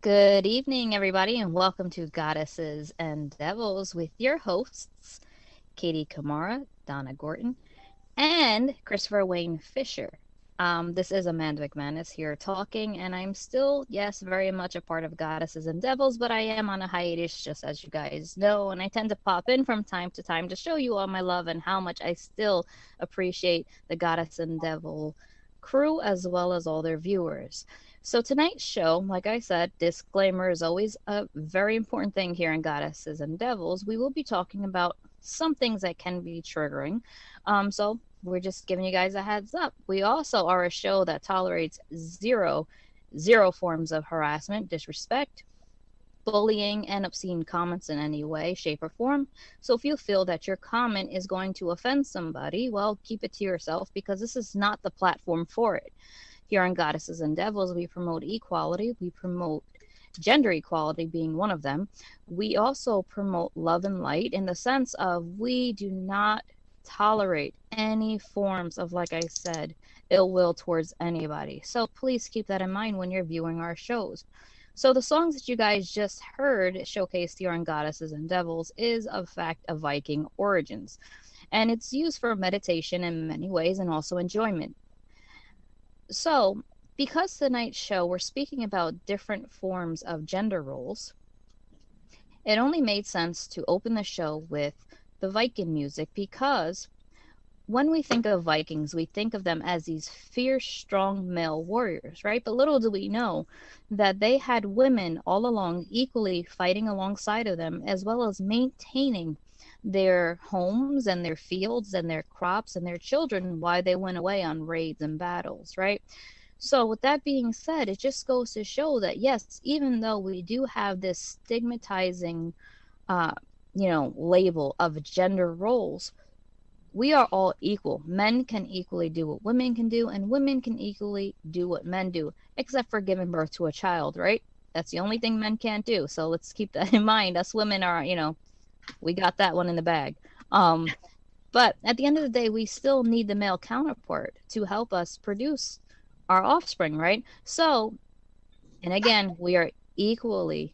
Good evening, everybody, and welcome to Goddesses and Devils with your hosts, Katie Kamara, Donna Gorton, and Christopher Wayne Fisher. This is Amanda Mcmanus here talking, and I'm still, yes, very much a part of Goddesses and Devils, but I am on a hiatus, just as you guys know, and I tend to pop in from time to time to show you all my love and how much I still appreciate the Goddess and Devil crew as well as all their viewers. So tonight's show, like I said, disclaimer is always a very important thing here in Goddesses and Devils. We will be talking about some things that can be triggering. So we're just giving you guys a heads up. We also are a show that tolerates zero forms of harassment, disrespect, bullying, and obscene comments in any way, shape, or form. So if you feel that your comment is going to offend somebody, well, keep it to yourself because this is not the platform for it. Here on Goddesses and Devils, we promote equality. We promote gender equality being one of them. We also promote love and light in the sense of we do not tolerate any forms of, like I said, ill will towards anybody. So please keep that in mind when you're viewing our shows. So the songs that you guys just heard showcased here on Goddesses and Devils is, of fact, of Viking origins. And it's used for meditation in many ways and also enjoyment. So, because tonight's show we're speaking about different forms of gender roles, it only made sense to open the show with the Viking music because when we think of Vikings, we think of them as these fierce, strong male warriors, right? But little do we know that they had women all along equally fighting alongside of them, as well as maintaining their homes and their fields and their crops and their children while they went away on raids and battles, right? So with that being said, it just goes to show that yes, even though we do have this stigmatizing label of gender roles, we are all equal. Men can equally do what women can do, and women can equally do what men do, except for giving birth to a child, right? That's the only thing men can't do. So let's keep that in mind. Us women are, we got that one in the bag. But at the end of the day, we still need the male counterpart to help us produce our offspring, right? So, and again, we are equally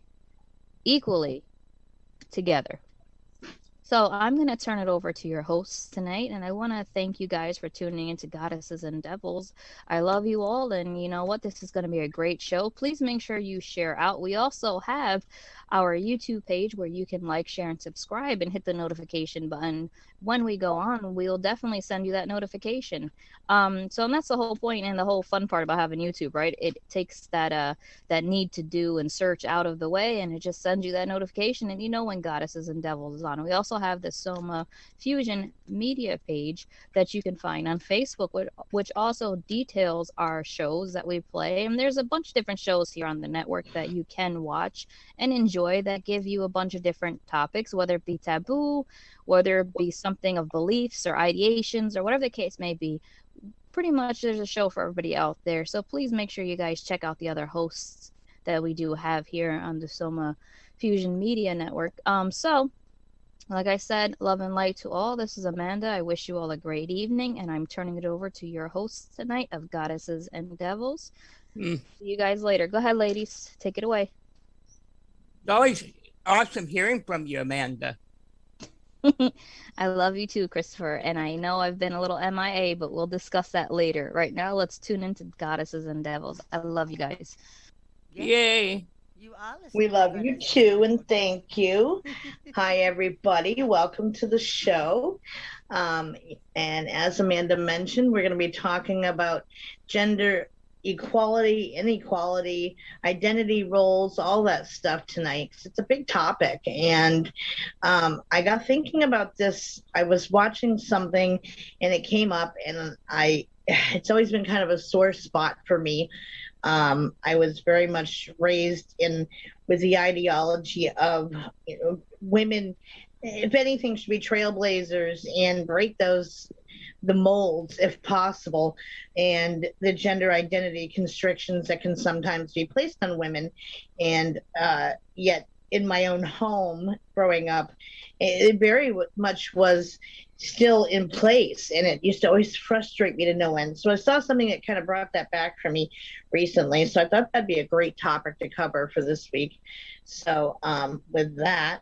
together. So I'm going to turn it over to your hosts tonight, and I want to thank you guys for tuning into Goddesses and Devils. I love you all, and you know what? This is going to be a great show. Please make sure you share out. We also have our YouTube page where you can like, share, and subscribe and hit the notification button. When we go on, we'll definitely send you that notification. So and that's the whole point and the whole fun part about having YouTube, right? It takes that need to do and search out of the way, and it just sends you that notification, and you know when Goddesses and Devils is on. We also have the Soma Fusion media page that you can find on Facebook, which also details our shows that we play. And there's a bunch of different shows here on the network that you can watch and enjoy that give you a bunch of different topics, whether it be taboo, whether it be something of beliefs or ideations or whatever the case may be. Pretty much there's a show for everybody out there. So please make sure you guys check out the other hosts that we do have here on the Soma Fusion Media Network. So like I said, love and light to all. This is Amanda. I wish you all a great evening, and I'm turning it over to your hosts tonight of Goddesses and Devils. See you guys later. Go ahead, ladies. Take it away. It's always awesome hearing from you, Amanda. I love you too, Christopher. And I know I've been a little MIA, but we'll discuss that later. Right now, let's tune into Goddesses and Devils. I love you guys. Yay. You are listening. We love you too, and thank you. Hi, everybody. Welcome to the show. And as Amanda mentioned, we're going to be talking about gender equality, inequality, identity roles, all that stuff tonight. It's a big topic. And I got thinking about this. I was watching something and it came up, and it's always been kind of a sore spot for me. I was very much raised with the ideology of women, if anything, should be trailblazers and break the molds if possible, and the gender identity constrictions that can sometimes be placed on women. And yet in my own home growing up, it very much was still in place, and it used to always frustrate me to no end. So I saw something that kind of brought that back for me recently, so I thought that'd be a great topic to cover for this week. So with that,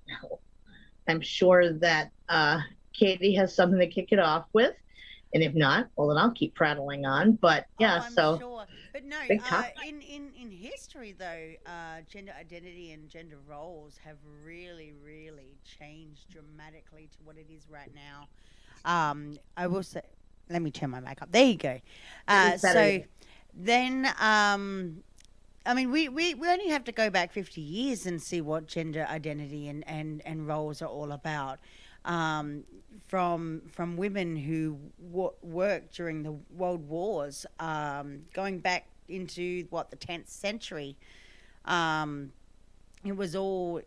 I'm sure that Katie has something to kick it off with, and if not, well, then I'll keep prattling on. But yeah, I'm sure. But no, in history though, gender identity and gender roles have really, really changed dramatically to what it is right now. I will say, let me turn my mic up. There you go. So then, I mean, we only have to go back 50 years and see what gender identity and roles are all about. From women who worked during the world wars, going back into the 10th century, it was all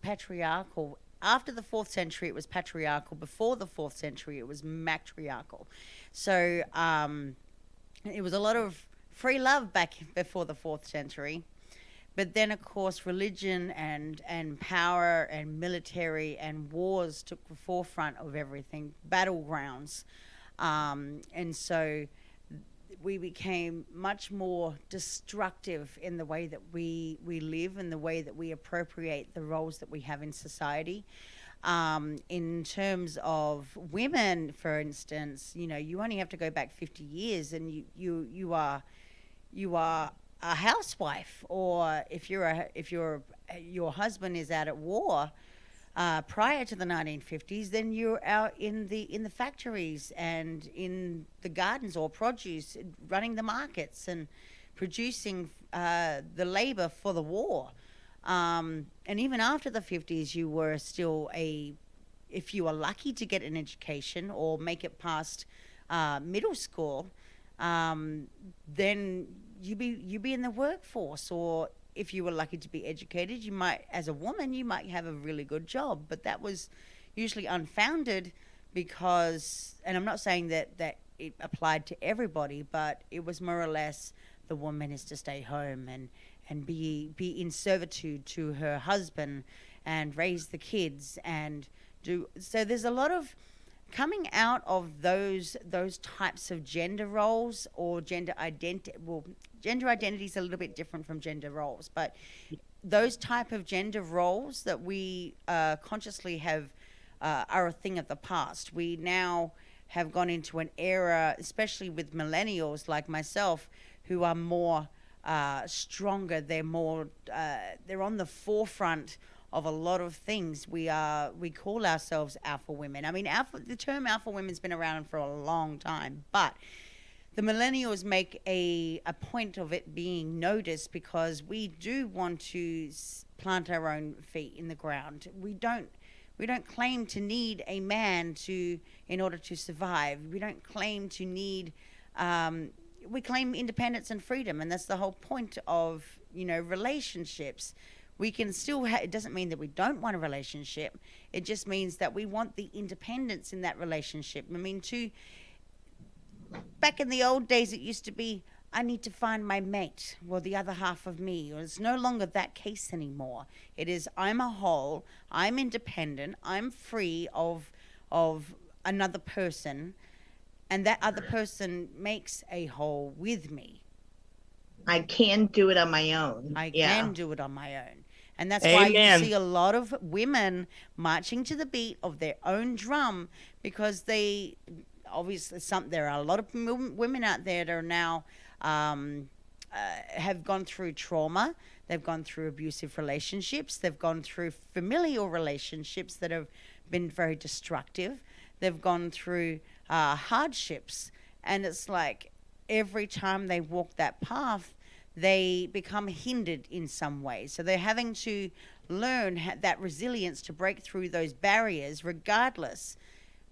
patriarchal. After the 4th century, it was patriarchal. Before the 4th century, it was matriarchal. So it was a lot of free love back before the 4th century. But then, of course, religion and power and military and wars took the forefront of everything, battlegrounds. And so we became much more destructive in the way that we live and the way that we appropriate the roles that we have in society. In terms of women, for instance, you only have to go back 50 years and you are a housewife, or if your husband is out at war prior to the 1950s, then you're out in the factories and in the gardens or produce, running the markets and producing the labor for the war. And even after the 50s, you were still if you were lucky to get an education or make it past middle school, then you'd be in the workforce, or if you were lucky to be educated, you might, as a woman, you might have a really good job. But that was usually unfounded because, and I'm not saying that it applied to everybody, but it was more or less the woman is to stay home and be in servitude to her husband and raise the kids and do. So there's a lot of coming out of those types of gender roles or gender identity. Well, gender identity is a little bit different from gender roles, but those type of gender roles that we consciously have are a thing of the past. We now have gone into an era, especially with millennials like myself, who are more stronger. They're more. They're on the forefront of a lot of things. We call ourselves alpha women. I mean, the term alpha women's been around for a long time, but the millennials make a point of it being noticed because we do want to plant our own feet in the ground. We don't claim to need a man in order to survive. We don't claim to need. We claim independence and freedom, and that's the whole point of relationships. We can still it doesn't mean that we don't want a relationship. It just means that we want the independence in that relationship. I mean, back in the old days, it used to be, I need to find my mate, well, the other half of me. It's no longer that case anymore. It is, I'm a whole, I'm independent, I'm free of another person, and that other person makes a whole with me. I can do it on my own. I can do it on my own. And that's Amen. why you see a lot of women marching to the beat of their own drum, because they obviously there are a lot of women out there that are now have gone through trauma. They've gone through abusive relationships. They've gone through familial relationships that have been very destructive. They've gone through hardships. And it's like every time they walk that path, they become hindered in some way. So they're having to learn that resilience to break through those barriers regardless,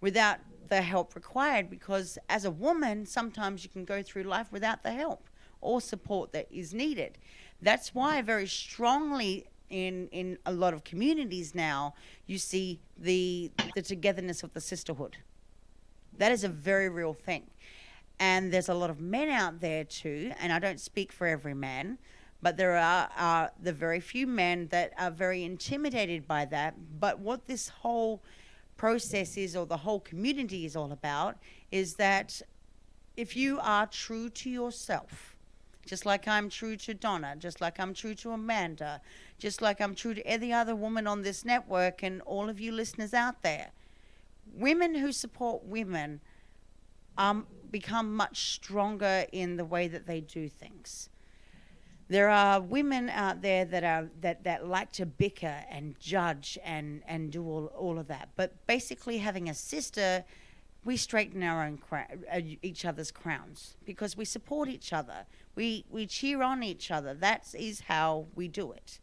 without the help required, because as a woman, sometimes you can go through life without the help or support that is needed. That's why very strongly in a lot of communities now, you see the togetherness of the sisterhood. That is a very real thing. And there's a lot of men out there too, and I don't speak for every man, but there are the very few men that are very intimidated by that. But what this whole process is, or the whole community is all about, is that if you are true to yourself, just like I'm true to Donna, just like I'm true to Amanda, just like I'm true to any other woman on this network and all of you listeners out there, women who support women become much stronger in the way that they do things. There are women out there that like to bicker and judge and do all of that. But basically, having a sister, we straighten our own each other's crowns, because we support each other. We cheer on each other. That is how we do it.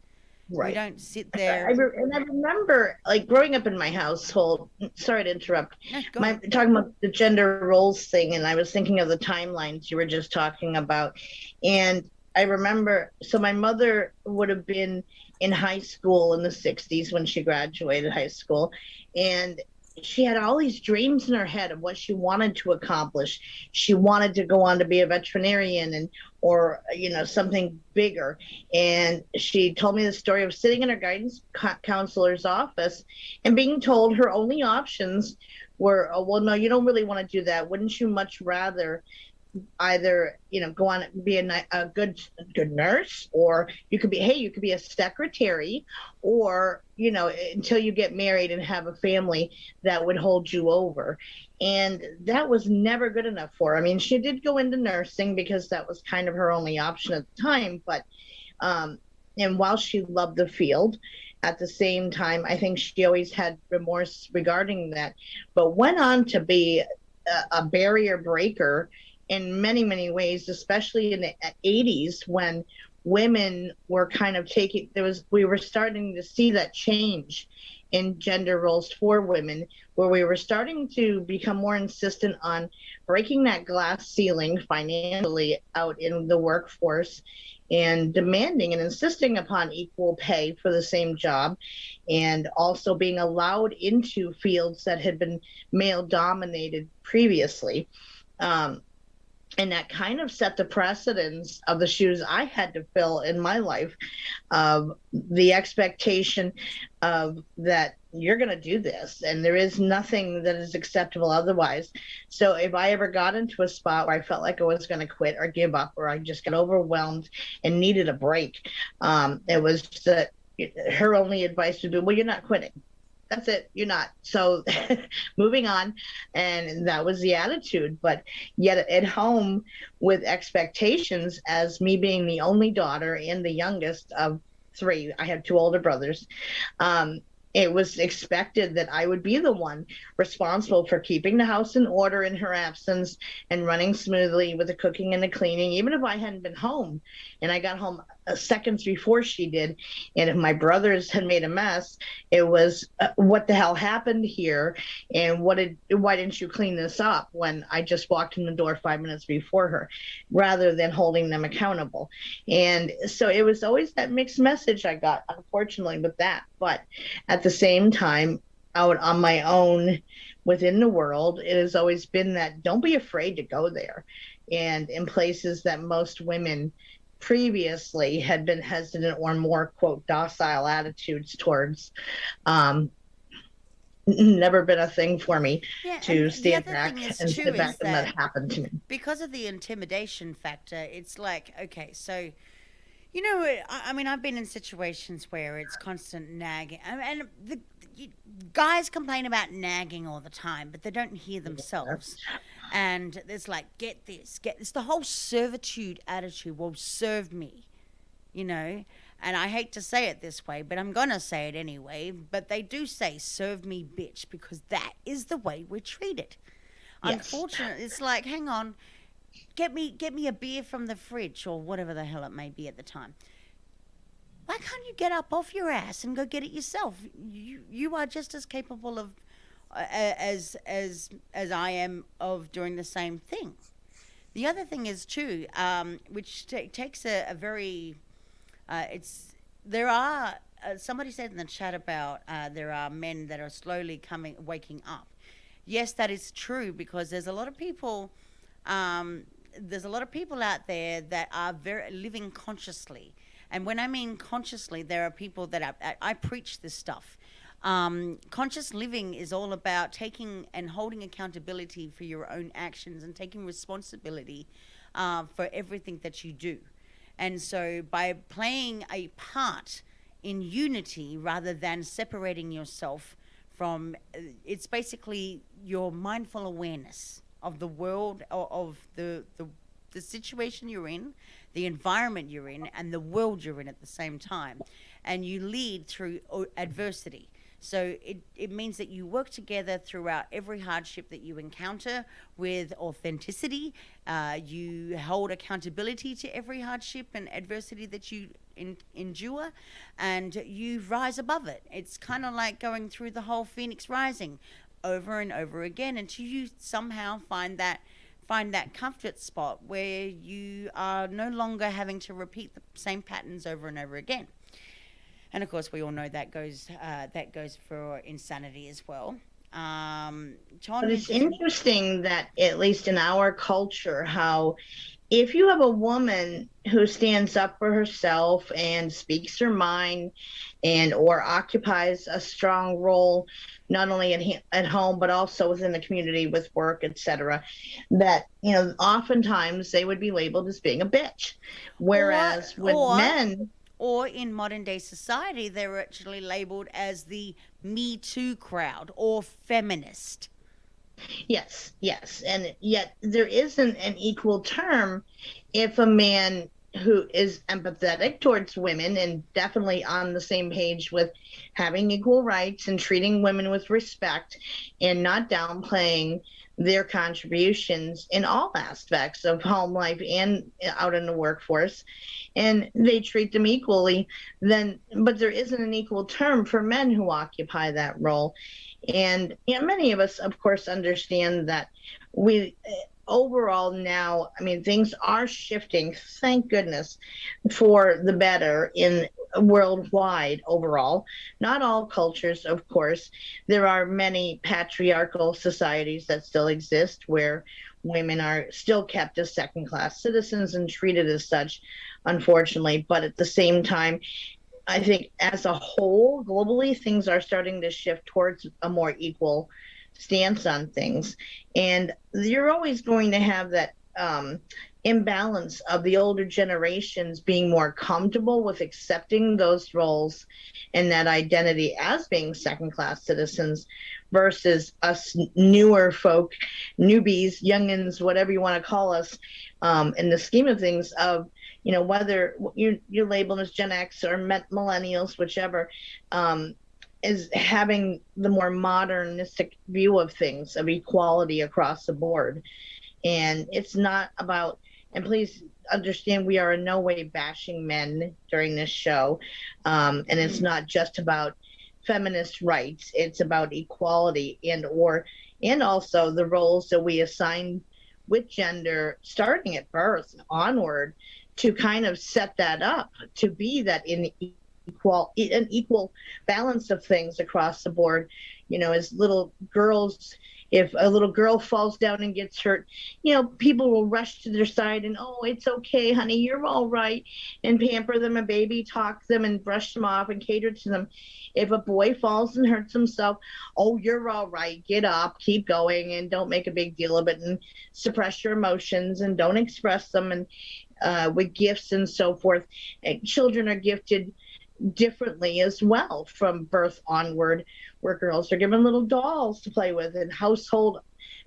Right. We don't sit there. And I remember, like, growing up in my household. Sorry to interrupt. No, talking about the gender roles thing, and I was thinking of the timelines you were just talking about, and I remember, so my mother would have been in high school in the 60s when she graduated high school, and she had all these dreams in her head of what she wanted to accomplish. She wanted to go on to be a veterinarian or something bigger. And she told me the story of sitting in her guidance counselor's office and being told her only options were, oh, well, no, you don't really want to do that. Wouldn't you much rather either go on and be a good nurse, or you could be a secretary, or until you get married and have a family that would hold you over. And that was never good enough for her. I mean, she did go into nursing because that was kind of her only option at the time, but and while she loved the field, at the same time, I think she always had remorse regarding that, but went on to be a barrier breaker in many, many ways, especially in the 80s when women were kind of we were starting to see that change in gender roles for women, where we were starting to become more insistent on breaking that glass ceiling financially out in the workforce and demanding and insisting upon equal pay for the same job, and also being allowed into fields that had been male dominated previously. And that kind of set the precedence of the shoes I had to fill in my life, of the expectation of that you're going to do this, and there is nothing that is acceptable otherwise. So if I ever got into a spot where I felt like I was going to quit or give up, or I just got overwhelmed and needed a break, it was that her only advice would be, well, you're not quitting. that's it. You're not. So moving on. And that was the attitude. But yet at home with expectations, as me being the only daughter and the youngest of three, I have two older brothers. It was expected that I would be the one responsible for keeping the house in order in her absence and running smoothly with the cooking and the cleaning, even if I hadn't been home. And I got home seconds before she did. And if my brothers had made a mess, it was what the hell happened here? And why didn't you clean this up when I just walked in the door 5 minutes before her, rather than holding them accountable? And so it was always that mixed message I got, unfortunately, with that. But at the same time, out on my own within the world, it has always been that don't be afraid to go there. And in places that most women previously had been hesitant or more, quote, docile attitudes towards, never been a thing for me to stand back and sit back and let it happen to me. Because of the intimidation factor, it's like, okay, so, you know, I mean, I've been in situations where it's constant nagging. And the guys complain about nagging all the time, but they don't hear themselves. And it's like, get this. The whole servitude attitude, well, serve me, you know. And I hate to say it this way, but I'm going to say it anyway. But they do say, serve me, bitch, because that is the way we're treated. Yes. Unfortunately, it's like, hang on, get me a beer from the fridge or whatever the hell it may be at the time. Why can't you get up off your ass and go get it yourself? You are just as capable of as I am of doing the same thing. The other thing is too, which takes a very somebody said in the chat about there are men that are slowly waking up. Yes, that is true, because there's a lot of people out there that are living consciously. And when I mean consciously, there are people that I preach this stuff. Conscious living is all about taking and holding accountability for your own actions and taking responsibility for everything that you do. And so by playing a part in unity rather than separating yourself from, it's basically your mindful awareness of the world, of the situation you're in, the environment you're in, and the world you're in at the same time. And you lead through adversity. So it means that you work together throughout every hardship that you encounter with authenticity. You hold accountability to every hardship and adversity that you endure, and you rise above it. It's kind of like going through the whole Phoenix Rising over and over again until you somehow find that comfort spot where you are no longer having to repeat the same patterns over and over again. And of course, we all know that goes for insanity as well. But it's interesting that, at least in our culture, how if you have a woman who stands up for herself and speaks her mind and or occupies a strong role, not only at home, but also within the community with work, etc., that, you know, oftentimes they would be labeled as being a bitch. Whereas with men... Or in modern day society, they're actually labeled as the Me Too crowd or feminist. Yes. And yet there isn't an equal term if a man who is empathetic towards women and definitely on the same page with having equal rights and treating women with respect and not downplaying their contributions in all aspects of home life and out in the workforce, and they treat them equally, but there isn't an equal term for men who occupy that role. And many of us, of course, understand that we overall now, I mean, things are shifting, thank goodness, for the better in worldwide overall. Not all cultures, of course. There are many patriarchal societies that still exist where women are still kept as second-class citizens and treated as such, unfortunately. But at the same time, I think as a whole, globally, things are starting to shift towards a more equal stance on things. And you're always going to have that imbalance of the older generations being more comfortable with accepting those roles and that identity as being second class citizens versus us newer folk, newbies, youngins, whatever you want to call us, in the scheme of things of, whether you label them as Gen X or millennials, whichever, is having the more modernistic view of things, of equality across the board. And it's not about, and please understand, we are in no way bashing men during this show. And it's not just about feminist rights. It's about equality and also the roles that we assign with gender starting at birth onward to kind of set that up to be that an equal balance of things across the board. As little girls, if a little girl falls down and gets hurt, people will rush to their side and, oh, it's okay, honey, you're all right, and pamper them and baby talk them and brush them off and cater to them. If a boy falls and hurts himself, oh, you're all right, get up, keep going, and don't make a big deal of it, and suppress your emotions and don't express them, and with gifts and so forth. And children are gifted differently as well from birth onward, where girls are given little dolls to play with and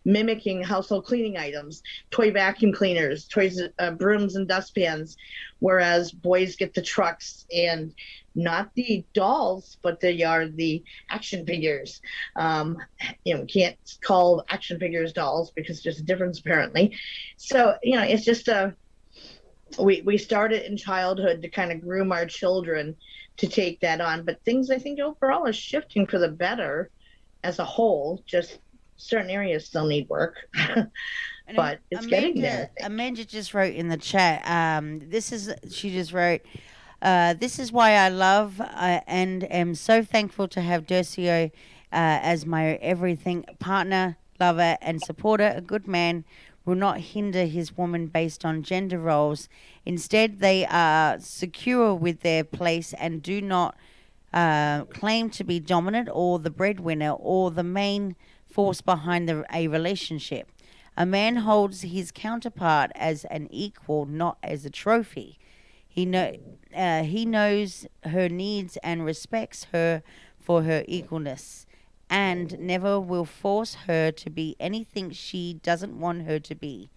mimicking household cleaning items, toy vacuum cleaners, toys, brooms and dustpans, whereas boys get the trucks and not the dolls, but they are the action figures. Can't call action figures dolls because there's a difference apparently. So, it's just we started in childhood to kind of groom our children to take that on. But things, I think, overall are shifting for the better as a whole. Just certain areas still need work. But it's getting there. Amanda just wrote in the chat, she just wrote, this is why I love and am so thankful to have Dercio as my everything partner, lover, and supporter. A good man will not hinder his woman based on gender roles. Instead, they are secure with their place and do not claim to be dominant or the breadwinner or the main force behind a relationship. A man holds his counterpart as an equal, not as a trophy. He knows her needs and respects her for her equalness, and never will force her to be anything she doesn't want her to be,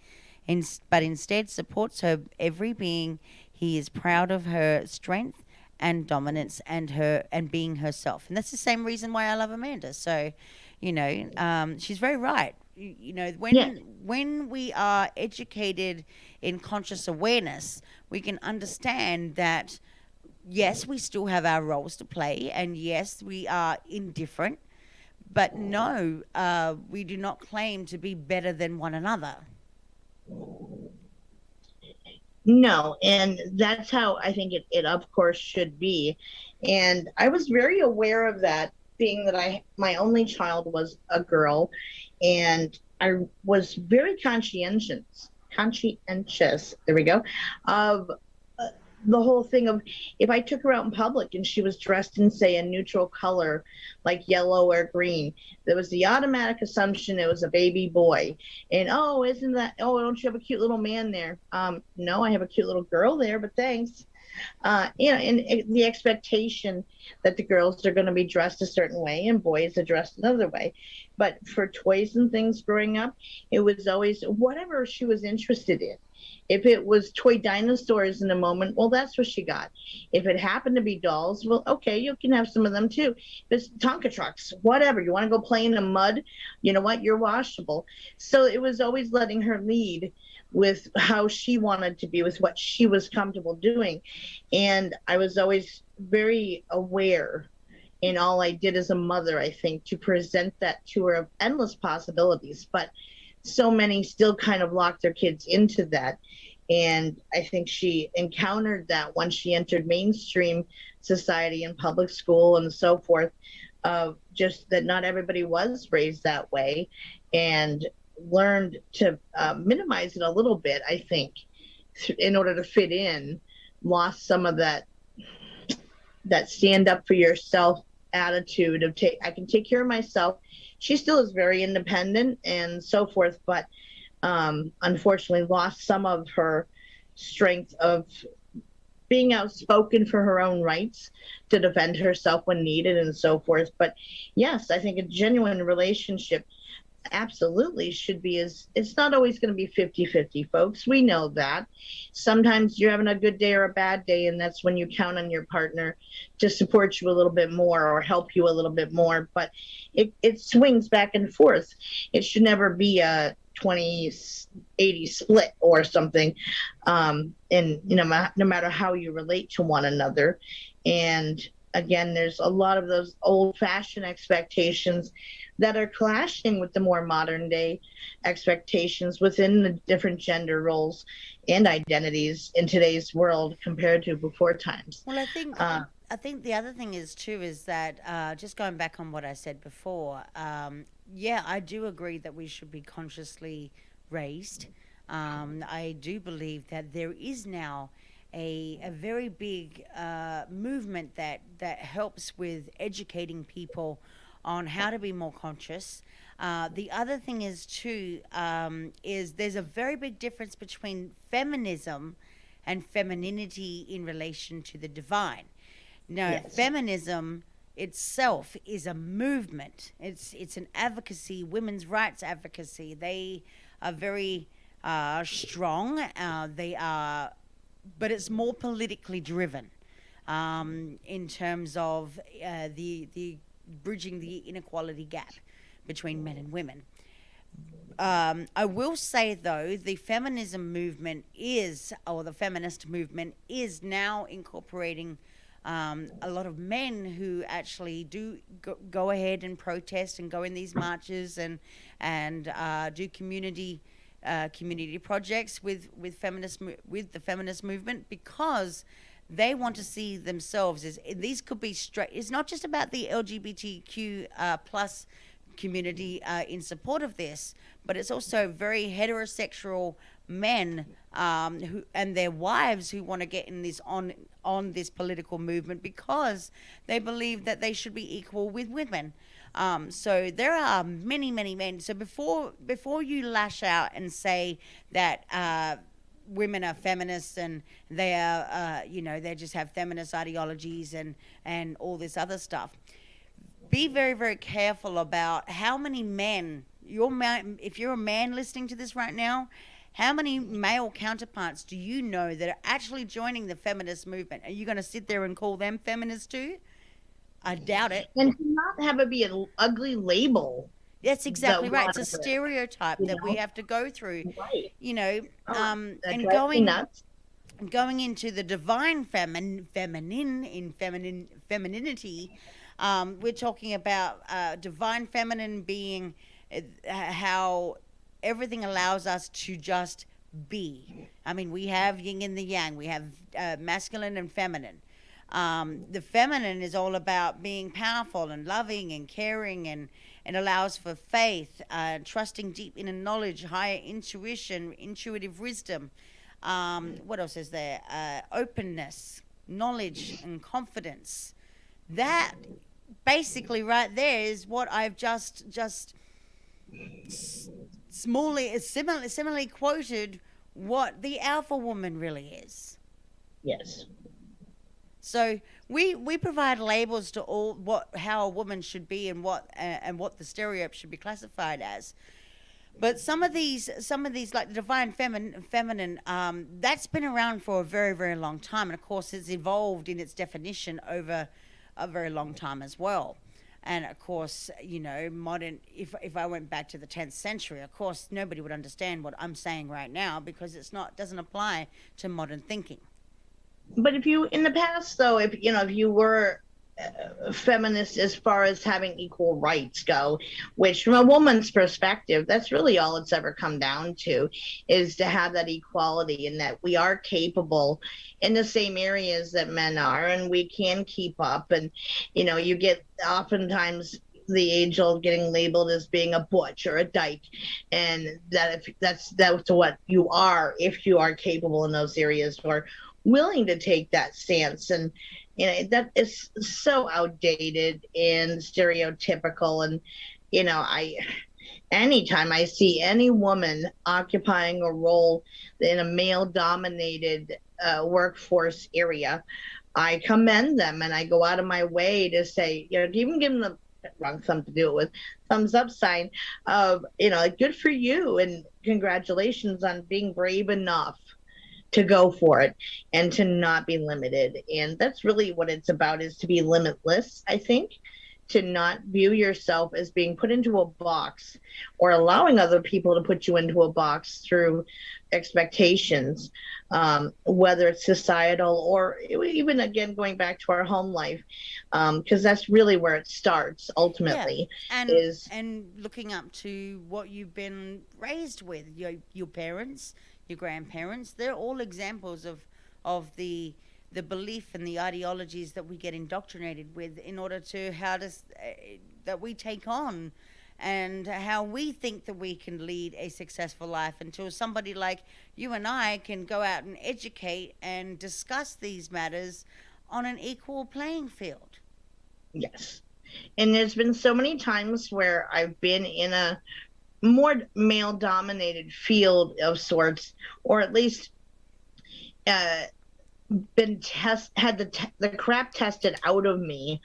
but instead supports her every being. He is proud of her strength and dominance and being herself. And that's the same reason why I love Amanda. So, she's very right. When we are educated in conscious awareness, we can understand that, yes, we still have our roles to play, and yes, we are indifferent. But no, we do not claim to be better than one another. No, and that's how I think it of course should be. And I was very aware of that, being that my only child was a girl, and I was very conscientious, there we go, of the whole thing of, if I took her out in public and she was dressed in, say, a neutral color like yellow or green, there was the automatic assumption it was a baby boy. And, oh, don't you have a cute little man there? No, I have a cute little girl there, but thanks. And the expectation that the girls are going to be dressed a certain way and boys are dressed another way. But for toys and things growing up, it was always whatever she was interested in. If it was toy dinosaurs in a moment, well, that's what she got. If it happened to be dolls, well, okay, you can have some of them too. If it's Tonka trucks, whatever. You want to go play in the mud? You know what? You're washable. So it was always letting her lead with how she wanted to be, with what she was comfortable doing. And I was always very aware in all I did as a mother, I think, to present that to her of endless possibilities. But so many still kind of lock their kids into that. And I think she encountered that once she entered mainstream society and public school and so forth, just that not everybody was raised that way, and learned to minimize it a little bit, I think, in order to fit in, lost some of that stand up for yourself attitude of I can take care of myself. She still is very independent and so forth, but unfortunately lost some of her strength of being outspoken for her own rights to defend herself when needed and so forth. But yes, I think a genuine relationship absolutely should be, as it's not always going to be 50-50, folks. We know that sometimes you're having a good day or a bad day, and that's when you count on your partner to support you a little bit more or help you a little bit more. But it swings back and forth. It should never be a 20-80 split or something. And no matter how you relate to one another. And again, there's a lot of those old fashioned expectations that are clashing with the more modern day expectations within the different gender roles and identities in today's world compared to before times. Well, I think the other thing is too is that just going back on what I said before, yeah, I do agree that we should be consciously raised. I do believe that there is now a very big movement that helps with educating people on how to be more conscious. The other thing is too is there's a very big difference between feminism and femininity in relation to the divine. Now, Yes. feminism itself is a movement. It's an advocacy, women's rights advocacy. They are very strong. They are, but it's more politically driven in terms of the bridging the inequality gap between men and women. I will say though, the feminism movement or the feminist movement is now incorporating a lot of men who actually do go ahead and protest and go in these marches and do community projects with the feminist movement, because they want to see themselves as these could be straight. It's not just about the LGBTQ plus community in support of this, but it's also very heterosexual men who and their wives who want to get in this on this political movement because they believe that they should be equal with women. So there are many men. So before you lash out and say that women are feminists and they are they just have feminist ideologies and all this other stuff, be very, very careful about how many men if you're a man listening to this right now, how many male counterparts do you know that are actually joining the feminist movement? Are you going to sit there and call them feminists too? I doubt it. And to not have it be an ugly label. That's exactly right. It's a of it, stereotype that we have to go through, Right. and That drives me nuts. going into the divine femininity. We're talking about divine feminine being how everything allows us to just be. I mean, we have yin and the yang. We have masculine and feminine. The feminine is all about being powerful and loving and caring and allows for faith, trusting deep inner knowledge, higher intuition, intuitive wisdom. What else is there? Openness, knowledge, and confidence. That basically right there is what I've just similarly quoted what the alpha woman really is. Yes. So we provide labels to how a woman should be and what the stereotype should be classified as. But some of these like the divine feminine, that's been around for a very, very long time, and of course it's evolved in its definition over a very long time as well. And of course, modern. If I went back to the 10th century, of course nobody would understand what I'm saying right now because doesn't apply to modern thinking. But if you, in the past though, if you were feminist as far as having equal rights go, which from a woman's perspective, that's really all it's ever come down to, is to have that equality and that we are capable in the same areas that men are and we can keep up. And, you get oftentimes the age old getting labeled as being a butch or a dyke, and that if that's what you are, if you are capable in those areas or willing to take that stance. And that is so outdated and stereotypical. And I Anytime I see any woman occupying a role in a male dominated workforce area, I commend them and I go out of my way to say, even give them the wrong thumb to do it with, thumbs up sign of, like, good for you and congratulations on being brave enough to go for it and to not be limited. And that's really what it's about, is to be limitless, I think, to not view yourself as being put into a box or allowing other people to put you into a box through expectations, whether it's societal or even, again, going back to our home life, because that's really where it starts Yeah, ultimately. and Is looking up to what you've been raised with, your parents, your grandparents. They're all examples of the belief and the ideologies that we get indoctrinated with in order to that we take on, and how we think that we can lead a successful life, until somebody like you and I can go out and educate and discuss these matters on an equal playing field. Yes. And there's been so many times where I've been in a more male dominated field of sorts, or at least uh, had the crap tested out of me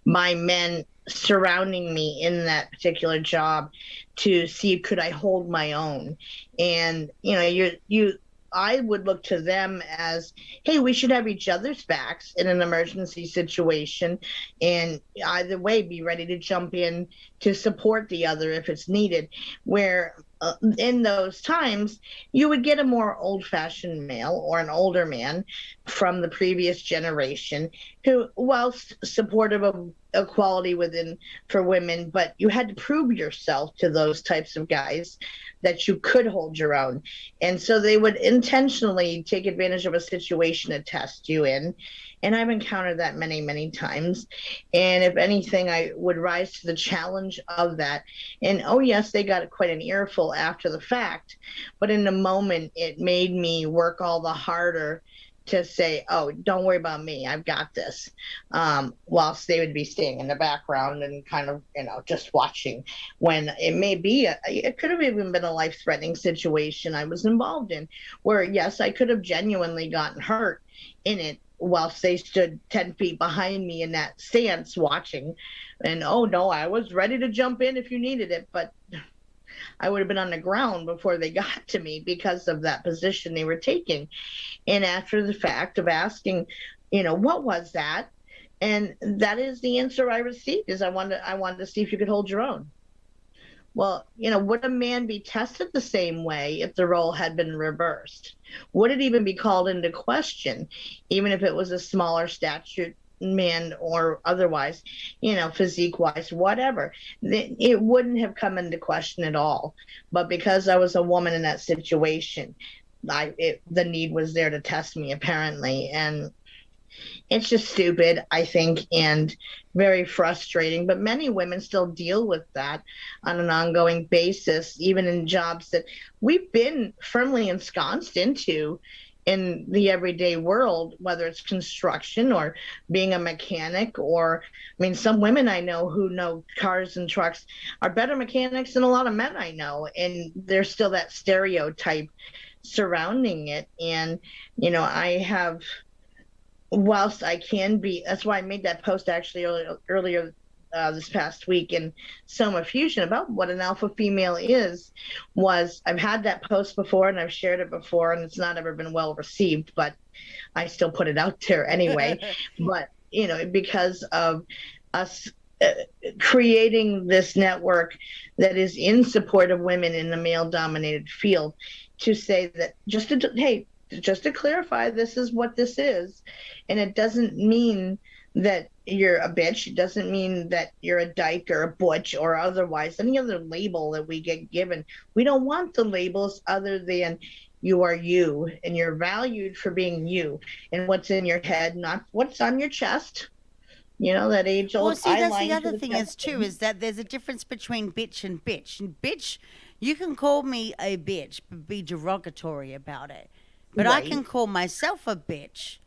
by men surrounding me in that particular job to see could I hold my own. And you I would look to them as, hey, we should have each other's backs in an emergency situation, and either way be ready to jump in to support the other if it's needed. Where in those times you would get a more old-fashioned male or an older man from the previous generation who, whilst supportive of equality within for women, but you had to prove yourself to those types of guys that you could hold your own. And so they would intentionally take advantage of a situation to test you in. And I've encountered that many, many times. And if anything, I would rise to the challenge of that. And oh, yes, they got quite an earful after the fact. But in the moment, it made me work all the harder to say, oh, don't worry about me, I've got this. Whilst they would be staying in the background and kind of, just watching, when it could have even been a life-threatening situation I was involved in, where, yes, I could have genuinely gotten hurt in it whilst they stood 10 feet behind me in that stance watching. And oh no, I was ready to jump in if you needed it, but I would have been on the ground before they got to me because of that position they were taking. And after the fact of asking, what was that? And that is the answer I received, is I wanted to see if you could hold your own. Well, would a man be tested the same way if the role had been reversed? Would it even be called into question, even if it was a smaller stature man or otherwise, physique wise, whatever? It wouldn't have come into question at all. But because I was a woman in that situation, the need was there to test me, apparently. And it's just stupid, I think, and very frustrating. But many women still deal with that on an ongoing basis, even in jobs that we've been firmly ensconced into in the everyday world, whether it's construction or being a mechanic, or, I mean, some women I know who know cars and trucks are better mechanics than a lot of men I know. And there's still that stereotype surrounding it. And, I have, whilst I can be, that's why I made that post actually earlier this past week in Soma Fusion about what an alpha female is. I've had that post before and I've shared it before, and it's not ever been well received, but I still put it out there anyway. But, because of us creating this network that is in support of women in the male dominated field, to say that just to clarify, this is what this is. And it doesn't mean that you're a bitch. It doesn't mean that you're a dyke or a butch or otherwise any other label that we get given. We don't want the labels other than you are you, and you're valued for being you and what's in your head, not what's on your chest. That age old. Well, see, that's the other thing is that there's a difference between bitch and bitch. And bitch, you can call me a bitch, but be derogatory about it. But right. I can call myself a bitch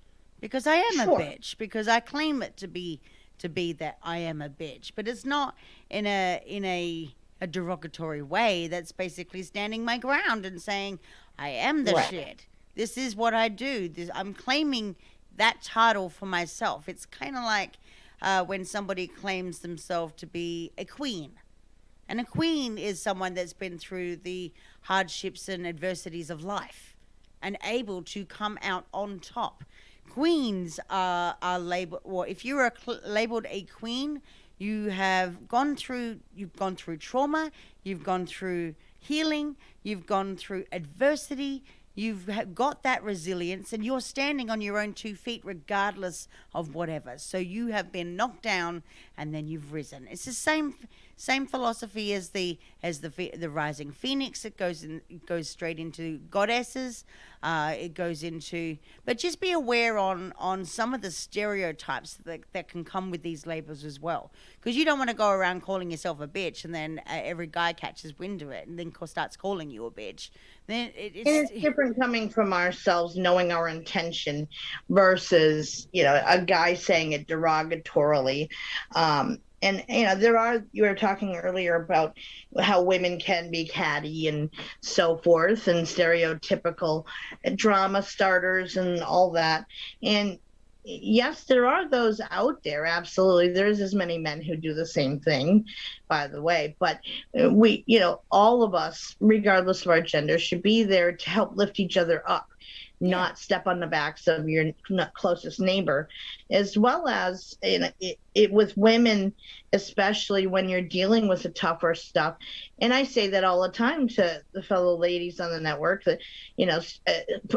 because I am a bitch, because I claim it to be that I am a bitch. But it's not in a a derogatory way. That's basically standing my ground and saying, I am the Right. shit. This is what I do. I'm claiming that title for myself. It's kind of like when somebody claims themselves to be a queen. And a queen is someone that's been through the hardships and adversities of life and able to come out on top. Queens are labeled, or if you are labeled a queen, you've gone through trauma, you've gone through healing, you've gone through adversity, you've got that resilience, and you're standing on your own 2 feet regardless of whatever. So you have been knocked down and then you've risen. It's the same philosophy as the rising phoenix. It goes straight into goddesses. It goes into, but just be aware on some of the stereotypes that can come with these labels as well, because you don't want to go around calling yourself a bitch and then every guy catches wind of it and then starts calling you a bitch. Then it's different coming from ourselves, knowing our intention, versus a guy saying it derogatorily. And you were talking earlier about how women can be catty and so forth, and stereotypical drama starters and all that. And yes, there are those out there. Absolutely. There's as many men who do the same thing, by the way. But we, all of us, regardless of our gender, should be there to help lift each other up, not step on the backs of your closest neighbor, as well as it with women, especially when you're dealing with the tougher stuff. And I say that all the time to the fellow ladies on the network, that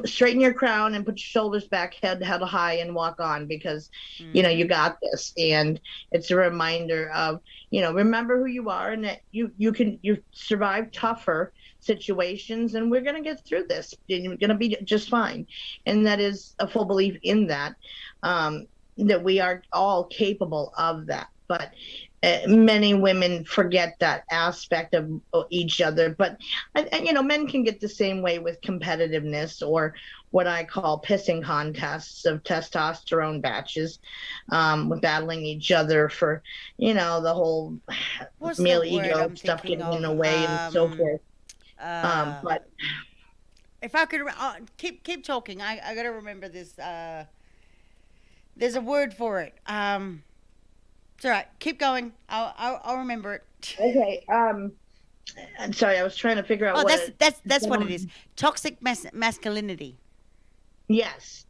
straighten your crown and put your shoulders back, head high, and walk on, because you got this. And it's a reminder of remember who you are, and that you survive tougher situations, and we're going to get through this, and you're going to be just fine. And that is a full belief in that, that we are all capable of that. But many women forget that aspect of each other. But men can get the same way with competitiveness, or what I call pissing contests of testosterone batches, with battling each other for the whole male ego stuff getting in the way and so forth. But if I could keep talking, I gotta remember this. There's a word for it. It's all right. Keep going. I'll remember it. Okay. I'm sorry. I was trying to figure out. Oh, that's what it is. Toxic masculinity. Yes.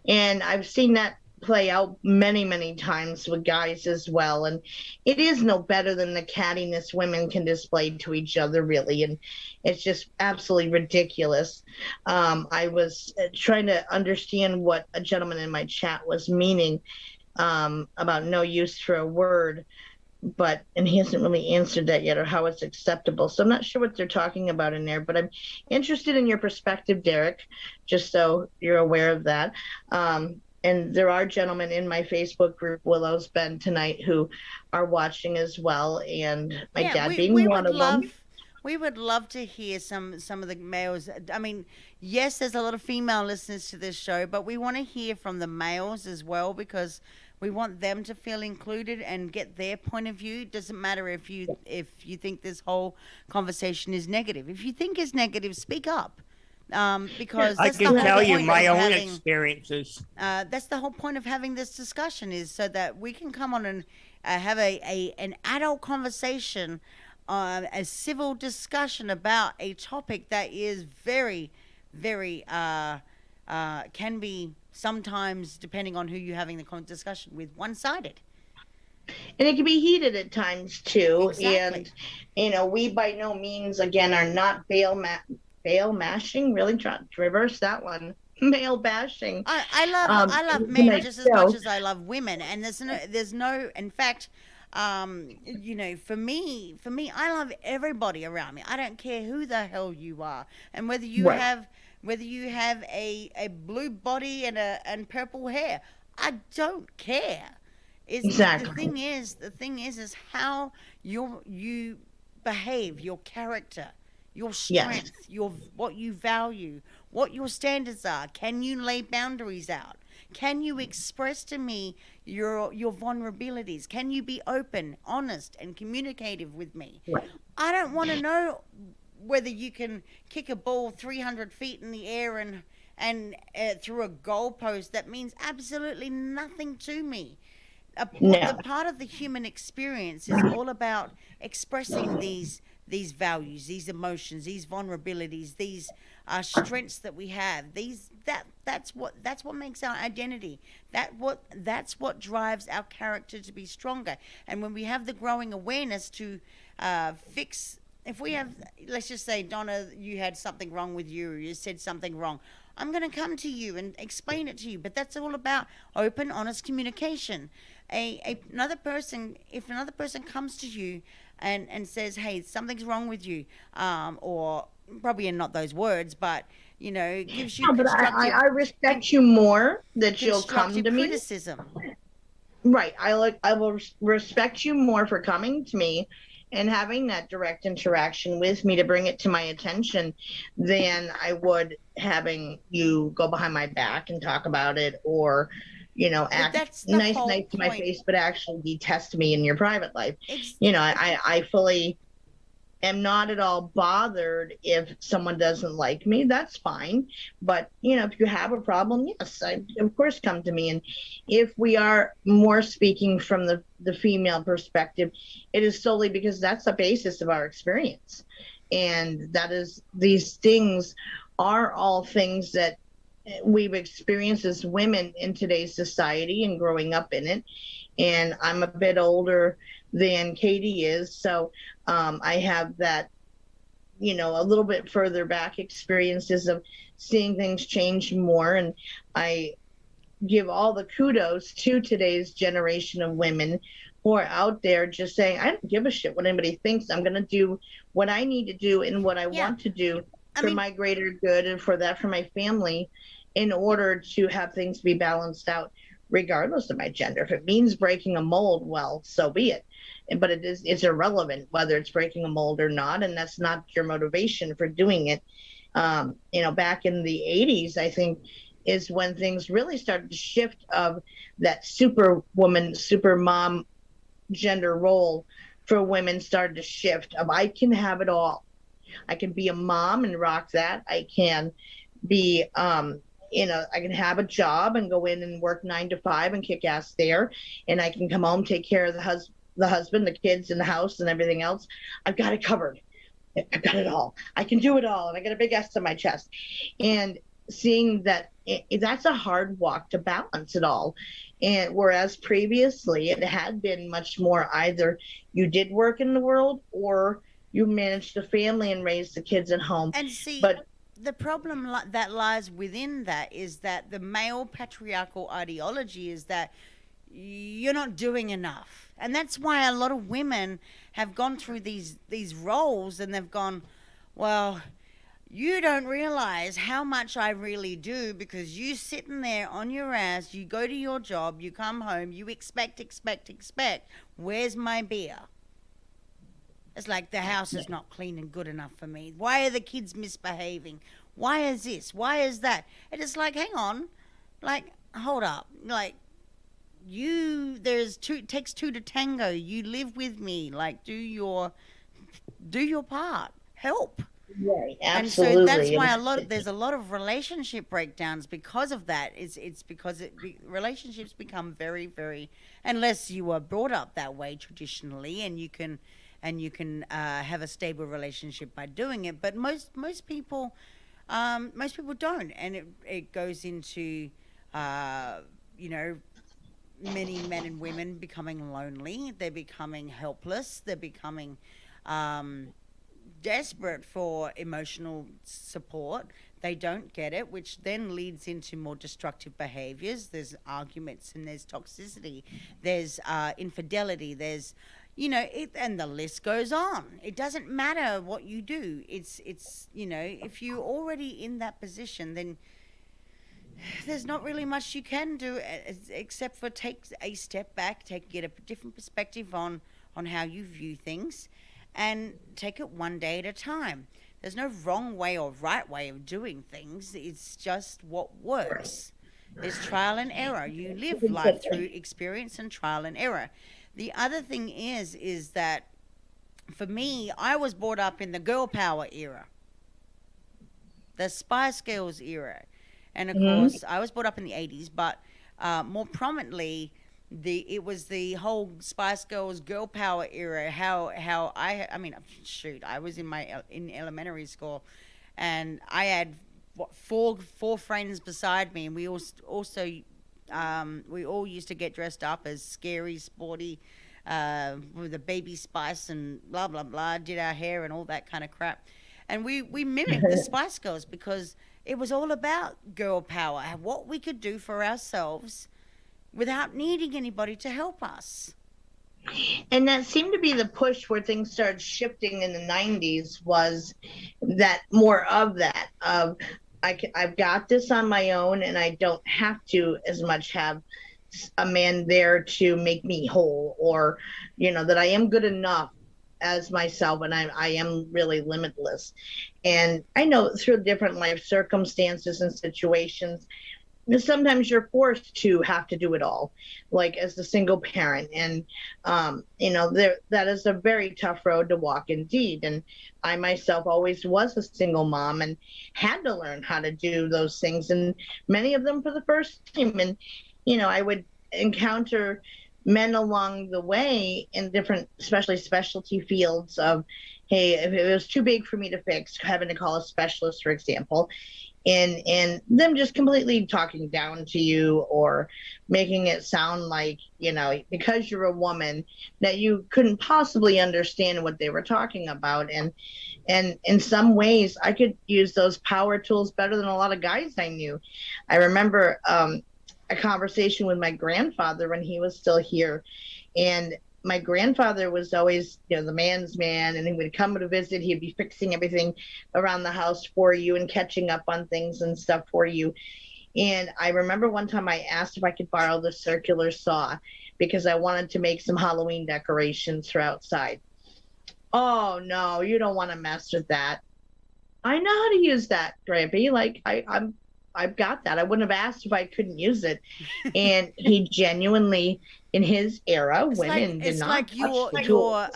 And I've seen that play out many times with guys as well, and it is no better than the cattiness women can display to each other, really, and it's just absolutely ridiculous. I was trying to understand what a gentleman in my chat was meaning about no use for a word, and he hasn't really answered that yet, or how it's acceptable. So I'm not sure what they're talking about in there, but I'm interested in your perspective, Derek, just so you're aware of that. And there are gentlemen in my Facebook group, Willow's Bend tonight, who are watching as well, and my dad being one of them. We would love to hear some of the males. I mean, yes, there's a lot of female listeners to this show, but we want to hear from the males as well, because we want them to feel included and get their point of view. It doesn't matter if you think this whole conversation is negative. If you think it's negative, speak up. Because I can tell you my own experiences. That's the whole point of having this discussion, is so that we can come on and have an adult conversation, a civil discussion about a topic that is very, very can be sometimes, depending on who you're having the discussion with, one-sided. And it can be heated at times too. Exactly. And we by no means, again, are not bail mashing. Really try to reverse that one. Male bashing. I love men just as much as I love women, and there's no in fact, for me I love everybody around me. I don't care who the hell you are, and whether you have a blue body and purple hair, I don't care. Exactly. The thing is how you behave, your character, your Yes. strength, your what you value, what your standards are. Can you lay boundaries out? Can you express to me your vulnerabilities? Can you be open, honest, and communicative with me? Right. I don't want to know whether you can kick a ball 300 feet in the air and through a goalpost. That means absolutely nothing to me. The No. part of the human experience is all about expressing these values, these emotions, these vulnerabilities, these strengths that we have. That's what makes our identity. That's what drives our character to be stronger. And when we have the growing awareness to fix, if we have, let's just say, Donna, you had something wrong with you, or you said something wrong. I'm going to come to you and explain it to you. But that's all about open, honest communication. Another person, if another person comes to you and says, hey, something's wrong with you, or probably in not those words, but, gives you No, but I respect you more that you'll come constructive to me. criticism. Right. I will respect you more for coming to me and having that direct interaction with me to bring it to my attention than I would having you go behind my back and talk about it, or act That's the nice whole to my point. face but actually detest me in your private life. Ex- I fully am not at all bothered if someone doesn't like me. That's fine. But if you have a problem, yes, of course come to me. And if we are more speaking from the female perspective, it is solely because that's the basis of our experience. And that is, these things are all things that we've experienced as women in today's society and growing up in it. And I'm a bit older than Katie is, so I have that, a little bit further back experiences of seeing things change more. And I give all the kudos to today's generation of women who are out there just saying, I don't give a shit what anybody thinks. I'm going to do what I need to do and what I want to do for my greater good and for my family, in order to have things be balanced out regardless of my gender. If it means breaking a mold, well, so be it. But it's irrelevant whether it's breaking a mold or not, and that's not your motivation for doing it. Back in the 80s, I think, is when things really started to shift of that superwoman, super mom gender role for women started to shift of, I can have it all. I can be a mom and rock that. I can be I can have a job and go in and work 9 to 5 and kick ass there, and I can come home, take care of the husband, the kids, and the house and everything else. I've got it covered. I've got it all. I can do it all, and I got a big S on my chest. And seeing that that's a hard walk to balance it all. And whereas previously it had been much more either you did work in the world or you managed a family and raised the kids at home. And see, but the problem that lies within that is that the male patriarchal ideology is that you're not doing enough. And that's why a lot of women have gone through these roles and they've gone, well, you don't realize how much I really do, because you sitting there on your ass, you go to your job, you come home, you expect. Where's my beer? It's like, the house is not clean and good enough for me. Why are the kids misbehaving? Why is this? Why is that? And it's like, hang on, like, hold up, like, takes two to tango. You live with me, like, do your part, help. right, And absolutely. so that's why there's a lot of relationship breakdowns because of that. It's because relationships become very, very, unless you were brought up that way traditionally, and you can have a stable relationship by doing it. But most people don't, and it goes into many men and women becoming lonely. They're becoming helpless. They're becoming desperate for emotional support. They don't get it, which then leads into more destructive behaviors. There's arguments and there's toxicity. There's infidelity. There's and the list goes on. It doesn't matter what you do. It's if you're already in that position, then there's not really much you can do except for take a step back, get a different perspective on how you view things, and take it one day at a time. There's no wrong way or right way of doing things. It's just what works. It's trial and error. You live life through experience and trial and error. The other thing is that for me, I was brought up in the girl power era, the Spice Girls era. And of course, I was brought up in the 80s, but more prominently, it was the whole Spice Girls girl power era. How I mean, shoot, I was in elementary school, and I had four friends beside me, and we also we all used to get dressed up as scary, sporty, with the baby Spice and blah blah blah. Did our hair and all that kind of crap, and we mimicked the Spice Girls because it was all about girl power, what we could do for ourselves without needing anybody to help us. And that seemed to be the push where things started shifting in the 90s, was that more of that of I've got this on my own, and I don't have to as much have a man there to make me whole, or that I am good enough as myself, and I am really limitless. And I know through different life circumstances and situations, sometimes you're forced to have to do it all, like as the single parent. And that is a very tough road to walk indeed. And I myself always was a single mom and had to learn how to do those things, and many of them for the first time. And I would encounter men along the way in different, especially specialty fields of, hey, if it was too big for me to fix, having to call a specialist, for example, and them just completely talking down to you, or making it sound like, because you're a woman, that you couldn't possibly understand what they were talking about. And in some ways, I could use those power tools better than a lot of guys I knew. I remember a conversation with my grandfather when he was still here, and my grandfather was always, the man's man, and he would come to visit. He'd be fixing everything around the house for you and catching up on things and stuff for you. And I remember one time I asked if I could borrow the circular saw because I wanted to make some Halloween decorations for outside. Oh no, you don't want to mess with that. I know how to use that, Grampy. Like I've got that. I wouldn't have asked if I couldn't use it. And he genuinely, in his era, women did not touch the tools.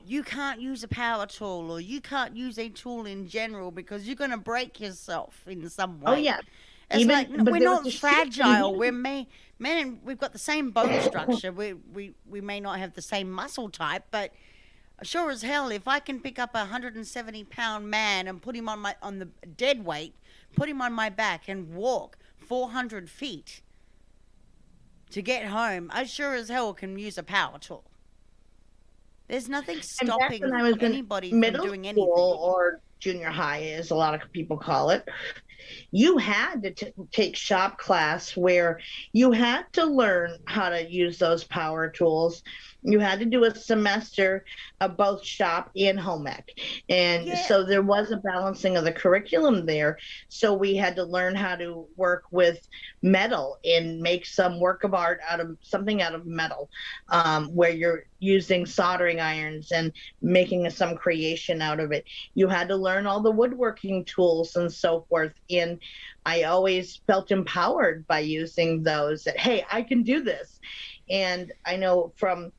You can't use a power tool, or you can't use a tool in general because you're going to break yourself in some way. Oh yeah. It's like we're not fragile. We're men. We've got the same bone structure. We may not have the same muscle type, but sure as hell, if I can pick up a 170-pound man and put him on the dead weight, put him on my back and walk 400 feet to get home, I sure as hell can use a power tool. There's nothing stopping anybody from doing anything. Or junior high, as a lot of people call it, you had to take shop class where you had to learn how to use those power tools. You had to do a semester of both shop and home ec. And so there was a balancing of the curriculum there. So we had to learn how to work with metal and make some work of art out of metal, where you're using soldering irons and making some creation out of it. You had to learn all the woodworking tools and so forth. And I always felt empowered by using those, that, hey, I can do this. And I know from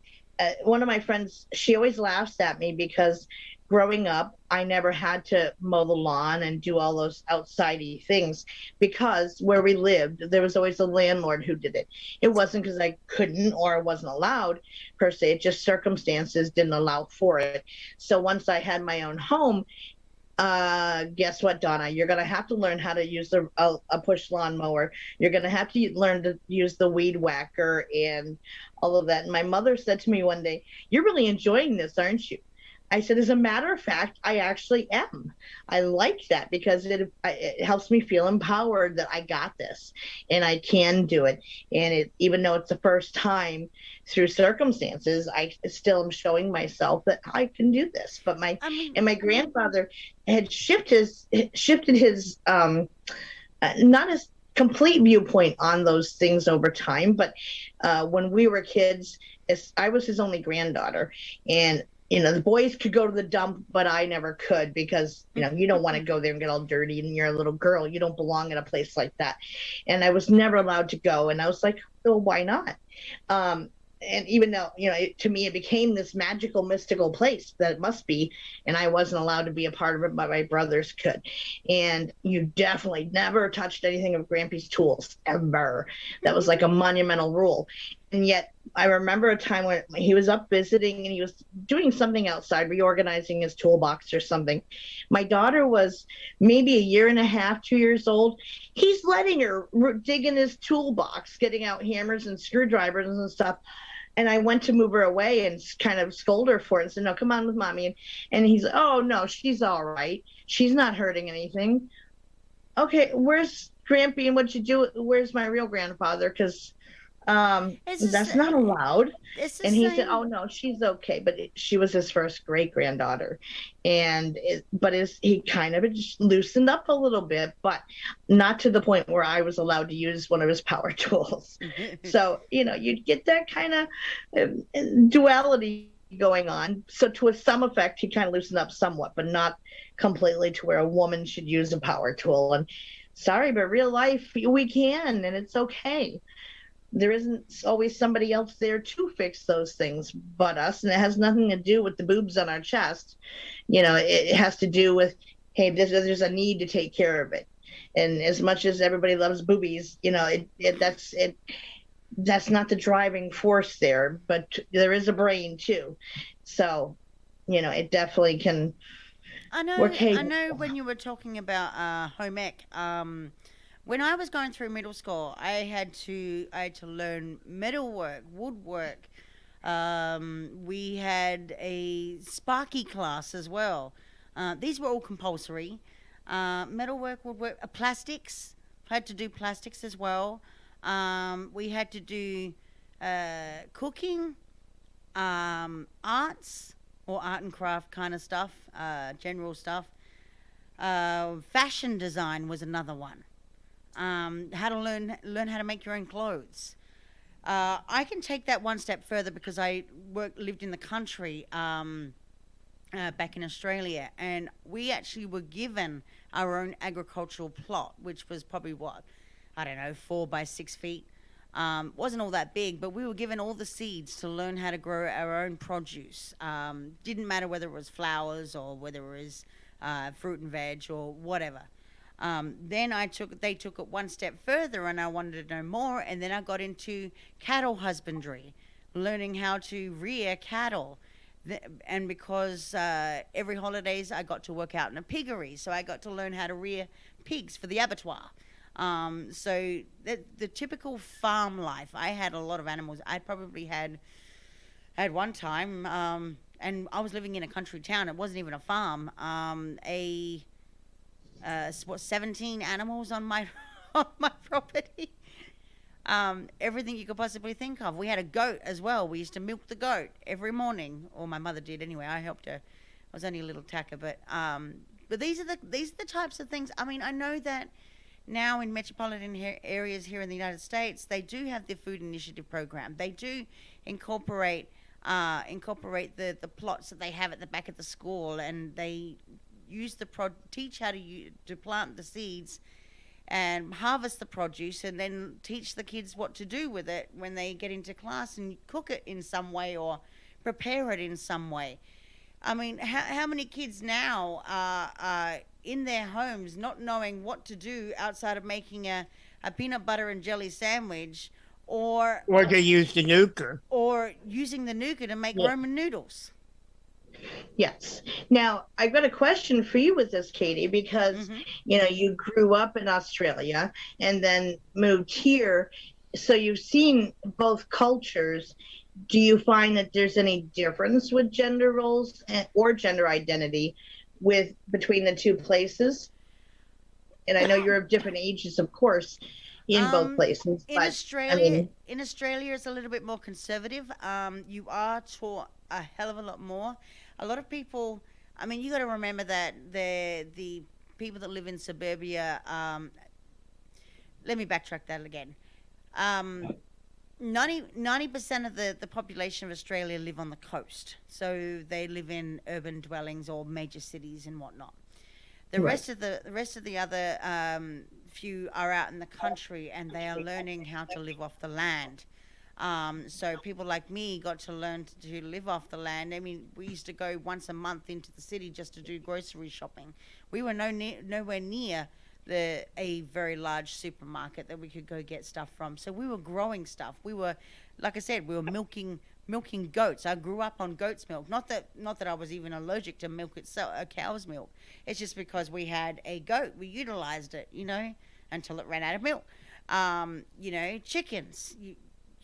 one of my friends, she always laughs at me because growing up, I never had to mow the lawn and do all those outsidey things, because where we lived, there was always a landlord who did it. It wasn't because I couldn't or I wasn't allowed per se, just circumstances didn't allow for it. So once I had my own home, guess what, Donna? You're going to have to learn how to use a push lawnmower. You're going to have to learn to use the weed whacker and all of that. And my mother said to me one day, "You're really enjoying this, aren't you?" I said, as a matter of fact, I actually am. I like that because it helps me feel empowered that I got this and I can do it. And even though it's the first time through circumstances, I still am showing myself that I can do this. But my grandfather had shifted his not his complete viewpoint on those things over time. But when we were kids, I was his only granddaughter, and the boys could go to the dump, but I never could because, you don't want to go there and get all dirty and you're a little girl. You don't belong in a place like that. And I was never allowed to go. And I was like, well, why not? And even though, to me, it became this magical, mystical place that it must be. And I wasn't allowed to be a part of it, but my brothers could. And you definitely never touched anything of Grampy's tools, ever. That was like a monumental rule. And yet I remember a time when he was up visiting and he was doing something outside, reorganizing his toolbox or something. My daughter was maybe a year and a half, 2 years old. He's letting her dig in his toolbox, getting out hammers and screwdrivers and stuff. And I went to move her away and kind of scold her for it and said, no, come on with mommy. And he's, oh, no, she's all right. She's not hurting anything. Okay, where's Grampy and what you do? Where's my real grandfather? Because that's not allowed. And he said, oh, no, she's okay. But she was his first great-granddaughter. And he kind of just loosened up a little bit, but not to the point where I was allowed to use one of his power tools. So, you'd get that kind of duality going on. So to some effect, he kind of loosened up somewhat, but not completely to where a woman should use a power tool. And sorry, but real life, we can, and it's okay. There isn't always somebody else there to fix those things but us. And it has nothing to do with the boobs on our chest. It has to do with, hey, there's a need to take care of it. And as much as everybody loves boobies, that's not the driving force there, but there is a brain too. So, it definitely can work. I know when you were talking about home ec, when I was going through middle school, I had to learn metalwork, woodwork. We had a Sparky class as well. These were all compulsory. Metalwork, woodwork, plastics. I had to do plastics as well. We had to do cooking, arts or art and craft kind of stuff, general stuff. Fashion design was another one. How to learn how to make your own clothes. I can take that one step further because I lived in the country back in Australia, and we actually were given our own agricultural plot, which was probably 4 by 6 feet. Wasn't all that big, but we were given all the seeds to learn how to grow our own produce. Didn't matter whether it was flowers or whether it was fruit and veg or whatever. Then they took it one step further, and I wanted to know more. And then I got into cattle husbandry, learning how to rear cattle. And because every holidays I got to work out in a piggery, so I got to learn how to rear pigs for the abattoir. So the typical farm life. I had a lot of animals. I probably had one time, and I was living in a country town. It wasn't even a farm. 17 animals on my on my property. Everything you could possibly think of. We had a goat as well. We used to milk the goat every morning, or my mother did anyway. I helped her. I was only a little tacker, but these are the types of things. I mean, I know that now in metropolitan areas here in the United States, they do have the food initiative program. They do incorporate the plots that they have at the back of the school, and they use teach how to plant the seeds and harvest the produce, and then teach the kids what to do with it when they get into class, and cook it in some way or prepare it in some way. I mean, how many kids now are in their homes not knowing what to do outside of making a peanut butter and jelly sandwich, or they use the nuker. Or using the nuker to make Roman noodles. Yes. Now, I've got a question for you with this, Katie, because, you grew up in Australia and then moved here. So you've seen both cultures. Do you find that there's any difference with gender roles or gender identity between the two places? And I know you're of different ages, of course, in both places. In Australia, it's a little bit more conservative. You are taught a hell of a lot more. A lot of people, I mean, you got to remember that the people that live in suburbia, let me backtrack that again. 90% of the population of Australia live on the coast. So they live in urban dwellings or major cities and whatnot. The rest of the other few are out in the country, and they are learning how to live off the land. So people like me got to learn to live off the land. I mean, we used to go once a month into the city just to do grocery shopping. We were nowhere near a very large supermarket that we could go get stuff from. So we were growing stuff. We were, like I said, we were milking goats. I grew up on goat's milk. Not that I was even allergic to milk itself, cow's milk. It's just because we had a goat. We utilized it, until it ran out of milk. Chickens.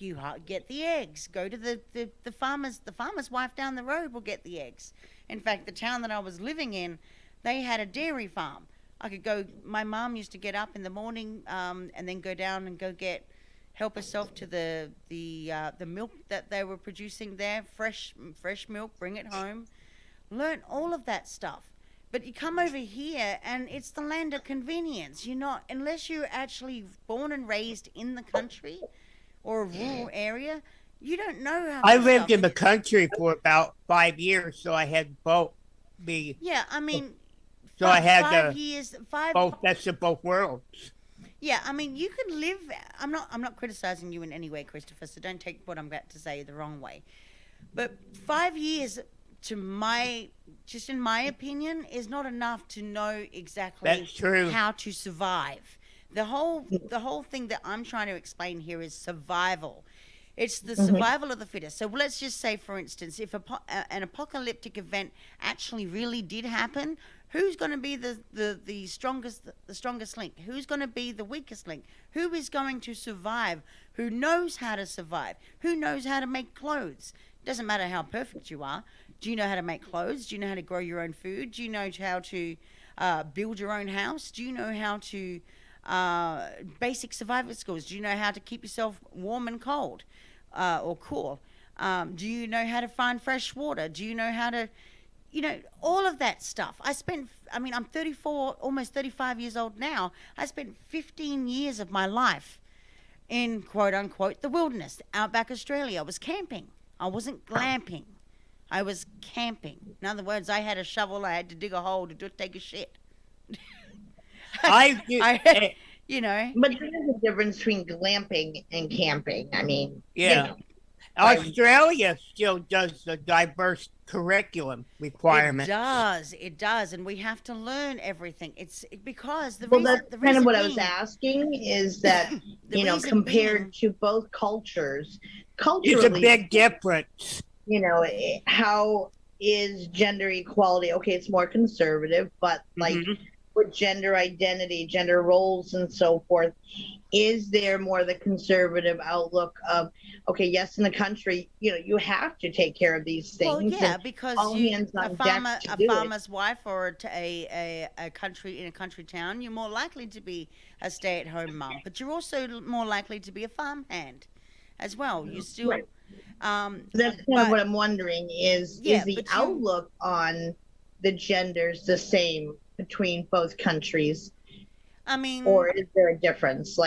You get the eggs. Go to the farmer's wife down the road will get the eggs. In fact, the town that I was living in, they had a dairy farm. I could go. My mom used to get up in the morning and then go down and help herself to the milk that they were producing there, fresh milk. Bring it home. Learn all of that stuff. But you come over here and it's the land of convenience. You're not, unless you're actually born and raised in the country or a rural area, you don't know how. I lived in the country for about 5 years, so I had both. Yeah, I mean. So I had 5 years, both best of both worlds. Yeah, I mean, you can live. I'm not criticizing you in any way, Christopher. So don't take what I'm about to say the wrong way. But 5 years, just in my opinion, is not enough to know exactly That's true. how to survive. The whole thing that I'm trying to explain here is survival. It's the survival of the fittest. So let's just say, for instance, if an apocalyptic event actually really did happen, who's going to be the strongest link? Who's going to be the weakest link? Who is going to survive? Who knows how to survive? Who knows how to make clothes? Doesn't matter how perfect you are. Do you know how to make clothes? Do you know how to grow your own food? Do you know how to build your own house? Do you know how to basic survival skills? Do you know how to keep yourself warm and cold or cool? Do you know how to find fresh water? Do you know how to, all of that stuff. I'm 34, almost 35 years old now. I spent 15 years of my life in quote unquote the wilderness, outback Australia. I was camping. I wasn't glamping. I was camping. In other words, I had a shovel. I had to dig a hole to take a shit. I But there's a difference between glamping and camping. I mean, yeah. Australia still does the diverse curriculum requirement. It does, and we have to learn everything. It's because that's kind of what I was asking is that compared to both cultures, culturally, it's a big difference. How is gender equality? Okay, it's more conservative, but with gender identity, gender roles, and so forth, is there more the conservative outlook of, okay, yes, in the country, you have to take care of these things. Well, yeah, because a farmer's wife or a country in a country town, you're more likely to be a stay-at-home mom, but you're also more likely to be a farmhand as well. You still. Right. That's kind of what I'm wondering is the outlook on the genders the same between both countries? I mean, or is there a difference?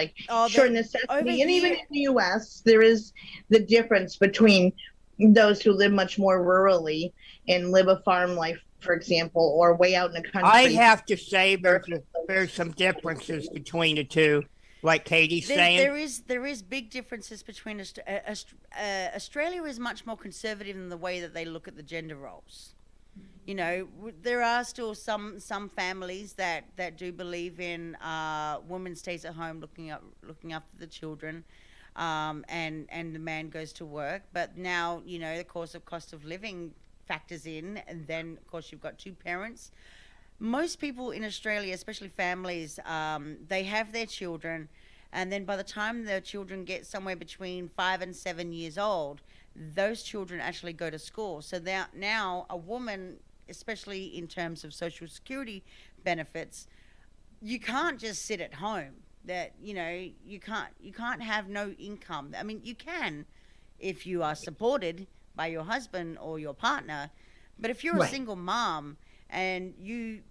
Sure, necessity, and even in the U.S., there is the difference between those who live much more rurally and live a farm life, for example, or way out in the country. I have to say there's some differences between the two, like Katie's saying. There is big differences between Australia is much more conservative in the way that they look at the gender roles. There are still some families that do believe in woman stays at home looking after the children, and the man goes to work. But now, the cost of living factors in, and then of course you've got two parents. Most people in Australia, especially families, they have their children, and then by the time their children get somewhere between 5 and 7 years old, those children actually go to school. So now a woman, especially in terms of Social Security benefits, you can't just sit at home. That you can't have no income. I mean, you can if you are supported by your husband or your partner, but if you're a single mom and you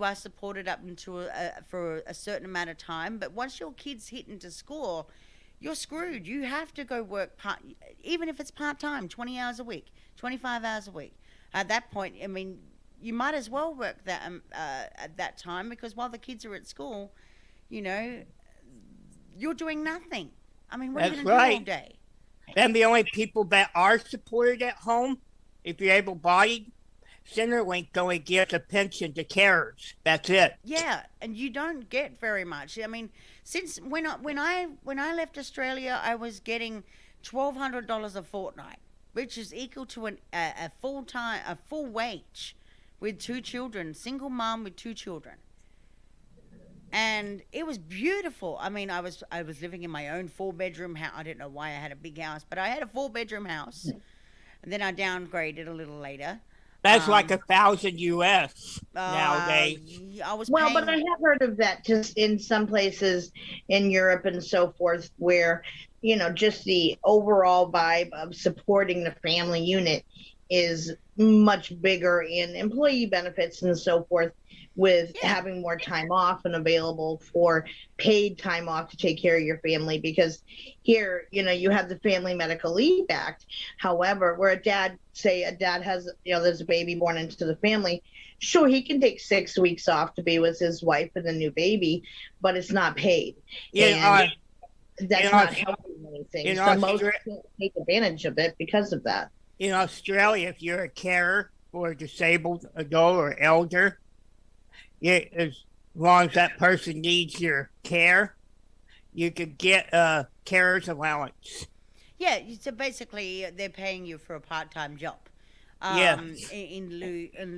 are supported up until for a certain amount of time, but once your kids hit into school, you're screwed. You have to go work even if it's part-time, 20 hours a week, 25 hours a week. At that point, I mean, you might as well work that at that time, because while the kids are at school, you know, you're doing nothing. I mean, what are you That's going to do all right. day? Then the only people that are supported at home, if you're able-bodied, Centerlink only gives a pension to carers. That's it. Yeah, and you don't get very much. I mean, since when I left Australia, I was getting $1,200 a fortnight, which is equal to a full wage, with 2 children, single mom with 2 children. And it was beautiful. I mean, I was living in my own 4-bedroom house. I didn't know why I had a big house, but I had a 4-bedroom house, and then I downgraded a little later. That's like $1,000 US nowadays. I was Well, but I paying. have heard of that just in some places in Europe and so forth, where, you know, just the overall vibe of supporting the family unit is much bigger in employee benefits and so forth, with Yeah. having more time off and available for paid time off to take care of your family. Because here, you know, you have the Family Medical Leave Act. However, where a dad has, you know, there's a baby born into the family, sure, he can take 6 weeks off to be with his wife and the new baby, but it's not paid. In, That's in not Aus- helping anything. in So most Austra- can't take advantage of it because of that. in Australia, if you're a carer for a disabled adult or elder, as long as that person needs your care, you could get a carer's allowance. Yeah, so basically they're paying you for a part-time job. Yeah. In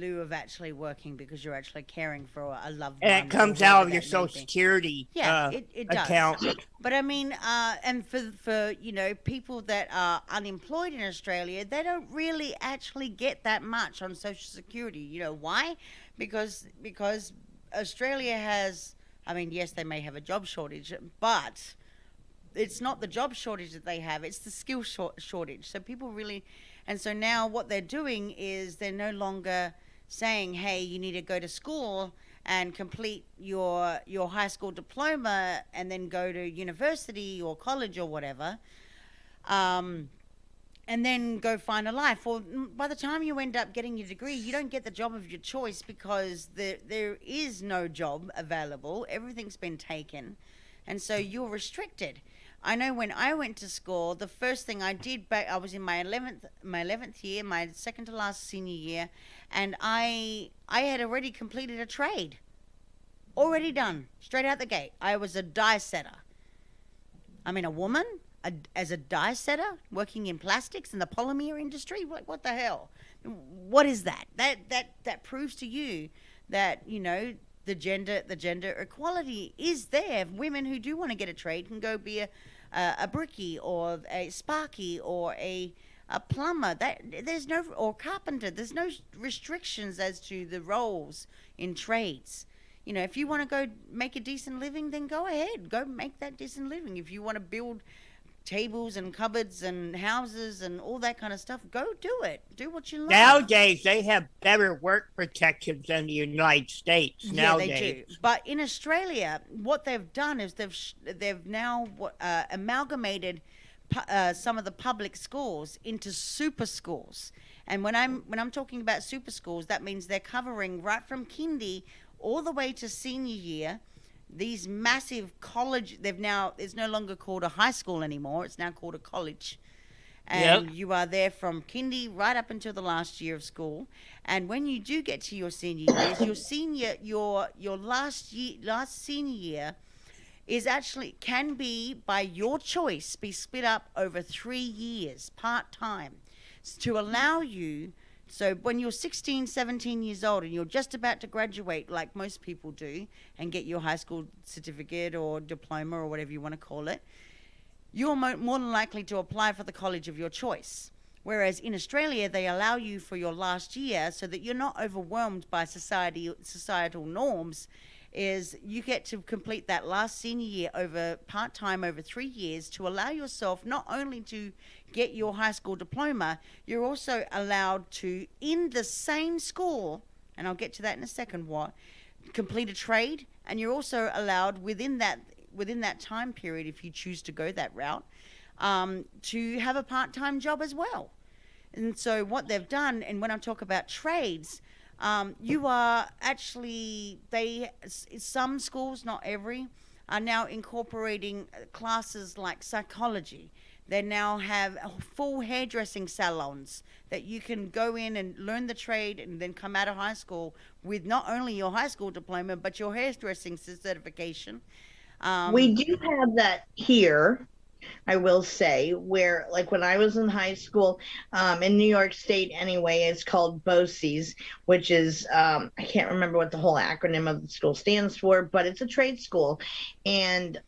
lieu of actually working, because you're actually caring for a loved one. And it comes or out whatever of your that may Social be. Security Yeah, it does. account. But I mean, and for you know, people that are unemployed in Australia, they don't really actually get that much on Social Security. You know why? Because Australia has, I mean, yes, they may have a job shortage, but it's not the job shortage that they have, it's the skill shortage. So people really, and so now what they're doing is they're no longer saying, hey, you need to go to school and complete your high school diploma and then go to university or college or whatever, and then go find a life. Well, by the time you end up getting your degree, you don't get the job of your choice, because there is no job available. Everything's been taken, and so you're restricted. I know when I went to school, the first thing I did I was in my 11th year, my second to last senior year, and I had already completed a trade, already done, straight out the gate. I was a die setter. I mean, a woman as a die setter working in plastics in the polymer industry. What the hell? What is that? That proves to you that, you know, the gender equality is there. Women who do want to get a trade can go be a brickie or a sparky or a plumber. Or carpenter. There's no restrictions as to the roles in trades. You know, if you want to go make a decent living, then go ahead. Go make that decent living. If you want to build tables and cupboards and houses and all that kind of stuff, go do it. Do what you love. Nowadays, they have better work protections than the United States. Nowadays. Yeah, they do. But in Australia, what they've done is they've now amalgamated some of the public schools into super schools. And when I'm talking about super schools, that means they're covering right from kindy all the way to senior year. These massive college, it's no longer called a high school anymore. It's now called a college. And you are there from kindy right up until the last year of school. And when you do get to your senior years, your last senior year is actually, can be by your choice, be split up over 3 years, part-time, to allow you. So when you're 16, 17 years old and you're just about to graduate, like most people do, and get your high school certificate or diploma or whatever you want to call it, you're more than likely to apply for the college of your choice. Whereas in Australia, they allow you for your last year so that you're not overwhelmed by societal norms, is you get to complete that last senior year over part-time over 3 years to allow yourself not only to get your high school diploma, you're also allowed to, in the same school, and I'll get to that in a second, complete a trade, and you're also allowed within that within that time period, if you choose to go that route, to have a part-time job as well. And so what they've done, and when I talk about trades, you are actually, some schools, not every, are now incorporating classes like psychology. They now have full hairdressing salons that you can go in and learn the trade and then come out of high school with not only your high school diploma, but your hairdressing certification. We do have that here, I will say, where like when I was in high school, in New York State anyway, it's called BOCES, which is, I can't remember what the whole acronym of the school stands for, but it's a trade school, and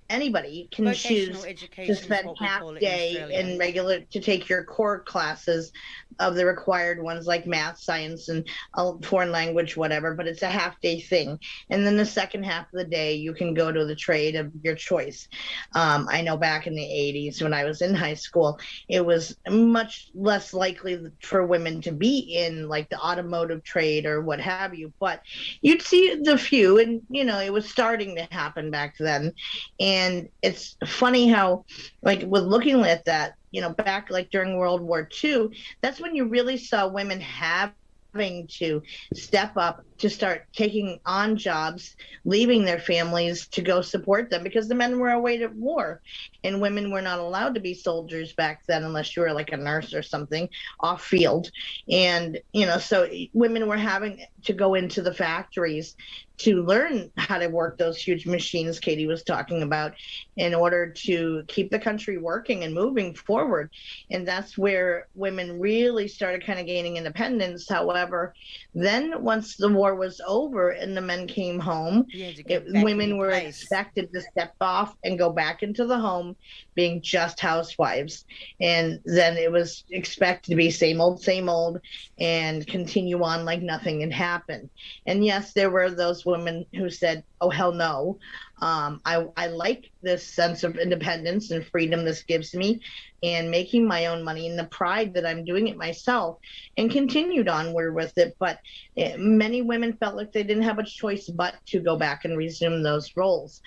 anybody can choose to spend half day in regular to take your core classes of the required ones like math, science, and a foreign language, whatever, but it's a half day thing. And then the second half of the day, you can go to the trade of your choice. I know back in the 80s when I was in high school, it was much less likely for women to be in like the automotive trade or what have you, but you'd see the few, and it was starting to happen back then. And it's funny how, like, with looking at that, back like during World War II, that's when you really saw women having to step up to start taking on jobs, leaving their families to go support them because the men were away at war, and women were not allowed to be soldiers back then unless you were like a nurse or something off field. And so women were having to go into the factories to learn how to work those huge machines Katie was talking about in order to keep the country working and moving forward. And that's where women really started kind of gaining independence. However, then once the war was over and the men came home, women were expected to step off and go back into the home being just housewives. And then it was expected to be same old, and continue on like nothing had happened. And yes, there were those women who said, oh, hell no. I like this sense of independence and freedom this gives me, and making my own money and the pride that I'm doing it myself, and continued onward with it. But many women felt like they didn't have a choice but to go back and resume those roles.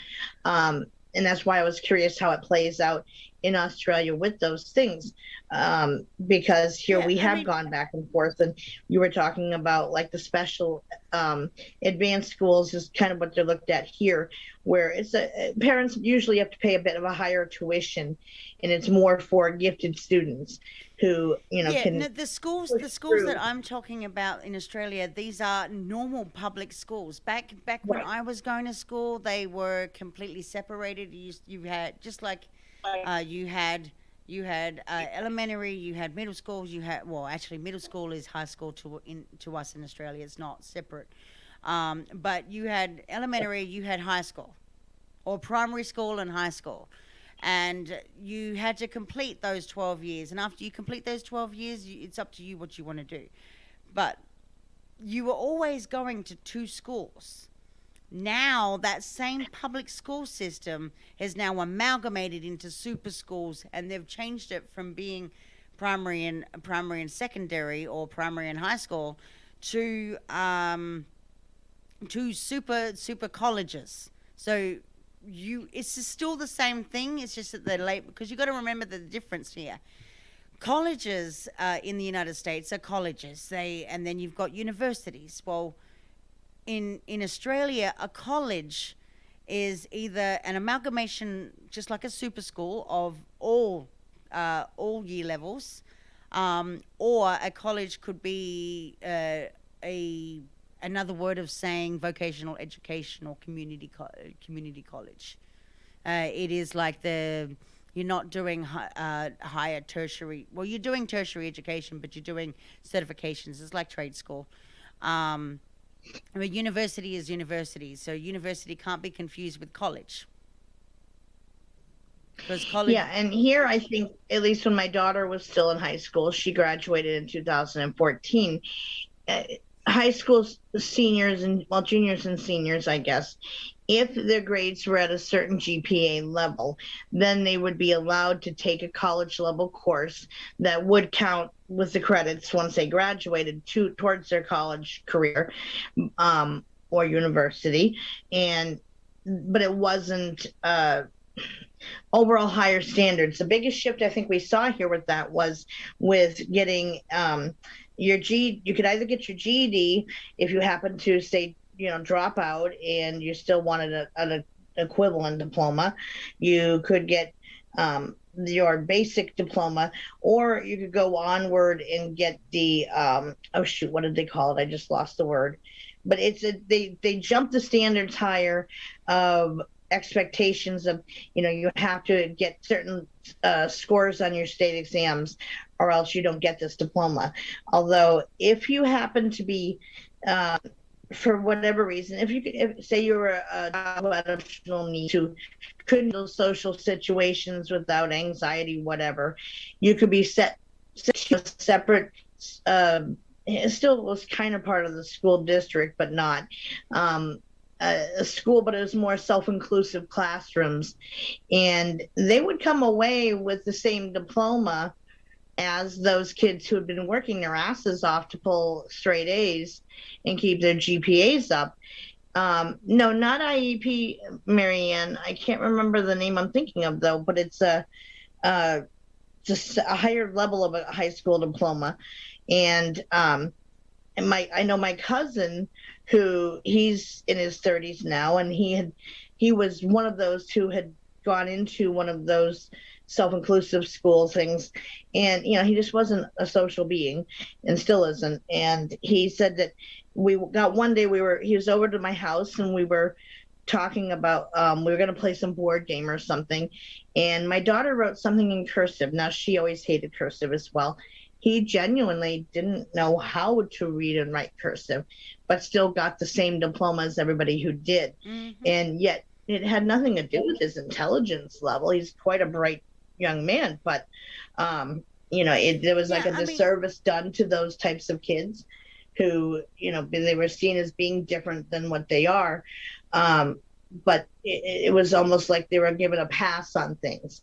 And that's why I was curious how it plays out in Australia with those things, because here we have gone back and forth. And you were talking about like the special advanced schools is kind of what they're looked at here, where it's parents usually have to pay a bit of a higher tuition, and it's more for gifted students who can. No, the schools that I'm talking about in Australia, these are normal public schools. Back when I was going to school, they were completely separated. You had just like. You had elementary, you had middle schools, actually middle school is high school to us in Australia. It's not separate. But you had elementary, you had high school, or primary school and high school. And you had to complete those 12 years. And after you complete those 12 years, it's up to you what you want to do. But you were always going to two schools. Now that same public school system is now amalgamated into super schools, and they've changed it from being primary and secondary, or primary and high school, to super colleges. So it's still the same thing. It's just that they're late, because you got to remember the difference here. Colleges in the United States are colleges. And then you've got universities. Well, in Australia, a college is either an amalgamation, just like a super school, of all year levels, or a college could be another word of saying vocational education or community college. It is like you're not doing higher tertiary. Well, you're doing tertiary education, but you're doing certifications. It's like trade school. University is university, so university can't be confused with college. Because college. Yeah, and here I think, at least when my daughter was still in high school, she graduated in 2014. High school seniors and juniors and seniors, I guess, if their grades were at a certain GPA level, then they would be allowed to take a college level course that would count with the credits once they graduated towards their college career or university. And but it wasn't overall higher standards. The biggest shift I think we saw here with that was with getting your you could either get your GED if you happen to say, drop out and you still wanted an equivalent diploma. You could get your basic diploma, or you could go onward and get the oh shoot, what did they call it? I just lost the word. But they jumped the standards higher of expectations of, you have to get certain scores on your state exams or else you don't get this diploma. Although if you happen to be for whatever reason, if say you were a child with additional needs who couldn't handle social situations without anxiety, whatever, you could be set to a separate it still was kind of part of the school district, but not a school, but it was more self-inclusive classrooms. And they would come away with the same diploma as those kids who had been working their asses off to pull straight A's and keep their GPAs up. No, not IEP, Marianne. I can't remember the name I'm thinking of, though, but it's just a higher level of a high school diploma. And I know my cousin, who he's in his 30s now, and he was one of those who had gone into one of those self-inclusive school things, and he just wasn't a social being and still isn't. And he said that we got one day he was over to my house and we were talking about we were going to play some board game or something, and my daughter wrote something in cursive. Now, she always hated cursive as well. He genuinely didn't know how to read and write cursive, but still got the same diploma as everybody who did. Mm-hmm. And yet it had nothing to do with his intelligence level. He's quite a bright young man, but there was like a disservice done to those types of kids who, they were seen as being different than what they are. But it was almost like they were given a pass on things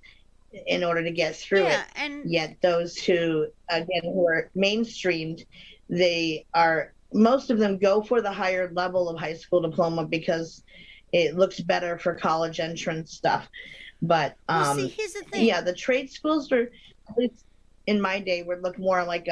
in order to get through it. And yet those who, again, who are mainstreamed, most of them go for the higher level of high school diploma because it looks better for college entrance stuff. But see, here's the thing. Yeah, the trade schools were, at least in my day, would look more like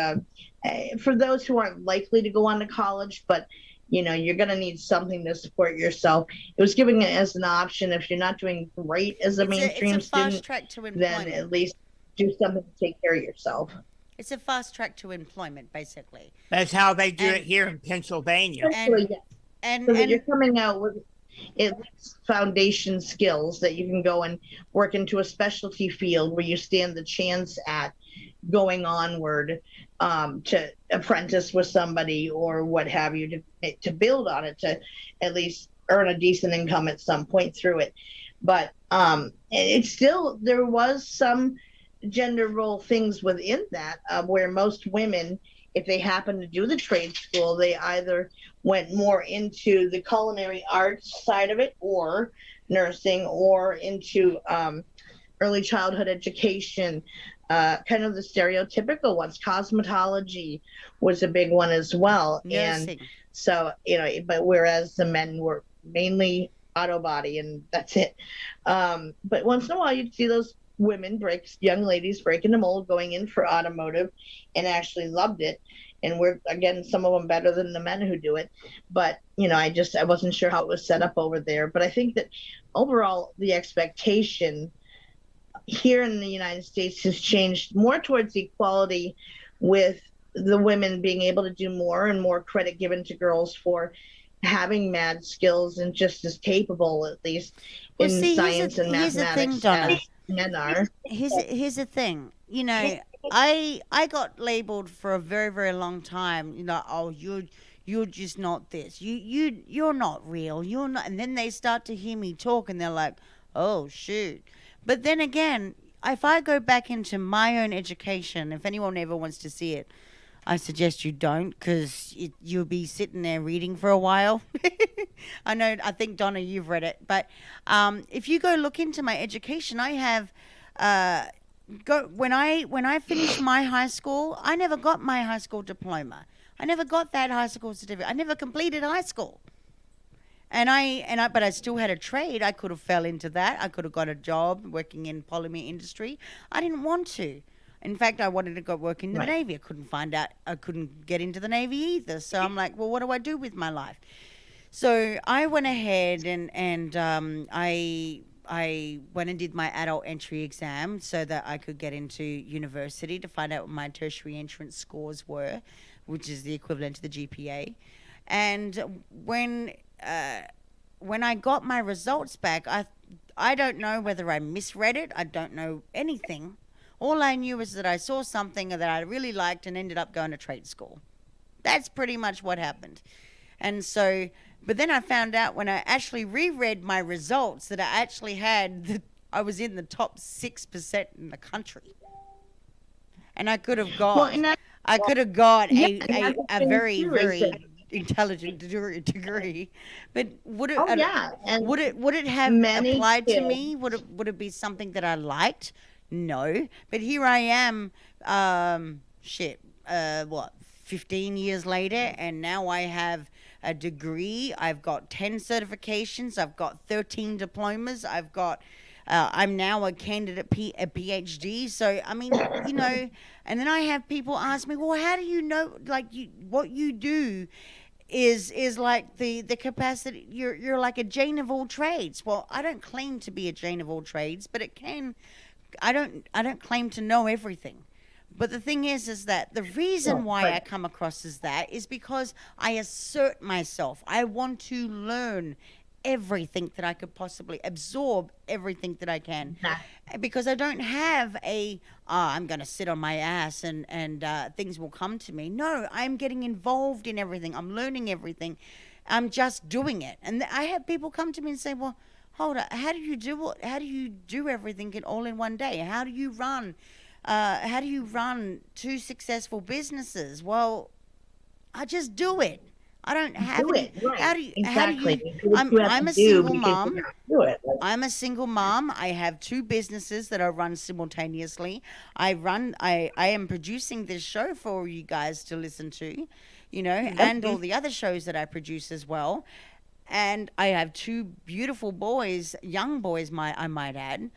for those who aren't likely to go on to college, but you're going to need something to support yourself. It was giving it as an option. If you're not doing great as a mainstream student, then at least do something to take care of yourself. It's a fast track to employment, basically. That's how they do it here in Pennsylvania. And you're coming out with at least foundation skills that you can go and work into a specialty field where you stand the chance at going onward to apprentice with somebody or what have you, to build on it, to at least earn a decent income at some point through it. But it's still, there was some gender role things within that, where most women, if they happen to do the trade school, they either went more into the culinary arts side of it, or nursing, or into early childhood education, kind of the stereotypical ones. Cosmetology was a big one as well. Nursing. And so, but whereas the men were mainly auto body and that's it. But once in a while you'd see those young ladies breaking the mold, going in for automotive and actually loved it. And we're, again, some of them better than the men who do it. But, I wasn't sure how it was set up over there. But I think that overall the expectation here in the United States has changed more towards equality, with the women being able to do more and more credit given to girls for having mad skills and just as capable, at least in science and mathematics, as men are. Here's the thing, I got labeled for a very, very long time, oh, you're just not this, you're not real, you're not. And then they start to hear me talk and they're like, oh shoot. But then again, if I go back into my own education, if anyone ever wants to see it, I suggest you don't, because you'll be sitting there reading for a while. I think, Donna, you've read it. But if you go look into my education, I have when I finished my high school, I never got my high school diploma. I never got that high school certificate. I never completed high school. But I still had a trade. I could have fell into that. I could have got a job working in polymer industry. I didn't want to. In fact, I wanted to go work in the Right. Navy. I couldn't get into the Navy either. So I'm like, well, what do I do with my life? So I went ahead I went and did my adult entry exam so that I could get into university to find out what my tertiary entrance scores were, which is the equivalent to the GPA. And when I got my results back, I don't know whether I misread it. I don't know anything. All I knew is that I saw something that I really liked and ended up going to trade school. That's pretty much what happened. And so, but then I found out when I actually reread my results that I was in the top 6% in the country. And Well, and that's, I could have got yeah, and that's the a thing very, too, is very that, intelligent degree. But oh yeah, and would it have many applied to kids, me? Would it be something that I liked? No. But here I am, what, 15 years later, and now I have a degree. I've got 10 certifications. I've got 13 diplomas. I'm now a candidate a PhD. So, I mean, and then I have people ask me, well, how do you know, like, what you do is like the capacity, you're like a Jane of all trades. Well, I don't claim to be a Jane of all trades, but I don't claim to know everything. But the thing is that the reason why I right. come across as that is because I assert myself. I want to learn everything that I could possibly absorb, everything that I can, because I don't have I'm going to sit on my ass and things will come to me. No, I'm getting involved in everything. I'm learning everything. I'm just doing it. And I have people come to me and say, well, hold on, how do you do everything all in one day? How do you run? How do you run two successful businesses? Well, I just do it. I don't have do any. it right. How do you? Exactly. Do what you have I'm to a do single because you mom. have to do it. Like, I'm a single mom. I have two businesses that I run simultaneously. I am producing this show for you guys to listen to, and all the other shows that I produce as well. And I have two beautiful boys, young boys, I might add.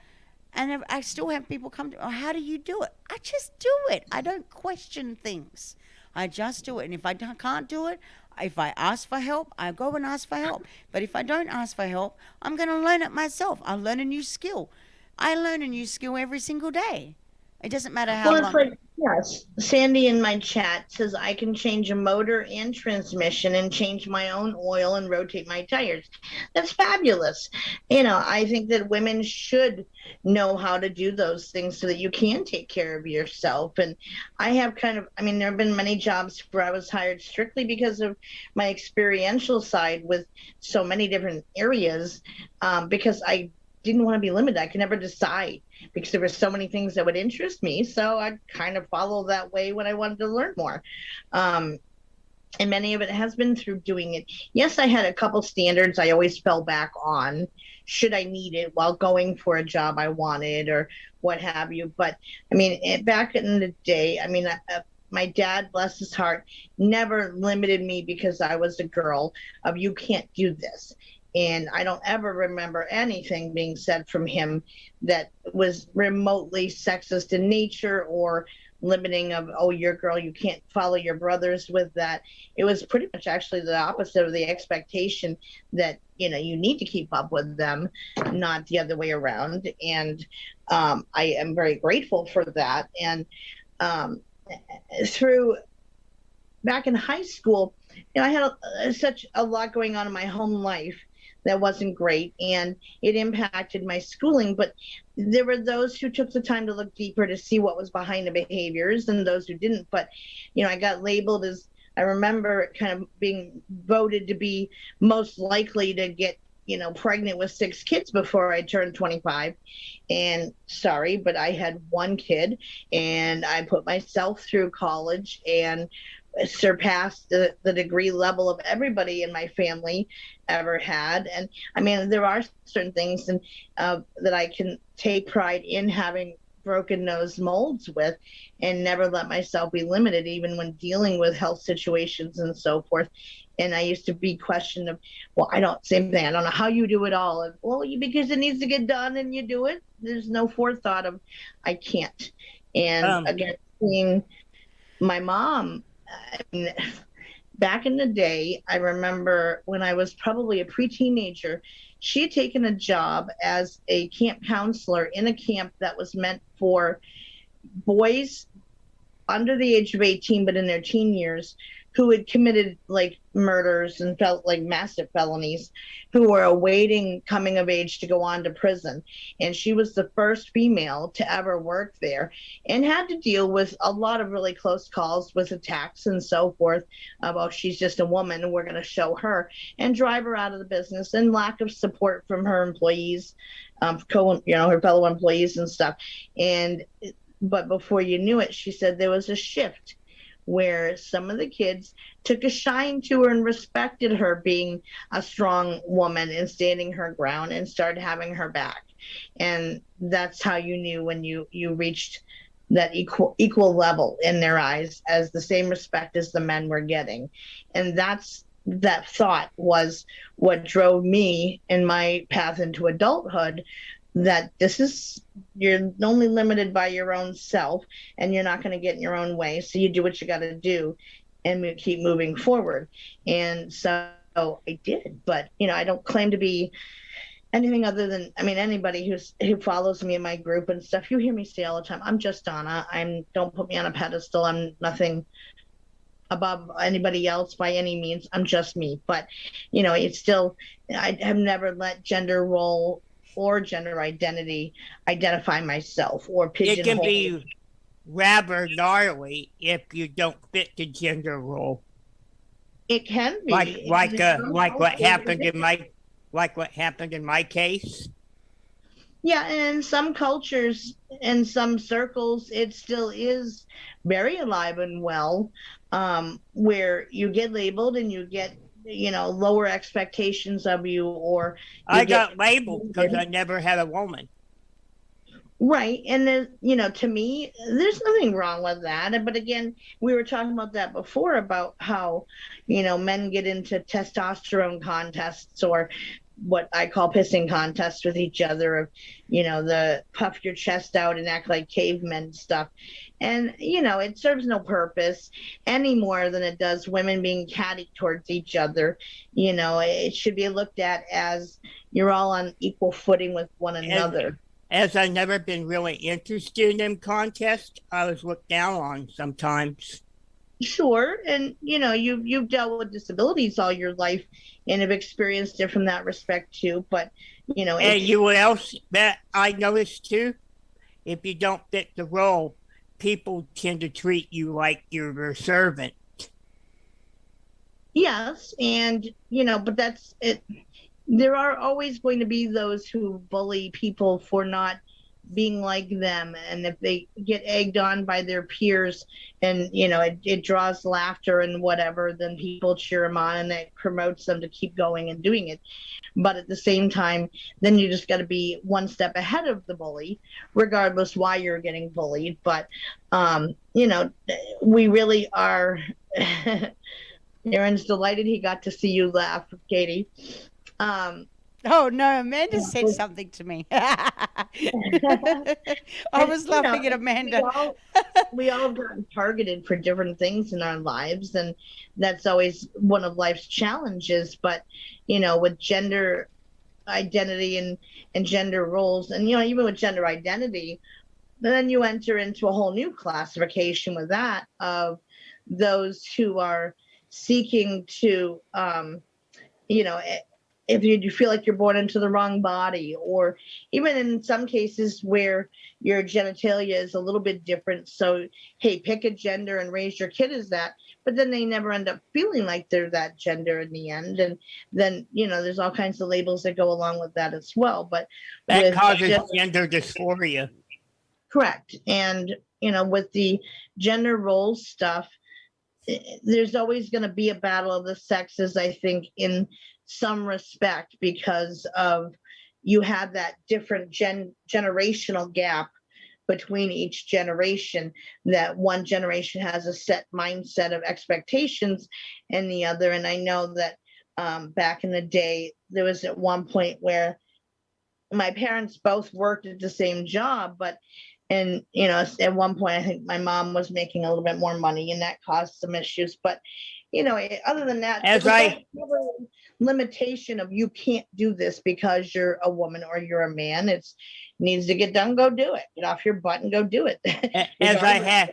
And I still have people come to, oh, how do you do it? I just do it. I don't question things. I just do it. And if I can't do it, if I ask for help, I go and ask for help. But if I don't ask for help, I'm going to learn it myself. I'll learn a new skill. I learn a new skill every single day. It doesn't matter how well, long. it's like, yes, Sandy in my chat says I can change a motor and transmission and change my own oil and rotate my tires. That's fabulous. I think that women should know how to do those things so that you can take care of yourself. And I have there have been many jobs where I was hired strictly because of my experiential side with so many different areas, because I didn't want to be limited. I could never decide because there were so many things that would interest me. So I kind of followed that way when I wanted to learn more. And many of it has been through doing it. Yes, I had a couple standards I always fell back on should I need it while going for a job I wanted or what have you. But back in the day, my dad, bless his heart, never limited me because I was a girl of you can't do this. And I don't ever remember anything being said from him that was remotely sexist in nature or limiting of, oh, you're a girl, you can't follow your brothers with that. It was pretty much actually the opposite of the expectation that, you need to keep up with them, not the other way around. And I am very grateful for that. And through back in high school, I had such a lot going on in my home life that wasn't great, and it impacted my schooling. But there were those who took the time to look deeper to see what was behind the behaviors and those who didn't. But I got labeled as, I remember kind of being voted to be most likely to get pregnant with 6 kids before I turned 25. And sorry, but I had one kid, and I put myself through college and surpassed the degree level of everybody in my family ever had. And there are certain things and that I can take pride in having broken nose molds with, and never let myself be limited, even when dealing with health situations and so forth. And I used to be questioned of, well, same thing. I don't know how you do it all. And, well, because it needs to get done and you do it. There's no forethought of, I can't. And Um, again, seeing my mom, I mean, back in the day, I remember when I was probably a pre-teenager, she had taken a job as a camp counselor in a camp that was meant for boys under the age of 18, but in their teen years, who had committed like murders and felt like massive felonies, who were awaiting coming of age to go on to prison. And she was the first female to ever work there, and had to deal with a lot of really close calls with attacks and so forth about, she's just a woman and we're going to show her, and drive her out of the business, and lack of support from her employees, her fellow employees and stuff. But before you knew it, she said there was a shift where some of the kids took a shine to her and respected her being a strong woman and standing her ground, and started having her back. And that's how you knew when you reached that equal level in their eyes, as the same respect as the men were getting. And that thought was what drove me in my path into adulthood, that you're only limited by your own self, and you're not going to get in your own way. So you do what you got to do and keep moving forward. And so I did, but I don't claim to be anything other than, anybody who follows me in my group and stuff, you hear me say all the time, I'm just Donna. Don't put me on a pedestal. I'm nothing above anybody else by any means. I'm just me. But, it's still, I have never let gender role or gender identity identify myself or it can pigeonhole. be rather gnarly if you don't fit the gender role. It can be like what happened in my case. Yeah, and in some cultures, in some circles, it still is very alive and well, where you get labeled and you get lower expectations of you, or I got labeled because I never had a woman. Right. And then, to me, there's nothing wrong with that. But again, we were talking about that before, about how, men get into testosterone contests, or what I call pissing contests with each other, of, the puff your chest out and act like cavemen stuff. And, it serves no purpose any more than it does women being catty towards each other. It should be looked at as you're all on equal footing with one another. As I've never been really interested in contests, I was looked down on sometimes. Sure. And, you've dealt with disabilities all your life and have experienced it from that respect too. But, And you what else that I noticed too? If you don't fit the role, people tend to treat you like you're a servant. Yes. And, but that's it. There are always going to be those who bully people for not being like them. And if they get egged on by their peers, and, it draws laughter and whatever, then people cheer them on, and it promotes them to keep going and doing it. But at the same time, then you just got to be one step ahead of the bully, regardless why you're getting bullied. But, we really are. Aaron's delighted he got to see you laugh, Katie. Oh no, Amanda said something to me. I was laughing at Amanda. We all have gotten targeted for different things in our lives, and that's always one of life's challenges. But with gender identity and gender roles, and even with gender identity, then you enter into a whole new classification with that, of those who are seeking to if you feel like you're born into the wrong body, or even in some cases where your genitalia is a little bit different. So, hey, pick a gender and raise your kid as that. But then they never end up feeling like they're that gender in the end. And then, there's all kinds of labels that go along with that as well. But that causes gender dysphoria. Correct. And, with the gender roles stuff, there's always going to be a battle of the sexes, I think, in some respect, because of you have that different generational gap between each generation, that one generation has a set mindset of expectations and the other. And I know that back in the day, there was at one point where my parents both worked at the same job, but and at one point I think my mom was making a little bit more money and that caused some issues. But other than that, As there was I never a limitation of you can't do this because you're a woman or you're a man. It's needs to get done, go do it. Get off your butt and go do it. as I Regardless. have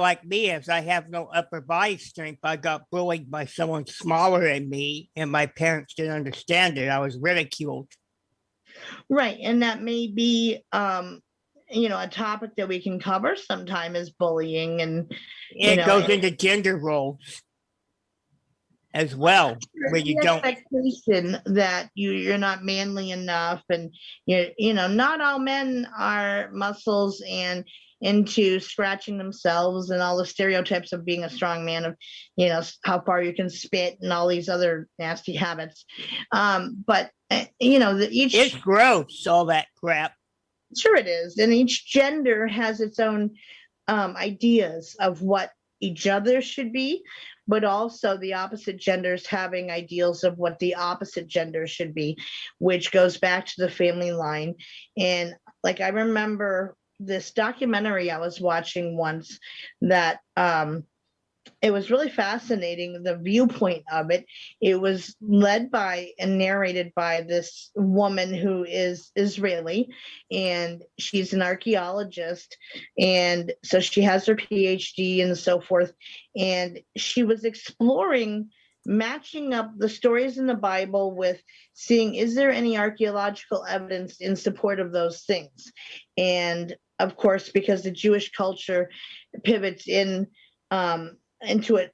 like me, as I have no upper body strength, I got bullied by someone smaller than me, and my parents didn't understand it. I was ridiculed. Right. And that may be a topic that we can cover sometime is bullying and It goes into gender roles as well, where you the don't. expectation that you're not manly enough, and not all men are muscles and into scratching themselves and all the stereotypes of being a strong man of how far you can spit and all these other nasty habits. But It's gross, all that crap. Sure it is. And each gender has its own ideas of what each other should be, but also the opposite genders having ideals of what the opposite gender should be, which goes back to the family line. And like I remember this documentary I was watching once that it was really fascinating, the viewpoint of it. It was led by and narrated by this woman who is Israeli, and she's an archaeologist. And so she has her PhD and so forth. And she was exploring matching up the stories in the Bible with seeing, is there any archaeological evidence in support of those things? And of course, because the Jewish culture pivots into it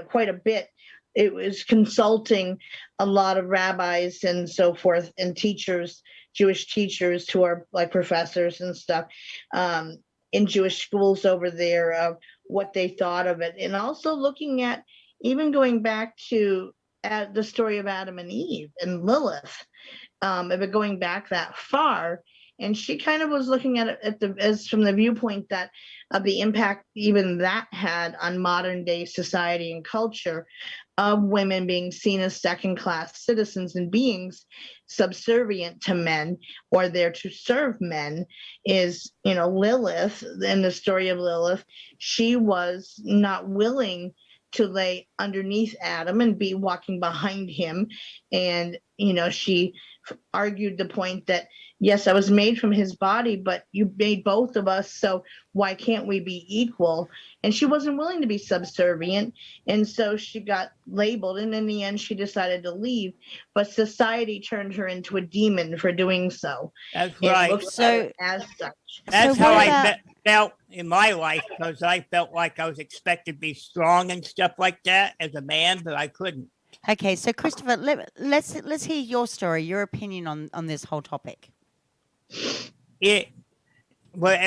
quite a bit, it was consulting a lot of rabbis and so forth and teachers, Jewish teachers who are like professors and stuff in Jewish schools over there, of what they thought of it, and also looking at even going back to the story of Adam and Eve and Lilith, if it going back that far. And she kind of was looking at it as from the viewpoint that of the impact even that had on modern day society and culture, of women being seen as second-class citizens and beings subservient to men or there to serve men. Is Lilith, in the story of Lilith, she was not willing to lay underneath Adam and be walking behind him. And she argued the point that, yes, I was made from his body, but you made both of us, so why can't we be equal? And she wasn't willing to be subservient, and so she got labeled, and in the end she decided to leave, but society turned her into a demon for doing so. That's right. So as such, that's So how what I about- felt in my life, because I felt like I was expected to be strong and stuff like that as a man, but I couldn't. Okay, so Christopher, let's hear your story, your opinion on this whole topic. What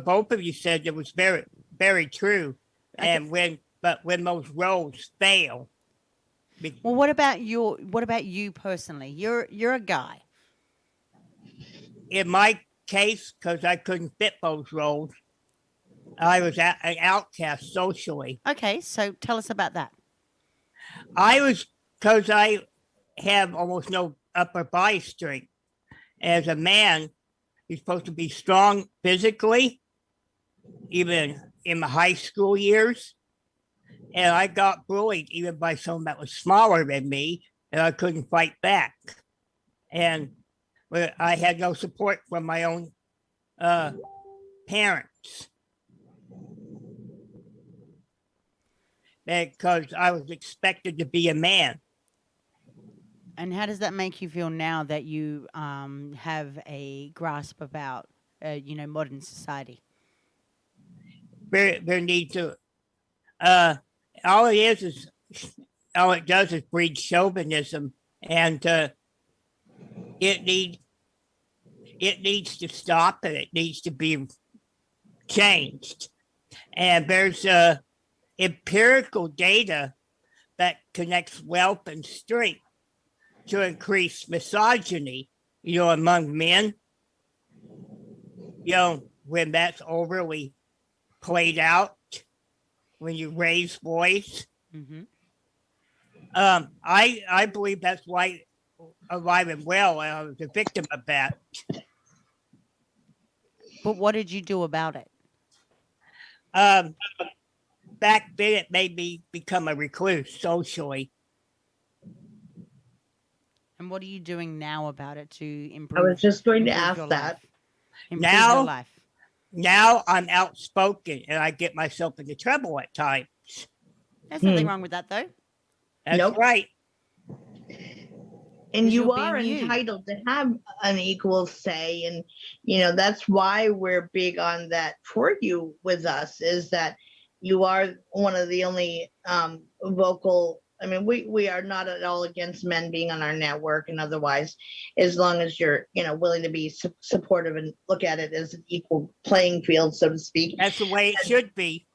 both of you said, it was very, very true. Okay. And when those roles fail, Well, what about you personally? You're a guy. in my case, because I couldn't fit those roles, I was an outcast socially. Okay, so tell us about that. Because I have almost no upper body strength. As a man, you're supposed to be strong physically, even in my high school years. And I got bullied even by someone that was smaller than me, and I couldn't fight back. And I had no support from my own parents, because I was expected to be a man. And how does that make you feel now that you have a grasp about modern society? There need to all it does is breed chauvinism, and it needs to stop, and it needs to be changed. And there's empirical data that connects wealth and strength to increase misogyny, among men. when that's overly played out, when you raise voice. Mm-hmm. I believe that's why alive and well. I was a victim of that. But what did you do about it? Um, Back then, it made me become a recluse socially. And what are you doing now about it to I was improve just going to improve ask your that. life? Improve your Now, life. now I'm outspoken and I get myself into trouble at times. There's nothing wrong with that though. That's Nope. right. And 'Cause you you're are being you. entitled to have an equal say. And, that's why we're big on that for you with us, is that you are one of the only vocal. I mean, we are not at all against men being on our network and otherwise, as long as you're, willing to be supportive and look at it as an equal playing field, so to speak. That's the way it should be.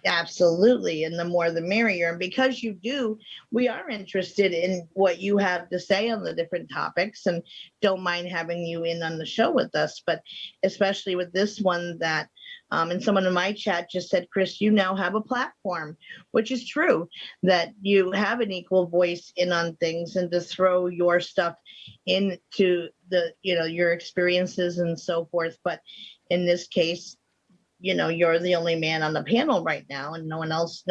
Absolutely. And the more the merrier. And because you do, we are interested in what you have to say on the different topics and don't mind having you in on the show with us. But especially with this one that, and someone in my chat just said, Chris, you now have a platform, which is true, that you have an equal voice in on things and to throw your stuff into the, your experiences and so forth. But in this case, you're the only man on the panel right now, and no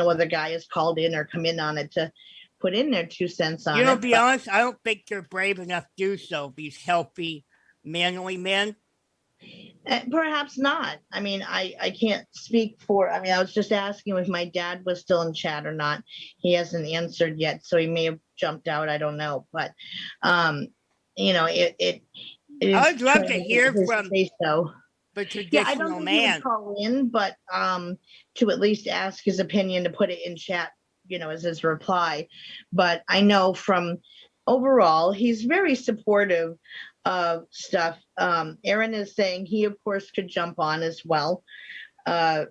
other guy has called in or come in on it to put in their 2 cents on it. To be honest, I don't think you're brave enough to do so. These healthy, manly men. Perhaps not. I mean, I can't speak for. I mean, I was just asking if my dad was still in chat or not. He hasn't answered yet, so he may have jumped out. I don't know, but it is. I would love to hear from so. the Yeah, traditional I don't think he man. would call in, but to at least ask his opinion, to put it in chat, as his reply. But I know from overall, he's very supportive of stuff. Aaron is saying he, of course, could jump on as well. What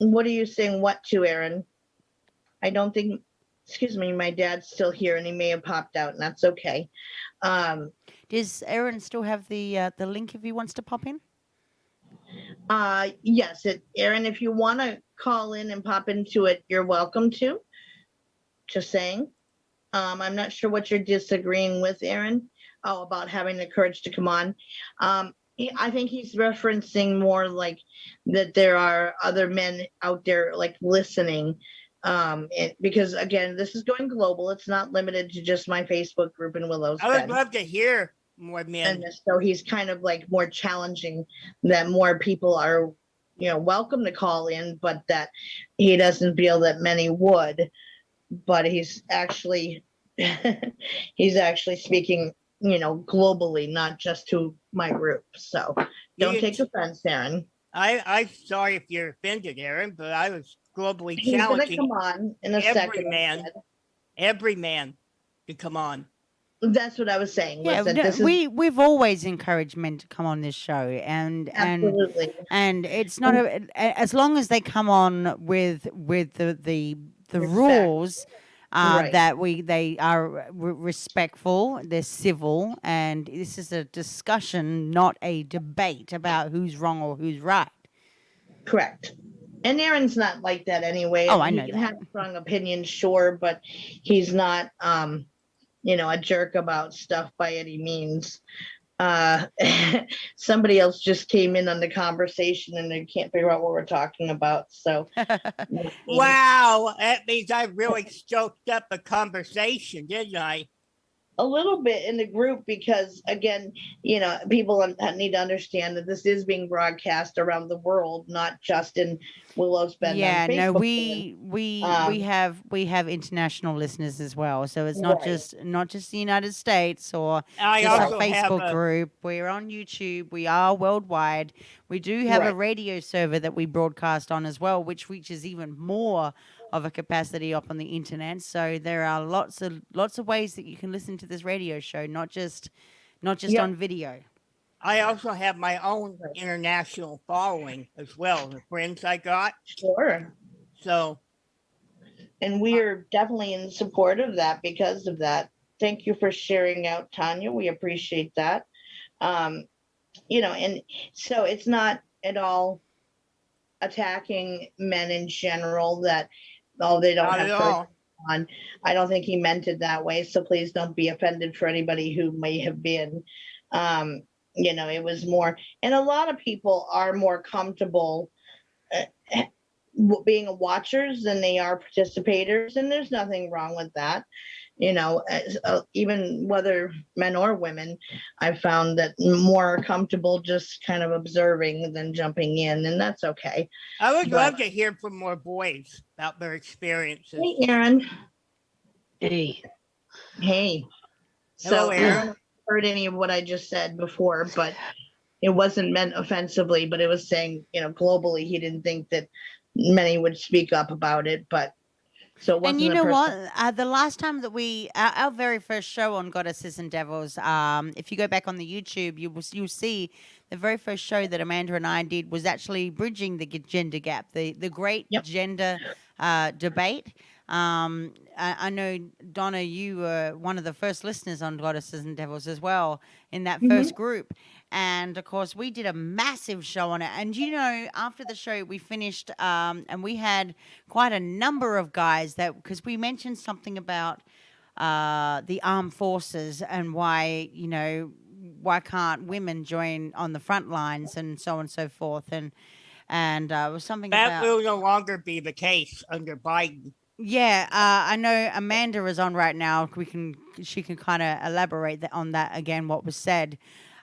are you saying? What to, Aaron? I don't think. Excuse me, my dad's still here, and he may have popped out, and that's okay. Does Aaron still have the link if he wants to pop in? Yes, Aaron, if you want to call in and pop into it, you're welcome to. Just saying. I'm not sure what you're disagreeing with, Aaron. Oh, about having the courage to come on. I think he's referencing more like that there are other men out there like listening. Because again, this is going global. It's not limited to just my Facebook group in Willow's I would Bend. love to hear more men. And so he's kind of like more challenging that more people are, welcome to call in, but that he doesn't feel that many would. But he's actually speaking, globally, not just to my group. So don't take offense, Aaron. I'm sorry if you're offended, Aaron, but I was globally He's gonna challenging come on in a second. every man to come on. That's what I was saying. Yeah, we've always encouraged men to come on this show, and absolutely, and it's not as long as they come on with the rules. Right. That they are respectful, they're civil, and this is a discussion, not a debate about who's wrong or who's right. Correct. And Aaron's not like that anyway. Oh, I know he can have strong opinions, sure, but he's not, a jerk about stuff by any means. Somebody else just came in on the conversation and they can't figure out what we're talking about. So, wow, that means I really stoked up the conversation, didn't I? A little bit in the group because, again, people need to understand that this is being broadcast around the world, not just in Willow's Bend. Yeah, no, we have international listeners as well, so it's not just the United States or I just also a Facebook group. We're on YouTube. We are worldwide. We do have a radio server that we broadcast on as well, which reaches even more of a capacity up on the internet. So there are lots of ways that you can listen to this radio show, not just on video. I also have my own international following as well, the friends I got. Sure. So. And we are definitely in support of that because of that. Thank you for sharing out, Tanya. We appreciate that. And so it's not at all attacking men in general that, oh, they don't Not have at courage all. on. I don't think he meant it that way. So please don't be offended for anybody who may have been. Um, it was more, and a lot of people are more comfortable uh, being watchers than they are participators, and there's nothing wrong with that. Even whether men or women, I found that more comfortable just kind of observing than jumping in, and that's okay. I would But love to hear from more boys about their experiences. hey, Aaron. Hey, Hey. Hello, So I don't Aaron. know if you heard any of what I just said before, but it wasn't meant offensively, but it was saying, globally, he didn't think that many would speak up about it, but so it And you wasn't a know what? person. The last time that our very first show on Goddesses and Devils, if you go back on the YouTube, you'll see the very first show that Amanda and I did was actually bridging the gender gap, the great Yep. gender debate. I know, Donna, you were one of the first listeners on Goddesses and Devils as well in that first group. And of course, we did a massive show on it. And after the show, we finished and we had quite a number of guys because we mentioned something about the armed forces and why can't women join on the front lines and so on and so forth. And it was something That about. will no longer be the case under Biden. Yeah, I know Amanda is on right now. She can kind of elaborate on that again, what was said.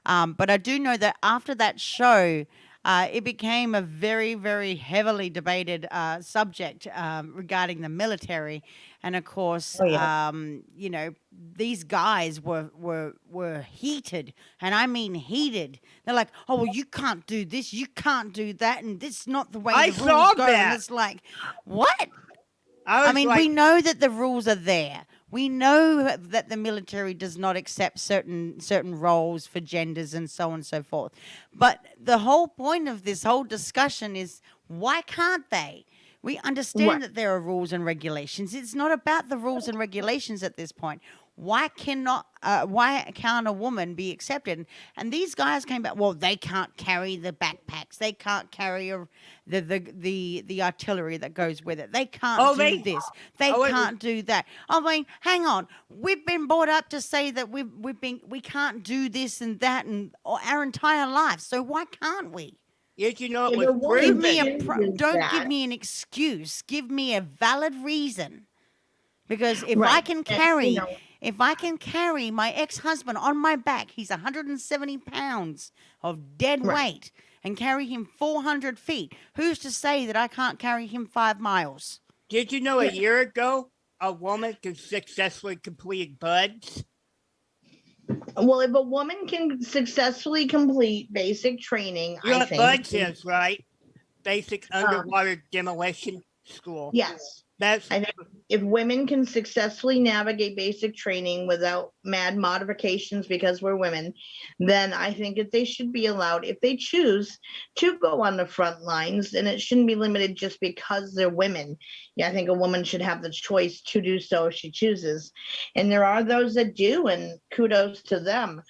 But I do know that after that show, it became a very, very heavily debated subject regarding the military, and of course, Oh, yeah. these guys were heated, and I mean heated. They're like, "Oh, well, you can't do this, you can't do that, and this is not the way I the saw rules go." And that. it's like, what? I I was mean, like, we know that the rules are there. We know that the military does not accept certain roles for genders and so on and so forth. But the whole point of this whole discussion is why can't they? We Right. understand that there are rules and regulations. It's not about the rules and regulations at this point. Why can't a woman be accepted? And these guys came back. Well, they can't carry the backpacks. They can't carry the artillery that goes with it. They can't oh, do this. They oh, it was, can't do that. I mean, hang on. We've been brought up to say that we can't do this and that and our entire life. So why can't we? it If was a woman Give me proven. chooses don't give that, me an excuse. Give me a valid reason. Because if I right? can And, carry my ex-husband on my back, he's 170 pounds of dead right. weight, and carry him 400 feet, who's to say that I can't carry him 5 miles? Did you know a Yeah. year ago a woman could successfully complete buds? Well, if a woman can successfully complete basic training, You know I what think. buds is, right? Basic underwater demolition school. Yes. That's I think if women can successfully navigate basic training without mad modifications because we're women, then I think that they should be allowed, if they choose, to go on the front lines, and it shouldn't be limited just because they're women. Yeah, I think a woman should have the choice to do so if she chooses. And there are those that do, and kudos to them.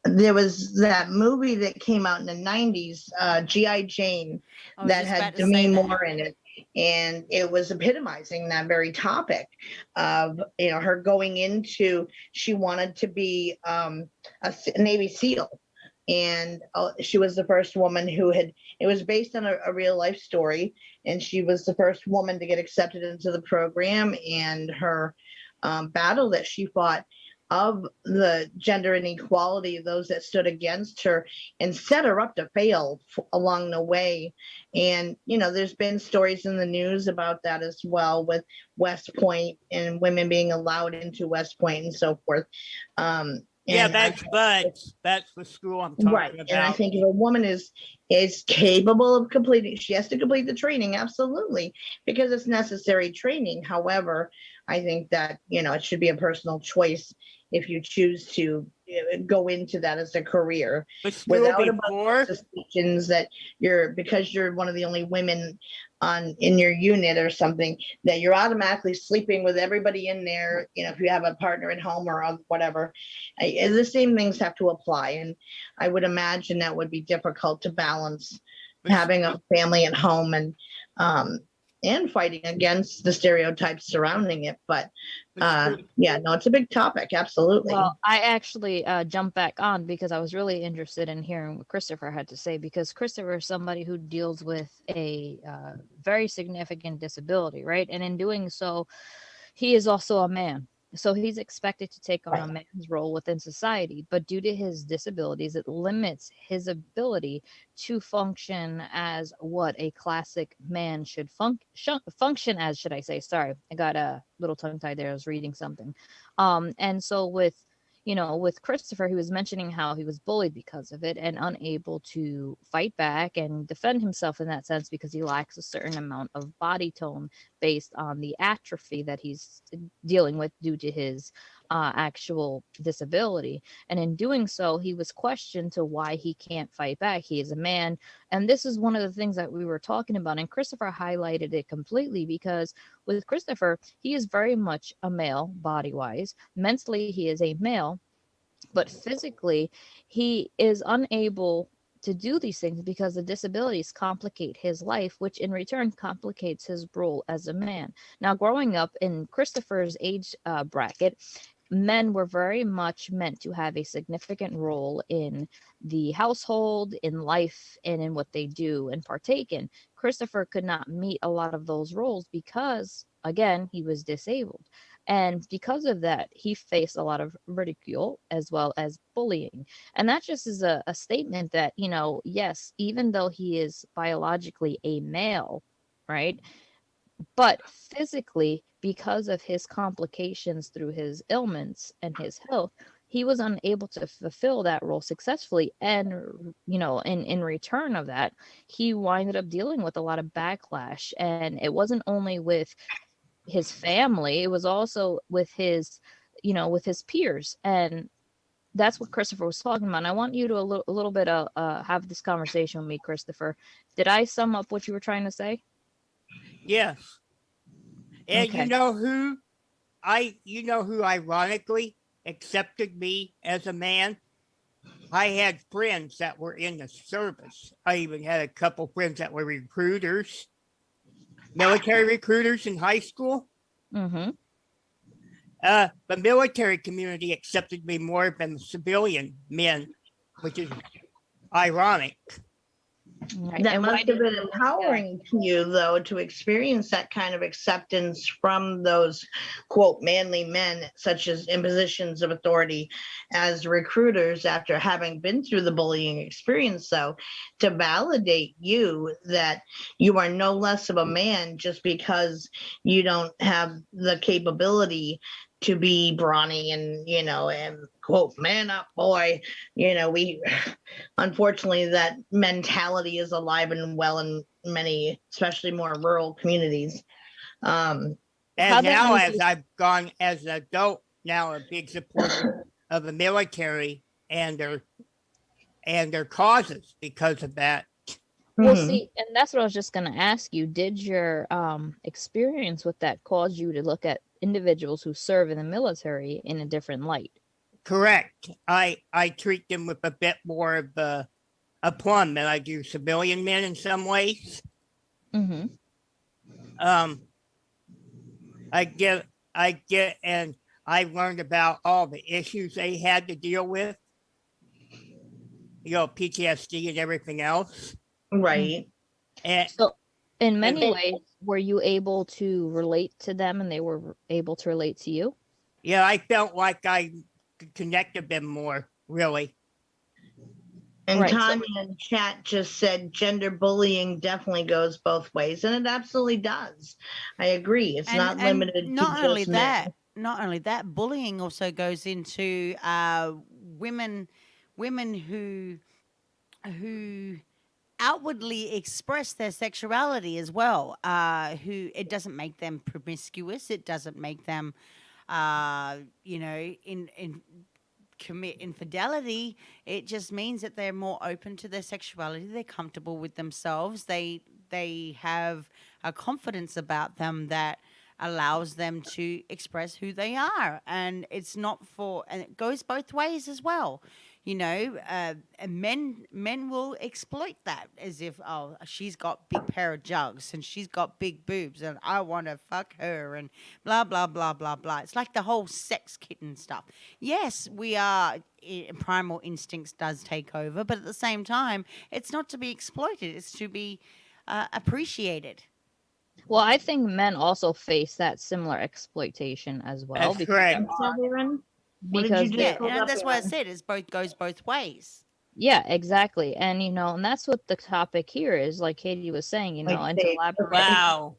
There was that movie that came out in the 90s, G.I. Jane, I was that just had about to Demi say that. Moore in it. And it was epitomizing that very topic of, her going into, she wanted to be a Navy SEAL. And she was the first woman it was based on a real life story. And she was the first woman to get accepted into the program, and her battle that she fought of the gender inequality, those that stood against her and set her up to fail along the way. And, there's been stories in the news about that as well, with West Point and women being allowed into West Point and so forth. yeah, And that's buds. That's the school I'm talking right. about. And I think if a woman is capable of completing, she has to complete the training, absolutely, because it's necessary training. However, I think that, it should be a personal choice if you choose to go into that as a career, But still without a bunch before, of suspicions that because you're one of the only women in your unit or something, that you're automatically sleeping with everybody in there. If you have a partner at home or whatever, the same things have to apply. And I would imagine that would be difficult to balance but, having a family at home um, and fighting against the stereotypes surrounding it. But but yeah, no, it's a big topic. Absolutely. Well, I actually jumped back on because I was really interested in hearing what Christopher had to say, because Christopher is somebody who deals with a very significant disability, right? And in doing so, he is also a man. So he's expected to take on a man's role within society, but due to his disabilities, it limits his ability to function as what a classic man should function as, should I say. Sorry, I got a little tongue tied there. I was reading something. And so with Christopher, he was mentioning how he was bullied because of it and unable to fight back and defend himself in that sense because he lacks a certain amount of body tone based on the atrophy that he's dealing with due to his actual disability. And in doing so, he was questioned to why he can't fight back. He is a man. And this is one of the things that we were talking about. And Christopher highlighted it completely because with Christopher, he is very much a male body wise. Mentally, he is a male, but physically, he is unable to do these things because the disabilities complicate his life, which in return complicates his role as a man. Now, growing up in Christopher's age bracket, men were very much meant to have a significant role in the household, in life, and in what they do and partake in. Christopher could not meet a lot of those roles because, again, he was disabled. And because of that, he faced a lot of ridicule as well as bullying. And that just is a statement that, yes, even though he is biologically a male, right? But physically, because of his complications through his ailments and his health, he was unable to fulfill that role successfully. And, in return of that, he winded up dealing with a lot of backlash. And it wasn't only with his family, it was also with his peers. And that's what Christopher was talking about. And I want you to a little bit have this conversation with me, Christopher. Did I sum up what you were trying to say? yes. And Okay. you know who ironically accepted me as a man? I had friends that were in the service. I even had a couple friends that were recruiters, military recruiters in high school. Mm-hmm. The military community accepted me more than the civilian men, which is ironic. Right. That And why must have did been empowering to you, though, to experience that kind of acceptance from those, quote, manly men, such as in positions of authority as recruiters after having been through the bullying experience, though, to validate you that you are no less of a man just because you don't have the capability to be brawny and quote, man up, boy. We unfortunately, that mentality is alive and well in many, especially more rural communities. And How did now, you as I've gone as an adult, now a big supporter of the military and their causes because of that. Well, Mhm. see, and that's what I was just going to ask you. Did your experience with that cause you to look at individuals who serve in the military in a different light? Correct. I treat them with a bit more of a plum than I do civilian men in some ways. Mm-hmm. I get, and I learned about all the issues they had to deal with, PTSD and everything else. Right. And So, in many ways, were you able to relate to them and they were able to relate to you? yeah, I felt like I could connect with them more, really. And Right. Tanya in chat just said gender bullying definitely goes both ways, and it absolutely does. I agree. It's not limited not to only just men. that, not only that, bullying also goes into women who outwardly express their sexuality as well. Who it doesn't make them promiscuous. It doesn't make them in commit infidelity, it just means that they're more open to their sexuality. They're comfortable with themselves. They have a confidence about them that allows them to express who they are, and it's not for, and it goes both ways as well. And men will exploit that as if, oh, she's got big pair of jugs and she's got big boobs and I want to fuck her and blah blah blah blah blah. It's like the whole sex kitten stuff. Yes, we are, primal instincts does take over, but at the same time, it's not to be exploited. It's to be appreciated. Well, I think men also face that similar exploitation as well, That's because correct. Aaron? What did because you just Yeah, pull and up, that's what I Aaron? said. It's both goes both ways. yeah, exactly. And and that's what the topic here is, like Katie was saying, Like and they- Wow.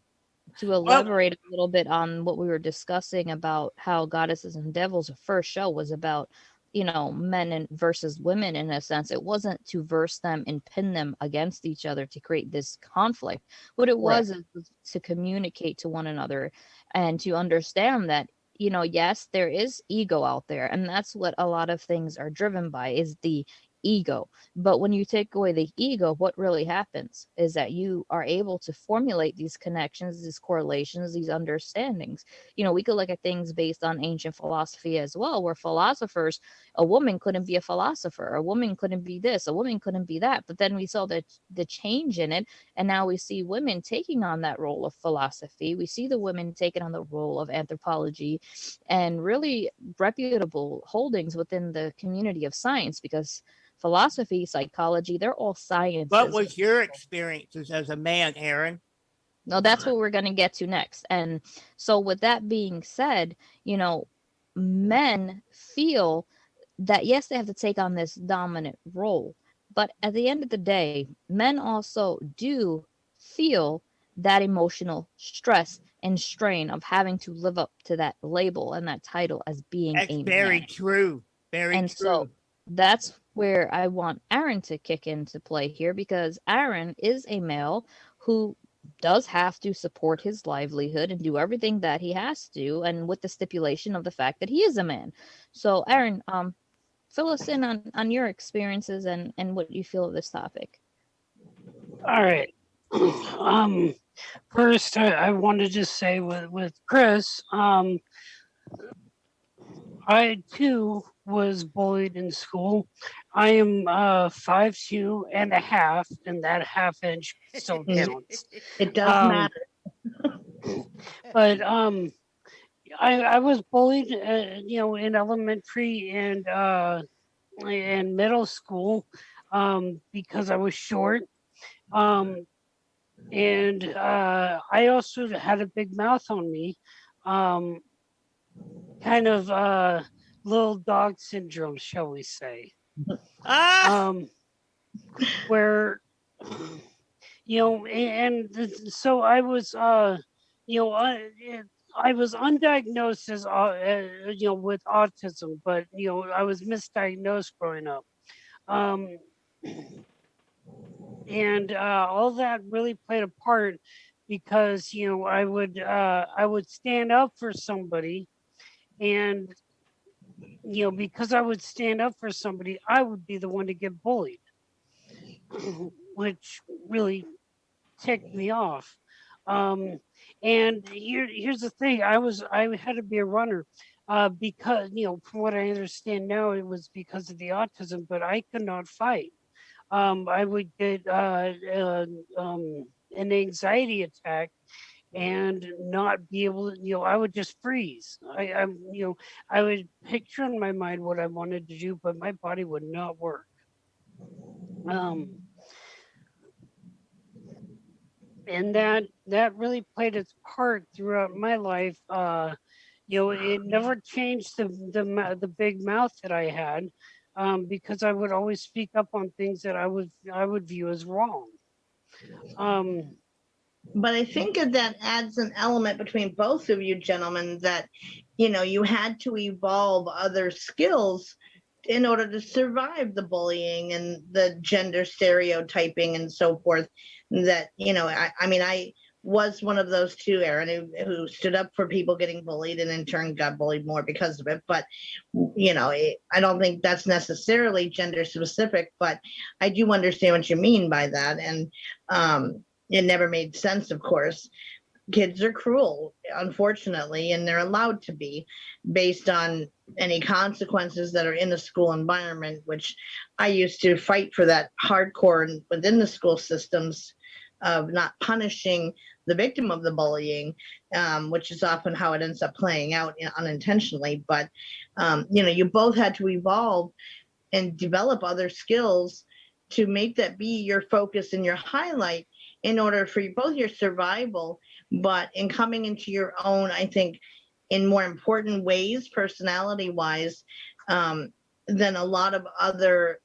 to Well, elaborate a little bit on what we were discussing about how Goddesses and Devils, the first show was about, men and versus women. In a sense, it wasn't to verse them and pin them against each other to create this conflict. What it Right. was is to communicate to one another and to understand that, yes, there is ego out there, and that's what a lot of things are driven by, is the ego. But when you take away the ego, what really happens is that you are able to formulate these connections, these correlations, these understandings. We could look at things based on ancient philosophy as well, where philosophers, a woman couldn't be a philosopher, a woman couldn't be this, a woman couldn't be that. But then we saw the change in it, and now we see women taking on that role of philosophy. We see the women taking on the role of anthropology and really reputable holdings within the community of science, because philosophy, psychology, they're all what sciences. was your experiences as a man, Aaron? No, that's what we're going to get to next. And so, with that being said, men feel that, yes, they have to take on this dominant role. But at the end of the day, men also do feel that emotional stress and strain of having to live up to that label and that title as being That's a very man. true. Very And true. so that's where I want Aaron to kick into play here, because Aaron is a male who does have to support his livelihood and do everything that he has to, and with the stipulation of the fact that he is a man. So Aaron, fill us in on your experiences and what you feel of this topic. All right. First, I wanted to say with Chris, I too was bullied in school. I am 5'2" and a half, and that half inch still counts. It does Um, matter. But I was bullied, in elementary and middle school, because I was short. And I also had a big mouth on me, kind of little dog syndrome, shall we say? Ah, Where so I was I was undiagnosed as with autism, but I was misdiagnosed growing up. Um, and all that really played a part, because I would stand up for somebody, and because I would stand up for somebody, I would be the one to get bullied, which really ticked me off. And here's the thing: I had to be a runner, because from what I understand now, it was because of the autism, but I could not fight. I would get an anxiety attack and not be able to, I would just freeze. I would picture in my mind what I wanted to do, but my body would not work. And that really played its part throughout my life. It never changed the big mouth that I had, because I would always speak up on things that I would view as wrong. But I think that adds an element between both of you gentlemen, that you had to evolve other skills in order to survive the bullying and the gender stereotyping and so forth. That I was one of those two, Aaron, who stood up for people getting bullied and in turn got bullied more because of it. But, I don't think that's necessarily gender specific, but I do understand what you mean by that. And it never made sense, of course. Kids are cruel, unfortunately, and they're allowed to be based on any consequences that are in the school environment, which I used to fight for that hardcore within the school systems of not punishing the victim of the bullying, which is often how it ends up playing out unintentionally. But, you both had to evolve and develop other skills to make that be your focus and your highlight in order for both your survival, but in coming into your own, I think, in more important ways, personality wise, than a lot of other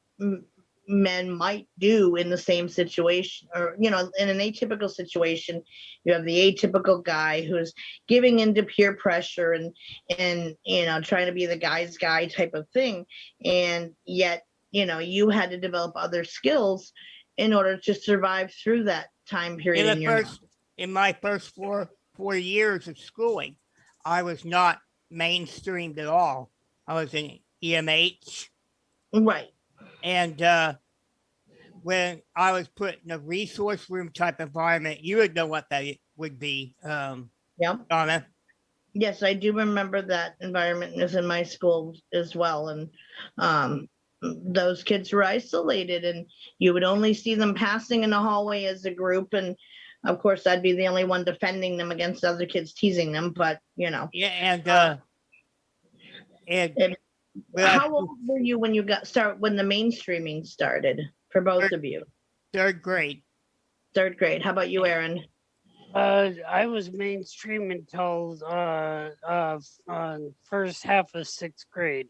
men might do in the same situation. Or, in an atypical situation, you have the atypical guy who's giving into peer pressure and trying to be the guy's guy type of thing. And yet, you had to develop other skills in order to survive through that time period in my first four years of schooling, I was not mainstreamed at all. I was in EMH. Right. And when I was put in a resource room type environment, you would know what that would be, Donna. Yes, I do remember that environment was in my school as well. And those kids were isolated, and you would only see them passing in the hallway as a group. And of course, I'd be the only one defending them against other kids teasing them. But, Yeah, and how old were you when when the mainstreaming started for both of you? Third grade. Third grade. How about you, Aaron? I was mainstream until first half of sixth grade.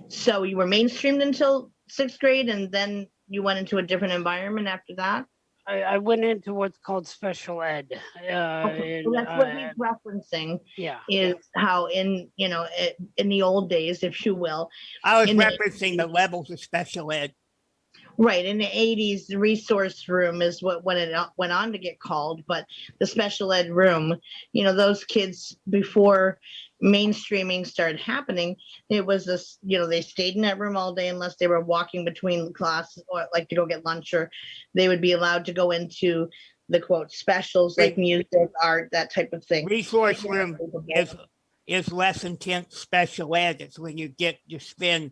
So you were mainstreamed until sixth grade, and then you went into a different environment after that? I went into what's called special ed. Okay. So that's what he's referencing. Yeah. Is how in the old days, if you will. I was referencing the levels of special ed. Right. In the 80s, the resource room is when it went on to get called, but the special ed room, those kids before mainstreaming started happening, it was this, they stayed in that room all day unless they were walking between classes or like to go get lunch, or they would be allowed to go into the quote specials like music, art, that type of thing. Resource room is less intense special ed. It's when you get to spend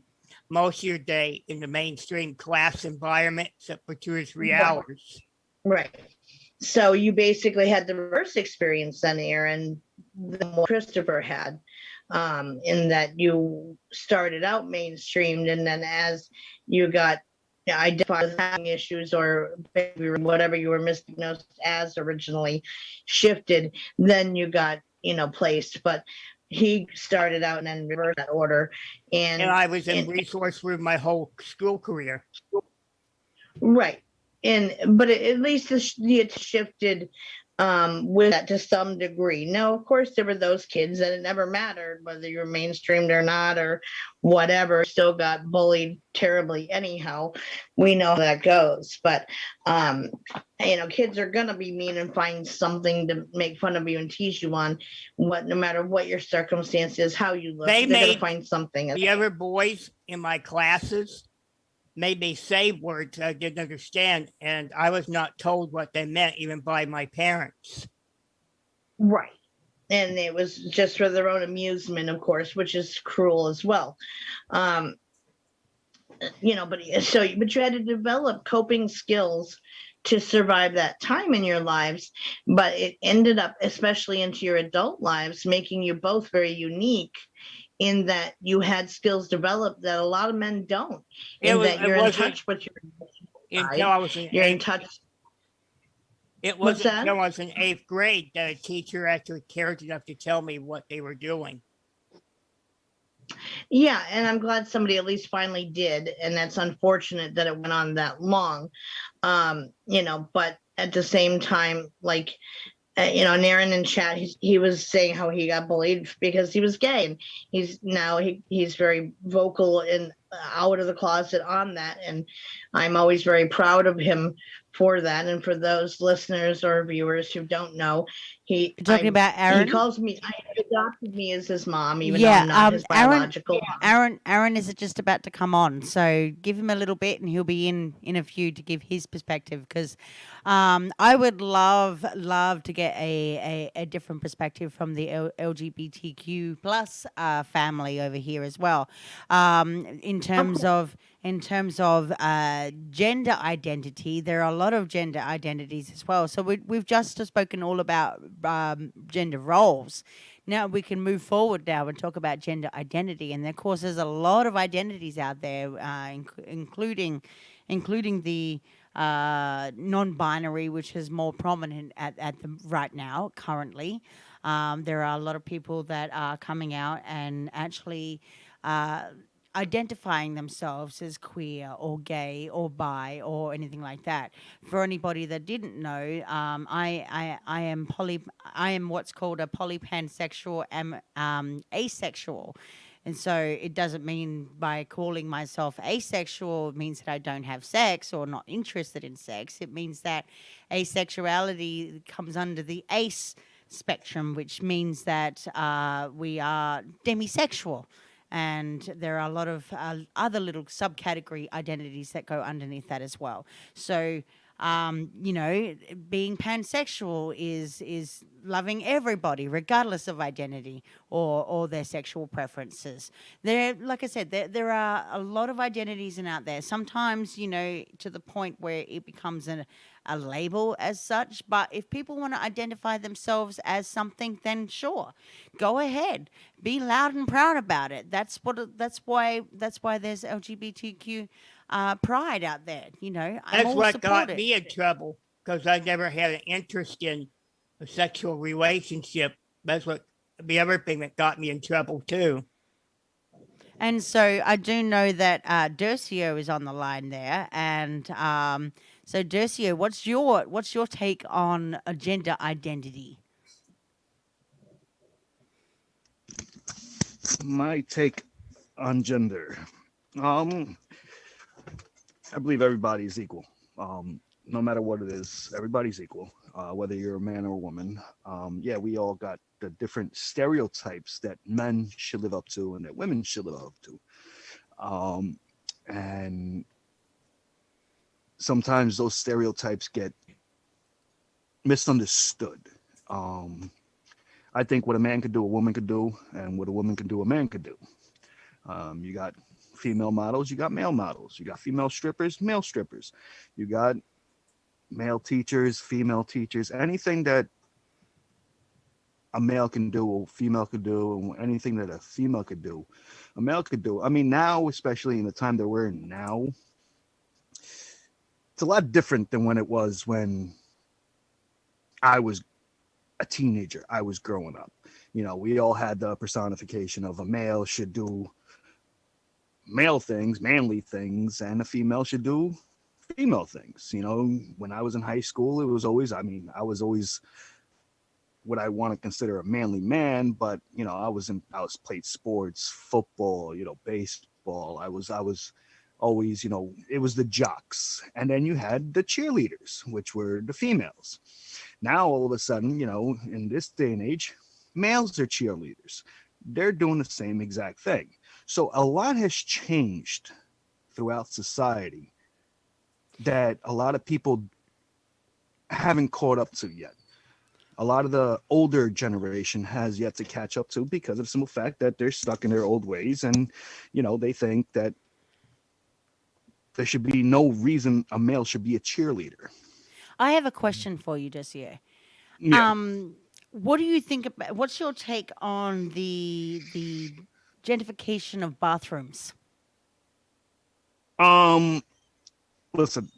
most of your day in the mainstream class environment, except for 2 or 3 hours. Right. So you basically had the reverse experience then, Aaron, than what Christopher had, in that you started out mainstreamed, and then as you got identified as having issues or whatever you were misdiagnosed as originally shifted, then you got, placed. But he started out and then reversed that order. And I was in resource room my whole school career. Right. But at least it shifted with that to some degree. Now, of course, there were those kids that it never mattered whether you were mainstreamed or not or whatever, still got bullied terribly anyhow. We know how that goes. But, kids are going to be mean and find something to make fun of you and tease you on, no matter what your circumstances, how you look. They're going to find something. The other boys in my classes made me say words I didn't understand, and I was not told what they meant even by my parents. Right. And it was just for their own amusement, of course, which is cruel as well. But you had to develop coping skills to survive that time in your lives, but it ended up, especially into your adult lives, making you both very unique in that you had skills developed that a lot of men don't. You're in touch with your in touch. It wasn't until I was in 8th grade that a teacher actually cared enough to tell me what they were doing. Yeah, and I'm glad somebody at least finally did, and that's unfortunate that it went on that long. But at the same time, like and Aaron in chat, he was saying how he got bullied because he was gay, and he's very vocal in out of the closet on that, and I'm always very proud of him for that. And for those listeners or viewers who don't know, he You're talking I about he Aaron? calls me, he adopted me as his mom, even though Yeah, I'm not his Aaron, biological mom. Aaron is just about to come on, so give him a little bit, and he'll be in a few to give his perspective. Because I would love to get a different perspective from the LGBTQ plus family over here as well. In Of terms course. of gender identity, there are a lot of gender identities as well. So we've just spoken all about gender roles. Now we can move forward now and talk about gender identity, and of course, there's a lot of identities out there, including the non-binary, which is more prominent at the right now currently. There are a lot of people that are coming out and actually uh, identifying themselves as queer or gay or bi or anything like that. For anybody that didn't know, I am I am what's called a polypansexual, asexual. And so it doesn't mean by calling myself asexual, it means that I don't have sex or not interested in sex. It means that asexuality comes under the ace spectrum, which means that we are demisexual. And there are a lot of other little subcategory identities that go underneath that as well. So, being pansexual is loving everybody, regardless of identity or their sexual preferences. There, like I said, there are a lot of identities out there. Sometimes, to the point where it becomes a label as such. But if people want to identify themselves as something, then sure, go ahead, be loud and proud about it. That's why there's LGBTQ pride out there. I'm That's all what support got it. me in trouble because I never had an interest in a sexual relationship. That's what the other thing that got me in trouble too. And so I do know that Dercio is on the line there, and so Dercio, what's your take on a gender identity? My take on gender. Um, I believe everybody is equal. No matter what it is, everybody's equal. Whether you're a man or a woman. Yeah, we all got the different stereotypes that men should live up to and that women should live up to. And sometimes those stereotypes get misunderstood. Um, I think what a man could do, a woman could do, and what a woman can do, a man could do. You got female models, you got male models, you got female strippers, male strippers, you got male teachers, female teachers, anything that a male can do, a female could do, and anything that a female could do, a male could do. I mean, now, especially in the time that we're in now, it's a lot different than when it was when I was a teenager. I was growing up. We all had the personification of a male should do male things, manly things, and a female should do female things. When I was in high school, it was always, I was always what I want to consider a manly man, but I was played sports, football, baseball. I was always, it was the jocks. And then you had the cheerleaders, which were the females. Now all of a sudden, in this day and age, males are cheerleaders. They're doing the same exact thing. So a lot has changed throughout society that a lot of people haven't caught up to yet. A lot of the older generation has yet to catch up to because of the simple fact that they're stuck in their old ways, and they think that there should be no reason a male should be a cheerleader. I have a question for you, Dossier. Yeah. What do you think about? What's your take on the gentrification of bathrooms? Listen,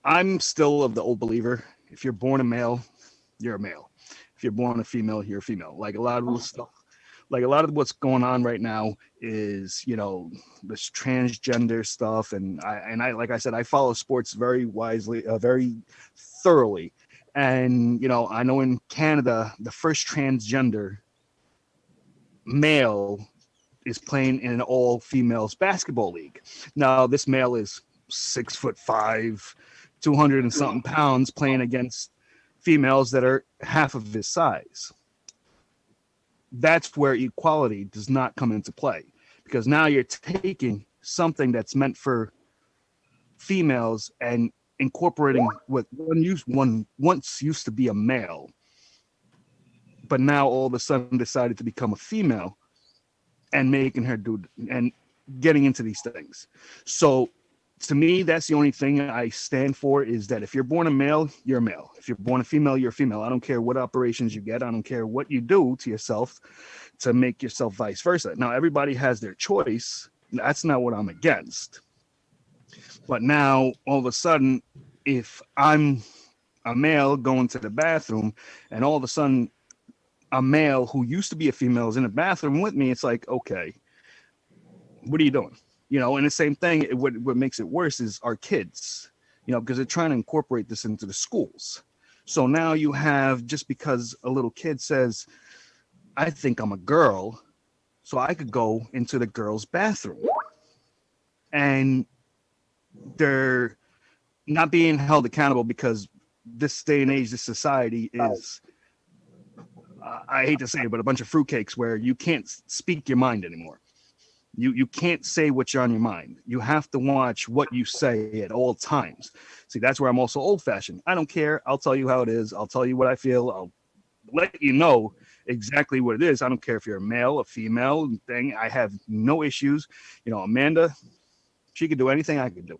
I'm still of the old believer. If you're born a male, you're a male. If you're born a female, you're a female. Like a lot of stuff, like a lot of what's going on right now is, this transgender stuff. And I, like I said, I follow sports very wisely, very thoroughly. And, I know in Canada, the first transgender male is playing in an all females basketball league. Now this male is 6'5", 200 and something pounds, playing against females that are half of his size. That's where equality does not come into play, because now you're taking something that's meant for females and incorporating what one once used to be a male, but now all of a sudden decided to become a female, and making her do and getting into these things. So to me, that's the only thing I stand for, is that if you're born a male, you're a male. If you're born a female, you're a female. I don't care what operations you get. I don't care what you do to yourself to make yourself vice versa. Now, everybody has their choice. That's not what I'm against. But now, all of a sudden, if I'm a male going to the bathroom and all of a sudden a male who used to be a female is in the bathroom with me, it's like, okay, what are you doing? You know, and the same thing, what makes it worse is our kids, you know, because they're trying to incorporate this into the schools. So now you have, just because a little kid says, I think I'm a girl, so I could go into the girls' bathroom. And they're not being held accountable, because this day and age, this society is, I hate to say it, but a bunch of fruitcakes where you can't speak your mind anymore. You can't say what's on your mind. You have to watch what you say at all times. See, that's where I'm also old-fashioned. I don't care. I'll tell you how it is. I'll tell you what I feel. I'll let you know exactly what it is. I don't care if you're a male, a female thing. I have no issues. You know, Amanda, she could do anything I could do.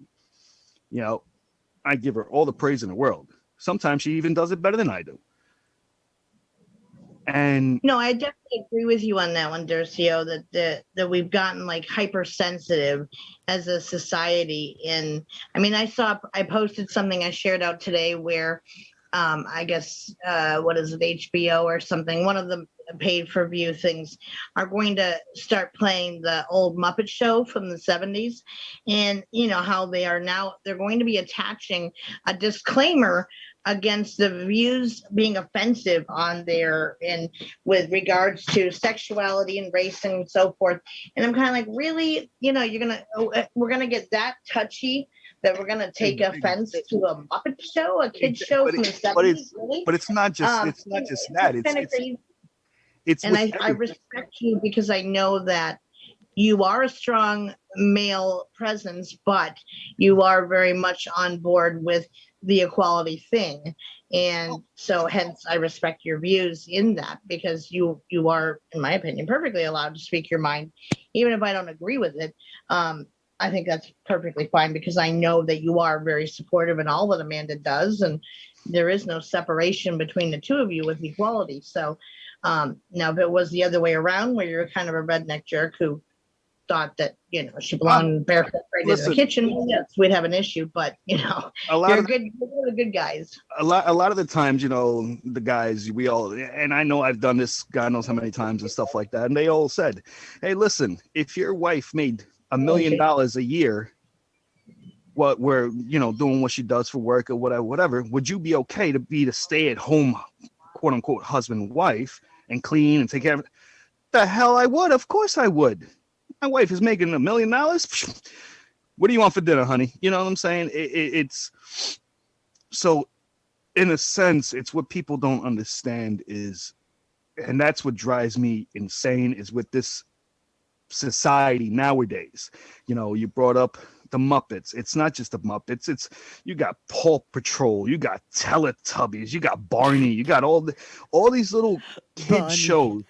You know, I give her all the praise in the world. Sometimes she even does it better than I do. And no, I definitely agree with you on that one, Dercio, that we've gotten like hypersensitive as a society. And I mean, I posted something I shared out today where I guess what is it, HBO or something, one of the paid for view things, are going to start playing the old Muppet Show from the 70s. And you know how they're going to be attaching a disclaimer against the views being offensive on there, and with regards to sexuality and race and so forth. And I'm kind of like, really, you know, we're gonna get that touchy that we're gonna take offense to a Muppet Show, a kids show from the 70s, really? But it's not just that. Kind of crazy. And I respect you, because I know that you are a strong male presence, but you are very much on board with the equality thing. And so hence I respect your views in that, because you are, in my opinion, perfectly allowed to speak your mind, even if I don't agree with it. I think that's perfectly fine, because I know that you are very supportive in all that Amanda does, and there is no separation between the two of you with equality. So now if it was the other way around, where you're kind of a redneck jerk who thought that, you know, she belonged barefoot right in the kitchen, well, yes, we'd have an issue. But you know, you're the good guys. A lot of the times, you know, the guys, we all, and I know I've done this God knows how many times and stuff like that, and they all said, hey, listen, if your wife made $1 million a year, what we're, you know, doing what she does for work or whatever, would you be okay to be the stay-at-home, quote unquote, husband, wife, and clean and take care of it? The hell I would. Of course I would. My wife is making $1 million. What do you want for dinner, honey? You know what I'm saying? It's so, in a sense, it's what people don't understand is, and that's what drives me insane, is with this society nowadays. You know, you brought up the Muppets. It's not just the Muppets. It's, you got Paw Patrol, you got Teletubbies, you got Barney, you got all these little kid shows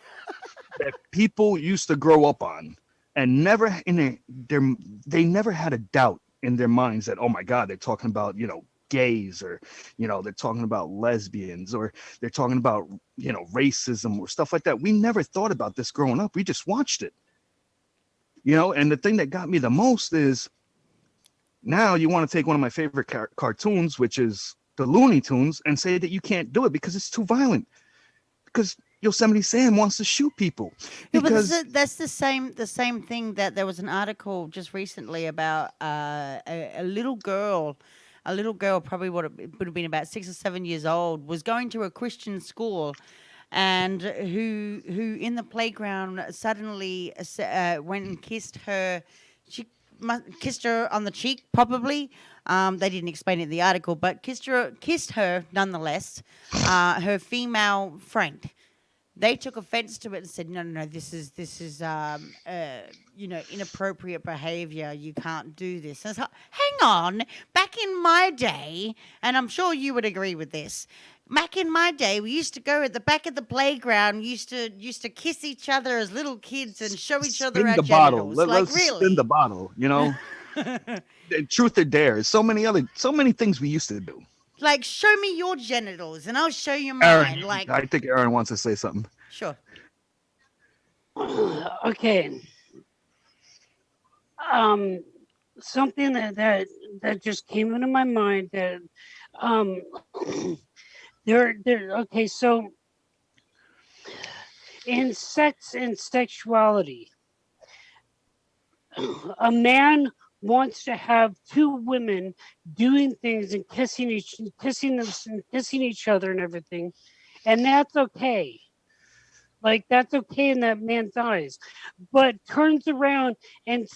that people used to grow up on. And never they never had a doubt in their minds that, oh my God, they're talking about, you know, gays, or, you know, they're talking about lesbians, or they're talking about, you know, racism or stuff like that. We never thought about this growing up. We just watched it, you know. And the thing that got me the most is, now you want to take one of my favorite cartoons, which is the Looney Tunes, and say that you can't do it because it's too violent, because Yosemite Sam wants to shoot people. Because that's the same thing, that there was an article just recently about a little girl, probably would have been about 6 or 7 years old, was going to a Christian school, and who in the playground suddenly went and kissed her. She kissed her on the cheek, probably. They didn't explain it in the article, but kissed her nonetheless. Her female friend. They took offense to it and said, no, this is inappropriate behavior. You can't do this. And it's like, hang on, back in my day, and I'm sure you would agree with this. Back in my day, we used to go at the back of the playground, used to kiss each other as little kids and show each other our genitals. Let's really? spin the bottle, Truth or dare. So many things we used to do. Like, show me your genitals and I'll show you mine. Aaron, Like, I think Aaron wants to say something. Sure. Okay. Something that just came into my mind that okay, so in sex and sexuality, a man wants to have two women doing things and kissing each other and everything, and that's okay. Like, that's okay in that man's eyes, but turns around and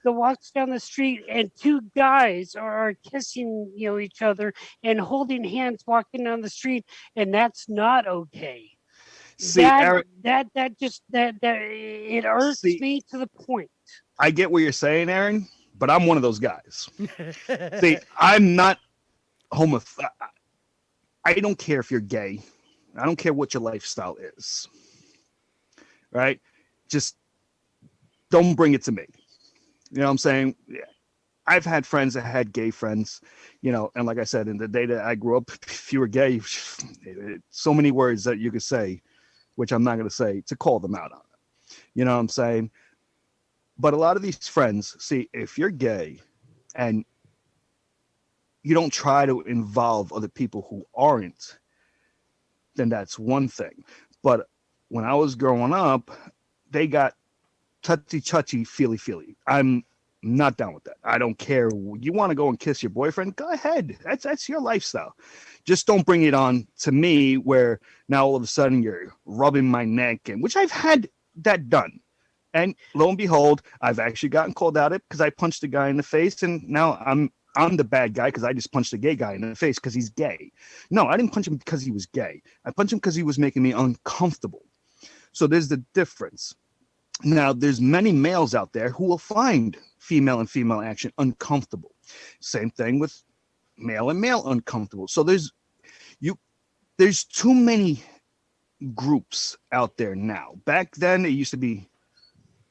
walks down the street and two guys are kissing each other and holding hands walking down the street, and that's not okay. See, that Aaron, that it irks me to the point. I get what you're saying, Aaron, but I'm one of those guys. See, I'm not homophobic. I don't care if you're gay. I don't care what your lifestyle is. Right? Just don't bring it to me. You know what I'm saying? I've had friends that had gay friends, and like I said, in the day that I grew up, if you were gay, so many words that you could say, which I'm not going to say, to call them out on it. You know what I'm saying? But a lot of these friends, see, if you're gay and you don't try to involve other people who aren't, then that's one thing. But when I was growing up, they got touchy, feely. I'm not down with that. I don't care. You want to go and kiss your boyfriend? Go ahead. That's your lifestyle. Just don't bring it on to me where now all of a sudden you're rubbing my neck, and which I've had that done. And lo and behold, I've actually gotten called out because I punched a guy in the face, and now I'm the bad guy because I just punched a gay guy in the face because he's gay. No, I didn't punch him because he was gay. I punched him because he was making me uncomfortable. So there's the difference. Now, there's many males out there who will find female and female action uncomfortable. Same thing with male and male uncomfortable. So there's too many groups out there now. Back then, it used to be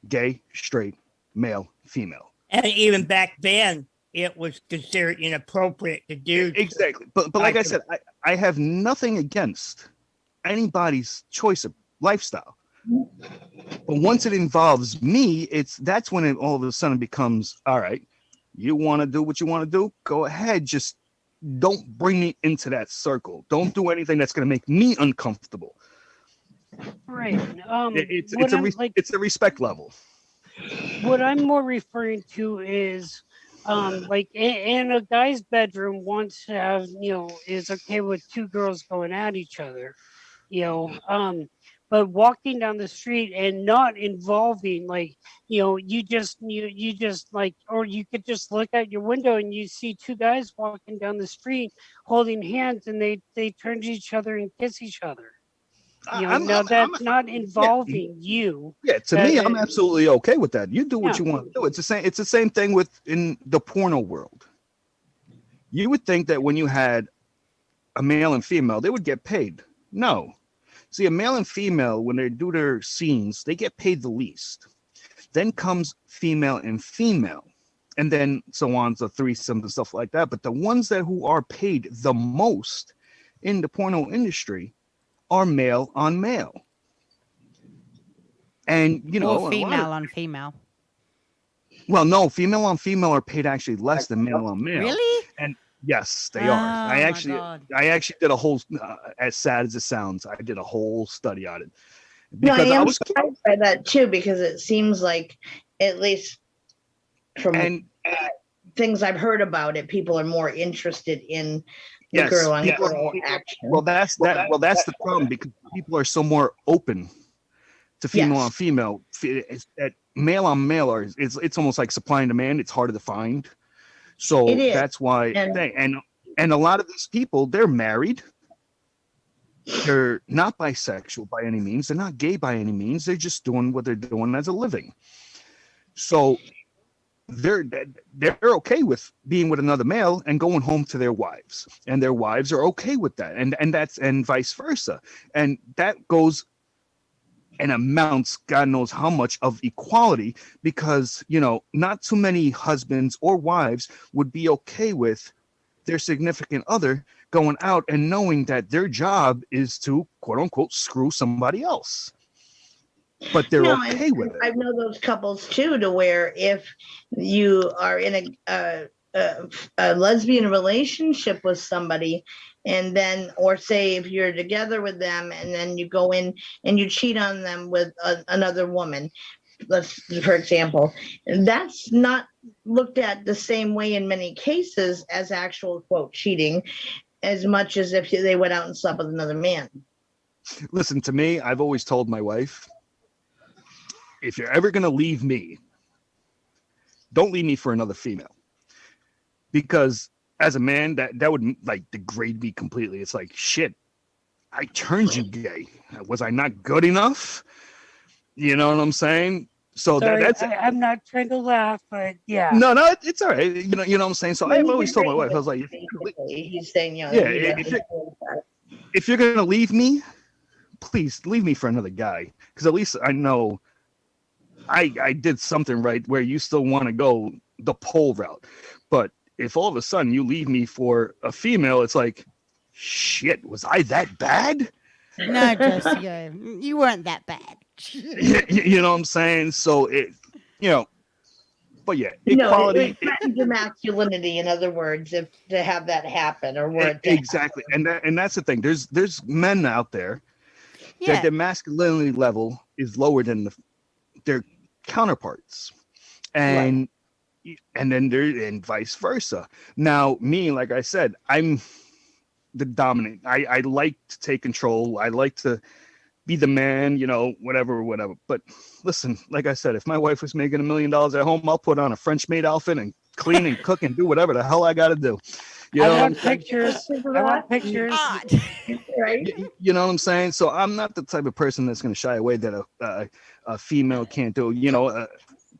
gay, straight, male, female. And even back then, it was considered inappropriate to do. Exactly. But like I said, I have nothing against anybody's choice of lifestyle. But once it involves me, that's when it all of a sudden becomes, all right, you want to do what you want to do? Go ahead. Just don't bring me into that circle. Don't do anything that's going to make me uncomfortable. Right. It's a respect level. What I'm more referring to is like in a guy's bedroom wants to have, is okay with two girls going at each other, but walking down the street and not involving, like, you just like, or you could just look out your window and you see two guys walking down the street holding hands, and they turn to each other and kiss each other. That's not involving you. Yeah, to me, I'm absolutely okay with that. You do what you want to do. It's the same thing in the porno world. You would think that when you had a male and female, they would get paid. No. See, a male and female, when they do their scenes, they get paid the least. Then comes female and female, and then so on, so threesomes and stuff like that. But the ones who are paid the most in the porno industry are male on male. And, or female on female. Well, no, female on female are paid actually less than male on male. Really? And yes, they are. I actually did a whole, as sad as it sounds, I did a whole study on it. Because I am surprised by that too, because it seems like, at least from things I've heard about it, people are more interested in Yes, girl on people, girl action. well, that's the problem, because people are so more open to female on Yes. female. It's that male on male are it's almost like supply and demand. It's harder to find, so It is. that's why. And And a lot of these people, they're married. They're not bisexual by any means. They're not gay by any means. They're just doing what they're doing as a living. So they're okay with being with another male and going home to their wives, and their wives are okay with that, and vice versa, and that goes and amounts God knows how much of equality, because not too many husbands or wives would be okay with their significant other going out and knowing that their job is to quote unquote screw somebody else, but they're okay with it. I know those couples too, to where if you are in a lesbian relationship with somebody, and then, or say if you're together with them and then you go in and you cheat on them with another woman, for example, that's not looked at the same way in many cases as actual quote cheating, as much as if they went out and slept with another man. Listen, to me, I've always told my wife, if you're ever going to leave me, don't leave me for another female, because as a man, that would like degrade me completely. It's like, shit, I turned you gay. Was I not good enough? You know what I'm saying? So Sorry, that's I'm not trying to laugh, but yeah. no, it's all right. You know what I'm saying? So I've always told my wife, I was like, he's saying, if you're going to leave me, please leave me for another guy, because at least I know I did something right, where you still want to go the pole route. But if all of a sudden you leave me for a female, it's like, shit, was I that bad? No, Jessica, you weren't that bad. You know what I'm saying? So but yeah, equality. It threatens your masculinity, in other words, if to have that happen, or word exactly. And that's the thing. There's men out there that their masculinity level is lower than their counterparts, and and vice versa. Now, me, like I said, I'm the dominant. I like to take control. I like to be the man, whatever. But listen, like I said, if my wife was making $1 million at home, I'll put on a French maid outfit and clean and cook and do whatever the hell I got to do. I want pictures. Right? You know what I'm saying? So I'm not the type of person that's going to shy away that a female can't do,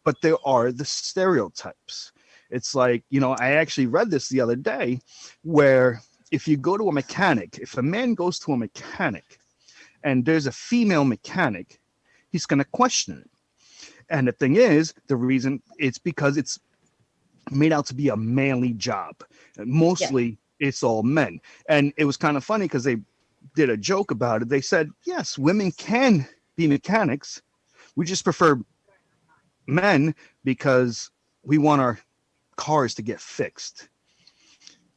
but there are the stereotypes. It's like, I actually read this the other day, where if you go to a mechanic, if a man goes to a mechanic and there's a female mechanic, he's going to question it. And the thing is, the reason, it's because it's made out to be a manly job. Mostly it's all men. And it was kind of funny because they did a joke about it. They said, yes, women can be mechanics. We just prefer men because we want our cars to get fixed.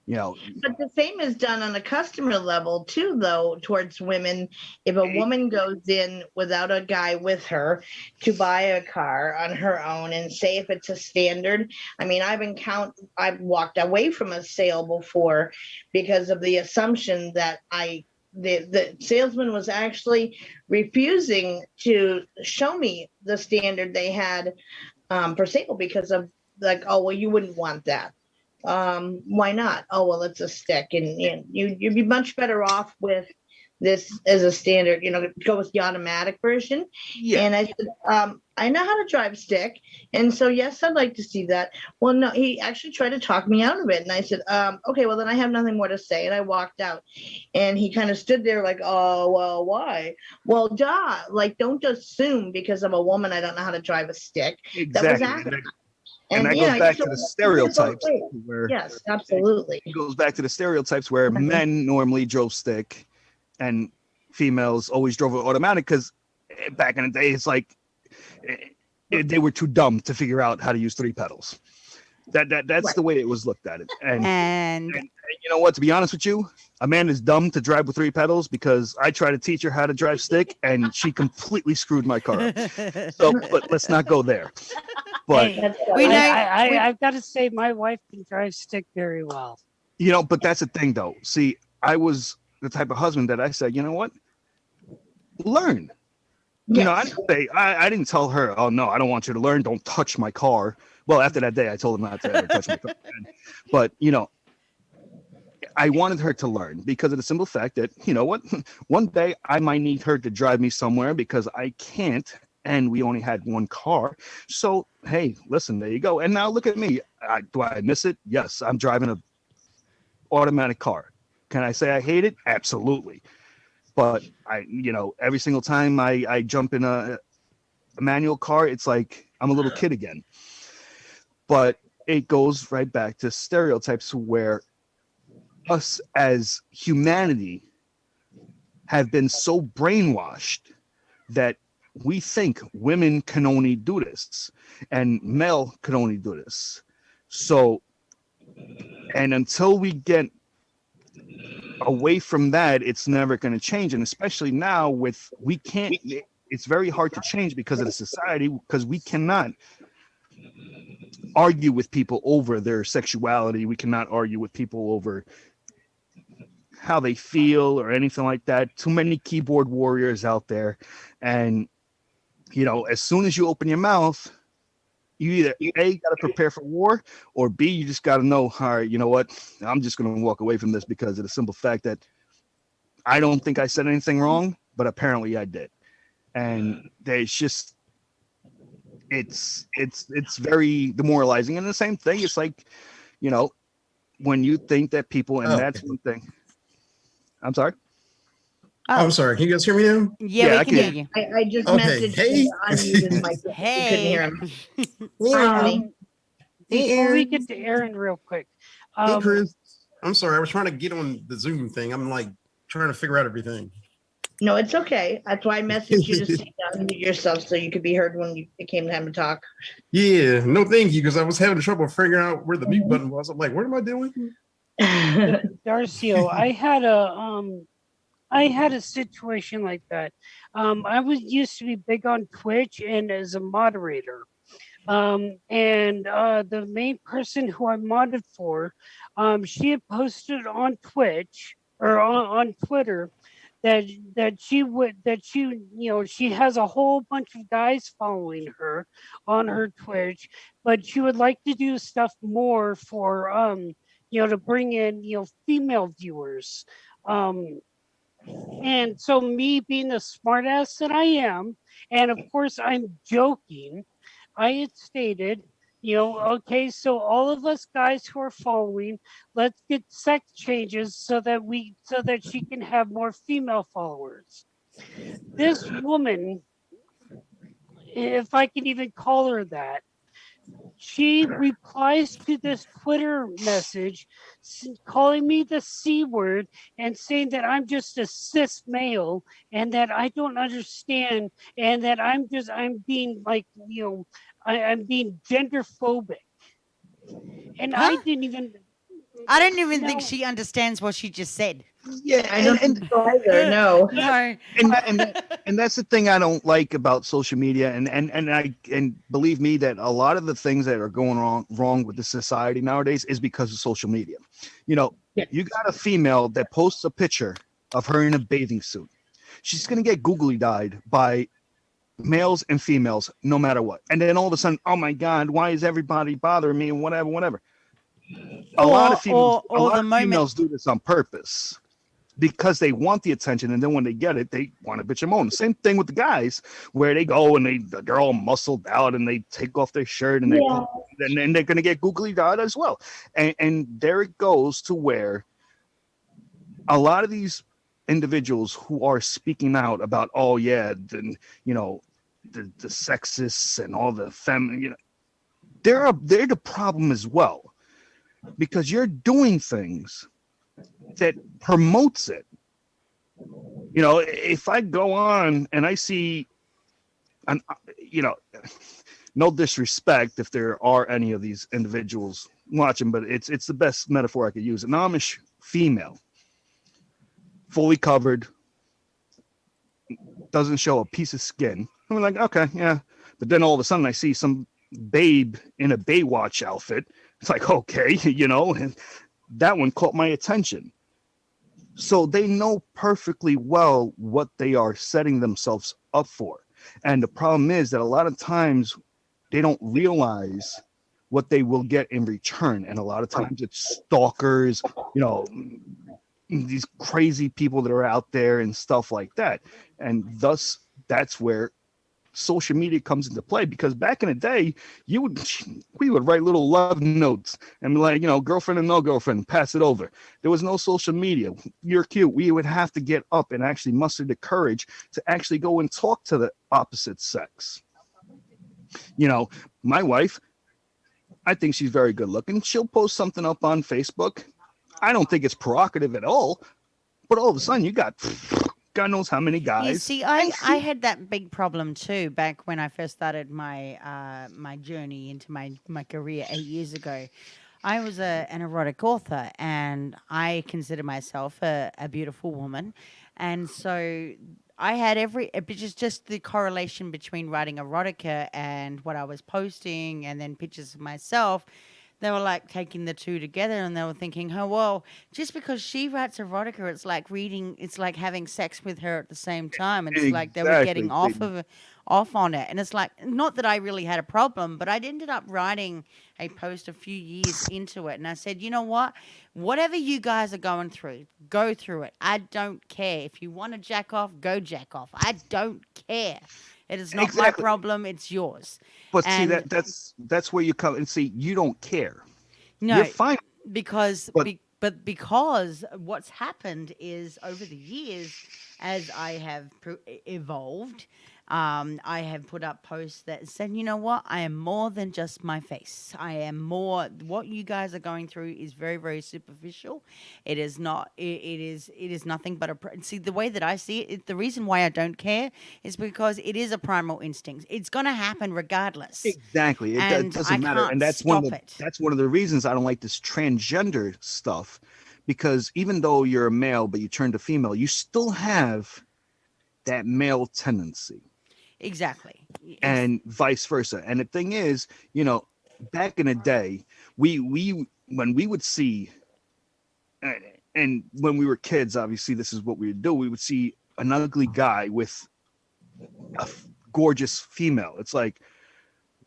But the same is done on a customer level too, though, towards women. If a woman goes in without a guy with her to buy a car on her own, and say if it's a standard, I mean, I've walked away from a sale before because of the assumption that the salesman was actually refusing to show me the standard they had for sale, because of like, oh, well, you wouldn't want that. Why not? Oh, well, it's a stick, and you'd be much better off with this as a standard, go with the automatic version. Yeah. And I said, I know how to drive stick, and so yes, I'd like to see that. Well, no, he actually tried to talk me out of it, and I said, okay, well then I have nothing more to say, and I walked out. And he kind of stood there like, oh, well, why? Well, duh, like, don't assume because I'm a woman I don't know how to drive a stick. Exactly. That was accurate. And that goes back to the stereotypes. Yes, absolutely. It goes back to the stereotypes where men normally drove stick and females always drove an automatic, because back in the day, it's like they were too dumb to figure out how to use 3 pedals. That's the way it was looked at it. And you know what? To be honest with you, a man is dumb to drive with 3 pedals, because I tried to teach her how to drive stick and she completely screwed my car up. So, but let's not go there. But I've got to say, my wife can drive stick very well. But that's the thing though. See, I was the type of husband that I said, you know what? Learn. I Yes. didn't say, I didn't tell her, oh no, I don't want you to learn. Don't touch my car. Well, after that day, I told her not to ever touch my car. But, I wanted her to learn because of the simple fact that, what? One day I might need her to drive me somewhere because I can't. And we only had one car. So, hey, listen, there you go. And now look at me. Do I miss it? Yes, I'm driving a automatic car. Can I say I hate it? Absolutely. But every single time I jump in a manual car, it's like I'm a little kid again. But it goes right back to stereotypes where us as humanity have been so brainwashed that we think women can only do this and male can only do this. So, and until we get away from that, it's never going to change. And especially now it's very hard to change because of the society, because we cannot argue with people over their sexuality. We cannot argue with people over how they feel or anything like that. Too many keyboard warriors out there. And, as soon as you open your mouth, you either A, got to prepare for war, or B, you just got to know, all right, you know what? I'm just going to walk away from this because of the simple fact that I don't think I said anything wrong, but apparently I did. And there's just, it's very demoralizing. And the same thing, it's like, when you think that people, and that's one thing. I'm sorry. Oh, I'm sorry. Can you guys hear me now? Yeah, we can hear you. I just Okay, messaged hey. him to unmute his mic. Hey. You couldn't hear him. Um, Hey, before we Aaron. get to Aaron real quick, Hey, Chris. I'm sorry. I was trying to get on the Zoom thing. I'm like trying to figure out everything. No, it's okay. That's why I messaged you to say to unmute yourself so you could be heard when it came time to talk. Yeah, no, thank you, because I was having trouble figuring out where the mute button was. I'm like, what am I doing? Darcio, I had a situation like that. I was used to be big on Twitch and as a moderator. And the main person who I modded for, she had posted on Twitch or on Twitter that she has a whole bunch of guys following her on her Twitch, but she would like to do stuff more for to bring in female viewers. And so me being the smartass that I am, and of course I'm joking, I had stated, okay, so all of us guys who are following, let's get sex changes so that she can have more female followers. This woman, if I can even call her that, she replies to this Twitter message calling me the C word and saying that I'm just a cis male and that I don't understand and that I'm being like, I'm being gender phobic. And Huh? I don't even think she understands what she just said. Yeah, I don't think so either, no. No. and that's the thing I don't like about social media, and believe me that a lot of the things that are going wrong with the society nowadays is because of social media. You got a female that posts a picture of her in a bathing suit. She's gonna get googly dyed by males and females no matter what, and then all of a sudden, oh my God, why is everybody bothering me and whatever. A lot of females do this on purpose because they want the attention, and then when they get it, they want to bitch and moan. Same thing with the guys, where they go and they're all muscled out and they take off their shirt and then they're gonna get googly eyed as well. And there it goes to where a lot of these individuals who are speaking out about, oh yeah, then the sexists and all the feminine, they're the problem as well, because you're doing things that promotes it. If I go on and I see no disrespect if there are any of these individuals watching, but it's the best metaphor I could use. An Amish female, fully covered, doesn't show a piece of skin. I'm like, okay, yeah. But then all of a sudden I see some babe in a Baywatch outfit. It's like, okay, and that one caught my attention. So they know perfectly well what they are setting themselves up for. And the problem is that a lot of times they don't realize what they will get in return. And a lot of times it's stalkers, these crazy people that are out there and stuff like that. And thus, that's where social media comes into play, because back in the day, we would write little love notes and be like, girlfriend and no girlfriend, pass it over. There was no social media. You're cute. We would have to get up and actually muster the courage to actually go and talk to the opposite sex. My wife, I think she's very good looking. She'll post something up on Facebook. I don't think it's provocative at all, but all of a sudden you got God knows how many guys. Yeah, see, I had that big problem too back when I first started my my journey into my career 8 years ago. I was an erotic author, and I consider myself a beautiful woman, and so I had just the correlation between writing erotica and what I was posting, and then pictures of myself. They were like taking the two together, and they were thinking, oh, well, just because she writes erotica, it's like having sex with her at the same time. It's like they were getting off on it. And it's like, not that I really had a problem, but I ended up writing a post a few years into it. And I said, you know what? Whatever you guys are going through, go through it. I don't care. If you want to jack off, go jack off. I don't care. It is not my problem. It's yours. But see, that's where you come and see, you don't care. No, you're fine. Because what's happened is over the years, as I have evolved, I have put up posts that said, you know what, I am more than just my face. I am more. What you guys are going through is very, very superficial. It is not. It is nothing but see, the way that I see it. The reason why I don't care is because it is a primal instinct. It's going to happen regardless. Exactly. It doesn't matter, and that's one of the reasons I don't like this transgender stuff, because even though you're a male but you turn to female, you still have that male tendency. Exactly. And vice versa. And the thing is, back in the day, we when we would see, and when we were kids, obviously this is what we would do. We would see an ugly guy with a gorgeous female. It's like,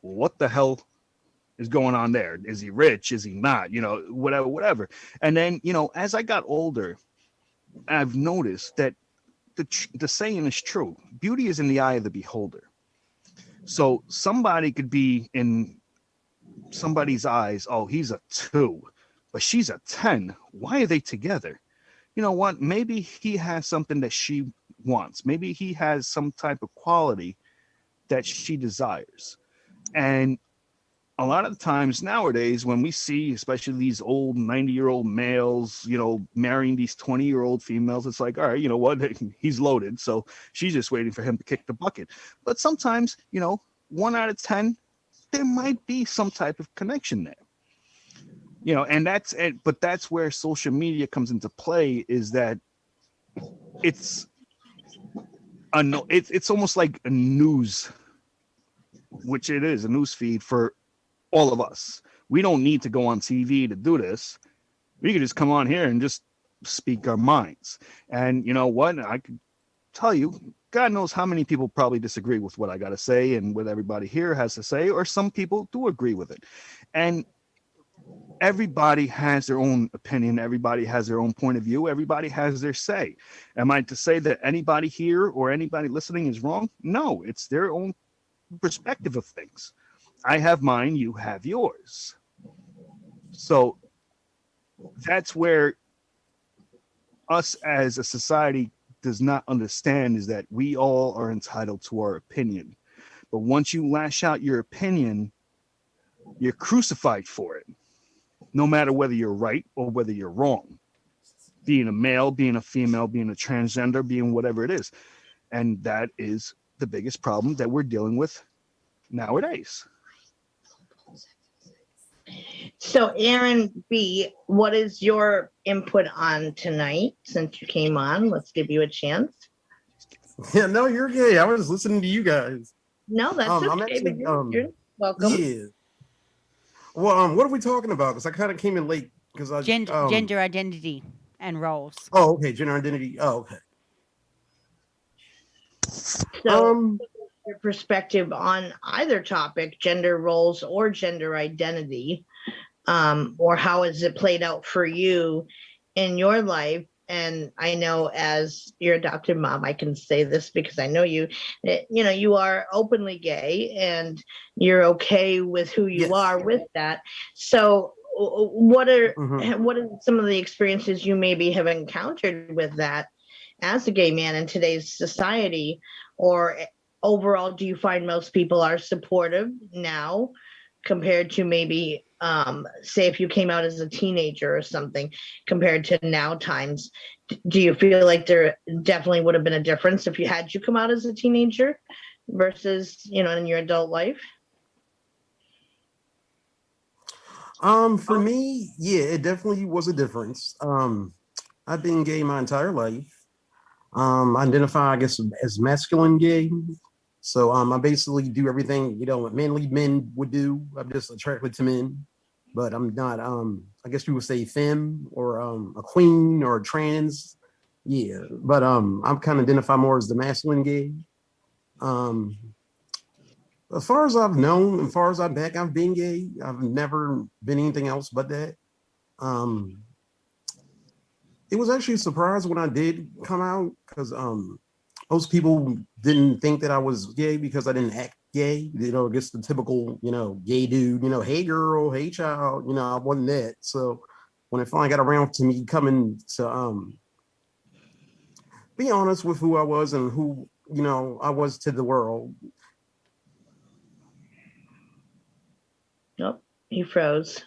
what the hell is going on there? Is he rich? Is he not? Whatever. And then, as I got older, I've noticed that the saying is true. Beauty is in the eye of the beholder. So somebody could be in somebody's eyes, oh, he's a 2, but she's a 10. Why are they together? You know what? Maybe he has something that she wants. Maybe he has some type of quality that she desires. And a lot of times nowadays, when we see, especially these old 90-year-old males, marrying these 20-year-old females, it's like, all right, you know what? He's loaded. So she's just waiting for him to kick the bucket. But sometimes, 1 out of 10, there might be some type of connection there. And that's it. But that's where social media comes into play, is that it's almost like a news, which it is, a news feed for all of us. We don't need to go on TV to do this. We could just come on here and just speak our minds. And you know what? I could tell you, God knows how many people probably disagree with what I got to say and what everybody here has to say, or some people do agree with it. And everybody has their own opinion. Everybody has their own point of view. Everybody has their say. Am I to say that anybody here or anybody listening is wrong? No, it's their own perspective of things. I have mine, you have yours. So that's where us as a society does not understand, is that we all are entitled to our opinion. But once you lash out your opinion, you're crucified for it, no matter whether you're right or whether you're wrong. Being a male, being a female, being a transgender, being whatever it is. And that is the biggest problem that we're dealing with nowadays. So, Aaron B., what is your input on tonight? Since you came on, let's give you a chance. Yeah, no, you're gay. I was listening to you guys. No, that's okay. I'm actually, you're welcome. Yeah. Well, what are we talking about? Because I kind of came in late, because I Gender identity and roles. Oh, okay, gender identity. Oh, okay. So, your perspective on either topic, gender roles or gender identity, or how has it played out for you in your life? And I know as your adopted mom, I can say this because I know you, that, you know, you are openly gay and you're okay with who you Yes. are with that. So what are Mhm. what are some of the experiences you maybe have encountered with that as a gay man in today's society? Or overall, do you find most people are supportive now compared to maybe say if you came out as a teenager or something compared to now times? Do you feel like there definitely would have been a difference if you had you come out as a teenager versus, you know, in your adult life? For me, yeah, it definitely was a difference. I've been gay my entire life. I identify, I guess, as masculine gay. So I basically do everything, you know, what manly men would do. I'm just attracted to men, but I'm not I guess you would say femme or a queen or a trans. Yeah. But I'm kind of identify more as the masculine gay. Um as far as I've known, as far as I've been gay. I've never been anything else but that. Um it was actually a surprise when I did come out because most people didn't think that I was gay because I didn't act gay. You know, just the typical, you know, gay dude, you know, hey girl, hey child, you know, I wasn't that. So when it finally got around to me coming to be honest with who I was and who, you know, I was to the world. Nope, he froze.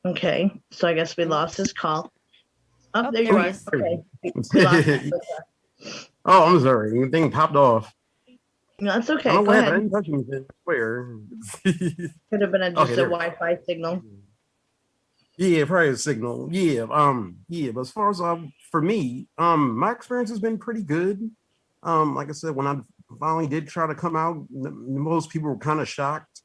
Okay, so I guess we lost his call. Oh, Oh, there you there he are. is. Okay, we lost him. Oh, I'm sorry. The thing popped off. No, that's I okay. don't know Go what happened. I ahead. didn't touch anything. I swear. Could have been just Okay, a there we go. Wi-Fi signal. Yeah, probably a signal. Yeah, yeah. But as far as for me, my experience has been pretty good. Like I said, when I finally did try to come out, most people were kind of shocked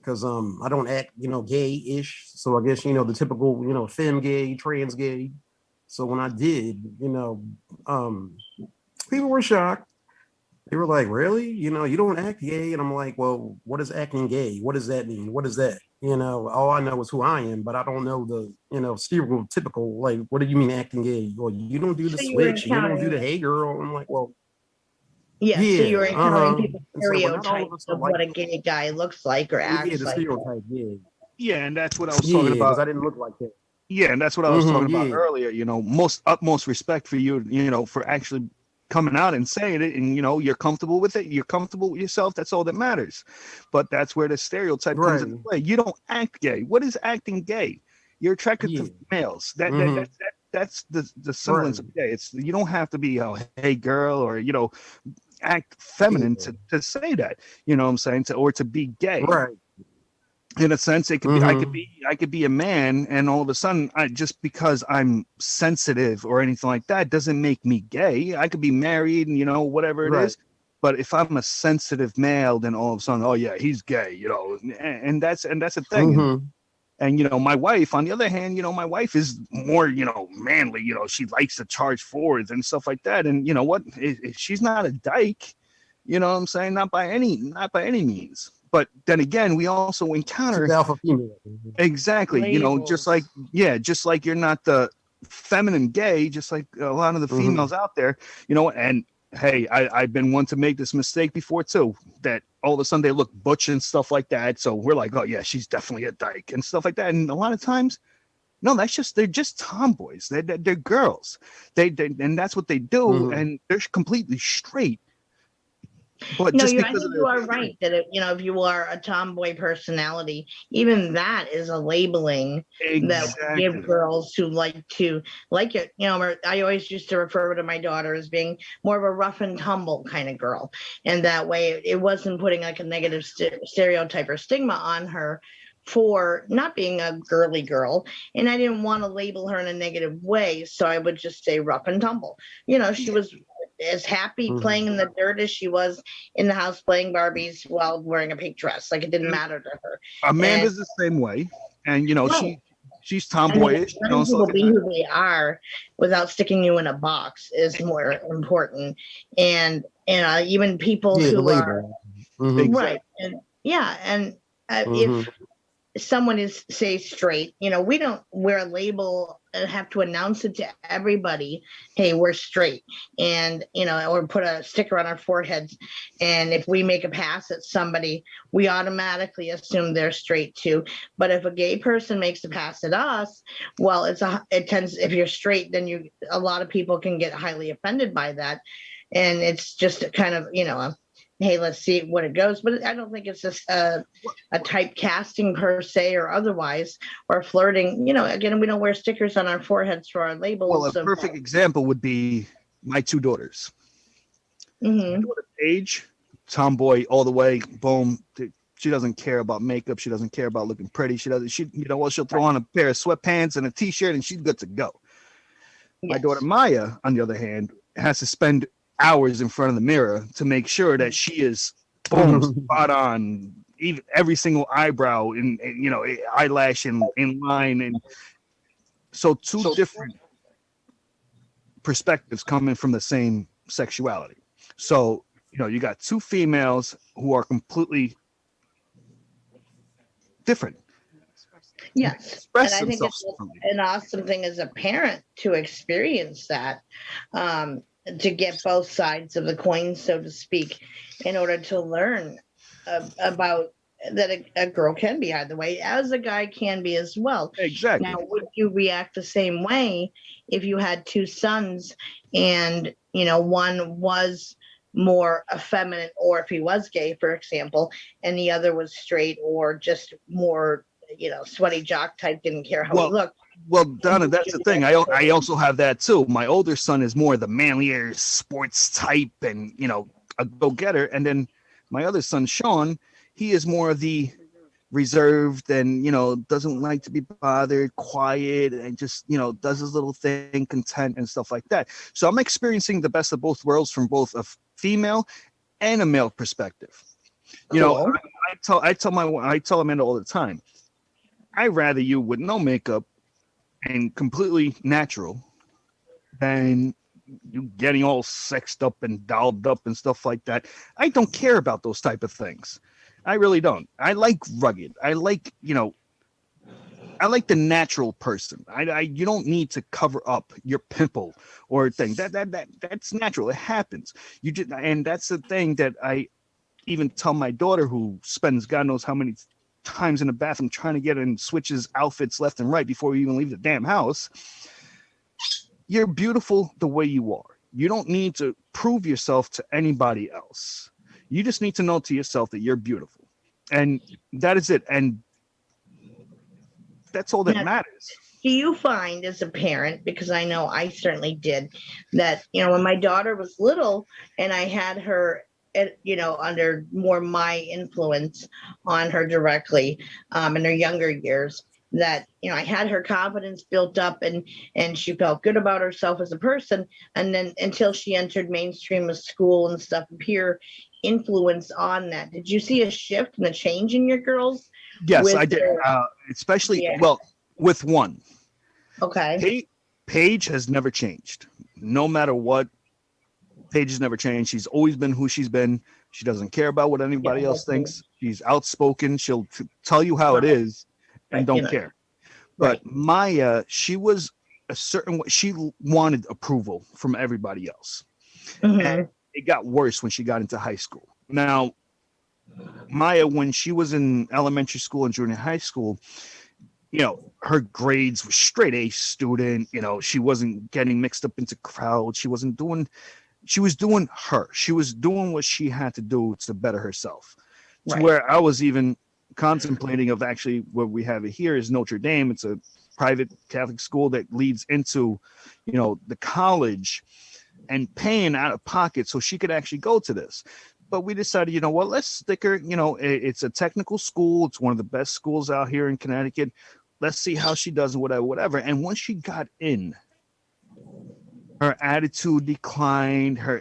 because I don't act, you know, gay-ish. So I guess, you know, the typical, you know, femme gay, trans gay. So when I did, you know, um, people were shocked. They were like, really? You know, you don't act gay. And I'm like, well, what is acting gay? What does that mean? What is that? You know, all I know is who I am, but I don't know the, you know, stereotypical, like, what do you mean acting gay? Well, you don't do the So you were switch. You don't do encountering, the hey girl. I'm like, well, yeah, so you yeah, were encountering uh-huh. people's And so, but not all of stereotypes us are of like, what a gay guy looks like or well, yeah, acts the like. stereotype, yeah. Yeah, and that's what I was talking Yeah, about. because I didn't look like that. Yeah, and that's what I was talking about Yeah, earlier. You know, most utmost respect for you. You know, for actually coming out and saying it, and you know, you're comfortable with it. You're comfortable with yourself. That's all that matters. But that's where the stereotype comes into right. play. You don't act gay. What is acting gay? You're attracted to Yeah, males. mm-hmm, That's the semblance right. of gay. It's you don't have to be a hey girl or you know act feminine Yeah, to say that. You know what I'm saying? To or to be gay right. in a sense it could be Mm-hmm, I could be a man and all of a sudden I just because I'm sensitive or anything like that doesn't make me gay. I could be married and you know whatever it right. is, but if I'm a sensitive male then all of a sudden oh yeah he's gay, you know, and that's a thing. Mm-hmm, And you know my wife on the other hand, you know my wife is more you know manly, you know she likes to charge forwards and stuff like that, and you know what she's not a dyke, you know what I'm saying, not by any means. But then again, we also she's encounter alpha female. exactly, you know, just like Labels. yeah, just like you're not the feminine gay, just like a lot of the Mm-hmm, females out there, you know. And hey, I've been one to make this mistake before too. That all of a sudden they look butch and stuff like that. So we're like, oh yeah, she's definitely a dyke and stuff like that. And a lot of times, no, that's just they're just tomboys. They're girls. They and that's what they do, mm-hmm. and they're completely straight. But No, just you. I because of think you their are right that you know, if you are a tomboy personality, even that is a labeling that we give exactly. girls who like it. You know, I always used to refer to my daughter as being more of a rough and tumble kind of girl, and that way it wasn't putting like a negative stereotype or stigma on her for not being a girly girl, and I didn't want to label her in a negative way, so I would just say rough and tumble. You know, she was as happy Mhm. playing in the dirt as she was in the house playing Barbies while wearing a pink dress. Like, it didn't matter to her. Amanda's the same way, and Right. she's I mean, tomboyish, letting stuff people like be that. who they are without sticking you in a box is more important. And even people Yeah, the who are label. Mhm. right, Exactly. and yeah, and Mhm. if someone is say straight, we don't wear a label and have to announce it to everybody, hey, we're straight, and or put a sticker on our foreheads, and if we make a pass at somebody, we automatically assume they're straight too. But if a gay person makes a pass at us, well, it tends, if you're straight, then a lot of people can get highly offended by that, and it's just kind of hey, let's see what it goes. But I don't think it's just a typecasting per se or otherwise, or flirting. Again, we don't wear stickers on our foreheads for our Well, labels. a perfect example would be my two daughters. My Mhm. daughter Paige, tomboy all the way. Boom. She doesn't care about makeup. She doesn't care about looking pretty. She doesn't. She, she'll throw on a pair of sweatpants and a t-shirt, and she's good to go. My daughter Yes. Maya, on the other hand, has to spend hours in front of the mirror to make sure that she is boom spot on, even every single eyebrow and eyelash in line, and so two different perspectives coming from the same sexuality. So you got two females who are completely different. Yes. Express And I think themselves it's differently. an awesome thing as a parent to experience that, to get both sides of the coin, so to speak, in order to learn about that a girl can be either way, as a guy can be as well. Exactly. Now, would you react the same way if you had two sons and, one was more effeminate, or if he was gay, for example, and the other was straight or just more, sweaty jock type, didn't care how he Well, looked? well, Donna, that's the thing. I also have that too. My older son is more the manlier sports type and, a go-getter. And then my other son, Sean, he is more of the reserved and, doesn't like to be bothered, quiet, and just, does his little thing, content and stuff like that. So I'm experiencing the best of both worlds from both a female and a male perspective. Cool. I tell Amanda all the time, I'd rather you with no makeup and completely natural than you getting all sexed up and dolled up and stuff like that. I don't care about those type of things. I really don't. I like rugged. I like, I like the natural person. You don't need to cover up your pimple or thing. That's natural. It happens. And that's the thing that I even tell my daughter, who spends God knows how many times in the bathroom trying to get in, switches outfits left and right before we even leave the damn house. You're beautiful the way you are. You don't need to prove yourself to anybody else. You just need to know to yourself that you're beautiful. And that is it. And that's all that Now, matters. do you find as a parent, because I know I certainly did, that, when my daughter was little and I had her, under more my influence on her directly, in her younger years, that, I had her confidence built up and she felt good about herself as a person. And then until she entered mainstream of school and stuff, peer influence on that. Did you see a shift and a change in your girls? Yes, With I did. Especially, Yeah. well, with one. Okay. Paige has never changed. No matter what, Paige has never changed. She's always been who she's been. She doesn't care about what anybody else thinks. She's outspoken. She'll tell you how it is and don't care. But Maya, she was a certain way. She wanted approval from everybody else. And it got worse when she got into high school. Now, Maya, when she was in elementary school and junior high school, her grades were straight A student. She wasn't getting mixed up into crowds. She was doing her. She was doing what she had to do to better herself. To where I was even contemplating of actually what we have here is Notre Dame. It's a private Catholic school that leads into, the college, and paying out of pocket so she could actually go to this. But we decided, let's stick her, it's a technical school. It's one of the best schools out here in Connecticut. Let's see how she does and whatever. And once she got in, her attitude declined, her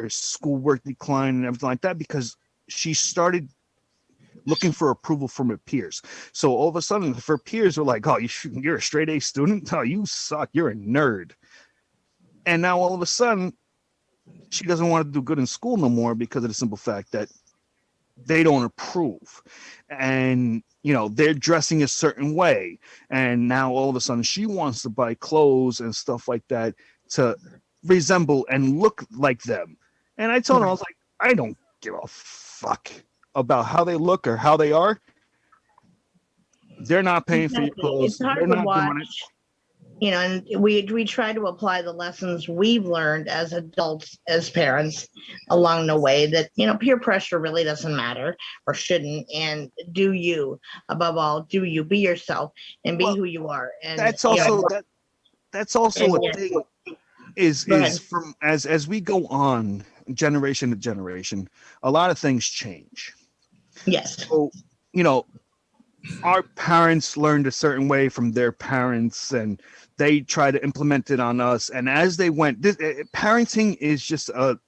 schoolwork declined, and everything like that because she started looking for approval from her peers. So all of a sudden, if her peers were like, "Oh, you're a straight A student. Oh, you suck. You're a nerd," and now all of a sudden, she doesn't want to do good in school no more because of the simple fact that they don't approve, and they're dressing a certain way, and now all of a sudden she wants to buy clothes and stuff like that to resemble and look like them. And I told her, I was like, I don't give a fuck about how they look or how they are. They're not paying for your clothes. It's hard They're to not doing it. watch, and we try to apply the lessons we've learned as adults, as parents, along the way that peer pressure really doesn't matter or shouldn't, and do you, above all, do you be yourself and be who you are. And that's also that's also a thing is from as we go on generation to generation, a lot of things change. Yes. So our parents learned a certain way from their parents, and they try to implement it on us. And as they went, parenting is just a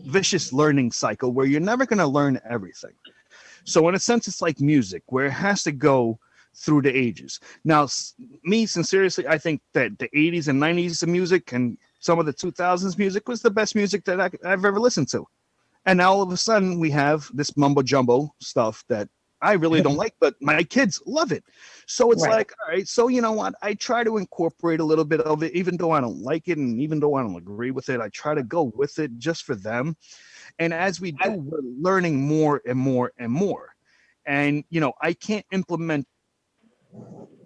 vicious learning cycle where you're never going to learn everything. So in a sense, it's like music, where it has to go through the ages. Now, me, sincerely, I think that the 80s and 90s of music and some of the 2000s music was the best music that I've ever listened to. And now all of a sudden we have this mumbo jumbo stuff that I really don't like, but my kids love it. So it's like, all right, so you know what? I try to incorporate a little bit of it, even though I don't like it and even though I don't agree with it. I try to go with it just for them. And as we do, we're learning more and more and more. And, I can't implement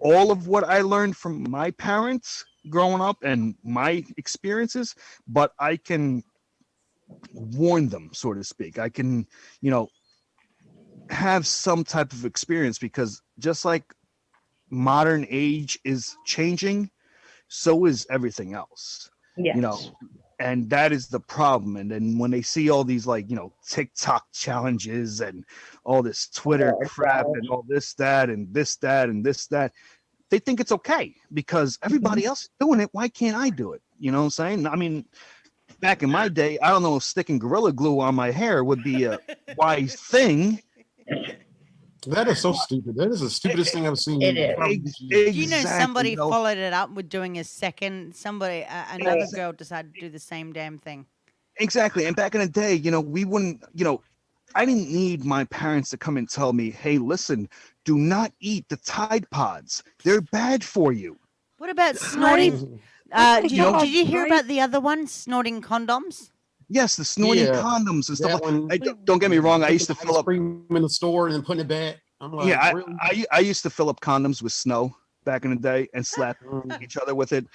all of what I learned from my parents growing up and my experiences, but I can warn them, so to speak. I can, have some type of experience, because just like modern age is changing, so is everything else. Yes. And that is the problem. And then when they see all these TikTok challenges and all this Twitter crap and all this, that, and this, that, and this, that, they think it's okay because everybody else is doing it. Why can't I do it? You know what I'm saying? I mean, back in my day, I don't know if sticking Gorilla Glue on my hair would be a wise thing. That is so stupid. That is the stupidest thing I've seen. It is. You know, somebody followed it up with doing a second. Another girl decided to do the same damn thing. Exactly. And back in the day, we wouldn't, I didn't need my parents to come and tell me, hey, listen, do not eat the Tide Pods. They're bad for you. What about snorting? Did you hear about the other one, snorting condoms? Yes, the snorting condoms and stuff. Don't get me wrong. I used to fill up in the store and putting it back. I'm like, really? I used to fill up condoms with snow back in the day and slap each other with it.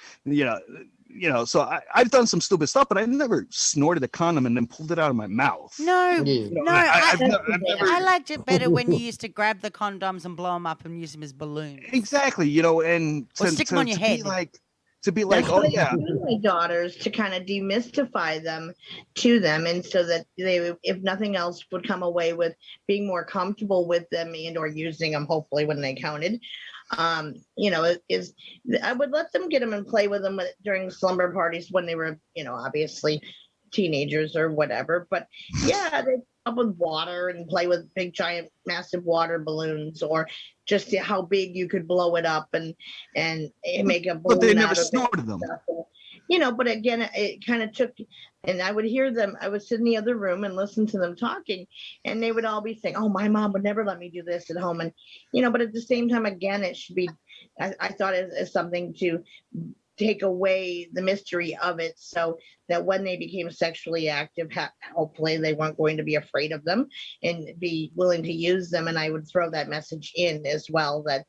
So I've done some stupid stuff, but I never snorted a condom and then pulled it out of my mouth. No, I've never. I liked it better when you used to grab the condoms and blow them up and use them as balloons. Exactly, and or stick them on your head. To be like, oh yeah, my daughters, to kind of demystify them to them, and so that they, if nothing else, would come away with being more comfortable with them and or using them, hopefully when they counted. I would let them get them and play with them during slumber parties when they were, obviously teenagers or whatever. But yeah, they up with water and play with big, giant, massive water balloons, or just how big you could blow it up and make a balloon. But they never snorted them. But again, it kind of took, and I would hear them. I would sit in the other room and listen to them talking, and they would all be saying, "Oh, my mom would never let me do this at home," and but at the same time, again, it should be. I thought it as something to take away the mystery of it, so that when they became sexually active, hopefully they weren't going to be afraid of them and be willing to use them. And I would throw that message in as well, that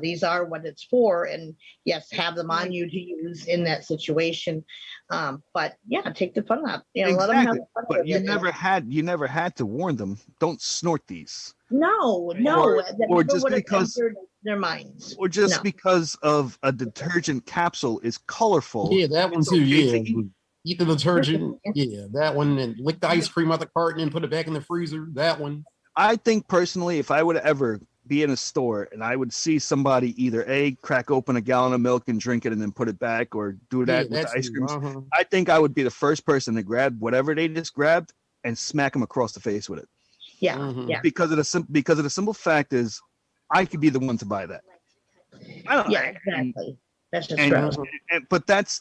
these are what it's for, and yes, have them on you to use in that situation. But yeah, take the fun out. Exactly. Let them have fun. But you never had to warn them. Don't snort these. No. Or just because their minds. Or just because of a detergent capsule is colorful. Yeah, that one too. Eat the detergent. Yeah, that one, and lick the ice cream out the carton and put it back in the freezer. That one. I think personally, if I would ever be in a store and I would see somebody either crack open a gallon of milk and drink it and then put it back, or do that with the that's ice me. creams, Uh-huh. I think I would be the first person to grab whatever they just grabbed and smack them across the face with it. Yeah, Mhm. yeah, Because of the simple fact is, I could be the one to buy that. I don't. yeah, exactly. That's just And, gross. but that's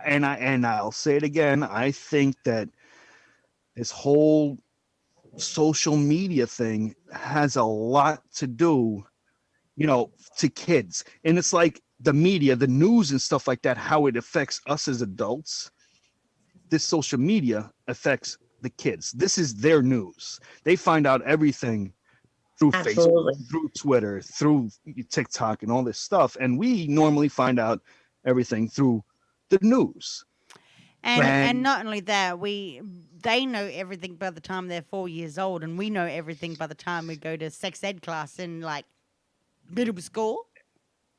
I'll say it again. I think that this whole social media thing has a lot to do, to kids. And it's like the media, the news and stuff like that, how it affects us as adults. This social media affects the kids. This is their news. They find out everything through Absolutely. Facebook, through Twitter, through TikTok and all this stuff. And we normally find out everything through the news. And not only that, they know everything by the time they're 4 years old, and we know everything by the time we go to sex ed class in like middle school.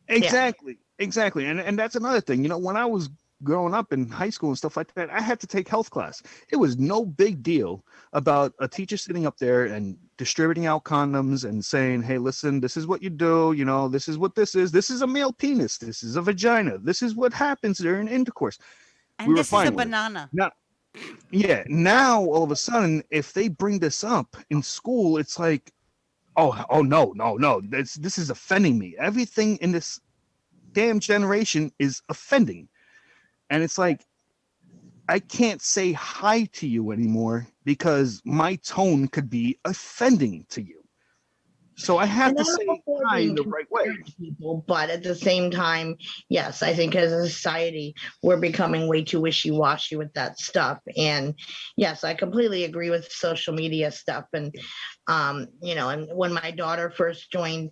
Exactly. And that's another thing. When I was growing up in high school and stuff like that, I had to take health class. It was no big deal about a teacher sitting up there and distributing out condoms and saying, hey, listen, this is what you do. This is what this is. This is a male penis. This is a vagina. This is what happens during intercourse. And this is a banana. Now all of a sudden, if they bring this up in school, it's like, oh no. This is offending me. Everything in this damn generation is offending. And it's like, I can't say hi to you anymore because my tone could be offending to you. So I have to say hi the right way. People, but at the same time, yes, I think as a society, we're becoming way too wishy-washy with that stuff. And yes, I completely agree with social media stuff. And, and when my daughter first joined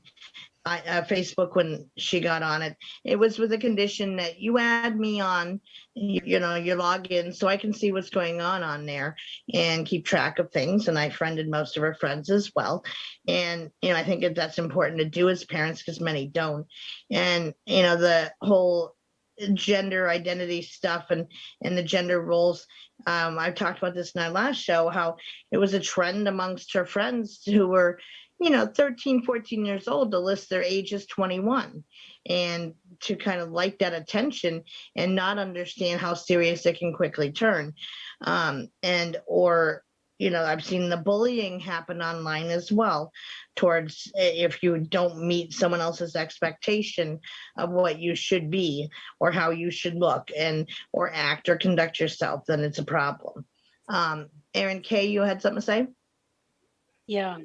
Facebook, when she got on it, it was with a condition that you add me on, your login, so I can see what's going on there and keep track of things. And I friended most of her friends as well. And, I think that's important to do as parents because many don't. And, the whole gender identity stuff and the gender roles. I've talked about this in our last show, how it was a trend amongst her friends who were 13, 14 years old to list their age as 21 and to kind of like that attention and not understand how serious it can quickly turn. I've seen the bullying happen online as well towards if you don't meet someone else's expectation of what you should be or how you should look or act or conduct yourself, then it's a problem. Aaron K., you had something to say? Yeah.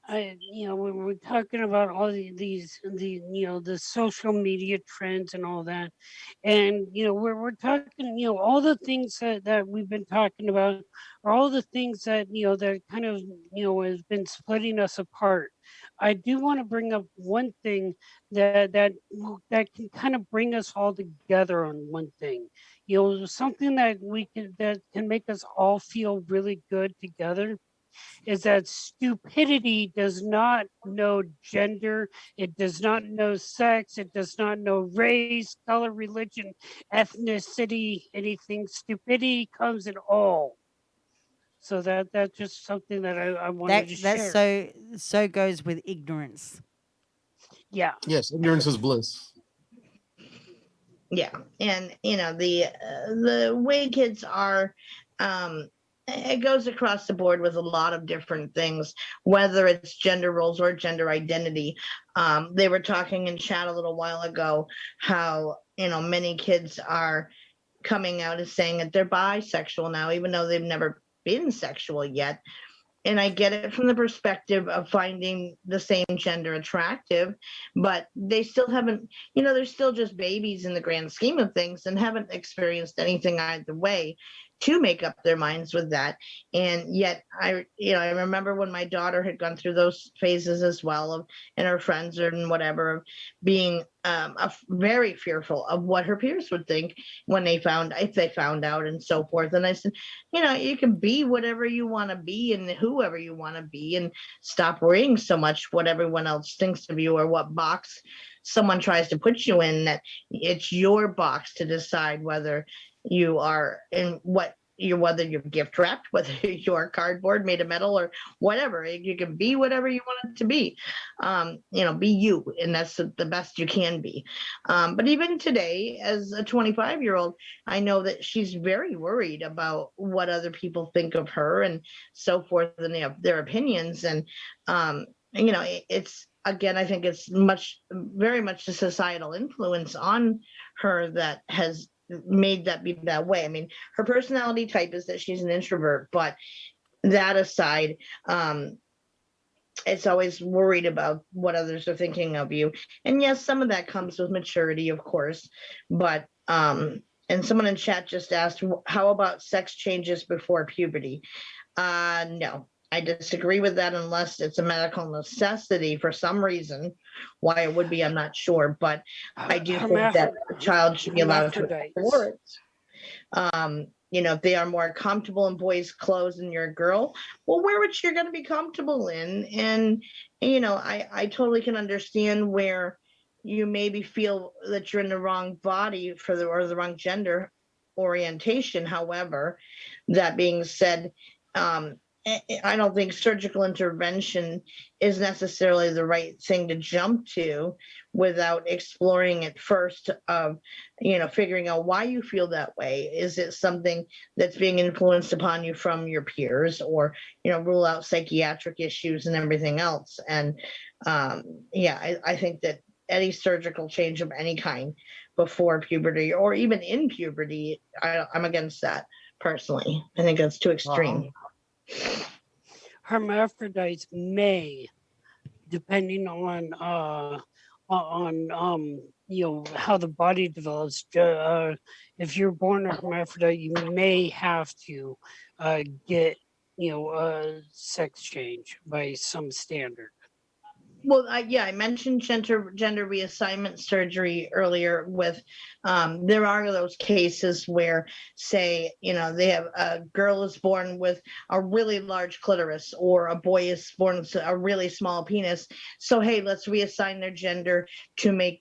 When we're talking about all the social media trends and all that, and we're talking, all the things that we've been talking about are all the things that that kind of has been splitting us apart. I do want to bring up one thing that can kind of bring us all together on one thing. Something that can make us all feel really good together is that stupidity does not know gender, it does not know sex, it does not know race, color, religion, ethnicity, anything. Stupidity comes in all. So that's just something that I wanted to share. That so goes with ignorance. Yeah. Yes, ignorance is bliss. Yeah, and the way kids are, it goes across the board with a lot of different things, whether it's gender roles or gender identity. They were talking in chat a little while ago how many kids are coming out as saying that they're bisexual now, even though they've never been sexual yet. And I get it from the perspective of finding the same gender attractive, but they still haven't, they're still just babies in the grand scheme of things and haven't experienced anything either way to make up their minds with that. And yet I remember when my daughter had gone through those phases as well and her friends and whatever, of being very fearful of what her peers would think if they found out and so forth. And I said, you can be whatever you want to be and whoever you want to be, and stop worrying so much what everyone else thinks of you or what box someone tries to put you in. That it's your box to decide whether you are in what whether you're gift wrapped, whether you're cardboard made of metal or whatever. You can be whatever you want it to be. Be you, and that's the best you can be. But even today, as a 25-year-old, I know that she's very worried about what other people think of her and so forth, and their opinions. And it's, again, I think it's very much the societal influence on her that has made that be that way. I mean, her personality type is that she's an introvert, but that aside, it's always worried about what others are thinking of you. And yes, some of that comes with maturity, of course, but and someone in chat just asked, how about sex changes before puberty? No, I disagree with that unless it's a medical necessity for some reason. Why it would be, I'm not sure, but I do think that a child should be allowed to explore it. If they are more comfortable in boys' clothes and you're a girl, well, wear what you're going to be comfortable in. And, I totally can understand where you maybe feel that you're in the wrong body or the wrong gender orientation. However, that being said, I don't think surgical intervention is necessarily the right thing to jump to without exploring it first of, figuring out why you feel that way. Is it something that's being influenced upon you from your peers, or, rule out psychiatric issues and everything else. And I think that any surgical change of any kind before puberty or even in puberty, I'm against that personally. I think that's too extreme. Wow. Hermaphrodites may, depending on how the body develops. If you're born a hermaphrodite, you may have to get a sex change by some standard. Well, I mentioned gender reassignment surgery earlier. With there are those cases where, say, they have a girl is born with a really large clitoris, or a boy is born with a really small penis. So hey, let's reassign their gender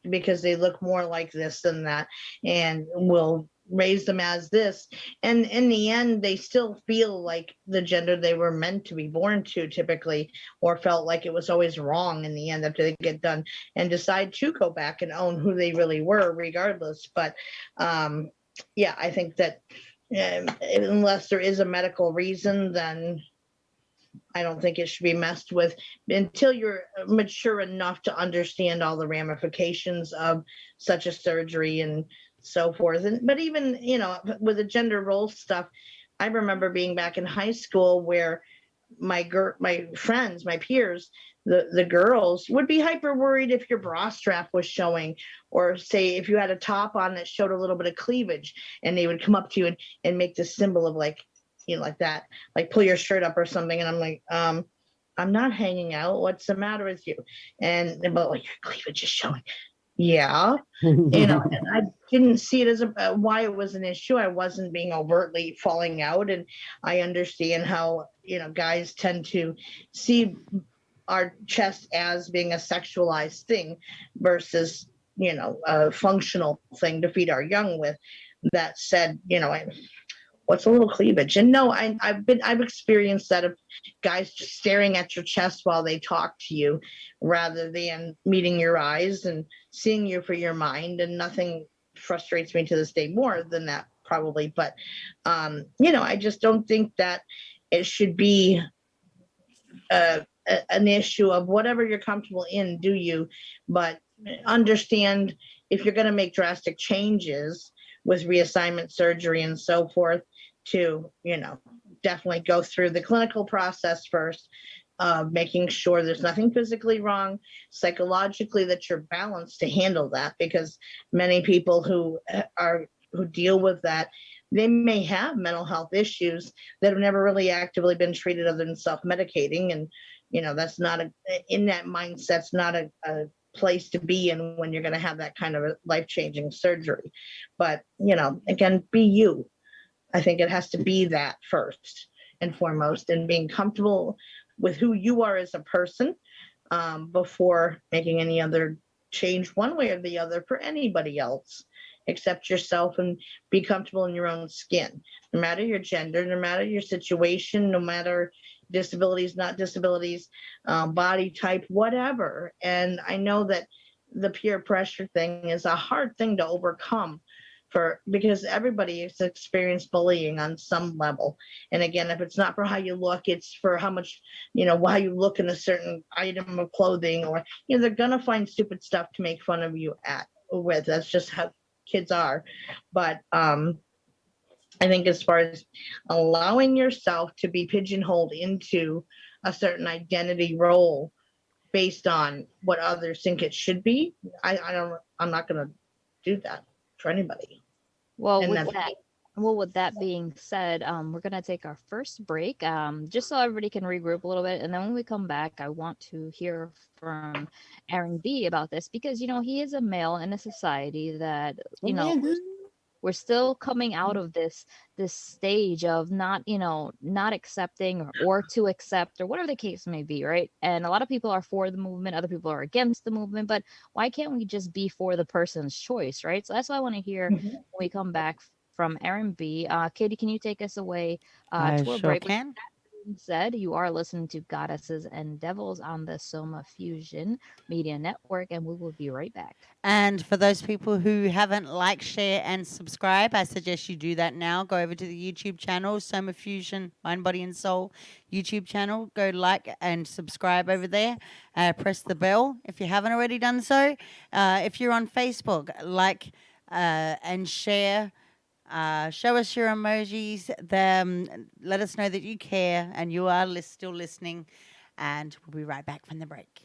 because they look more like this than that, and we'll raise them as this. And in the end, they still feel like the gender they were meant to be born to, typically, or felt like it was always wrong in the end after they get done, and decide to go back and own who they really were regardless. But I think that unless there is a medical reason, then I don't think it should be messed with until you're mature enough to understand all the ramifications of such a surgery and so forth. But even, with the gender role stuff, I remember being back in high school where my friends, my peers, the girls would be hyper worried if your bra strap was showing, or say if you had a top on that showed a little bit of cleavage, and they would come up to you and make this symbol of like that, like pull your shirt up or something. And I'm like, I'm not hanging out. What's the matter with you? And they're like, your cleavage is showing. Yeah. And I didn't see it as why it was an issue. I wasn't being overtly falling out. And I understand how, guys tend to see our chest as being a sexualized thing versus, a functional thing to feed our young with. That said, what's a little cleavage? And no, I've experienced that of guys just staring at your chest while they talk to you, rather than meeting your eyes and seeing you for your mind. And nothing frustrates me to this day more than that, probably. But I just don't think that it should be an issue of whatever you're comfortable in, do you? But understand, if you're going to make drastic changes with reassignment surgery and so forth, to, definitely go through the clinical process first, making sure there's nothing physically wrong, psychologically that you're balanced to handle that, because many people who deal with that, they may have mental health issues that have never really actively been treated other than self-medicating. And, that's not in that mindset's not a place to be in when you're going to have that kind of a life-changing surgery. But, again, be you. I think it has to be that first and foremost, and being comfortable with who you are as a person, before making any other change one way or the other for anybody else. accept yourself and be comfortable in your own skin, no matter your gender, no matter your situation, no matter disabilities, not disabilities, body type, whatever. And I know that the peer pressure thing is a hard thing to overcome for, because everybody has experienced bullying on some level. And again, if it's not for how you look, it's for how much, how you look in a certain item of clothing, or they're gonna find stupid stuff to make fun of you with. That's just how kids are. But I think as far as allowing yourself to be pigeonholed into a certain identity role based on what others think it should be, I'm not gonna do that for anybody. Well, And with that's that, with that being said, we're gonna take our first break, just so everybody can regroup a little bit, and then when we come back, I want to hear from Aaron B about this because he is a male in a society that we're still coming out of this stage of not accepting or to accept or whatever the case may be, right? And a lot of people are for the movement, other people are against the movement, but why can't we just be for the person's choice, right? So that's what I want to hear when we come back from Aaron B. Katie, can you take us away I to a sure break? can. Said you are listening to Goddesses and Devils on the Soma Fusion Media Network, and we will be right back. And for those people who haven't liked, share, and subscribe, I suggest you do that now. Go over to the YouTube channel, Soma Fusion Mind, Body, and Soul YouTube channel. Go like and subscribe over there. Press the bell if you haven't already done so. If you're on Facebook, like and share. Show us your emojis. Let us know that you care and you are still listening. And we'll be right back from the break.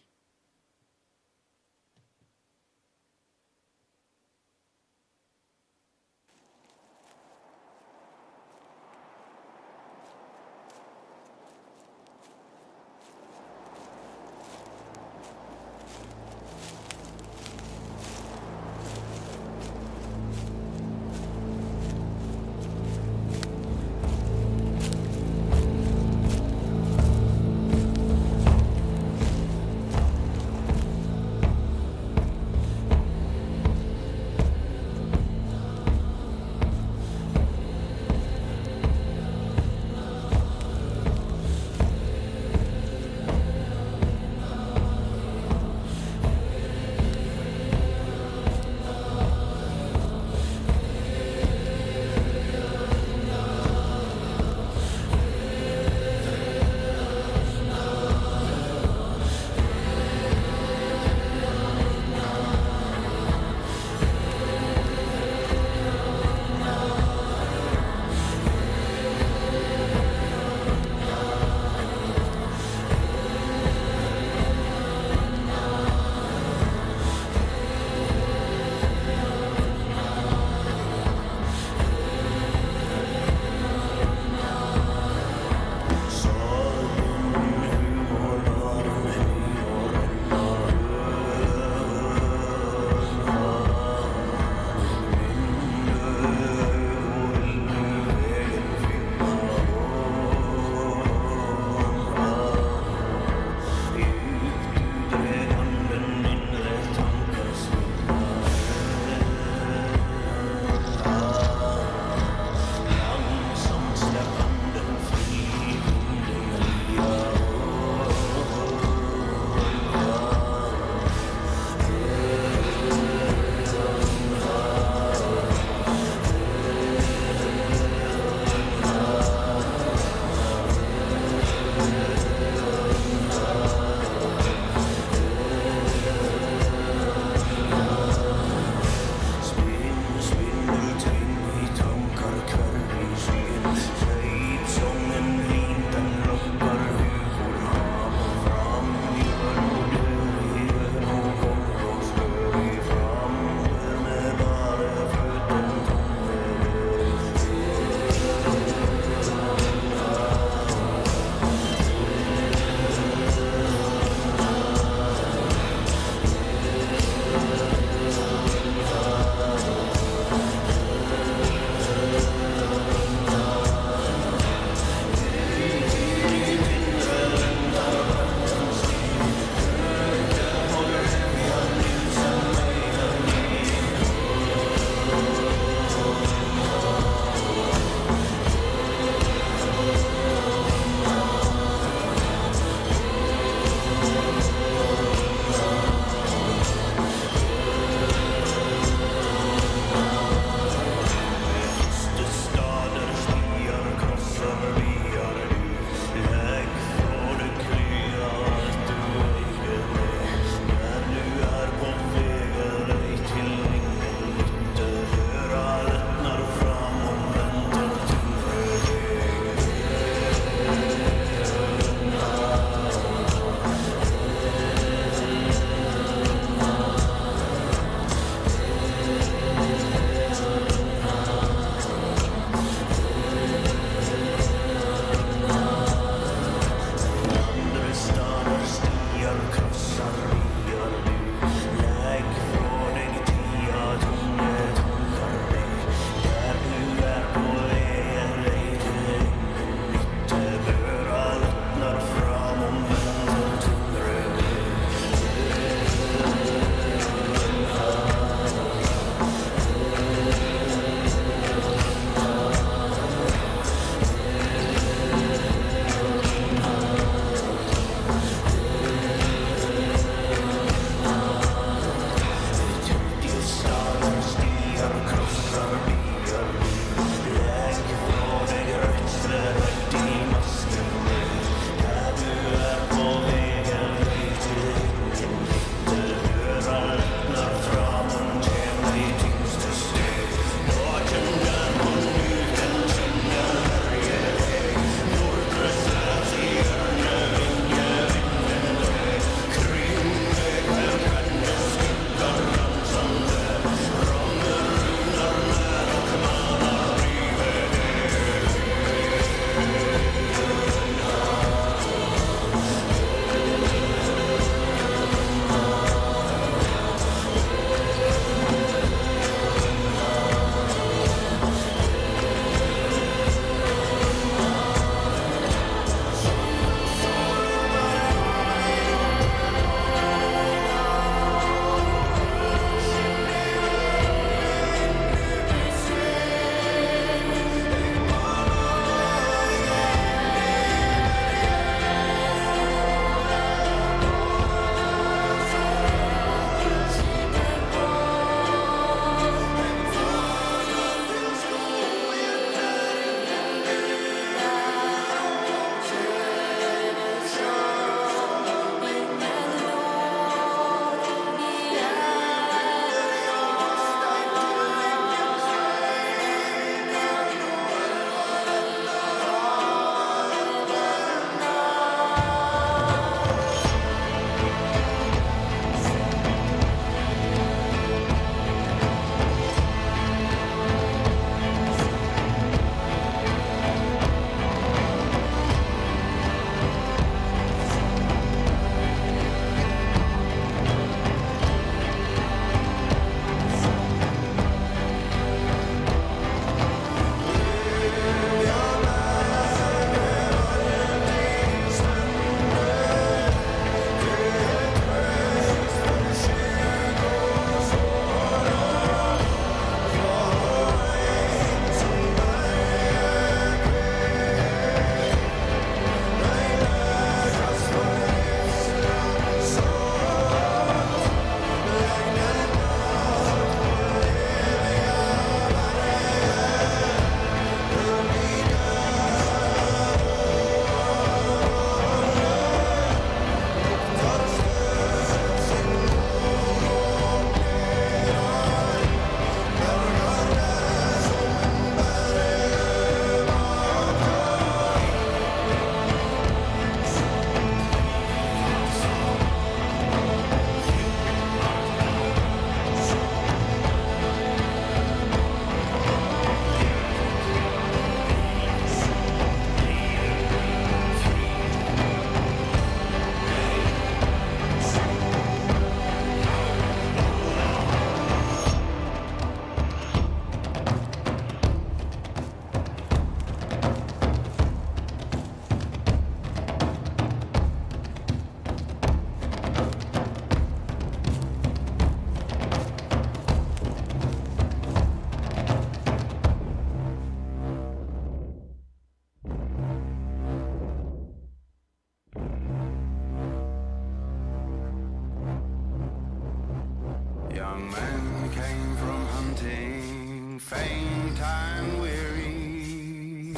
wanting, faint and weary.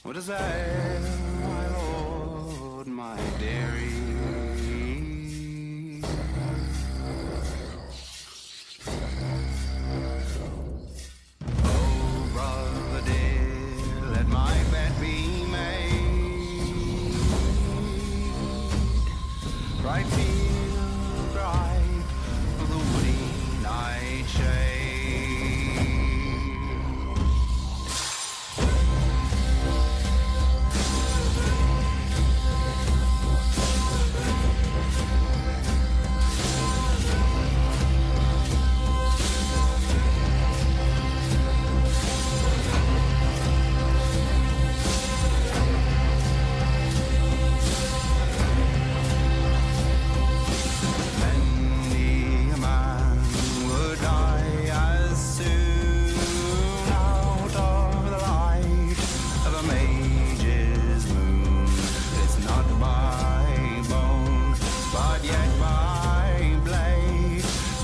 What is that, my lord, my dearie? Oh, brother dear, let my bed be made. Right field, right for the woody nightshade. Many a man would die as soon out of the light of a mage's moon. It's not by bone, but yet by blade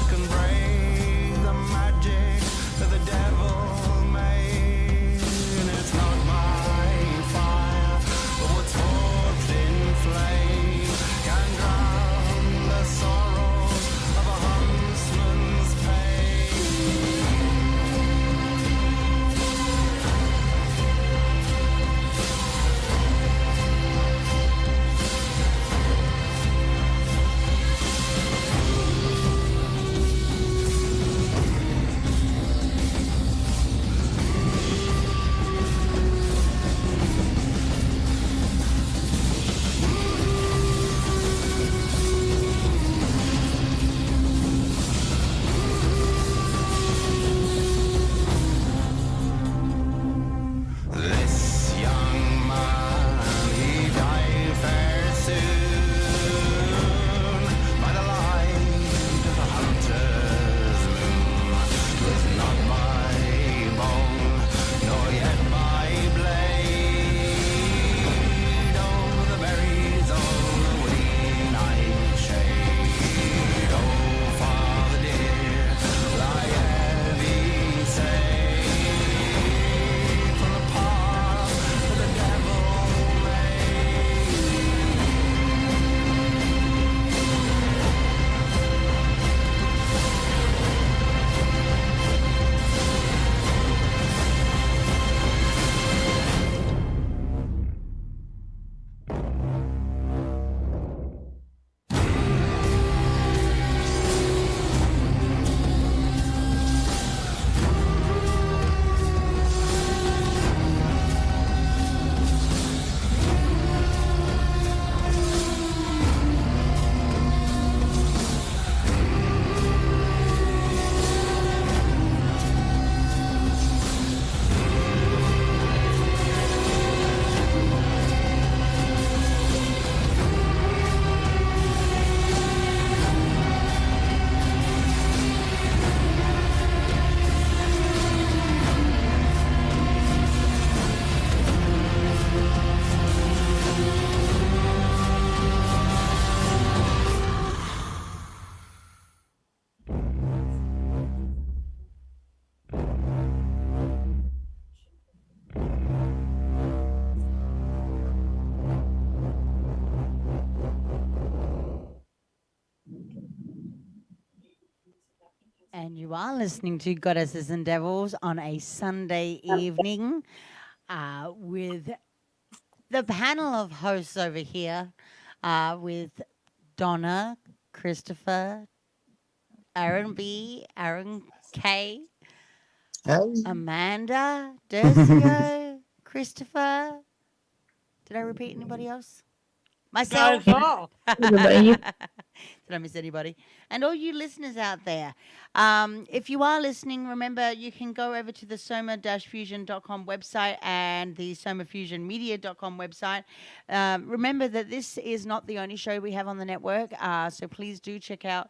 can break the magic that the devil made. And it's not by fire, but what's forged in flame can drown the sorrows of a huntsman's pain. This young man, he died fair soon by the light of the hunter's moon. 'Twas not by bone, nor yet by blade. Oh, the berries of the woody nightshade. Oh, father dear, lie heavy safe from the path that the devil made. And you are listening to Goddesses and Devils on a Sunday evening with the panel of hosts over here with Donna, Christopher, Aaron B, Aaron K, Hey. Amanda, Dercio, Christopher. Did I repeat anybody else? Myself. That's all. Everybody. Did I miss anybody? And all you listeners out there, if you are listening, remember you can go over to the soma-fusion.com website and the somafusionmedia.com website. Remember that this is not the only show we have on the network, so please do check out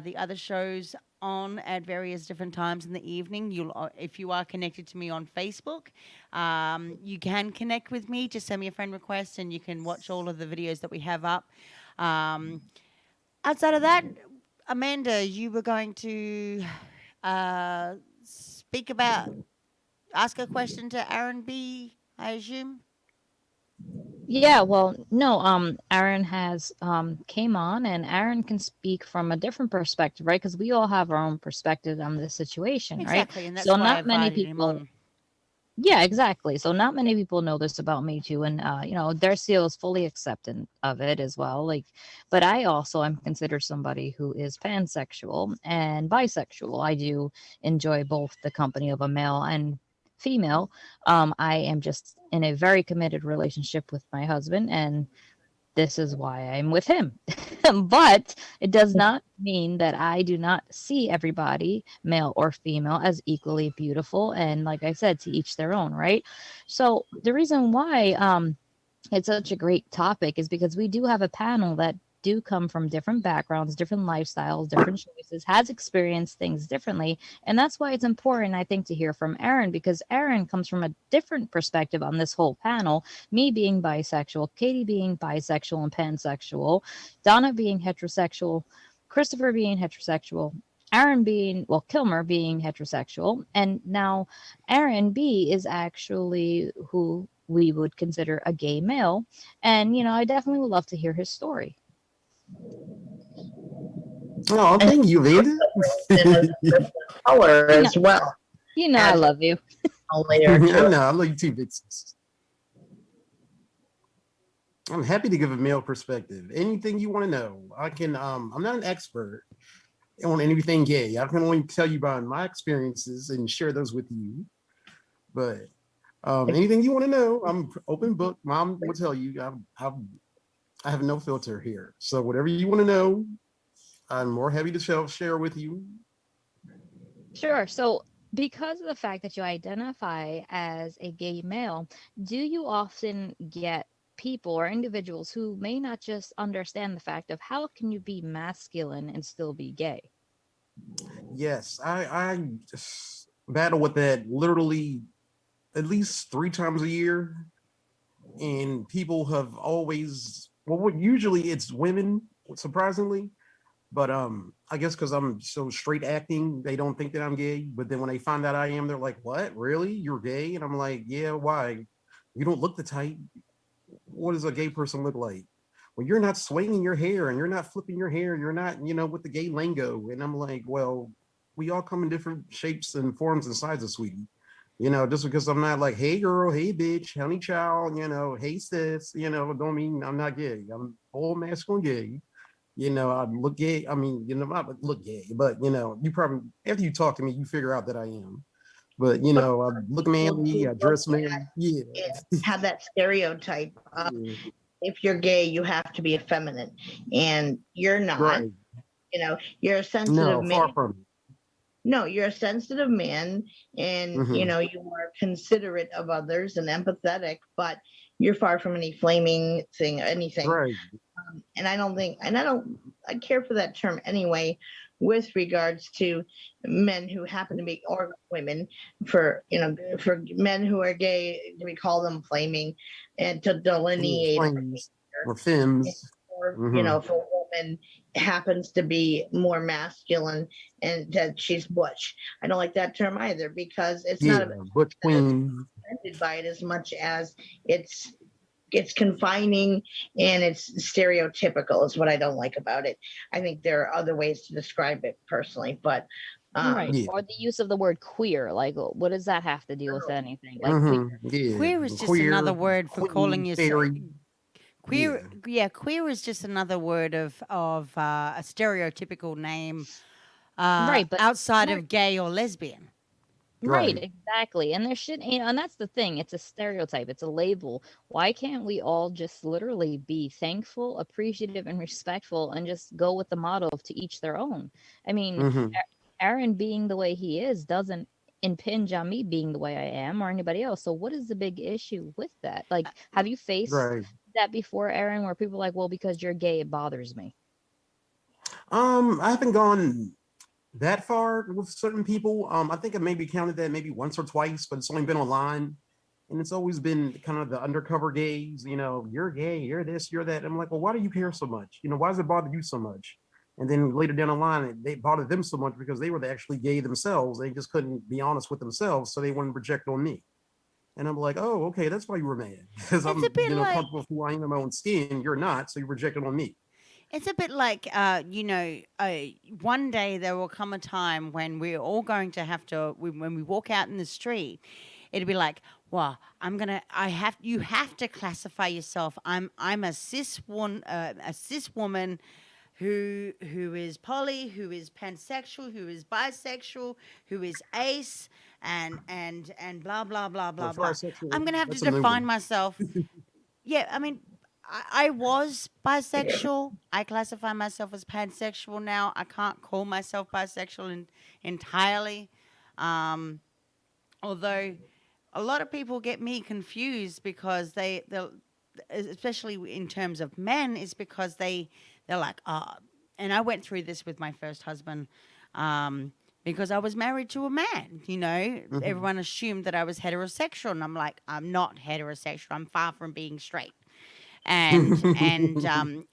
the other shows on at various different times in the evening. If you are connected to me on Facebook, you can connect with me. Just send me a friend request and you can watch all of the videos that we have up. Outside of that, Amanda, you were going to speak about, ask a question to Aaron B, I assume? Yeah, well, no, Aaron has came on, and Aaron can speak from a different perspective, right? Because we all have our own perspective on this situation, right? Exactly, and that's So why I not many invited him people, on. yeah, exactly. So not many people know this about me too, and Darcio is fully acceptant of it as well. Like, but I also am considered somebody who is pansexual and bisexual. I do enjoy both the company of a male and female. I am just in a very committed relationship with my husband, and this is why I'm with him. But it does not mean that I do not see everybody, male or female, as equally beautiful. And like I said, to each their own, right? So the reason why it's such a great topic is because we do have a panel that do come from different backgrounds, different lifestyles, different choices, has experienced things differently. And that's why it's important, I think, to hear from Aaron, because Aaron comes from a different perspective on this whole panel. Me being bisexual, Katie being bisexual and pansexual, Donna being heterosexual, Christopher being heterosexual, Aaron being, well, Kilmer being heterosexual, and now Aaron B is actually who we would consider a gay male. And, I definitely would love to hear his story. Oh, thank you, Amanda. Color as well. I love you. Later. I know, I love you too, Vixens. I'm happy to give a male perspective. Anything you want to know, I can. I'm not an expert on anything gay. I can only tell you about my experiences and share those with you. But anything you want to know, I'm open book. Mom will tell you. I have no filter here. So whatever you want to know, I'm more happy to share with you. Sure. So, because of the fact that you identify as a gay male, do you often get people or individuals who may not just understand the fact of how can you be masculine and still be gay? Yes, I just battle with that literally at least 3 times a year, and people have always usually it's women, surprisingly, but I guess because I'm so straight acting, they don't think that I'm gay. But then when they find out I am, they're like, "What? Really? You're gay?" And I'm like, "Yeah, why? You don't look the type. What does a gay person look like? Well, you're not swinging your hair and you're not flipping your hair. You're not, with the gay lingo." And I'm like, "Well, we all come in different shapes and forms and sizes, sweetie. Just because I'm not like, hey girl, hey bitch, honey child, hey sis, don't mean I'm not gay. I'm full masculine gay. I look gay. I mean, I look gay, but you probably after you talk to me, you figure out that I am. But I look manly, I dress man. Yeah. Have that stereotype of Yeah. if you're gay, you have to be effeminate, and you're not. Right. You're a sensitive No, man. far from it. No, you're a sensitive man, and Mhm. you are considerate of others and empathetic, but you're far from any flaming thing, anything. Right. And I care for that term anyway, with regards to men who happen to be, or women, for men who are gay, we call them flaming, and to delineate. Flames or femmes. Or Mhm. if a woman happens to be more masculine and that she's butch, I don't like that term either, because it's Yeah, not butch queen. offended by it as much as it's confining and it's stereotypical is what I don't like about it. I think there are other ways to describe it personally, but Right. Yeah. Or the use of the word queer. Like, what does that have to do with anything? Like, Mhm. Yeah. Queer is just Queer, another word for calling queen, yourself. fairy. Queer, queer is just another word of a stereotypical name right, but outside right. of gay or lesbian. Right, Right. exactly. And there should, and that's the thing. It's a stereotype, it's a label. Why can't we all just literally be thankful, appreciative, and respectful and just go with the motto of to each their own? I mean, Mhm. Aaron being the way he is doesn't impinge on me being the way I am or anybody else. So, what is the big issue with that? Like, have you faced Right. that before, Aaron, where people are like, well, because you're gay, it bothers me? I haven't gone that far with certain people. I think I maybe counted that maybe once or twice, but it's only been online. And it's always been kind of the undercover gays, you're gay, you're this, you're that. I'm like, well, why do you care so much? Why does it bother you so much? And then later down the line, they bothered them so much because they were actually gay themselves. They just couldn't be honest with themselves, so they wanted to project on me. And I'm like, oh, okay, that's why you were mad, because It's I'm, a bit like comfortable with who I am in my own skin. You're not, so you projected on me. it's a bit like one day there will come a time when we're all going to have to when we walk out in the street, it'll be like, well, you have to classify yourself. I'm a cis woman who is poly, who is pansexual, who is bisexual, who is ace, and blah blah blah blah As far blah. as sexual, I'm gonna have to that's a new define one. myself. Yeah, I mean, I was bisexual. I classify myself as pansexual now. I can't call myself bisexual entirely. Um, Although a lot of people get me confused because they'll, especially in terms of men, is because they're like, oh, and I went through this with my first husband. Because I was married to a man, everyone assumed that I was heterosexual, and I'm like, I'm not heterosexual. I'm far from being straight.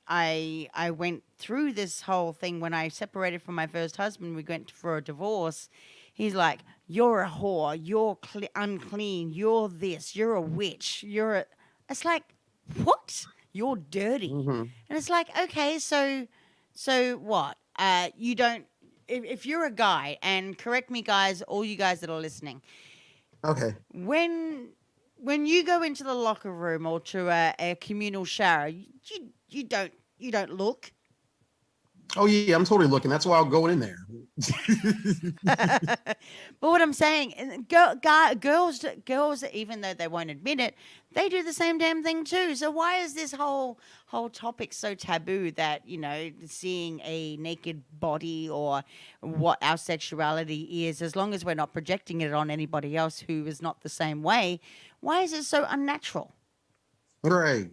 I went through this whole thing when I separated from my first husband. We went for a divorce. He's like, "You're a whore. You're unclean. You're this. You're a witch. It's like, what? You're dirty." Mhm. And it's like, okay, so what? You don't. If you're a guy, and correct me, guys, all you guys that are listening, Okay. when you go into the locker room or to a communal shower, you don't look. Oh yeah, I'm totally looking. That's why I'm going in there. But what I'm saying, girls, even though they won't admit it, they do the same damn thing too. So why is this whole topic so taboo that seeing a naked body or what our sexuality is, as long as we're not projecting it on anybody else who is not the same way, why is it so unnatural? Right.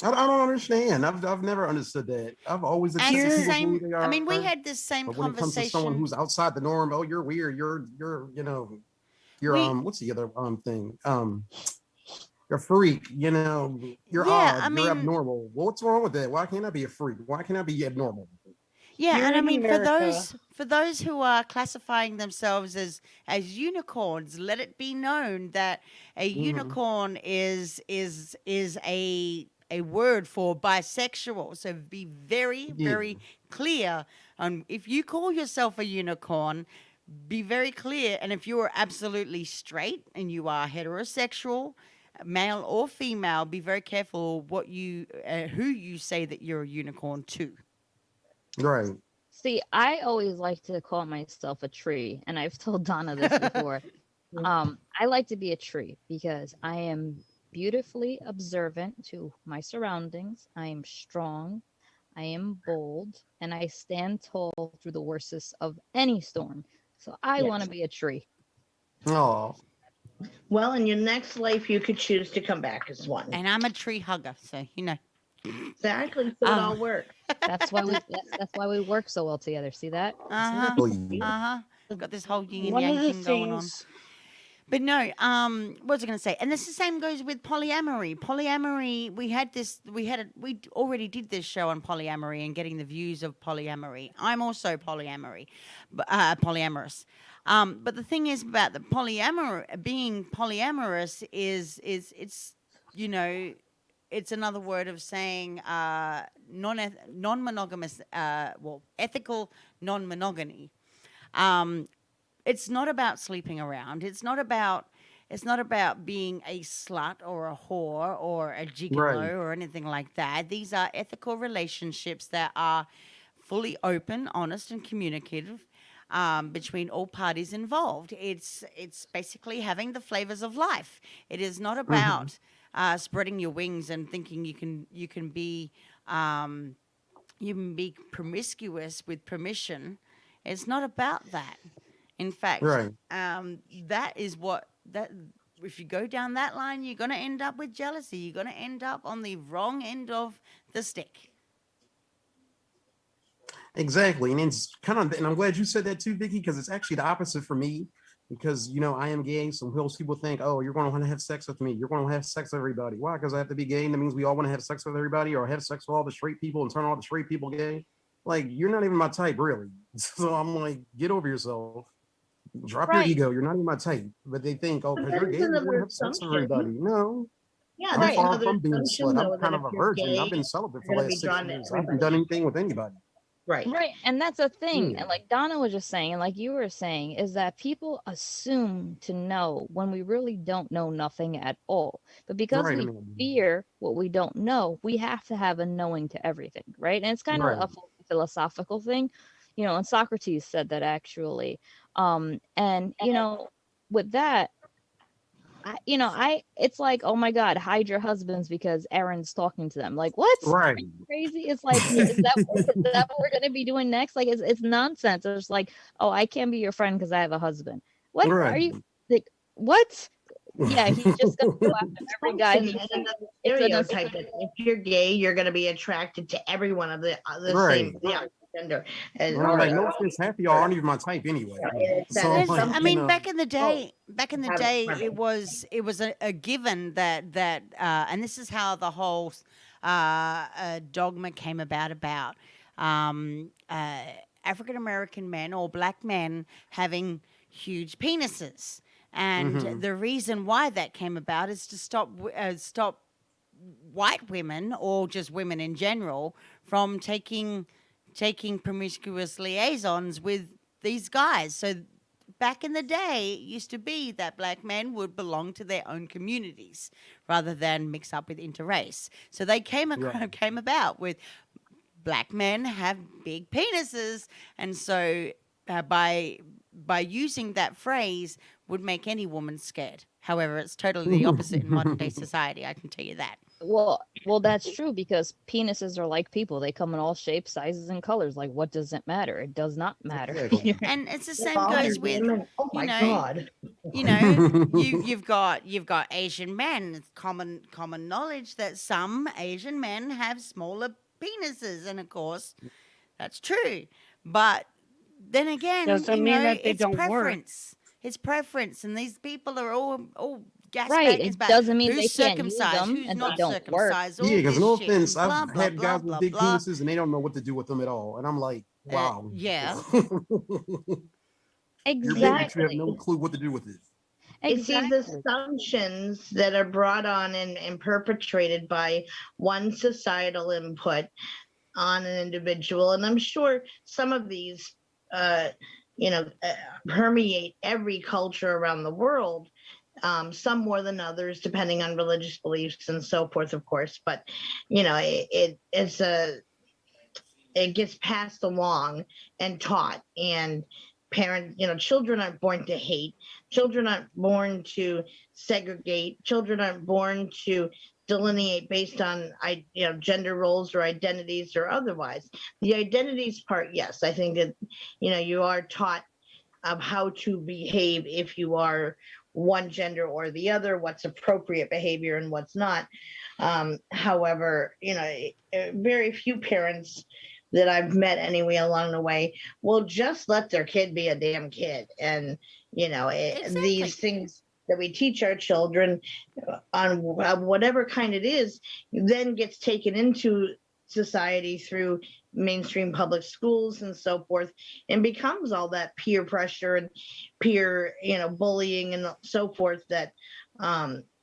I don't understand. I've never understood that. I've always And it's accepted the people for who same. they I mean, we are. had this same But when it comes to someone conversation. who's outside the norm, oh, you're weird. You're We what's the other thing? You're a freak. You're Yeah, I odd. You're mean, abnormal. Well, what's wrong with that? Why can't I be a freak? Why can't I be abnormal? yeah, Here and I in mean for America, those who are classifying themselves as unicorns, let it be known that a Hmm. unicorn is a word for bisexual. So be very Yeah. very clear on if you call yourself a unicorn. Be very clear, and if you are absolutely straight and you are heterosexual, male or female, be very careful who you say that you're a unicorn to. Right. See, I always like to call myself a tree, and I've told Donna this before. I like to be a tree because I am beautifully observant to my surroundings. I am strong, I am bold, and I stand tall through the worstest of any storm. So I want Yes. to be a tree. Oh. Well, in your next life, you could choose to come back as one. And I'm a tree hugger, so Exactly. So it Um, all works. That's why we work so well together. See that? Uh-huh. Exactly. Uh-huh. Got this whole yin and one of yang the thing going on. things, But no, what was I going to say? And this the same goes with polyamory. Polyamory, we already did this show on polyamory and getting the views of polyamory. I'm also polyamorous. But the thing is about the being polyamorous is it's it's another word of saying non-monogamous, ethical non-monogamy. Um, it's not about sleeping around. It's not about being a slut or a whore or a gigolo Right. or anything like that. These are ethical relationships that are fully open, honest, and communicative between all parties involved. It's basically having the flavors of life. It is not Hmm. about spreading your wings and thinking you can be promiscuous with permission. It's not about that. In fact, Right. that is what that. If you go down that line, you're going to end up with jealousy. You're going to end up on the wrong end of the stick. Exactly. And it's kind of, and I'm glad you said that too, Vicky, because it's actually the opposite for me. Because I am gay, so most people think, oh, you're going to want to have sex with me. You're going to have sex with everybody. Why? Because I have to be gay, and that means we all want to have sex with everybody, or have sex with all the straight people and turn all the straight people gay. Like, you're not even my type, really. So I'm like, get over yourself. Drop your Right. ego. You're not even my type. But they think, oh, But because you're that is gay, you want to another have sex with assumption. everybody. No, Yeah, I'm that's Right. far another from being a assumption, slut. I'm though, that kind if of a you're virgin. I've gay, been celibate for you're the gonna be last 6 drawn to years. I haven't done everybody. anything with anybody. Right. Right. And that's a thing. Yeah. And like Donna was just saying, and like you were saying, is that people assume to know when we really don't know nothing at all. But because Right. I we mean, fear what we don't know, we have to have a knowing to everything, right? And it's kind of right. a philosophical thing, and Socrates said that actually. And with that, it's like, oh my God, hide your husbands because Aaron's talking to them. Like, what? Are Right. you crazy? It's like, is that what we're gonna be doing next? Like, it's nonsense. It's like, oh, I can't be your friend because I have a husband. What are Right. you like? What? Yeah, he's just gonna go after every guy he Assumption and sees. another It's an stereotype that if you're gay, you're going to be attracted to everyone of the Right. opposite gender. And, And I'm like, right. no offense, half of y'all aren't even my type anyway. it's that So I'm There's, like, I you mean, assumption. know, back in the Have it day, covered. it was a given that and this is how the whole dogma came about African American men or black men having huge penises, and mhm. the reason why that came about is to stop white women or just women in general from taking promiscuous liaisons with these guys. So back in the day, it used to be that black men would belong to their own communities rather than mix up with interrace. So they Right. came about with black men have big penises, and so by using that phrase would make any woman scared. However, it's totally the opposite in modern day society. I can tell you that. Well, that's true because penises are like people. They come in all shapes, sizes, and colors. Like, what does it matter? It does not matter. Exactly. And it's the With same all goes these with, women, oh you my know, God. you've got Asian men. It's common knowledge that some Asian men have smaller penises, and of course, that's true. But then again, Doesn't mean that they it's don't work. preference. It's preference, and these people are all Right. gasbaggers It about doesn't mean they who's can't use circumcised, them who's and they not don't work. circumcised, all Yeah, because this no shit, offense, and I've blah blah had blah guys with blah big blah. penises and they don't know what to do with them at all. And I'm like, wow. Yeah. You're big, but you have Exactly. no clue what to do with it. It's these Exactly. assumptions that are brought on and perpetrated by one societal input on an individual. And I'm sure some of these, permeate every culture around the world, some more than others, depending on religious beliefs and so forth, of course. But, it gets passed along and taught. And children aren't born to hate. Children aren't born to segregate. Children aren't born to delineate based on gender roles or identities or otherwise. The identities part, yes, I think that you are taught of how to behave if you are one gender or the other, what's appropriate behavior and what's not. However, very few parents that I've met anyway along the way will just let their kid be a damn kid. And, Exactly. these things that we teach our children on whatever kind it is, then gets taken into society through mainstream public schools and so forth, and becomes all that peer pressure and peer, bullying and so forth that,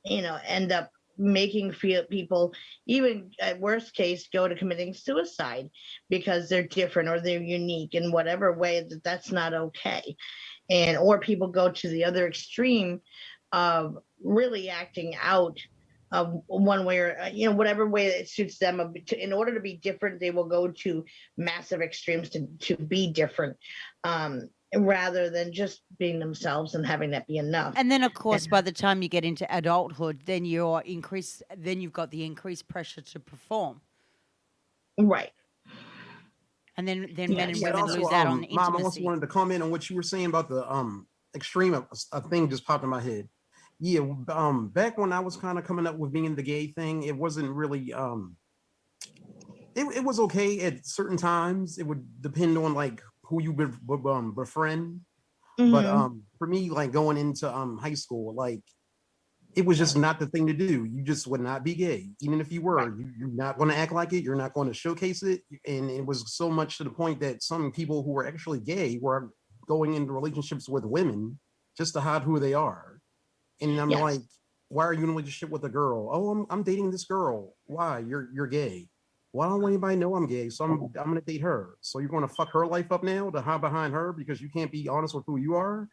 end up making people, even at worst case, go to committing suicide because they're different or they're unique in whatever way that's not okay. And or people go to the other extreme of really acting out of one way or whatever way it suits them. In order to be different, they will go to massive extremes to be different, rather than just being themselves and having that be enough. And then, of course, by the time you get into adulthood, then you've got the increased pressure to perform, Right. and then Yeah, men and yeah, women Also, lose out on Mom, I also intimacy. wanted to comment on what you were saying about the extreme. A thing just popped in my head. Yeah, back when I was kind of coming up with being the gay thing, it wasn't really it was okay at certain times. It would depend on like who you befriend. But Mhm. for me, like going into high school, like it was just not the thing to do. You just would not be gay, even if you Right. were. You're not going to act like it. You're not going to showcase it. And it was so much to the point that some people who were actually gay were going into relationships with women just to hide who they are. And I'm Yes. like, why are you in a relationship with a girl? Oh, I'm dating this girl. Why? You're gay. Well, I don't want anybody to know I'm gay, so I'm gonna date her. So you're gonna fuck her life up now to hide behind her because you can't be honest with who you are.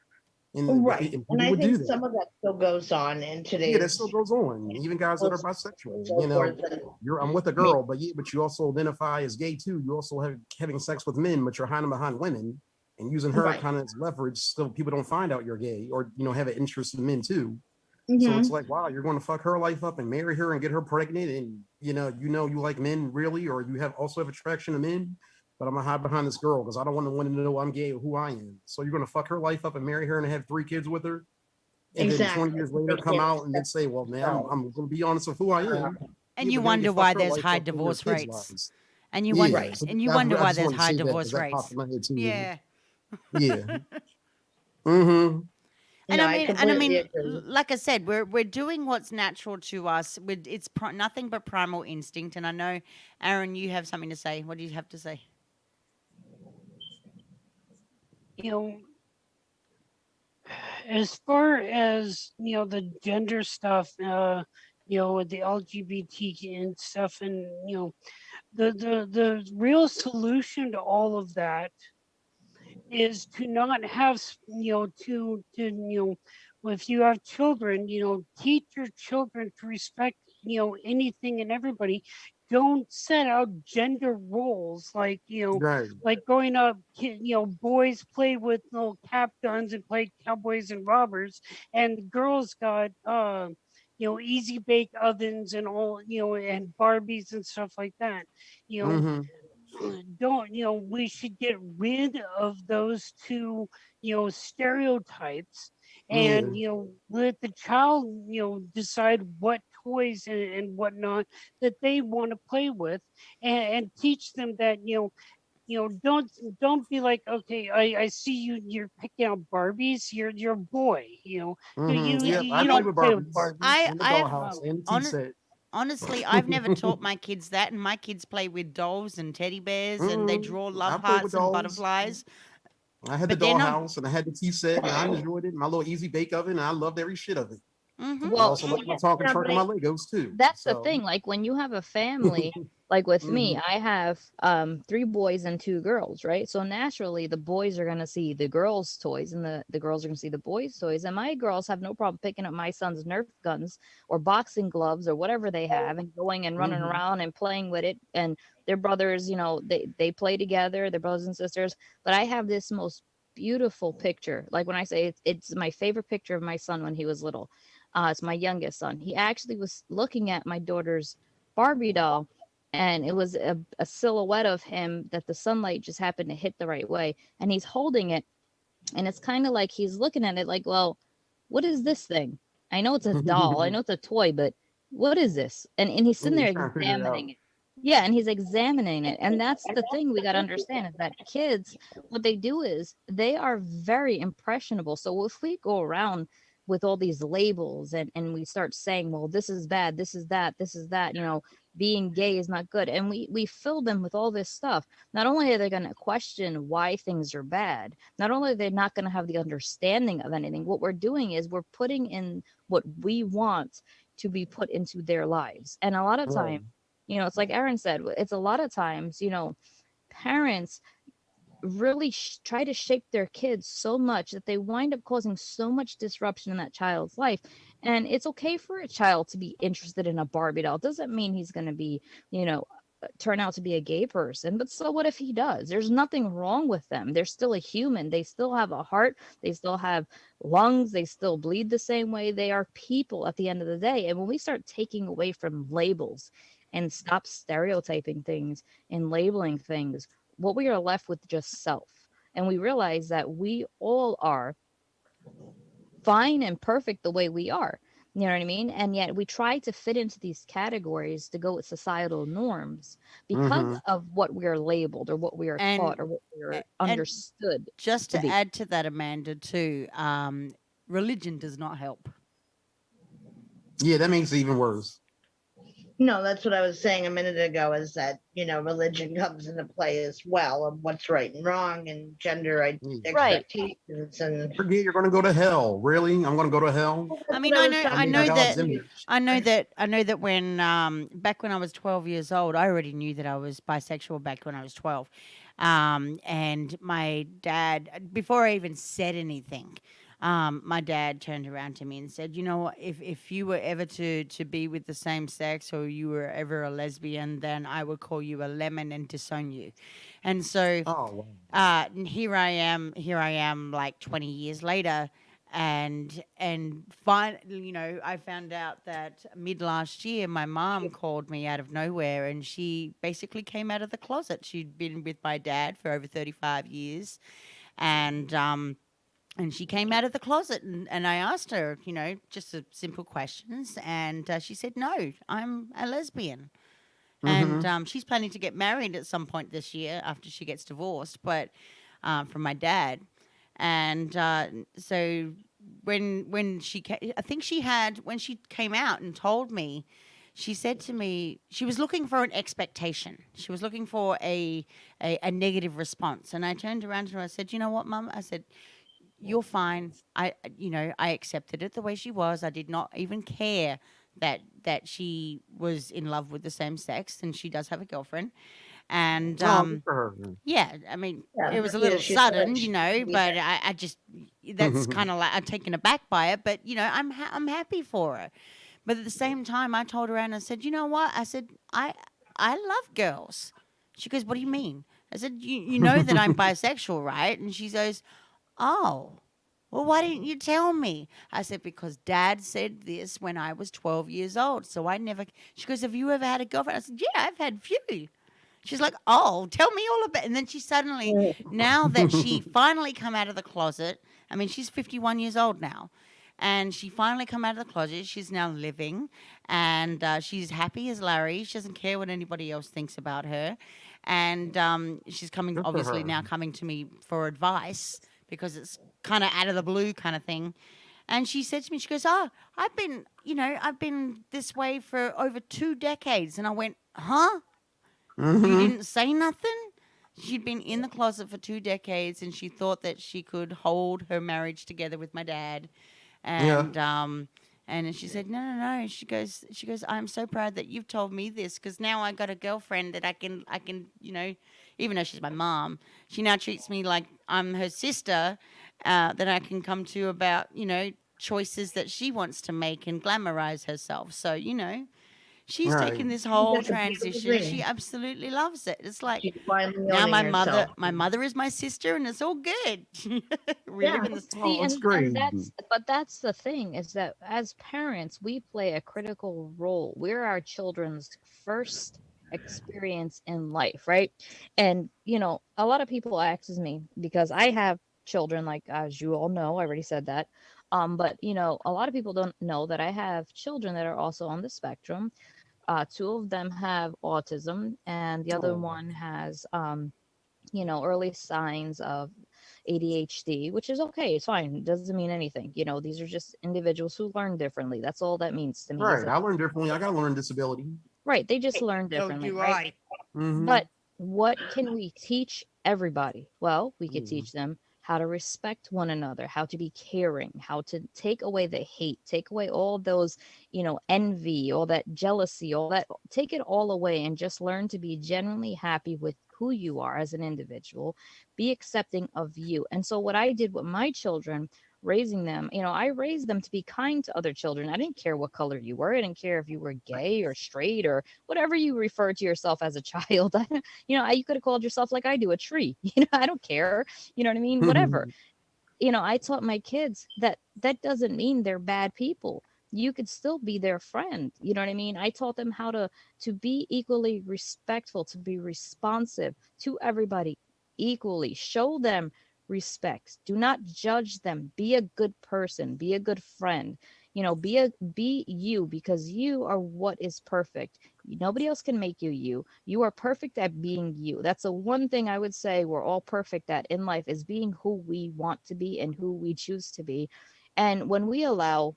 Right. And And people I would think do that. some of that still goes on in Yeah, that today's still goes on. Even guys that are and bisexual, so forth. And I'm with a girl, but yeah, but you also identify as gay too. You also have having sex with men, but you're hiding behind women and using her right. kind of as leverage so people don't find out you're gay or have an interest in men too. So Hmm. it's like, wow, you're going to fuck her life up and marry her and get her pregnant, and you like men really, or you have attraction to men, but I'm gonna hide behind this girl because I don't want to know I'm gay or who I am. So you're going to fuck her life up and marry her and have 3 kids with her, and then 20 Exactly. years later They come can't out and then accept say, well, man, themselves. I'm going to be honest with who I am. And Yeah, you but then you wonder fuck why her there's life high up in your divorce kids' rates. lives. And you wonder, Yeah. Right. So and you I wonder why just there's wanted to high say that because divorce that popped rates. in my head too. Yeah. Yeah. Mm-hmm. And No, I I mean, completely agree. like I said, we're doing what's natural to us. It's nothing but primal instinct. And I know, Aaron, you have something to say. What do you have to say? You know, as far as the gender stuff, with the LGBT and stuff, and the real solution to all of that is to not have to if you have children, teach your children to respect anything and everybody. Don't set out gender roles like Right. like growing up, boys played with little cap guns and played cowboys and robbers, and girls got easy bake ovens and all, and Barbies and stuff like that. you know Mm-hmm. don't we should get rid of those two stereotypes, Yeah. and let the child decide what toys and whatnot that they want to play with, and teach them that don't be like, okay, I see you're picking out Barbies, you're a boy, Mm-hmm. you Yep. I you play don't with play with Barbies Barbies. and the I've dollhouse and the tea on set. honestly, I've never taught my kids that, and my kids play with dolls and teddy bears, and they Mm-hmm. draw love I played with hearts and dolls. butterflies. I had the But they're not. dollhouse and I had the tea set and I enjoyed it. My little easy bake oven, and I loved every shit of it. Hmm. I Well, also like my Yeah, talking yeah, truck but and my Legos too. that's the So thing. Like when you have a family, like with me, mhm. I have 3 boys and 2 girls, right? So naturally the boys are gonna see the girls' toys and the girls are gonna see the boys' toys. And my girls have no problem picking up my son's Nerf guns or boxing gloves or whatever they have and going and running Mhm. around and playing with it. And their brothers, they play together, their brothers and sisters. But I have this most beautiful picture. Like when I say it's my favorite picture of my son when he was little. It's my youngest son. He actually was looking at my daughter's Barbie doll, and it was a silhouette of him that the sunlight just happened to hit the right way. And he's holding it, and it's kind of like he's looking at it like, well, what is this thing? I know it's a doll, I know it's a toy, but what is this? And he's Yeah, sitting you there trying to figure it out. examining it. Yeah, and he's examining it. And that's the thing we got to understand is that kids, what they do is they are very impressionable. So if we go around with all these labels and we start saying, well, this is bad, this is that, this is that, being gay is not good. And we fill them with all this stuff. Not only are they going to question why things are bad, not only are they not going to have the understanding of anything, what we're doing is we're putting in what we want to be put into their lives. And a lot of Right. time, it's like Aaron said, it's a lot of times, parents really try to shape their kids so much that they wind up causing so much disruption in that child's life. And it's okay for a child to be interested in a Barbie doll. It doesn't mean he's going to be, turn out to be a gay person. But so what if he does? There's nothing wrong with them. They're still a human. They still have a heart. They still have lungs. They still bleed the same way. They are people at the end of the day. And when we start taking away from labels and stop stereotyping things and labeling things, what we are left with just self. And we realize that we all are fine and perfect the way we are. You know what I mean? And yet we try to fit into these categories to go with societal norms because Mm-hmm. of what we are labeled or what we are And taught or what we are and understood just to to be. add to that, Amanda, too, religion does not help. Yeah, that makes it even worse. No, that's what I was saying a minute ago, is that, religion comes into play as well, of what's right and wrong, and gender Yeah. Right. expectations. And Forget you're going to go to hell. Really? I'm going to go to hell? I that's mean, what I I was know, I I talking made in know about. God's that, image. I know that when back when I was 12 years old, I already knew that I was bisexual back when I was 12. And my dad, before I even said anything, my dad turned around to me and said, "You know what? If you were ever to be with the same sex, or you were ever a lesbian, then I would call you a lemon and disown you." And so Oh, wow. here I am like 20 years later, and I found out that mid last year my mom called me out of nowhere, and she basically came out of the closet. She'd been with my dad for over 35 years, and she came out of the closet, and I asked her, just a simple questions, and she said, "No, I'm a lesbian." And Mm-hmm. she's planning to get married at some point this year after she gets divorced, but from my dad. And so when I think she had when she came out and told me, she said to me she was looking for an expectation. She was looking for a negative response. And I turned around to her. I said, "You know what, Mum?" I said, "You're fine. I accepted it the way she was. I did not even care that she was in love with the same sex, and she does have a girlfriend." And Oh, good for her. yeah, I mean, Yeah, it was a yeah, little she's sudden, she, but I just that's kind of like I'm taken aback by it, but I'm happy for her. But at the same time, I told her and I said, "You know what?" I said, I love girls." She goes, "What do you mean?" I said, "You know that I'm bisexual, right?" And she goes, "Oh, well, why didn't you tell me?" I said, "Because Dad said this when I was 12 years old, so I never." She goes, "Have you ever had a girlfriend?" I said, "Yeah, I've had a few." She's like, "Oh, tell me all about it." And then she suddenly, now that she finally come out of the closet, I mean, she's 51 years old now. And she finally come out of the closet. She's now living, and she's happy as Larry. She doesn't care what anybody else thinks about her, and she's coming, Good for obviously her. now coming to me for advice because it's kind of out of the blue kind of thing. And she said to me, she goes, "Oh, I've been this way for over 2 decades." And I went, "Huh? You Mm-hmm. didn't say nothing?" She'd been in the closet for 2 decades, and she thought that she could hold her marriage together with my dad. Yeah. And then she said, "No, no, no." She goes, "I'm so proud that you've told me this, because now I got a girlfriend that I can, even though she's my mom, she now treats me like I'm her sister, that I can come to about, choices that she wants to make and glamorize herself. So, she's Right. taken this whole that's a beautiful transition. She thing. absolutely loves it. It's like She's finally now owning my mother, herself. my mother is my sister, and it's all good. We're Yeah. living this. See, Oh, that's and great. that's the thing, is that as parents, we play a critical role. We're our children's first experience in life, right? And a lot of people asks me, because I have children, like, as you all know, I already said that. But a lot of people don't know that I have children that are also on the spectrum. Two of them have autism, and the other Oh, one has early signs of ADHD, which is okay. It's fine. It doesn't mean anything. These are just individuals who learn differently. That's all that means to me. Is right. that I learned differently. I got to learn disability. right? They just learn So differently, do right? I. Mm-hmm. But what can we teach everybody? Well, we could Mm-hmm. teach them how to respect one another, how to be caring, how to take away the hate, take away all those, envy, all that jealousy, all that, take it all away and just learn to be genuinely happy with who you are as an individual, be accepting of you. And so, what I did with my children, raising them, I raised them to be kind to other children. I didn't care what color you were. I didn't care if you were gay or straight or whatever you refer to yourself as a child. You could have called yourself, like I do, a tree. I don't care. You know what I mean? Whatever. I taught my kids that that doesn't mean they're bad people. You could still be their friend. You know what I mean? I taught them how to be equally respectful, to be responsive to everybody equally. Show them respect. Do not judge them. Be a good person. Be a good friend. Be you, because you are what is perfect. Nobody else can make you you. You are perfect at being you. That's the one thing I would say we're all perfect at in life, is being who we want to be and who we choose to be. And when we allow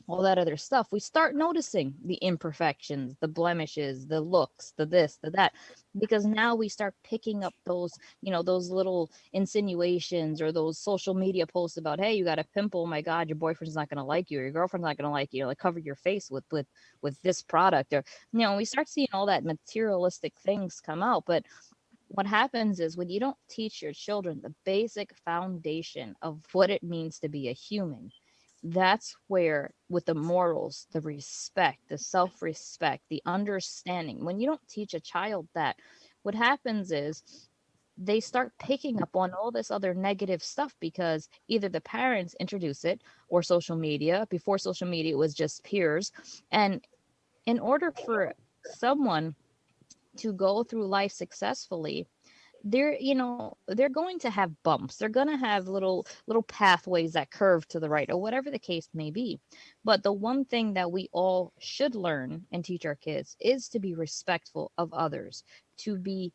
all that other stuff, we start noticing the imperfections, the blemishes, the looks, the this, the that, because now we start picking up those, those little insinuations or those social media posts about, hey, you got a pimple, oh my God, your boyfriend's not going to like you, or your girlfriend's not going to like you, like cover your face with this product, or we start seeing all that materialistic things come out. But what happens is when you don't teach your children the basic foundation of what it means to be a human, that's where, with the morals, the respect, the self respect, the understanding, when you don't teach a child that, what happens is they start picking up on all this other negative stuff because either the parents introduce it or social media. Before social media, it was just peers. And in order for someone to go through life successfully, they're going to have bumps, they're going to have little pathways that curve to the right or whatever the case may be. But the one thing that we all should learn and teach our kids is to be respectful of others, to be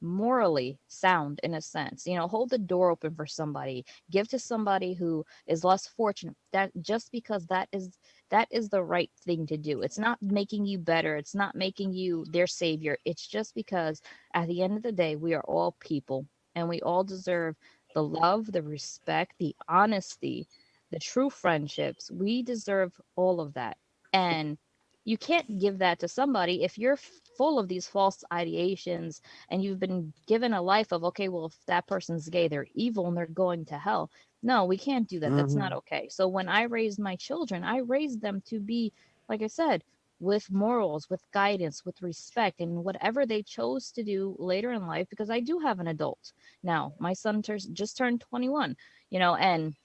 morally sound, in a sense, hold the door open for somebody, give to somebody who is less fortunate, that just because that is the right thing to do. It's not making you better, it's not making you their savior, it's just because at the end of the day, we are all people and we all deserve the love, the respect, the honesty, the true friendships. We deserve all of that. And you can't give that to somebody if you're full of these false ideations and you've been given a life of, okay, well, if that person's gay, they're evil and they're going to hell. No, we can't do that. That's not Hmm. okay. So when I raised my children, I raised them to be, like I said, with morals, with guidance, with respect, and whatever they chose to do later in life, because I do have an adult now. My son just turned 21, and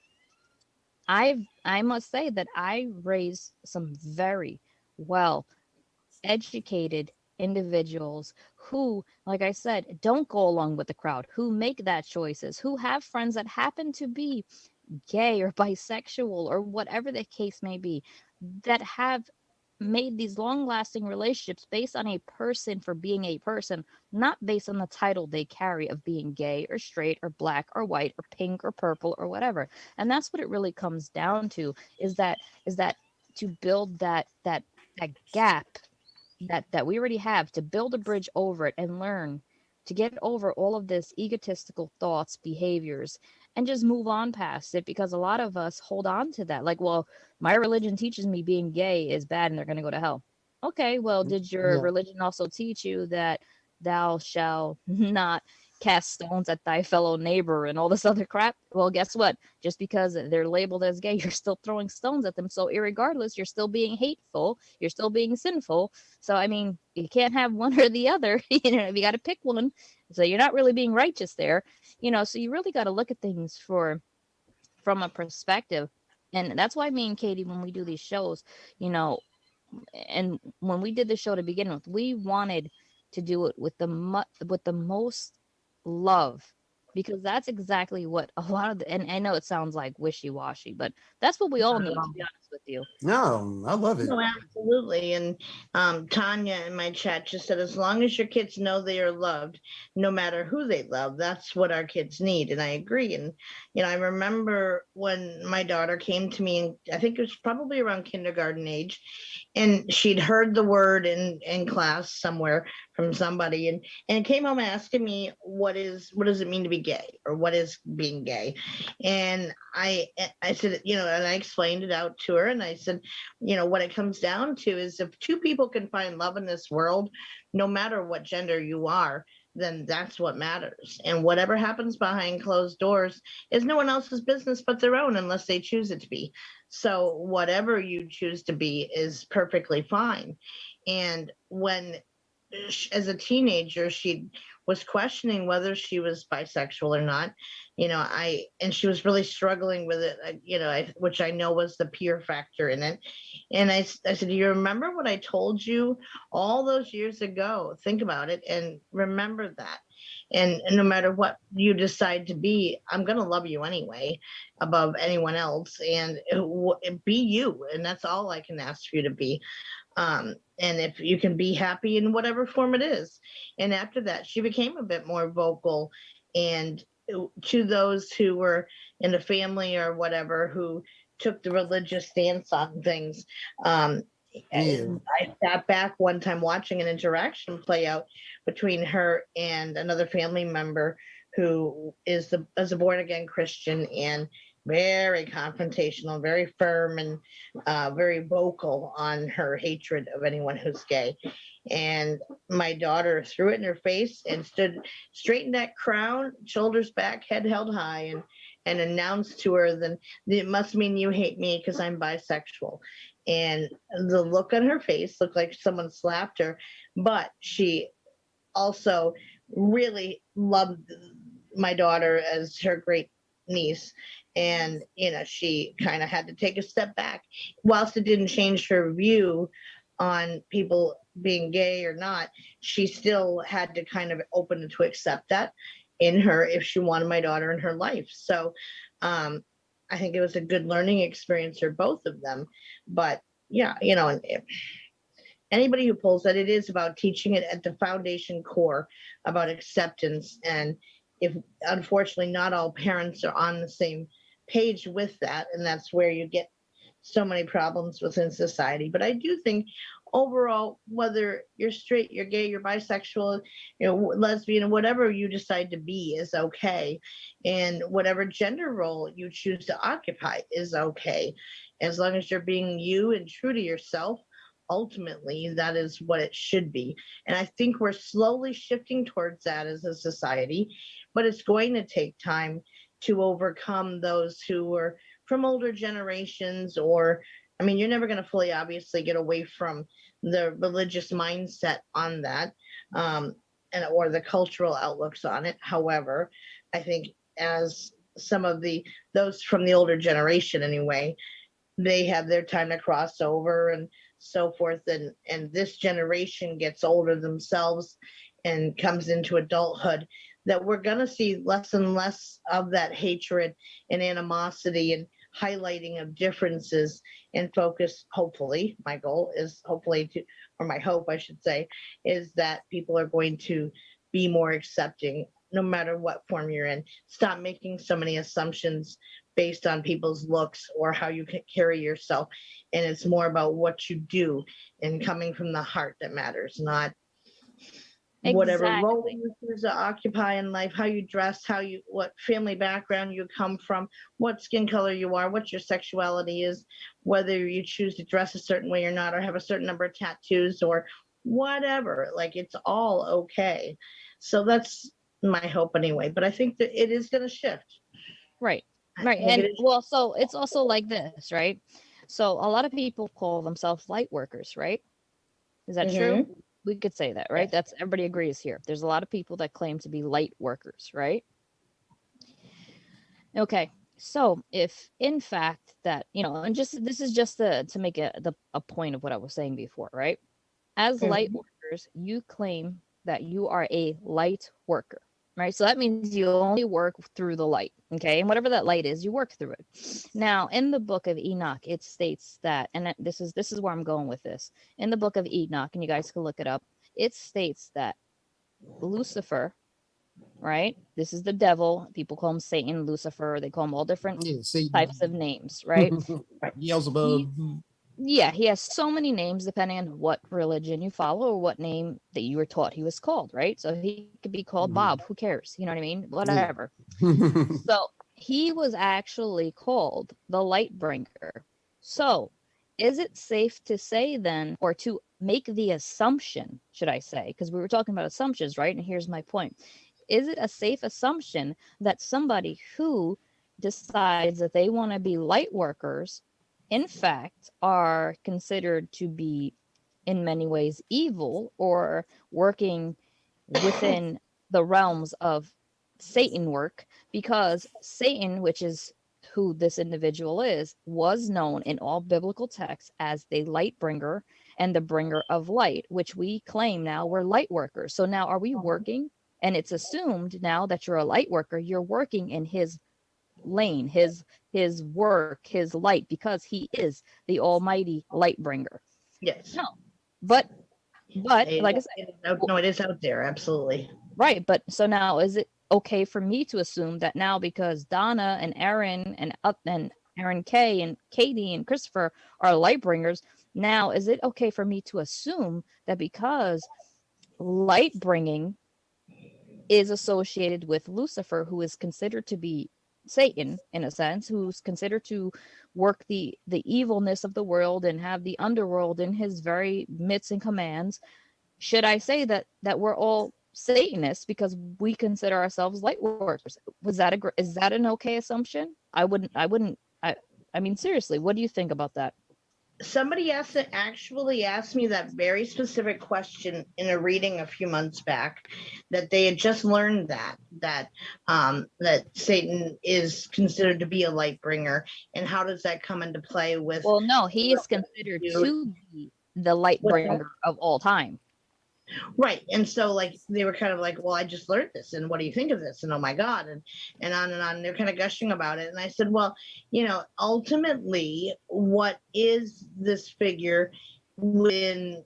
I must say that I raised some very well educated individuals who, like I said, don't go along with the crowd, who make that choices, who have friends that happen to be gay or bisexual or whatever the case may be, that have made these long lasting relationships based on a person for being a person, not based on the title they carry of being gay or straight or black or white or pink or purple or whatever. And that's what it really comes down to, is that to build that gap that we already have, to build a bridge over it and learn to get over all of this egotistical thoughts, behaviors, and just move on past it, because a lot of us hold on to that, like, well, my religion teaches me being gay is bad and they're going to go to hell. Okay, well, did your Yeah. religion also teach you that thou shall not cast stones at thy fellow neighbor and all this other crap? Well, guess what, just because they're labeled as gay, you're still throwing stones at them. So irregardless, you're still being hateful, you're still being sinful. So I mean, you can't have one or the other. You got to pick one. So you're not really being righteous there. So you really got to look at things from a perspective. And that's why me and Katie, when we do these shows, you know, and when we did the show to begin with, we wanted to do it with with the most love, because that's exactly what a lot of and I know it sounds like wishy-washy, but that's what we all need, to be honest with you. No, I love it. No, absolutely. And Tanya in my chat just said, as long as your kids know they are loved, no matter who they love, that's what our kids need. And I agree. And, I remember when my daughter came to me, and I think it was probably around kindergarten age, and she'd heard the word in class somewhere from somebody, and came home asking me, what does it mean to be gay, or what is being gay? And I said, and I explained it out to her, and I said, what it comes down to is, if two people can find love in this world, no matter what gender you are, then that's what matters. And whatever happens behind closed doors is no one else's business but their own, unless they choose it to be. So whatever you choose to be is perfectly fine. And when, as a teenager, she was questioning whether she was bisexual or not, and she was really struggling with it, which I know was the peer factor in it. And I said, do you remember what I told you all those years ago? Think about it and remember that. And no matter what you decide to be, I'm going to love you anyway, above anyone else. And be you. And that's all I can ask for you to be. And if you can be happy in whatever form it is. And after that, she became a bit more vocal. And to those who were in the family or whatever, who took the religious stance on things. Um, Yeah. I sat back one time watching an interaction play out between her and another family member who is a born again Christian and very confrontational, very firm, and very vocal on her hatred of anyone who's gay. And my daughter threw it in her face and stood straight in that crown, shoulders back, head held high, and announced to her, then it must mean you hate me because I'm bisexual. And the look on her face looked like someone slapped her, but she also really loved my daughter as her great niece. And, she kind of had to take a step back. Whilst it didn't change her view on people being gay or not, she still had to kind of open to accept that in her if she wanted my daughter in her life. So I think it was a good learning experience for both of them. But yeah, and anybody who pulls that, it is about teaching it at the foundation core about acceptance. And if unfortunately not all parents are on the same page with that, and that's where you get so many problems within society. But I do think overall, whether you're straight, you're gay, you're bisexual, lesbian, whatever you decide to be is okay. And whatever gender role you choose to occupy is okay. As long as you're being you and true to yourself, ultimately, that is what it should be. And I think we're slowly shifting towards that as a society, but it's going to take time to overcome those who are from older generations, or you're never going to fully obviously get away from the religious mindset on that, or the cultural outlooks on it. However, I think as some of those from the older generation anyway, they have their time to cross over and so forth, and this generation gets older themselves and comes into adulthood, that we're going to see less and less of that hatred and animosity and highlighting of differences, and focus, hopefully, my goal is hopefully to, or my hope I should say, is that people are going to be more accepting no matter what form you're in. Stop making so many assumptions based on people's looks or how you carry yourself. And it's more about what you do and coming from the heart that matters, not whatever role you choose to occupy in life, how you dress, what family background you come from, what skin color you are, what your sexuality is, whether you choose to dress a certain way or not, or have a certain number of tattoos or whatever. Like, it's all okay. So that's my hope anyway. But I think that it is going to shift. Right. And well, so it's also like this, right? So a lot of people call themselves light workers, right? Is that true? We could say that, right? That's, everybody agrees here. There's a lot of people that claim to be light workers, right? Okay. So if in fact that, and this is just to make a point of what I was saying before, right? As light workers, you claim that you are a light worker, right? So that means you only work through the light, okay? And whatever that light is, you work through it. Now, in the book of Enoch, it states that, and this is where I'm going with this. In the book of Enoch, and you guys can look it up, it states that Lucifer, right? This is the devil. People call him Satan, Lucifer. They call him all different types of names, right? Beelzebub. He has so many names depending on what religion you follow or what name that you were taught he was called, right? So he could be called Bob. Who cares? You know what I mean? Whatever. So he was actually called the light bringer. So is it safe to say then, or to make the assumption, should I say, because we were talking about assumptions, right? And here's my point. Is it a safe assumption that somebody who decides that they want to be light workers in fact are considered to be in many ways evil or working within the realms of Satan work, because Satan, which is who this individual is, was known in all biblical texts as the light bringer and the bringer of light, which we claim now we're light workers. So now are we working? And it's assumed now that you're a light worker, you're working in his lane, his work, his light, because he is the almighty light bringer. Yes. No, but like I said, no, it is out there, absolutely. Right, but so now is it okay for me to assume that now because Donna and Aaron and Aaron K and Katie and Christopher are light bringers. Now, is it okay for me to assume that because light bringing is associated with Lucifer, who is considered to be Satan in a sense, who's considered to work the evilness of the world and have the underworld in his very midst and commands, should I say that we're all Satanists because we consider ourselves light workers? Is that an okay assumption? I mean, seriously, what do you think about that? Somebody actually asked me that very specific question in a reading a few months back, that they had just learned that Satan is considered to be a light bringer, and how does that come into play with? Well, no, he is considered to be the light bringer of all time. Right. And so like they were kind of like, well, I just learned this, and what do you think of this? And oh my God, and on and on. And they're kind of gushing about it. And I said, well, ultimately, what is this figure within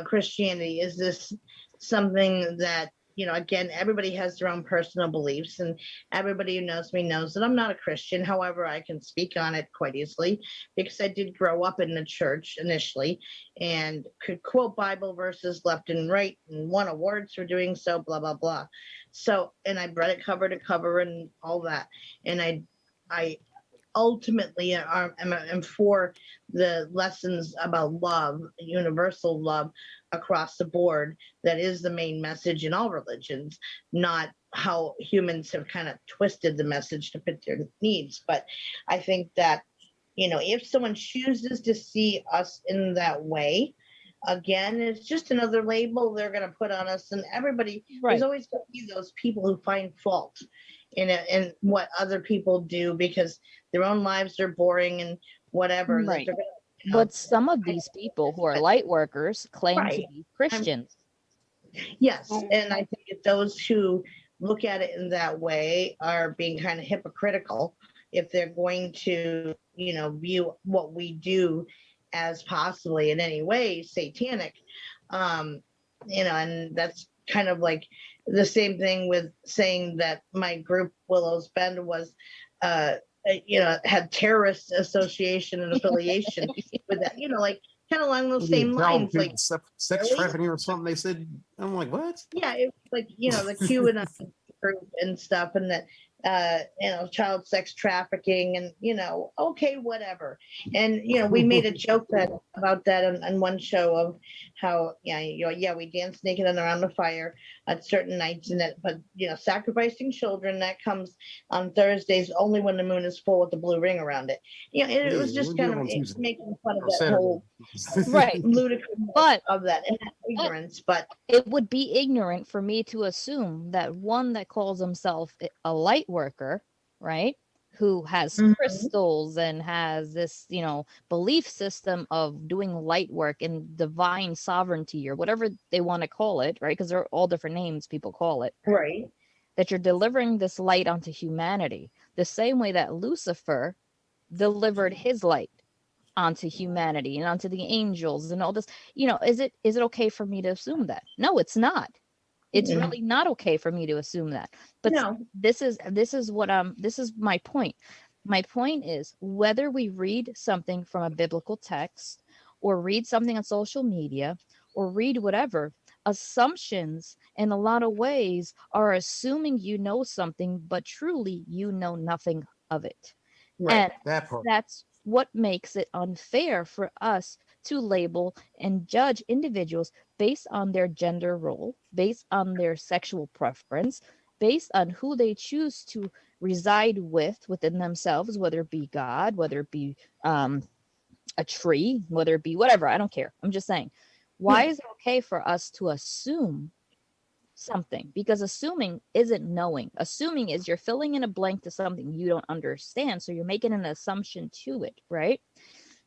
Christianity? Is this something that, again, everybody has their own personal beliefs, and everybody who knows me knows that I'm not a Christian. However, I can speak on it quite easily because I did grow up in the church initially and could quote Bible verses left and right and won awards for doing so, blah, blah, blah. So, and I read it cover to cover and all that. And I ultimately am for the lessons about love, universal love across the board. That is the main message in all religions, not how humans have kind of twisted the message to fit their needs. But I think that, if someone chooses to see us in that way, again, it's just another label they're going to put on us. And everybody, there's always going to be those people who find fault in what other people do because their own lives are boring and whatever. Right. But some of these people who are light workers claim to be Christians. Yes. And I think that those who look at it in that way are being kind of hypocritical if they're going to, view what we do as possibly in any way satanic. And that's kind of like the same thing with saying that my group Willow's Bend was had terrorist association and affiliation with that, like kind of along those same lines, like sex trafficking or something. They said, I'm like, what? Yeah, it was like the QAnon group and stuff, and that child sex trafficking, and okay, whatever. And we made a joke about that on one show of how we dance naked and around the fire at certain nights, and that, but sacrificing children, that comes on Thursdays only when the moon is full with the blue ring around it. It was just kind of making fun of that whole ludicrous of that and that ignorance. But it would be ignorant for me to assume that one that calls himself a light worker, right, who has crystals and has this belief system of doing light work and divine sovereignty or whatever they want to call it, right, because there are all different names people call it, right, that you're delivering this light onto humanity the same way that Lucifer delivered his light onto humanity and onto the angels and all this. Is it okay for me to assume that? No, it's not. It's really not okay for me to assume that. But no. This is my point. My point is, whether we read something from a biblical text or read something on social media or read whatever, assumptions in a lot of ways are assuming you know something, but truly you know nothing of it. Right. And that's what makes it unfair for us to label and judge individuals based on their gender role, based on their sexual preference, based on who they choose to reside within themselves, whether it be God, whether it be a tree, whether it be whatever. I don't care. I'm just saying, why is it okay for us to assume something? Because assuming isn't knowing. Assuming is you're filling in a blank to something you don't understand. So you're making an assumption to it, right?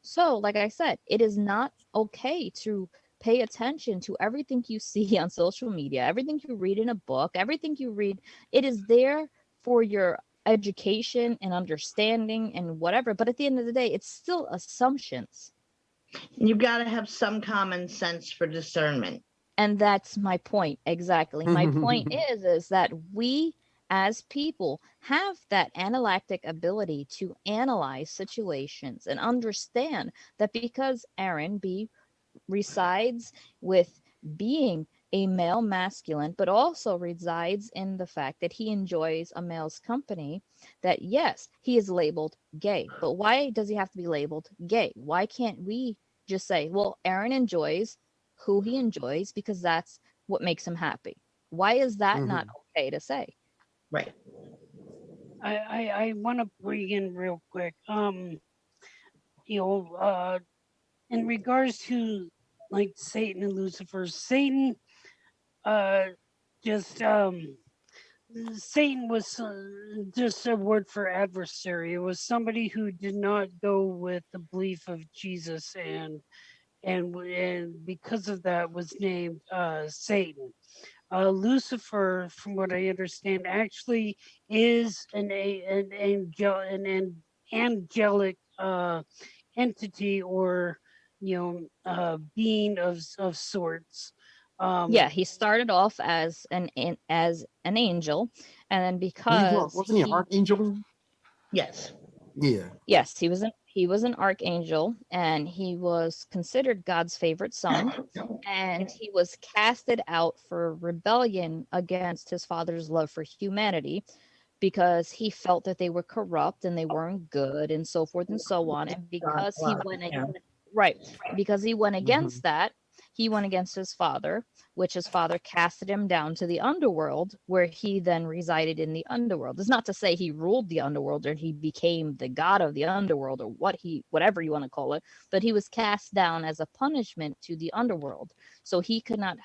So, like I said, it is not okay to pay attention to everything you see on social media, everything you read in a book, everything you read. It is there for your education and understanding and whatever. But at the end of the day, it's still assumptions. You've got to have some common sense for discernment. And that's my point. Exactly. My point is that we as people have that analytic ability to analyze situations and understand that because Aaron B resides with being a male masculine, but also resides in the fact that he enjoys a male's company, that yes, he is labeled gay. But why does he have to be labeled gay? Why can't we just say, well, Aaron enjoys who he enjoys because that's what makes him happy? Why is that not Mhm. okay to say? Right. I want to bring in real quick. You know, in regards to like Satan and Lucifer, Satan, uh, just Satan was just a word for adversary. It was somebody who did not go with the belief of Jesus, and because of that was named Satan. Lucifer, from what I understand, actually is an angelic entity, or being of sorts. Yeah, Um, he started off as as an angel, and then because Wasn't he an he archangel? Yes. Yeah. yes, he was an archangel, and he was considered God's favorite son, and he was casted out for rebellion against his father's love for humanity because he felt that they were corrupt and they weren't good and so forth and so on. And God, because he wow. went Yeah. right, because he went Hmm. against that, he went against his father, which his father casted him down to the underworld, where he then resided in the underworld. It's not to say he ruled the underworld or he became the god of the underworld or whatever you want to call it, but he was cast down as a punishment to the underworld. So he could not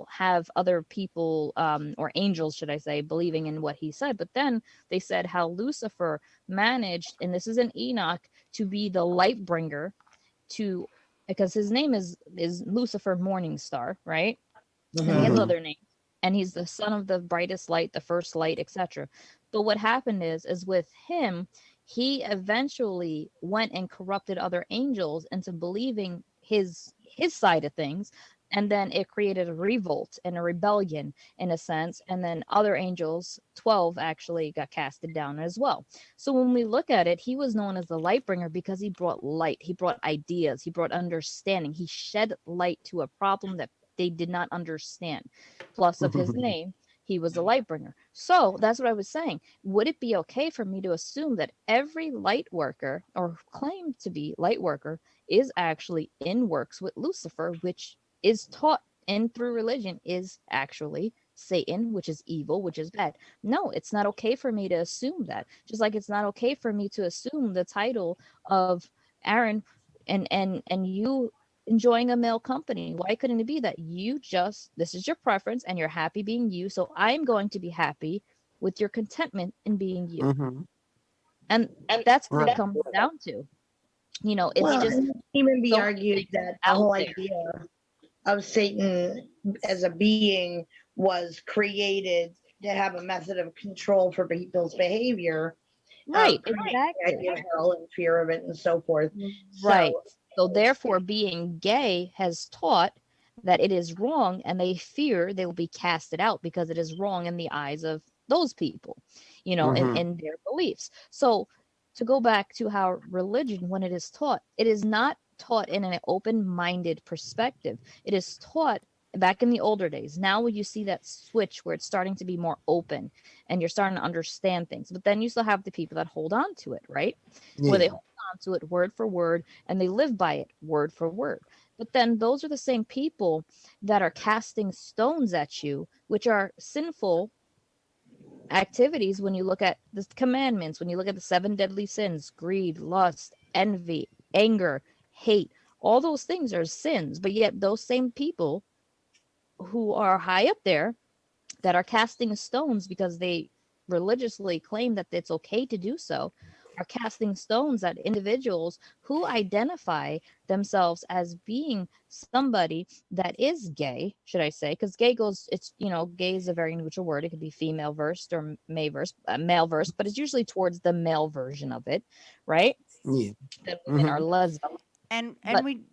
have other people, or angels, should I say, believing in what he said. But then they said how Lucifer managed, and this is in Enoch, to be the light bringer to, because his name is Lucifer Morning Star, right? And he has Hmm. Hmm. other names, and he's the son of the brightest light, the first light, etc. But what happened is with him, he eventually went and corrupted other angels into believing his side of things, and then it created a revolt and a rebellion in a sense, and then other angels, 12 actually, got casted down as well. So when we look at it, he was known as the light bringer because he brought light, he brought ideas, he brought understanding, he shed light to a problem that they did not understand. Plus, of his name, he was a light bringer. So that's what I was saying. Would it be okay for me to assume that every light worker or claimed to be light worker is actually in works with Lucifer, which is taught in through religion is actually Satan, which is evil, which is bad? No, it's not okay for me to assume that. Just like it's not okay for me to assume the title of Aaron and you enjoying a male company. Why couldn't it be that you just, this is your preference and you're happy being you, so I'm going to be happy with your contentment in being you? Hmm. And that's what it Right. comes down to. It's Well, just and it can even be so many argued things that the out whole there. idea of Satan as a being was created to have a method of control for people's behavior, Right, creating the exactly. idea of hell and fear of it and so forth. Right. So, So it's, therefore, being gay has taught that it is wrong, and they fear they will be casted out because it is wrong in the eyes of those people, Hmm. in their beliefs. So to go back to how religion, when it is taught, it is not taught in an open-minded perspective. It is taught back in the older days. Now when you see that switch where it's starting to be more open and you're starting to understand things, but then you still have the people that hold on to it, right? Where they Yeah. hold on to it word for word and they live by it word for word. But then those are the same people that are casting stones at you, which are sinful activities when you look at the commandments, when you look at the seven deadly sins: greed, lust, envy, anger, hate. All those things are sins, but yet those same people who are high up there that are casting stones because they religiously claim that it's okay to do so are casting stones at individuals who identify themselves as being somebody that is gay, should I say? Because gay goes, it's, gay is a very neutral word. It could be female versed or male versed, but it's usually towards the male version of it, right? Yeah. That women are Hmm. lesbian. and But we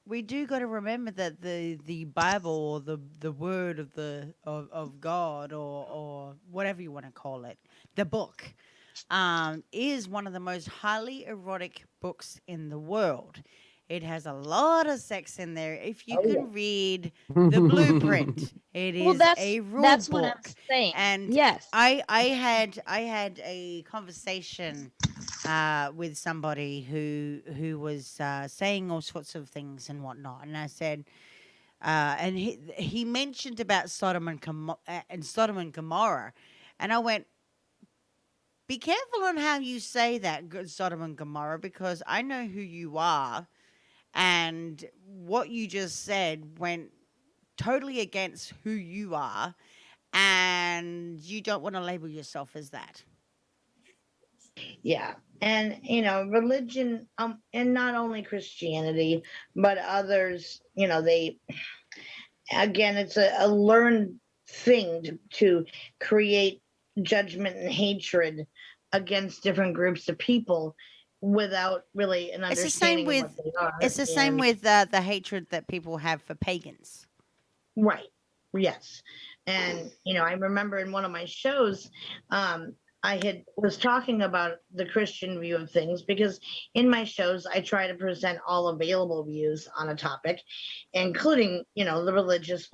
we do got to remember that the Bible, or the word of of God, or whatever you want to call it, the book, is one of the most highly erotic books in the world. It has a lot of sex in there. If you Oh yeah. can read the blueprint, it Well, is a rule that's what I'm book. saying. And Yes. I had a conversation with somebody who was saying all sorts of things and whatnot, and I said, and he mentioned about Sodom and Gomorrah, and I went, be careful on how you say that, Sodom and Gomorrah, because I know who you are, and what you just said went totally against who you are, and you don't want to label yourself as that. Yeah. And religion, and not only Christianity, but others, they, again, it's a learned thing to create judgment and hatred against different groups of people without really an It's the same understanding of what with they are. it's the same And with the hatred that people have for pagans. right. Yes. And I remember in one of my shows, um, I had was talking about the Christian view of things, because in my shows I try to present all available views on a topic, including the religious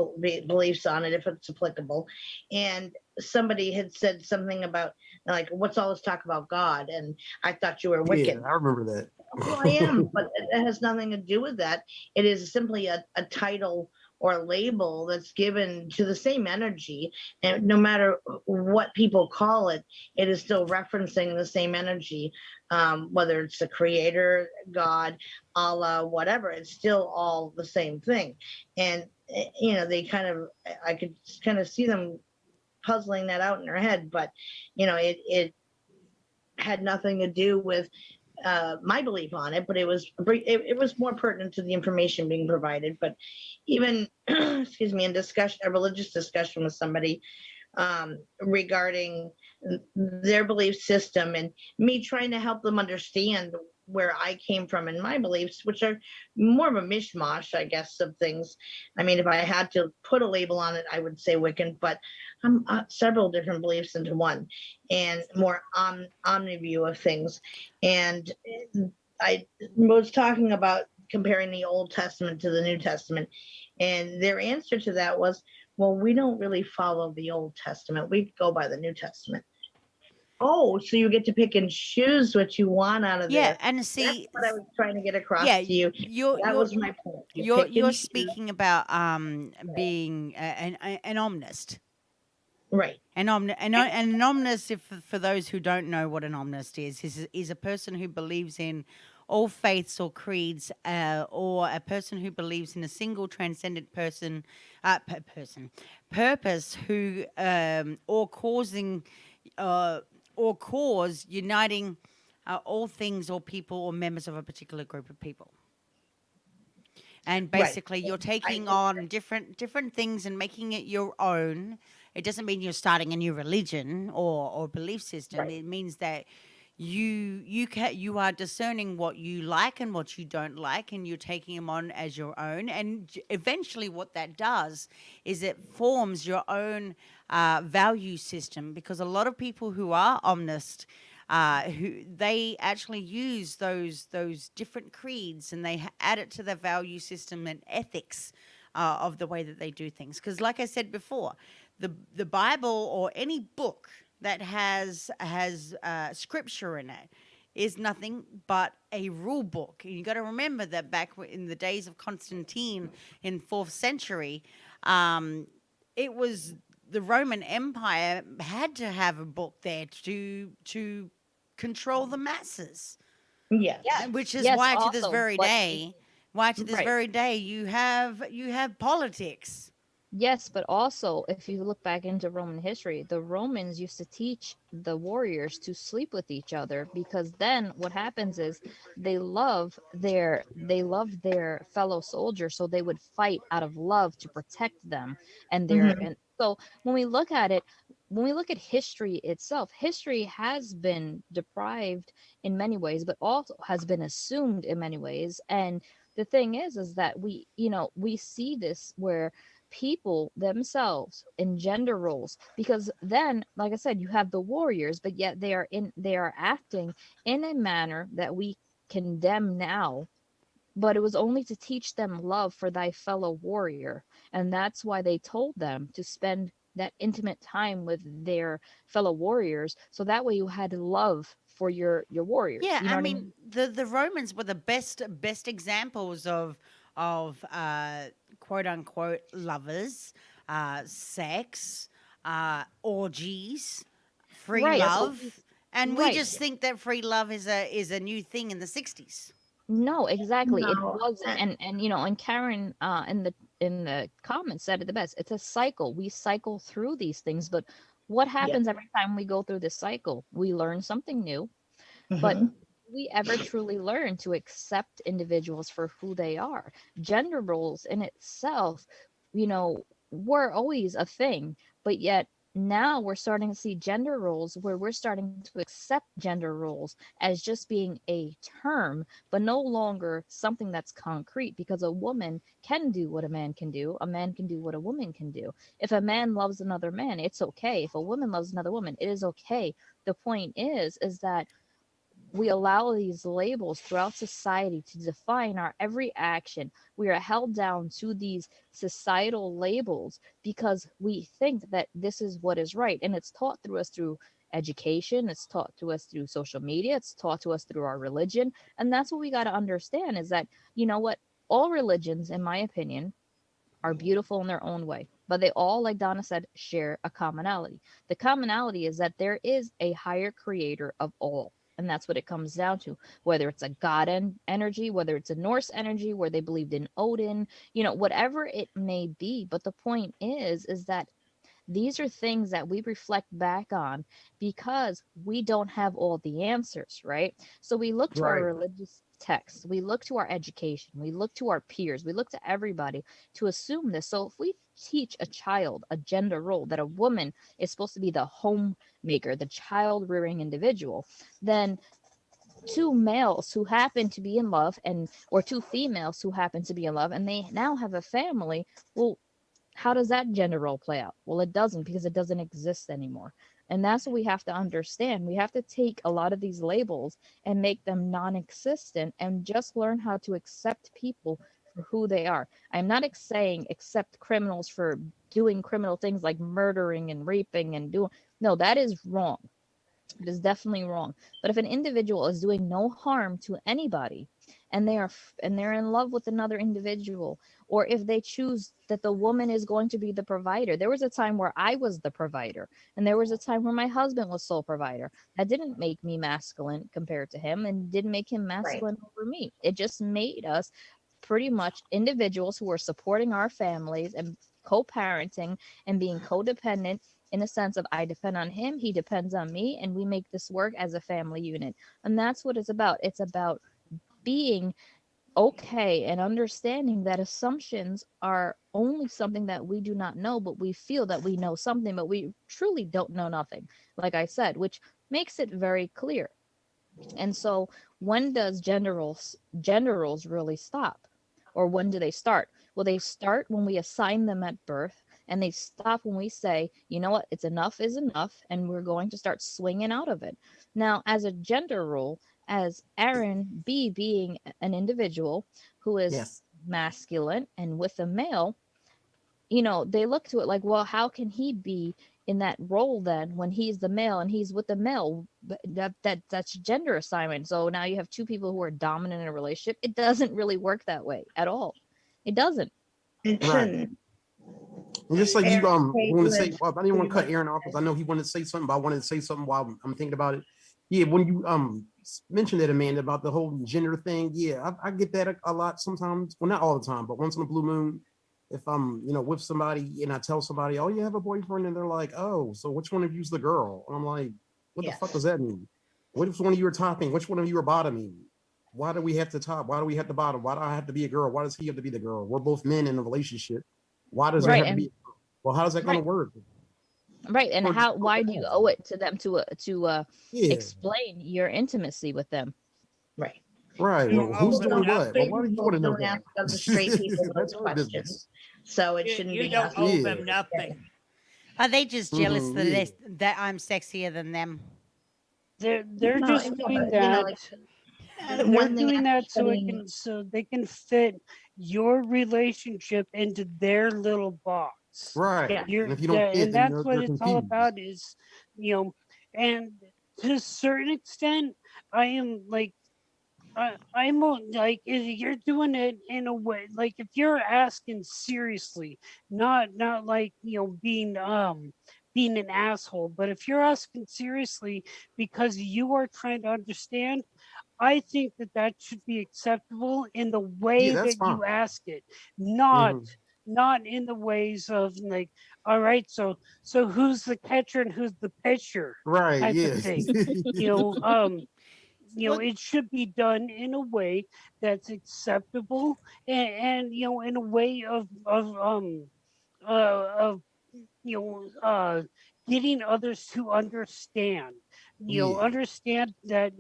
beliefs on it if it's applicable. And somebody had said something about, like, what's all this talk about God? And I thought you were Yeah, Wiccan. I remember that. Well, I am, but it has nothing to do with that. It is simply a title or a label that's given to the same energy. And no matter what people call it, it is still referencing the same energy, whether it's the creator, God, Allah, whatever, it's still all the same thing. And, they kind of, I could kind of see them puzzling that out in their head, but, it had nothing to do with my belief on it, but it was more pertinent to the information being provided. But even excuse me, in discussion, a religious discussion with somebody, regarding their belief system, and me trying to help them understand where I came from and my beliefs, which are more of a mishmash, I guess, of things. I mean, if I had to put a label on it, I would say Wiccan, but I'm several different beliefs into one, and more omni view of things. And I was talking about comparing the Old Testament to the New Testament, and their answer to that was, well, we don't really follow the Old Testament. We go by the New Testament. Oh, so you get to pick and choose what you want out of Yeah, there. and That's see, what I was trying to get across yeah, to you. That was my point. You pick and you're choose. speaking about being an omnist. Right. An omnist, if for those who don't know what an omnist is a person who believes in all faiths or creeds, or a person who believes in a single transcendent purpose, who or causing or cause uniting all things or people or members of a particular group of people. And Right. basically, you're I taking on different things and making it your own. It doesn't mean you're starting a new religion or belief system. right. It means that you are discerning what you like and what you don't like, and you're taking them on as your own. And eventually, what that does is it forms your own value system. Because a lot of people who are omnist, who they actually use those different creeds, and they add it to their value system and ethics of the way that they do things. Because, like I said before, the Bible or any book that has scripture in it is nothing but a rule book. And you got to remember that back in the days of Constantine in 4th century, it was the Roman Empire had to have a book there to control the masses, Yes. which is Yes, why to this also, very but day, Right. you have politics. yes, but also, if you look back into Roman history, the Romans used to teach the warriors to sleep with each other, because then what happens is they love their fellow soldiers, so they would fight out of love to protect them. Hmm. And so when we look at it, when we look at history itself, history has been deprived in many ways, but also has been assumed in many ways. And the thing is that we see this where people themselves in gender roles, because then, like I said, you have the warriors, but yet they are acting in a manner that we condemn now, but it was only to teach them love for thy fellow warrior. And that's why they told them to spend that intimate time with their fellow warriors, so that way you had love for your warriors. Yeah, You know I what I mean mean? the Romans were the best examples of quote unquote lovers, sex, orgies, free Right. So love, and we right. just think that free love is a new thing in the '60s. No, exactly. It No. wasn't. And and Karen in the comments said it the best. It's a cycle. We cycle through these things, but what Yeah. happens every time we go through this cycle? We learn something new, but Hmm. do we ever truly learn to accept individuals for who they are? Gender roles in itself, were always a thing, but yet now we're starting to see gender roles where we're starting to accept gender roles as just being a term, but no longer something that's concrete, because a woman can do what a man can do, a man can do what a woman can do. If a man loves another man, it's okay. If a woman loves another woman, it is okay. The point is that we allow these labels throughout society to define our every action. We are held down to these societal labels because we think that this is what is right. And it's taught through us through education, it's taught to us through social media, it's taught to us through our religion. And that's what we got to understand, is that, you know what? All religions, in my opinion, are beautiful in their own way, but they all, like Donna said, share a commonality. The commonality is that there is a higher creator of all. And that's what it comes down to. Whether it's a god energy, whether it's a Norse energy where they believed in Odin, whatever it may be. But the point is that these are things that we reflect back on because we don't have all the answers, right? So we look to our Right. religious texts, we look to our education, we look to our peers, we look to everybody to assume this. So if we teach a child a gender role that a woman is supposed to be the homemaker, the child rearing individual, then two males who happen to be in love and or two females who happen to be in love and they now have a family, well, how does that gender role play out? Well, it doesn't, because it doesn't exist anymore. And that's what we have to understand. We have to take a lot of these labels and make them non existent and just learn how to accept people for who they are. I'm not saying accept criminals for doing criminal things like murdering and raping and doing. No, that is wrong. It is definitely wrong. But if an individual is doing no harm to anybody and they're in love with another individual, or if they choose that the woman is going to be the provider. There was a time where I was the provider, and there was a time where my husband was sole provider. That didn't make me masculine compared to him and didn't make him Right. masculine over me. It just made us pretty much individuals who were supporting our families and co-parenting and being codependent, in the sense of I depend on him, he depends on me, and we make this work as a family unit. And that's what it's about. It's about being okay and understanding that assumptions are only something that we do not know, but we feel that we know something, but we truly don't know nothing, like I said, which makes it very clear. And so when does gender roles really stop? Or when do they start? Well, they start when we assign them at birth, and they stop when we say, you know what, it's enough is enough, and we're going to start swinging out of it. Now, as a gender role, as Aaron B being an individual who is Yes. masculine and with a male, they look to it like, well, how can he be in that role then when he's the male and he's with the male? That's gender assignment. So now you have two people who are dominant in a relationship. It doesn't really work that way at all. It doesn't. It Right. shouldn't. And just like you Aaron, want to say, Caitlin, well, I didn't want to cut pretty Aaron off because I know he wanted to say something, but I wanted to say something while I'm thinking about it. Yeah, when you mentioned it, Amanda, about the whole gender thing, yeah, I get that a lot sometimes. Well, not all the time, but once in a blue moon, if I'm with somebody and I tell somebody, oh, you have a boyfriend, and they're like, oh, so which one of you's the girl? And I'm like, what the fuck Yes. does that mean? What if one of you are topping? Which one of you are bottoming? Why do we have to top? Why do we have to bottom? Why do I have to be a girl? Why does he have to be the girl? We're both men in a relationship. Why does there Right. have to be? Well, how is that going to Right. work? Right. And why do you owe it to them to Yeah, explain your intimacy with them? Right. Right. You Well, don't who's owe them doing Don't, what? Well, nothing. straight why do you people want to know don't ask other straight people that? those That's our business. questions. So it You, shouldn't you be don't asked. owe Yeah. them nothing. Are they just jealous that Yeah. that I'm sexier than them? They're No, just no, doing but you know, that. like They're one thing doing after that studying, so they can fit your relationship into their little box. Right. yeah, And if you don't fit, And then that's they're what they're it's all confused. about is, you know, and to a certain extent, I am like like if you're doing it in a way like if you're asking seriously, not like being an asshole, but if you're asking seriously because you are trying to understand, I think that that should be acceptable in the Yeah, way that's that fine. you ask it, not Hmm. not in the ways of like, all right, so who's the catcher and who's the pitcher Right. type of Yeah. thing. You know, Well, it should be done in a way that's acceptable, and in a way of getting others to understand, Yeah. understand that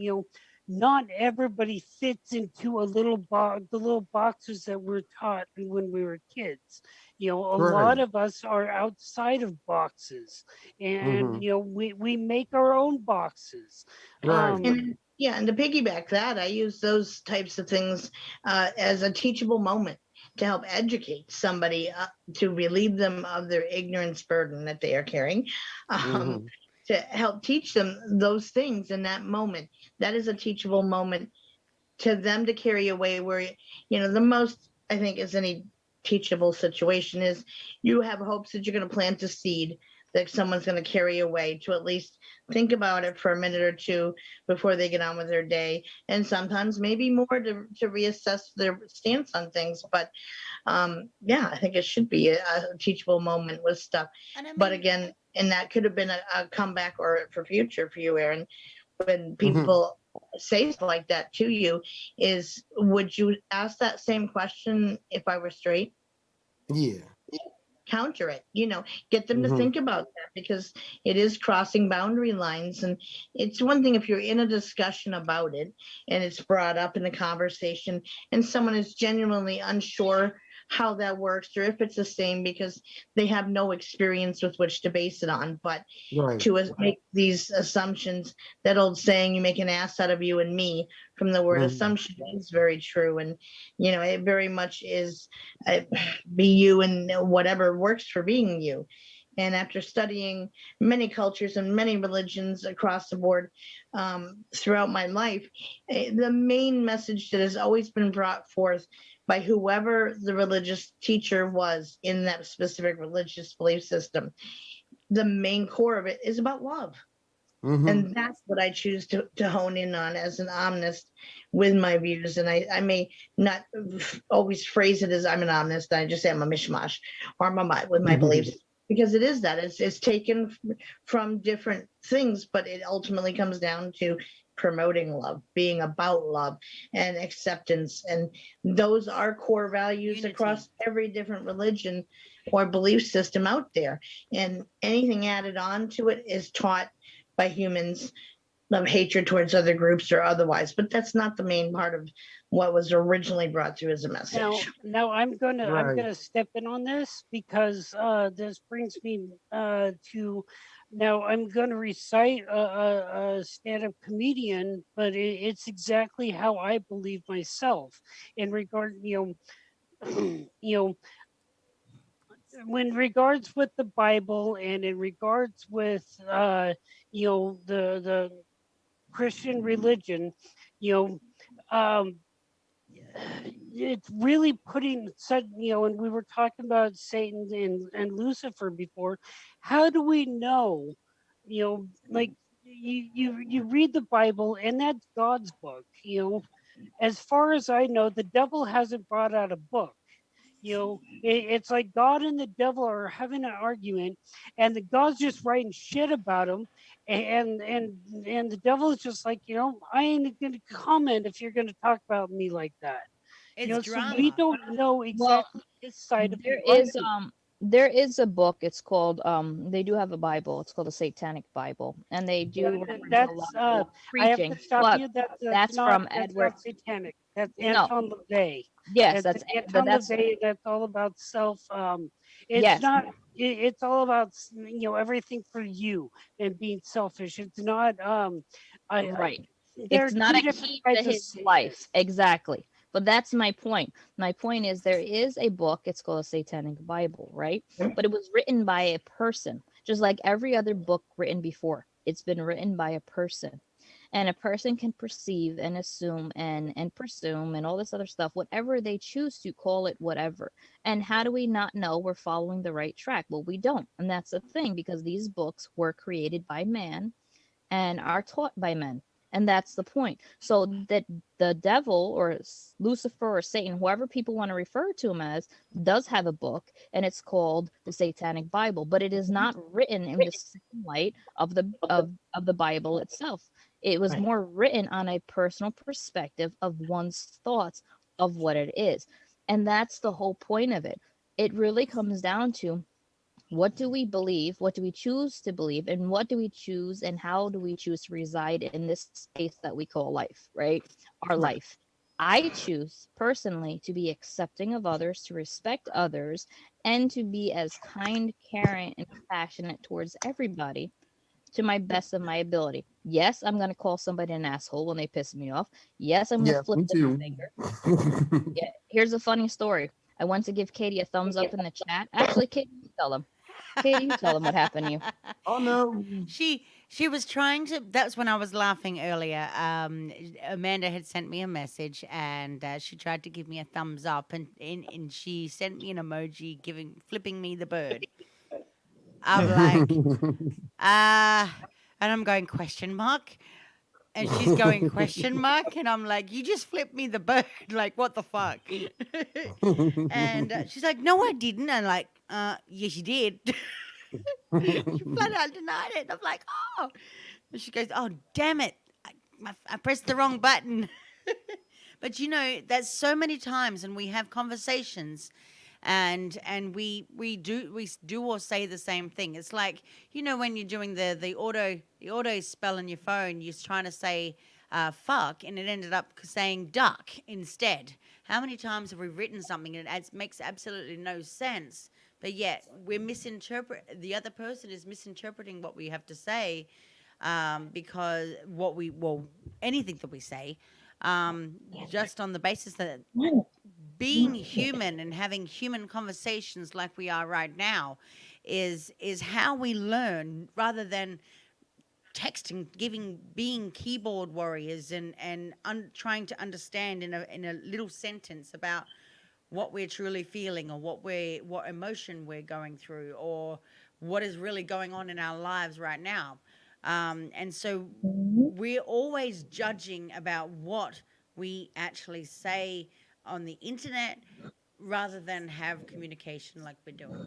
not everybody fits into a little box, the little boxes that we're taught when we were kids. A lot Right. of us are outside of boxes, and Hmm. we make our own boxes. Right. um and yeah, and to piggyback that, I use those types of things as a teachable moment to help educate somebody to relieve them of their ignorance burden that they are carrying. Um, Hmm. to help teach them those things in that moment. That is a teachable moment to them to carry away where the most I think is any teachable situation is you have hopes that you're going to plant a seed that someone's going to carry away to at least think about it for a minute or two before they get on with their day, and sometimes maybe more to reassess their stance on things. But yeah, I think it should be a teachable moment with stuff. and I But mean, again, and that could have been a comeback or for future for you, Aaron, when Hmm. people say stuff like that to you, is would you ask that same question if I were straight? Yeah. Counter it, get them to Hmm. think about that, because it is crossing boundary lines. And it's one thing if you're in a discussion about it and it's brought up in a conversation and someone is genuinely unsure how that works or if it's the same because they have no experience with which to base it on. But Right. to make these assumptions, that old saying, you make an ass out of you and me, from the word Hmm. assumption, is very true. And it very much is uh, be you and whatever works for being you. And after studying many cultures and many religions across the board throughout my life, the main message that has always been brought forth by whoever the religious teacher was in that specific religious belief system, the main core of it is about love. Hmm. And that's what I choose to hone in on as an omnist with my views. And I may not always phrase it as I'm an omnist. I just say I'm a mishmash, or I'm a with my beliefs, because it is that it's taken from different things, but it ultimately comes down to promoting love, being about love and acceptance. And those are core values unity. across every different religion or belief system out there. And anything added on to it is taught by humans of hatred towards other groups or otherwise, but that's not the main part of what was originally brought through as a message. now I'm Right. gonna step in on this because this brings me to now I'm gonna recite a stand-up comedian, but it's exactly how I believe myself in regard, you know, when regards with the Bible and in regards with the Christian religion, you know, it's really putting such, and we were talking about Satan and Lucifer before. How do we know, like you read the Bible and that's God's book, as far as I know, the devil hasn't brought out a book. It's like God and the devil are having an argument, and the God's just writing shit about him, and the devil is just like, I ain't gonna comment if you're gonna talk about me like that. It's So we drama. don't know Well, exactly his side of the there is argument. There is a book. It's called they do have a Bible. It's called the Satanic Bible, and they Yeah, do reference a that's lot of I have to preaching. stop But you. that's from That's Edward. not satanic. That's No, Anton LaVey. yes, That's that's but Anton that's LaVey. That's all about self. It's yes, not. It's all about everything for you and being selfish. It's not. I right. there are It's not two a different key to kinds of his Satanists. life. Exactly. But that's my point. My point is there is a book, it's called a Satanic Bible, right? But it was written by a person, just like every other book written before. It's been written by a person. And a person can perceive and assume and presume and all this other stuff, whatever they choose to call it, whatever. And how do we not know we're following the right track? Well, we don't. And that's the thing, because these books were created by man and are taught by men. And that's the point. So that the devil or Lucifer or Satan, whoever people want to refer to him as, does have a book, and it's called the Satanic Bible, but it is not written in the same light of the Bible itself. It was Right. more written on a personal perspective of one's thoughts of what it is. And that's the whole point of it. It really comes down to, what do we believe? What do we choose to believe? And what do we choose and how do we choose to reside in this space that we call life, right? Our Right. life. I choose personally to be accepting of others, to respect others, and to be as kind, caring, and compassionate towards everybody to my best of my ability. Yes, I'm going to call somebody an asshole when they piss me off. Yes, I'm going to Yeah, flip me the too. finger. Yeah, here's a funny story. I went to give Katie a thumbs up in the chat. Actually, Katie, you tell them. Katie, you tell them what happened to you. Oh no. She was trying to. That's when I was laughing earlier. Amanda had sent me a message, and she tried to give me a thumbs up, and she sent me an emoji flipping me the bird. I'm like, and I'm going question mark, and she's going question mark, and I'm like, you just flipped me the bird, like what the fuck? And she's like, no, I didn't. And like, yes, you did. She flat out denied it. I'm like, oh. And she goes, oh, damn it. I pressed the wrong button. But that's so many times, and we have conversations, and we do or say the same thing. It's like, when you're doing the auto spell on your phone, you're trying to say fuck, and it ended up saying duck instead. How many times have we written something and it makes absolutely no sense, but yet the other person is misinterpreting what we have to say, because anything that we say, just on the basis that being human and having human conversations like we are right now is how we learn, rather than texting, being keyboard warriors and trying to understand in a little sentence about what we're truly feeling, or what emotion we're going through, or what is really going on in our lives right now. And so Mhm. we're always judging about what we actually say on the internet, rather than have communication like we're doing.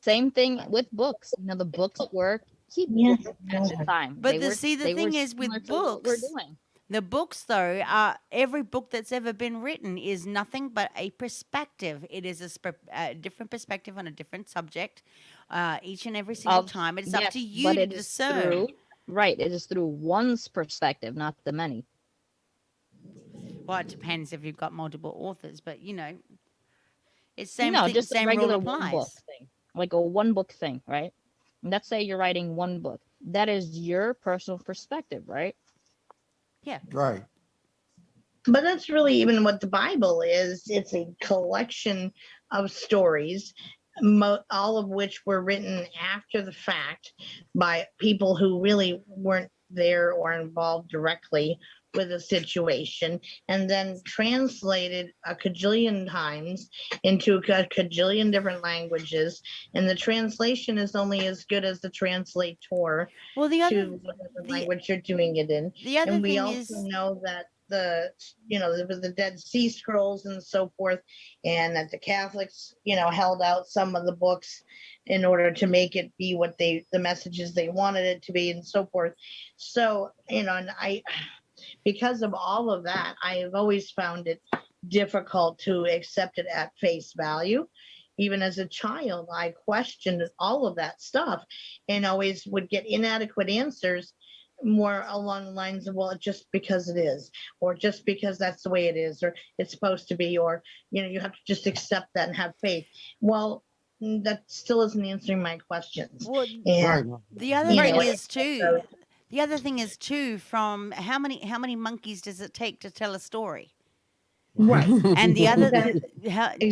Same thing with books. The books were Yes. keyboard at the time. But the They were thing is similar with to what we're books, doing. the books, though, every book that's ever been written is nothing but a perspective. It is a different perspective on a different subject, each and every single Of time. It's up yes, to you but to it is through discern. right. It is through one's perspective, not the many. Well, it depends if you've got multiple authors, but it's same No, thing. just a Same rule regular one book applies. thing, like a one book thing, right? Let's say you're writing one book. That is your personal perspective, right? Yeah. Right. But that's really even what the Bible is. It's a collection of stories, all of which were written after the fact by people who really weren't there or involved directly with a situation, and then translated a cajillion times into a cajillion different languages. And the translation is only as good as the translator Well, to whatever the language you're doing it in. the other And we thing also is, know that there was the Dead Sea Scrolls and so forth, and that the Catholics, held out some of the books in order to make it be what the messages they wanted it to be, and so forth. So, and because of all of that, I have always found it difficult to accept it at face value. even as a child, I questioned all of that stuff and always would get inadequate answers more along the lines of, well, just because it is, or just because that's the way it is, or it's supposed to be, or, you have to just accept that and have faith. Well, that still isn't answering my questions. Well, Right. And, the other you Right. thing know, is too. so, The other thing is too. From how many monkeys does it take to tell a story? right. And the other, That,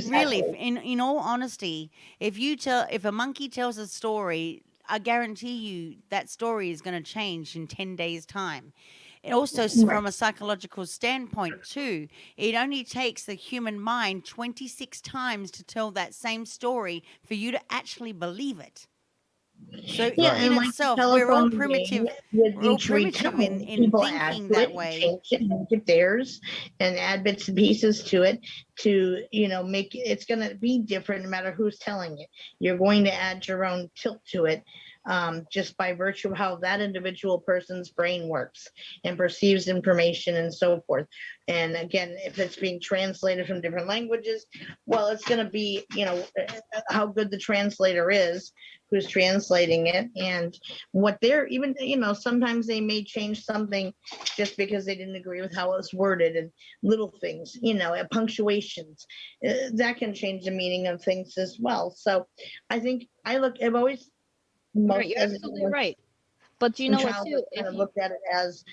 really, exactly. in all honesty, if a monkey tells a story, I guarantee you that story is going to change in 10 days' time. It also, Right. from a psychological standpoint too, it only takes the human mind 26 times to tell that same story for you to actually believe it. So Yeah, in and like the itself, telephone game, with we're all each primitive in retelling, people add thinking to it that and way. change it and make it theirs and add bits and pieces to it to, make it's going to be different no matter who's telling it. You're going to add your own tilt to it, just by virtue of how that individual person's brain works and perceives information and so forth. And again, if it's being translated from different languages, well, it's going to be, how good the translator is, who's translating it, and what they're even, sometimes they may change something just because they didn't agree with how it was worded, and little things, punctuations, that can change the meaning of things as well. So I think I've always, Right. most You're as absolutely right. But you from know what childhood, too? kind If of you looked at it as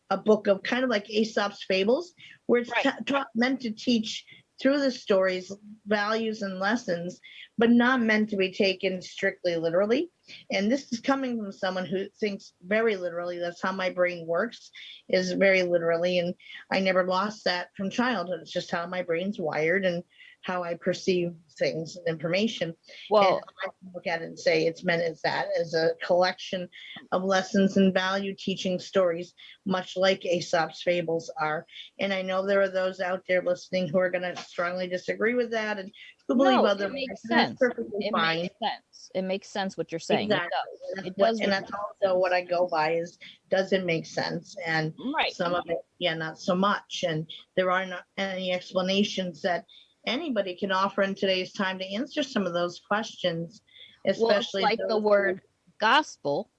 a book of kind of like Aesop's fables, where it's right. meant to teach through the stories values and lessons, but not meant to be taken strictly literally. And this is coming from someone who thinks very literally. That's how my brain works, is very literally. And I never lost that from childhood. It's just how my brain's wired and how I perceive things and information. And Well, I can look at it and say it's meant as that, as a collection of lessons and value teaching stories, much like Aesop's fables are. And I know there are those out there listening who are going to strongly disagree with that and who believe no, it otherwise. makes And that's sense. perfectly It fine. makes sense. It makes sense what you're saying. It Exactly. does. And that's It what, does and make that's sense. also what I go by is, does it make sense? And Right. some of it, yeah, not so much. And there are not any explanations that anybody can offer in today's time to answer some of those questions, Well, it's especially like the those who, word gospel,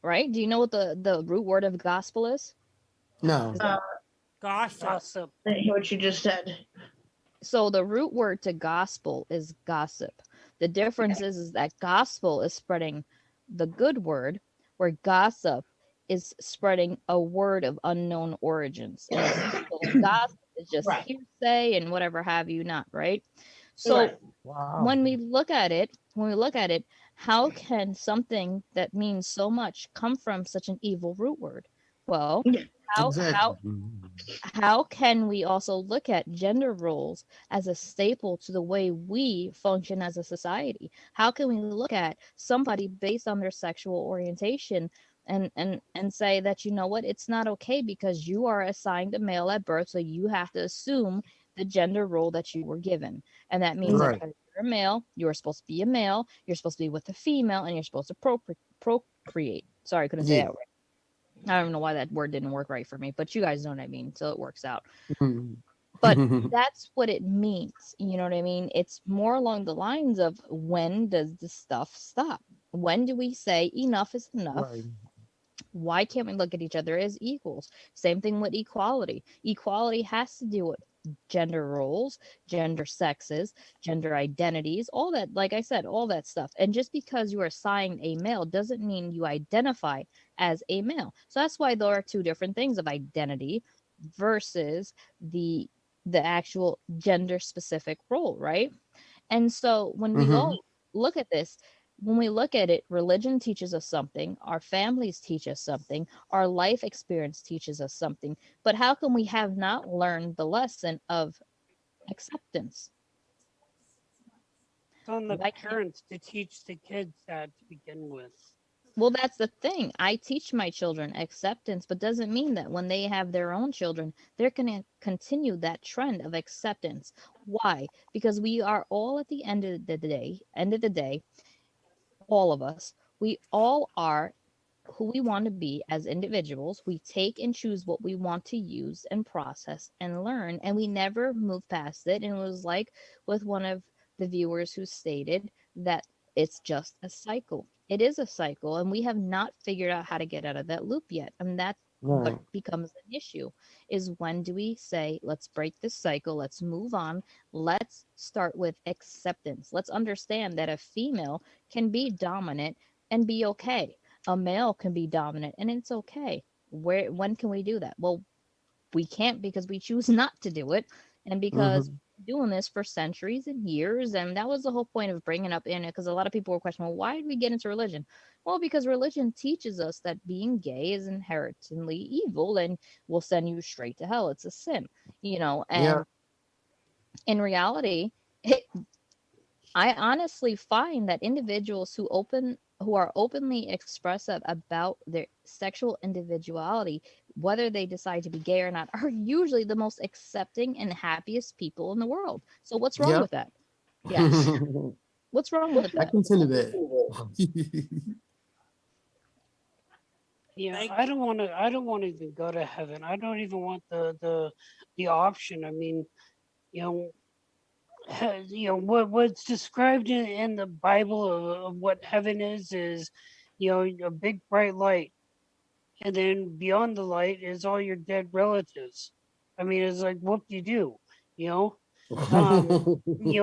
right? Do you know what the root word of gospel is? No. Gossip. Gossip. what you just said. So the root word to gospel is gossip. The difference is that gospel is spreading the good word, where gossip is spreading a word of unknown origins. And essentially, gossip is just Right. hearsay and whatever have you not, right? So Right. Wow. when we look at it, how can something that means so much come from such an evil root word? Well, Yeah. how Exactly. how can we also look at gender roles as a staple to the way we function as a society? How can we look at somebody based on their sexual orientation and say that, you know what, it's not okay because you are assigned a male at birth, so you have to assume the gender role that you were given. And that means that Right. because you're a male, you're supposed to be a male, you're supposed to be with a female, and you're supposed to procreate. Sorry, I couldn't say Yeah. that right. I don't know why that word didn't work right for me, but you guys know what I mean, so it works out. Mhm. But that's what it means. You know what I mean? It's more along the lines of, when does this stuff stop? When do we say enough is enough? Right. Why can't we look at each other as equals? Same thing with equality. Equality has to do with gender roles, gender sexes, gender identities, all that, like I said, all that stuff. And just because you are assigned a male doesn't mean you identify as a male. So that's why there are two different things of identity versus the actual gender specific role, right? And so when we Mm-hmm. all look at this, when we look at it, religion teaches us something, our families teach us something, our life experience teaches us something. But how can we have not learned the lesson of acceptance? It's on the Why can't parents to teach the kids that to begin with. Well, that's the thing. I teach my children acceptance, but doesn't mean that when they have their own children, they're going to continue that trend of acceptance. Why? Because we are all at the end of the day, all of us, we all are who we want to be as individuals. We take and choose what we want to use and process and learn, and we never move past it. And it was like with one of the viewers who stated that it's just a cycle. It is a cycle, and we have not figured out how to get out of that loop yet. And that's what Right. becomes an issue is when do we say, let's break this cycle, let's move on, let's start with acceptance. Let's understand that a female can be dominant and be okay. A male can be dominant and it's okay. When can we do that? Well, we can't because we choose not to do it and because Hmm. doing this for centuries and years. And that was the whole point of bringing up in it, because a lot of people were questioning, well, why did we get into religion? Well, because religion teaches us that being gay is inherently evil and will send you straight to hell. It's a sin, Yeah. and in reality, it, I honestly find that individuals who are openly expressive about their sexual individuality, whether they decide to be gay or not, are usually the most accepting and happiest people in the world. So what's wrong Yeah. with that? Yes. What's wrong with I that? consider that. Yeah, Thank I don't want to. I don't want to even go to heaven. I don't even want the option. I mean, you know, what's described in the Bible of what heaven is, a big bright light, and then beyond the light is all your dead relatives. I mean, it's like what do you do? You know,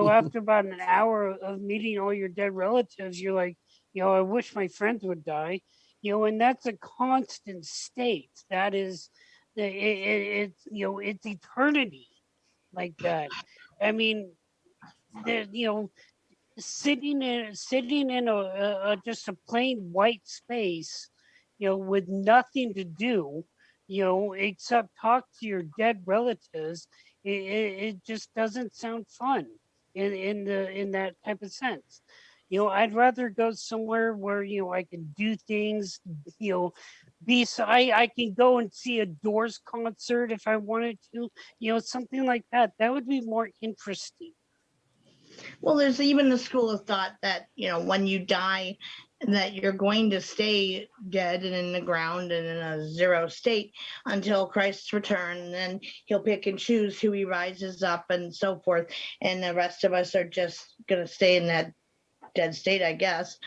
after about an hour of meeting all your dead relatives, you're like, I wish my friends would die. And that's a constant state. That is, it's it's eternity like that. I mean, there, sitting in a just a plain white space, with nothing to do, except talk to your dead relatives. It just doesn't sound fun in that type of sense. I'd rather go somewhere where I can do things. I can go and see a Doors concert if I wanted to. Something like that. That would be more interesting. Well, there's even a school of thought that, when you die, that you're going to stay dead and in the ground and in a zero state until Christ's return. And then he'll pick and choose who he rises up and so forth. And the rest of us are just going to stay in that dead state, I guess.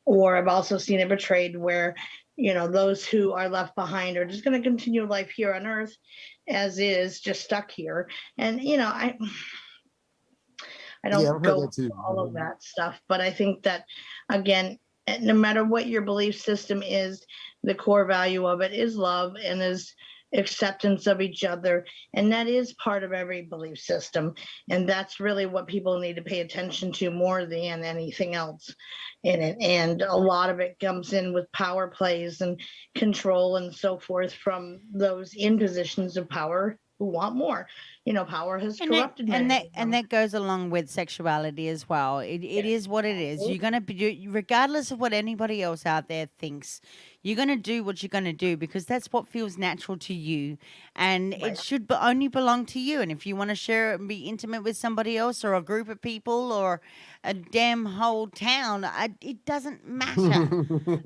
Or I've also seen it portrayed where, those who are left behind are just going to continue life here on earth as is, just stuck here. And, I Yeah, don't I've heard go that too. into all of that stuff, but I think that, again, no matter what your belief system is, the core value of it is love and is acceptance of each other. And that is part of every belief system. And that's really what people need to pay attention to more than anything else in it. And a lot of it comes in with power plays and control and so forth from those in positions of power who want more. Power has And that corrupted and many that of and them. that goes along with sexuality as well. It is what it is. You're gonna be regardless of what anybody else out there thinks. You're gonna do what you're gonna do because that's what feels natural to you, and it Right. should only belong to you. And if you want to share it and be intimate with somebody else or a group of people or a damn whole town, it doesn't matter.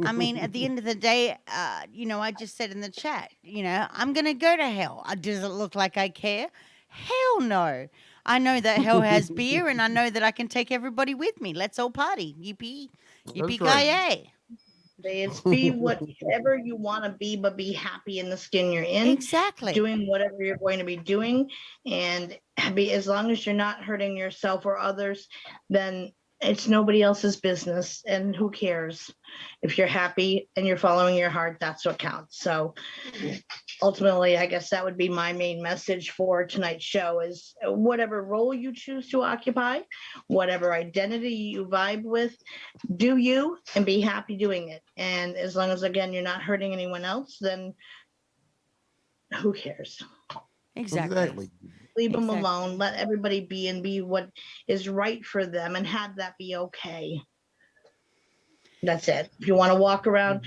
I mean, at the end of the day, I just said in the chat, I'm gonna go to hell. Does it look like I care? Hell no. I know that hell has beer and I know that I can take everybody with me. Let's all party. Yippee. That's Yippee right. ki It's be whatever you want to be, but be happy in the skin you're in, Exactly. doing whatever you're going to be doing. And be as long as you're not hurting yourself or others, then it's nobody else's business. And who cares? If you're happy and you're following your heart, that's what counts. So ultimately, I guess that would be my main message for tonight's show is whatever role you choose to occupy, whatever identity you vibe with, do you and be happy doing it. And as long as, again, you're not hurting anyone else, then who cares? Exactly. Exactly. Leave them Exactly. alone. Let everybody be and be what is right for them and have that be okay. That's it. If you want to walk around,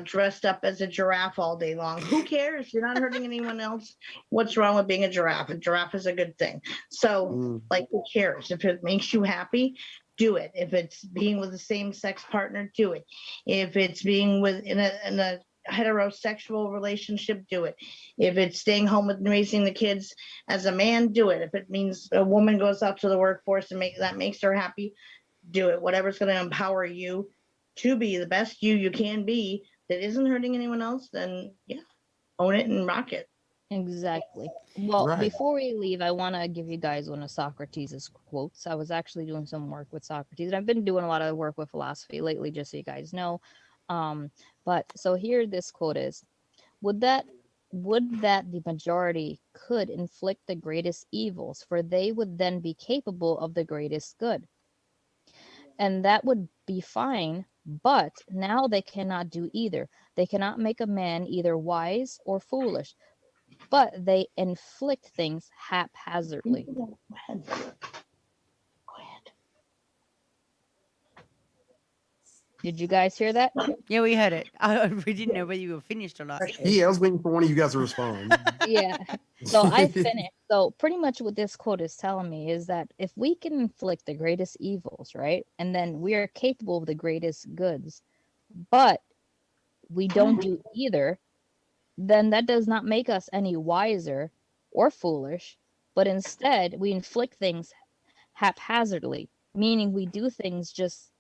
dressed up as a giraffe all day long, who cares? You're not hurting anyone else. What's wrong with being a giraffe? A giraffe is a good thing. So, who cares? If it makes you happy, do it. If it's being with the same sex partner, do it. If it's being with in a heterosexual relationship, do it. If it's staying home with and raising the kids as a man, do it. If it means a woman goes out to the workforce and that makes her happy, do it. Whatever's going to empower you to be the best you can be that isn't hurting anyone else, then yeah, own it and rock it. Exactly. Well, Right. before we leave, I want to give you guys one of Socrates' quotes. I was actually doing some work with Socrates, and I've been doing a lot of work with philosophy lately, just so you guys know. But so here this quote is: Would that the majority could inflict the greatest evils, for they would then be capable of the greatest good. And that would be fine, but now they cannot do either. They cannot make a man either wise or foolish, but they inflict things haphazardly. Go ahead. Did you guys hear that? Yeah, we heard it. We didn't know whether you were finished or not. Yeah, I was waiting for one of you guys to respond. Yeah. So I finished. So pretty much what this quote is telling me is that if we can inflict the greatest evils, right, and then we are capable of the greatest goods, but we don't do either, then that does not make us any wiser or foolish, but instead we inflict things haphazardly, meaning we do things just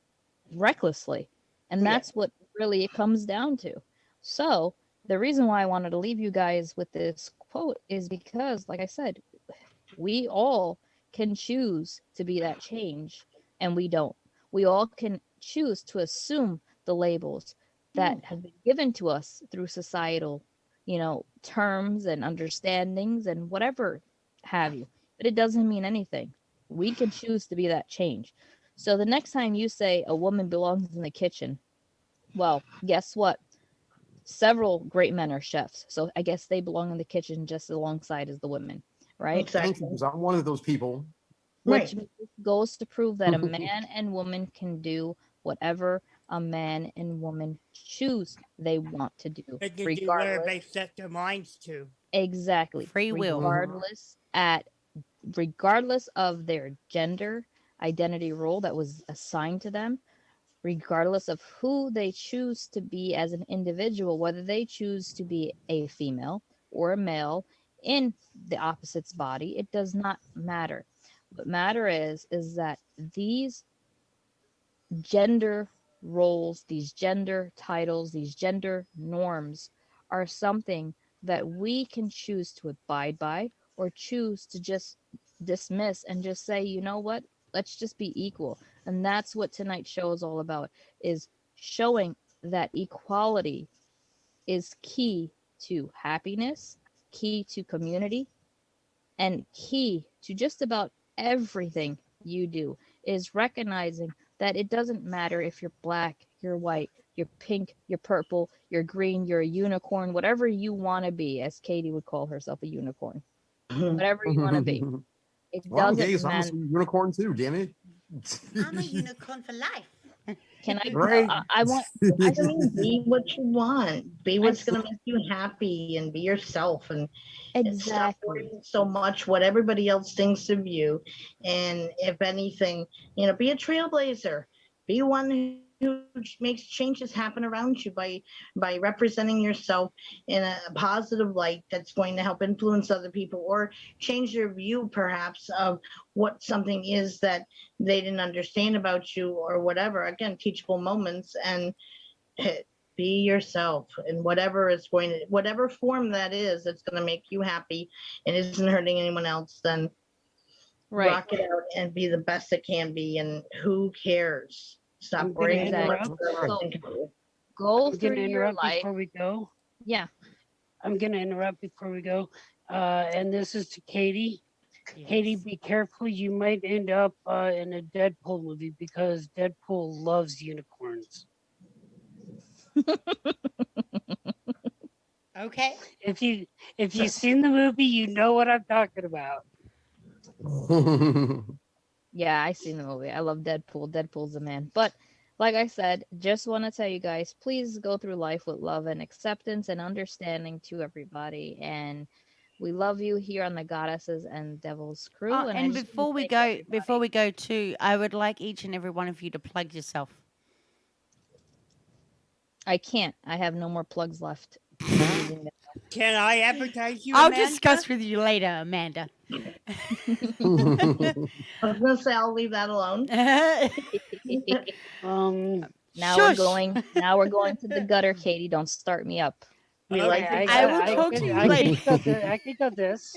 recklessly. And that's what really it comes down to. So the reason why I wanted to leave you guys with this quote is because, like I said, we all can choose to be that change, and we don't. We all can choose to assume the labels that have been given to us through societal, terms and understandings and whatever have you. But it doesn't mean anything. We can choose to be that change. So the next time you say a woman belongs in the kitchen, well, guess what? Several great men are chefs. So I guess they belong in the kitchen just alongside as the women, right? Thank you, because I'm one of those people. Which goes to prove that a man and woman can do whatever a man and woman choose they want to do. They can do whatever they set their minds to. Exactly. Free will. Regardless of their gender identity role that was assigned to them, regardless of who they choose to be as an individual, whether they choose to be a female or a male in the opposite's body, it does not matter. What matter is that these gender roles, these gender titles, these gender norms are something that we can choose to abide by or choose to just dismiss and just say, you know what, let's just be equal. And that's what tonight's show is all about, is showing that equality is key to happiness, key to community, and key to just about everything you do, is recognizing that it doesn't matter if you're black, you're white, you're pink, you're purple, you're green, you're a unicorn, whatever you want to be, as Katie would call herself, a unicorn. Whatever you want to be. It doesn't matter. I'm a unicorn too, damn it. I'm a unicorn for life. Can I? Right. I want. I mean, be what you want. Be what's going to make you happy, and be yourself, and stop worrying so much what everybody else thinks of you. And if anything, be a trailblazer. Be one who makes changes happen around you by representing yourself in a positive light that's going to help influence other people or change their view perhaps of what something is that they didn't understand about you or whatever. Again, teachable moments, and be yourself in whatever form that is that's going to make you happy and isn't hurting anyone else. Then rock it out and be the best it can be, and who cares? Stop worrying. Go through your life before we go. Yeah, I'm gonna interrupt before we go, and this is to Katie. Yes. Katie, be careful. You might end up in a Deadpool movie because Deadpool loves unicorns. Okay. If you've seen the movie, you know what I'm talking about. Yeah, I seen the movie. I love Deadpool. Deadpool's the man. But like I said, just want to tell you guys, please go through life with love and acceptance and understanding to everybody. And we love you here on the Goddesses and Devils crew. And before we go too, I would like each and every one of you to plug yourself. I can't. I have no more plugs left. I'm using this. Can I advertise you, I'll Amanda? discuss with you later, Amanda. I was gonna say I'll leave that alone. Now Shush. we're going to the gutter, Katie. Don't start me up. We Okay, like the I will gutter. talk to you I later. could go this.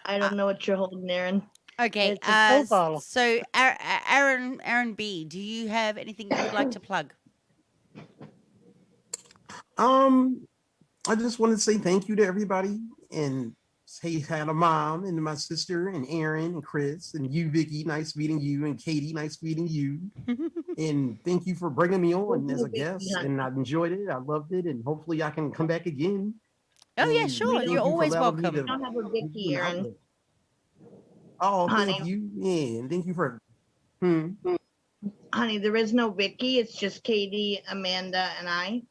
I don't know what you're holding, Aaron. Okay, It's a pill bottle. so Aaron B, do you have anything you would like to plug? I just want to say thank you to everybody and say hi to Mom and to my sister and Aaron and Chris and you, Vicky. Nice meeting you, and Katie. Nice meeting you. And thank you for bringing me on as a guest. And I enjoyed it. I loved it, and hopefully I can come back again. Oh yeah, And sure. thank You're you for always allowing me welcome. We don't have a to Vicky, do an Aaron. outlet. Oh, thank Honey. you. Yeah, and thank you for. Honey, there is no Vicky. It's just Katie, Amanda, and I.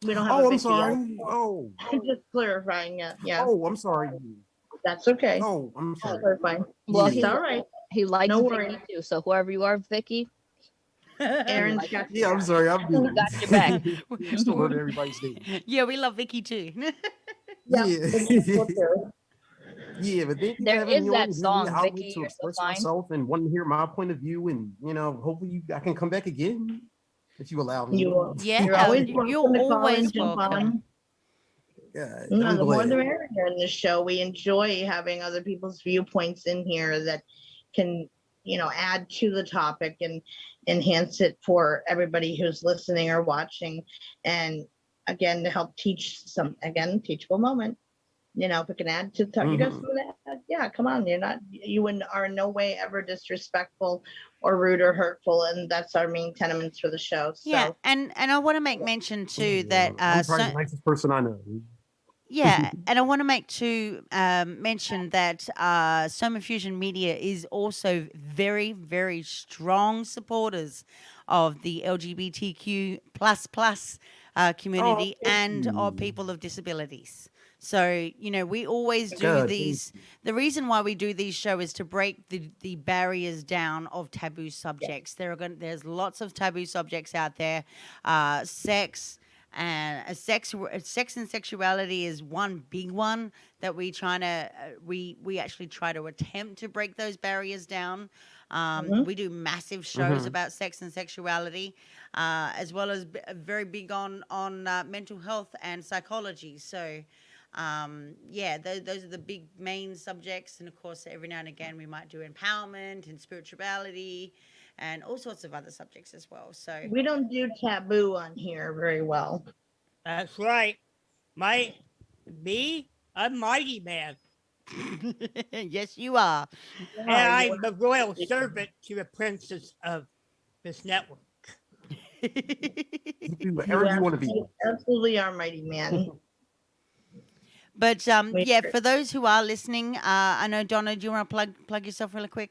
We don't have a Oh, I'm Vicky. sorry. Oh, I'm just clarifying it. Yeah, oh, I'm sorry. that's okay. Oh, I'm sorry. Clarifying. Well, It's all right. He likes No Vicky worries. too. So whoever you are, Vicky, Aaron's got Yeah, I'm sorry. I'm we got your back. You still heard everybody's name. Yeah, we love Vicky too. Yeah. Yeah. Yeah, but thank you There for having is me that on. Giving me song, an outlet Vicky, to You're So express Fine. myself and want to hear my point of view, and hopefully I can come back again if you allow me. You are. Yeah, You're always you're welcome to call always and jump welcome. on. Yeah, No, I'm the more the glad. merrier in this show. We enjoy having other people's viewpoints in here that can, add to the topic and enhance it for everybody who's listening or watching. And again, to help teach teachable moment. If it can add to the talk, you guys Mhm. want to add, yeah, come on. You are in no way ever disrespectful or rude or hurtful. And that's our main tenements for the show. So Yeah, and I want to make mention too that I'm probably the nicest person I know. yeah, and I want to make mention that Soma Fusion Media is also very, very strong supporters of the LGBTQ plus community and of you. people of disabilities. So we always do Good. these. The reason why we do these shows is to break the barriers down of taboo subjects. There's lots of taboo subjects out there, sex. And sex and sexuality is one big one that we actually try to attempt to break those barriers down. We do massive shows about sex and sexuality, as well as very big on mental health and psychology. So, those are the big main subjects. And of course, every now and again, we might do empowerment and spirituality and all sorts of other subjects as well. So we don't do taboo on here very well. That's right. I'm mighty man. yes, you are. And I'm the royal servant to the princess of this network. You do whatever you want to be. You absolutely are, mighty man. But for those who are listening, I know Donna, do you want to plug yourself really quick?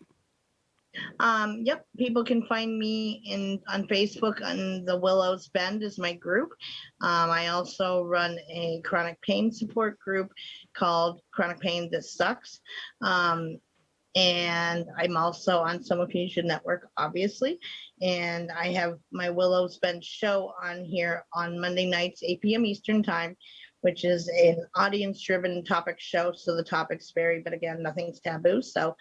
Yep, people can find me on Facebook on the Willows Bend is my group. I also run a chronic pain support group called Chronic Pain This Sucks. And I'm also on Soma Fusion Network, obviously. And I have my Willows Bend show on here on Monday nights, 8 p.m. Eastern time, which is an audience-driven topic show. So the topics vary, but again, nothing's taboo. So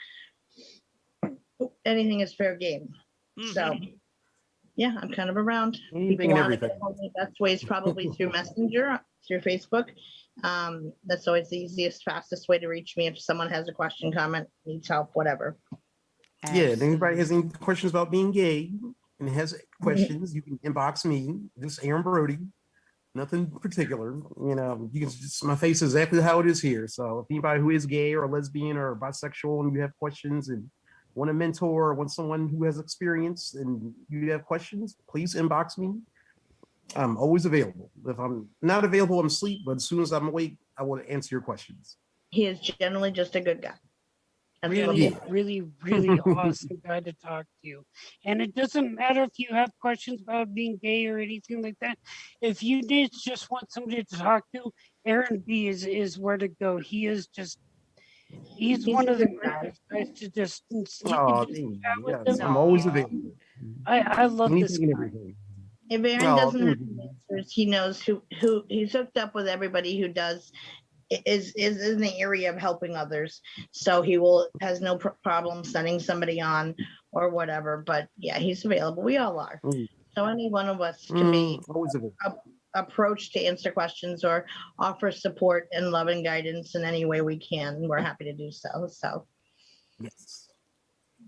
anything is fair game. So yeah, I'm kind of around. Anything and everything. The best way is probably through Messenger, through Facebook. That's always the easiest, fastest way to reach me if someone has a question, comment, needs help, whatever. Yeah, if anybody has any questions about being gay and has questions, you can inbox me. This is Aaron Brody. Nothing particular. You can just, my face is exactly how it is here. So if anybody who is gay or lesbian or bisexual and you have questions and want a mentor or want someone who has experience and you have questions, please inbox me. I'm always available. If I'm not available, I'm asleep, but as soon as I'm awake, I will answer your questions. He is generally just a good guy. Really, really, really awesome guy to talk to. And it doesn't matter if you have questions about being gay or anything like that. If you just want somebody to talk to, Aaron B is where to go. He's one of the greatest guys to Oh, chat with yes, him. I'm always available. I love this Anything and guy. everything. If Aaron Oh, doesn't have thank you. the answers, he knows who he's hooked up with everybody who does is in the area of helping others. So he will has no problem sending somebody on or whatever. But yeah, he's available. We all are. Mm, So any one of us can be always available. approached to answer questions or offer support and love and guidance in any way we can. We're happy to do so. So Yes.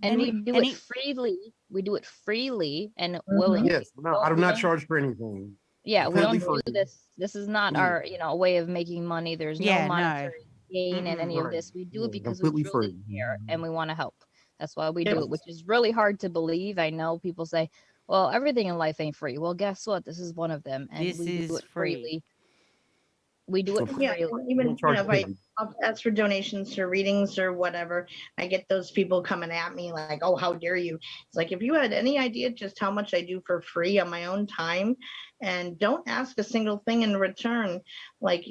And we Any do it any freely. We do it freely and mhm. willingly. Yes. No, I do We not don't, charge for anything. yeah, we Completely don't do free. this. This is not Mm, our, way of making money. There's no Yeah, no. monetary gain in Mm-mm. any of right. this. We do Yeah, it because we completely truly free. care and we want to help. That's why we do Yep. it, which is really hard to believe. I know people say, well, everything in life ain't free. Well, guess what? This is one of them, and This we do is it free. freely. We do it Yeah, freely. and I even don't charge if penny. I'll ask for donations for readings or whatever, I get those people coming at me like, "Oh, how dare you?" It's like if you had any idea just how much I do for free on my own time, and don't ask a single thing in return, like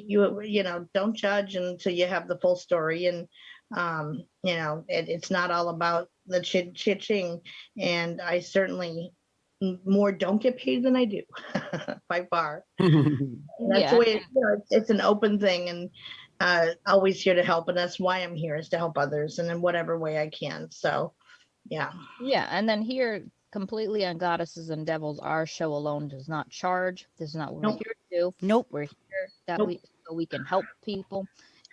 don't judge until you have the full story, and it's not all about the ching, and I certainly more don't get paid than I do by far. That's the Yeah, way it's an open thing, and always here to help, and that's why I'm here, is to help others and in whatever way I can. So yeah. yeah. And then here, completely on Goddesses and Devils, our show alone does not charge. This is not what we're Nope. here to do. Nope. We're here that Nope. we can help people.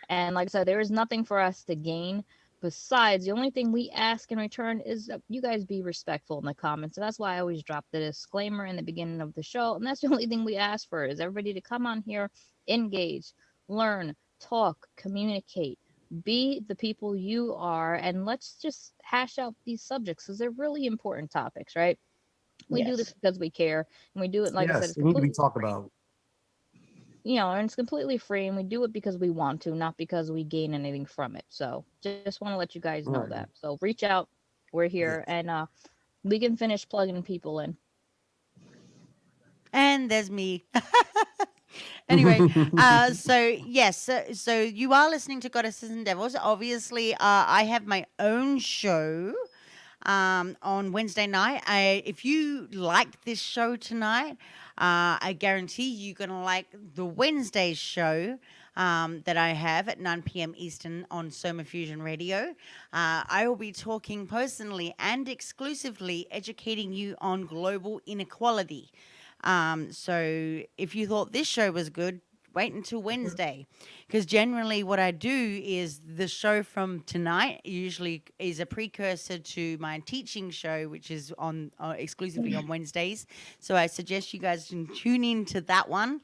And like I said, there is nothing for us to gain. Besides, the only thing we ask in return is that you guys be respectful in the comments. And that's why I always drop the disclaimer in the beginning of the show. And that's the only thing we ask for is everybody to come on here, engage, learn, talk, communicate, be the people you are, and let's just hash out these subjects because they're really important topics, right? We do this Yes. because we care, and we do it, like I said, Yes, it's they need to be completely talked free. about. And it's completely free, and we do it because we want to, not because we gain anything from it. So just want to let you guys know Right. that. So reach out. We're here, Yes. and we can finish plugging people in. And there's me. Anyway, so yes, so you are listening to Goddesses and Devils. Obviously, I have my own show on Wednesday night. If you liked this show tonight, I guarantee you're going to like the Wednesday show that I have at 9 p.m. Eastern on Soma Fusion Radio. I will be talking personally and exclusively educating you on global inequality. So if you thought this show was good, wait until Wednesday, because generally what I do is the show from tonight usually is a precursor to my teaching show, which is on exclusively on Wednesdays. So I suggest you guys can tune in to that one.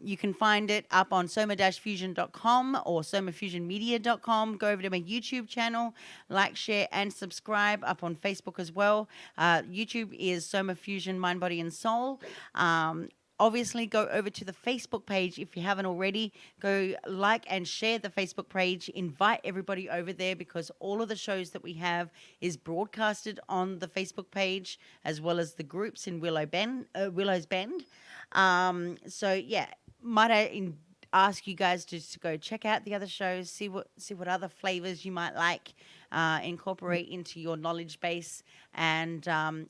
You can find it up on soma-fusion.com or somafusionmedia.com. Go over to my YouTube channel, like, share, and subscribe. Up on Facebook as well. YouTube is Soma Fusion Mind, Body, and Soul. Obviously, go over to the Facebook page if you haven't already. Go like and share the Facebook page. Invite everybody over there because all of the shows that we have is broadcasted on the Facebook page as well as the groups in Willow's Bend. So yeah, might I ask you guys just to go check out the other shows, see what other flavors you might like, incorporate into your knowledge base, and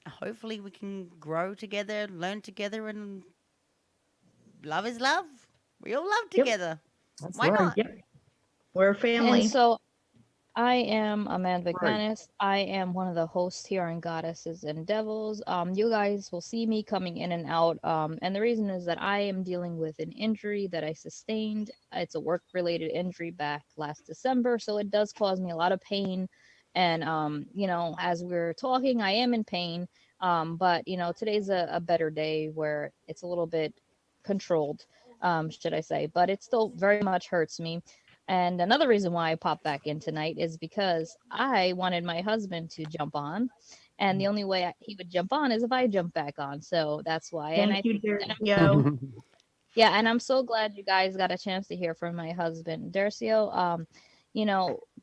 hopefully we can grow together, learn together, and love is love. We all love Yep. together. That's Why right. not? Yep. We're a And family. so I am Amanda Right. Mcmanus. I am one of the hosts here on Goddesses and Devils. You guys will see me coming in and out. And the reason is that I am dealing with an injury that I sustained. It's a work-related injury back last December, so it does cause me a lot of pain. And as we're talking, I am in pain. But today's a better day where it's a little bit controlled, should I say? But it still very much hurts me. And another reason why I popped back in tonight is because I wanted my husband to jump on, and the only way he would jump on is if I jump back on. So that's why. And Thank you, and Dercio. yeah, and I'm so glad you guys got a chance to hear from my husband, Dercio.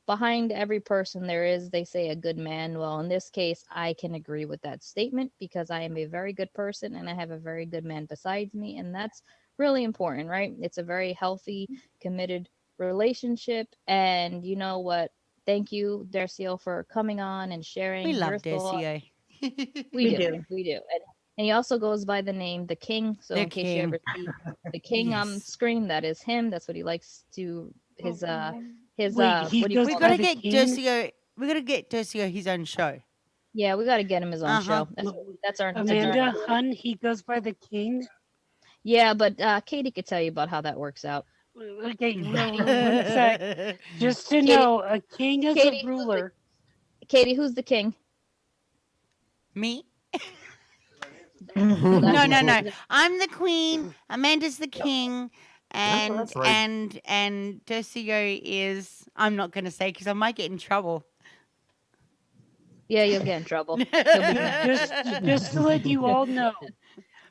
Behind every person there is, they say, a good man. Well, in this case, I can agree with that statement because I am a very good person and I have a very good man besides me, and that's really important, right? It's a very healthy, committed relationship. And you know what? Thank you, Dercio, for coming on and We sharing your love thoughts. Dercio. We We do, do. we do. And he also goes by the name The King. So The in case you King. ever see the King on Yes. screen, that is him. That's what he likes to his Wait, he what do you goes We've call got by to that? the get king? Dercio. We've got to get Dercio his own show. Yeah, we got to get him his own Uh-huh. show. That's our Amanda, hun, he goes by the king? Yeah, but Katie could tell you about how that works out. Okay, one sec. Just to Katie- know, a king is Katie, a ruler. Katie, who's the king? Me? Mhm. No, no, no. I'm the queen. Amanda's the king. And That's right. and Dercio is, I'm not going to say because I might get in trouble. Yeah, you'll get in trouble. Just to let you all know,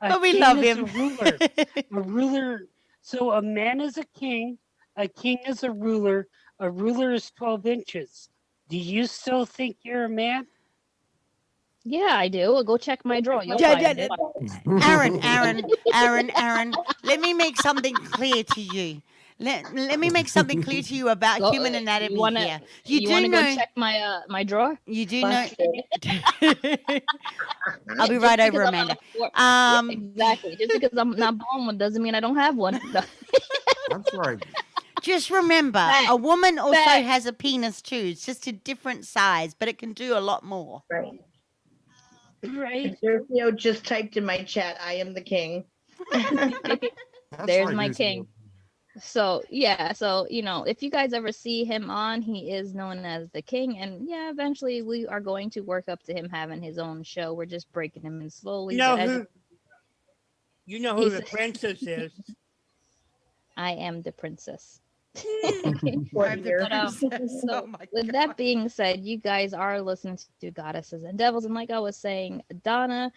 a But we king love is him. a ruler. A ruler. So a man is a king is a ruler is 12 inches. Do you still think you're a man? Yeah, I do. Well, go check my drawer. You'll Yeah, find yeah, it. Aaron, let me make something clear to you. Let me make something clear to you about Go- human anatomy you wanna, here. You do want to know. go check my drawer? You do know. Busted. I'll be Just right because over, I'm not Amanda. a yeah, exactly. Just because I'm not born one doesn't mean I don't have one. That's right. Just remember, Facts. a woman also Facts. has a penis too. It's just a different size, but it can do a lot more. Right. Right. Sergio just typed in my chat, I am the king. That's There's right, my Lucy. king. So yeah, so if you guys ever see him on, he is known as the king, and yeah, eventually we are going to work up to him having his own show. We're just breaking him in slowly. You know but as who? You know who the He's- princess is? I am the princess. I'm the But, princess. so Oh my with God. that being said, you guys are listening to Goddesses and Devils, and like I was saying, Donna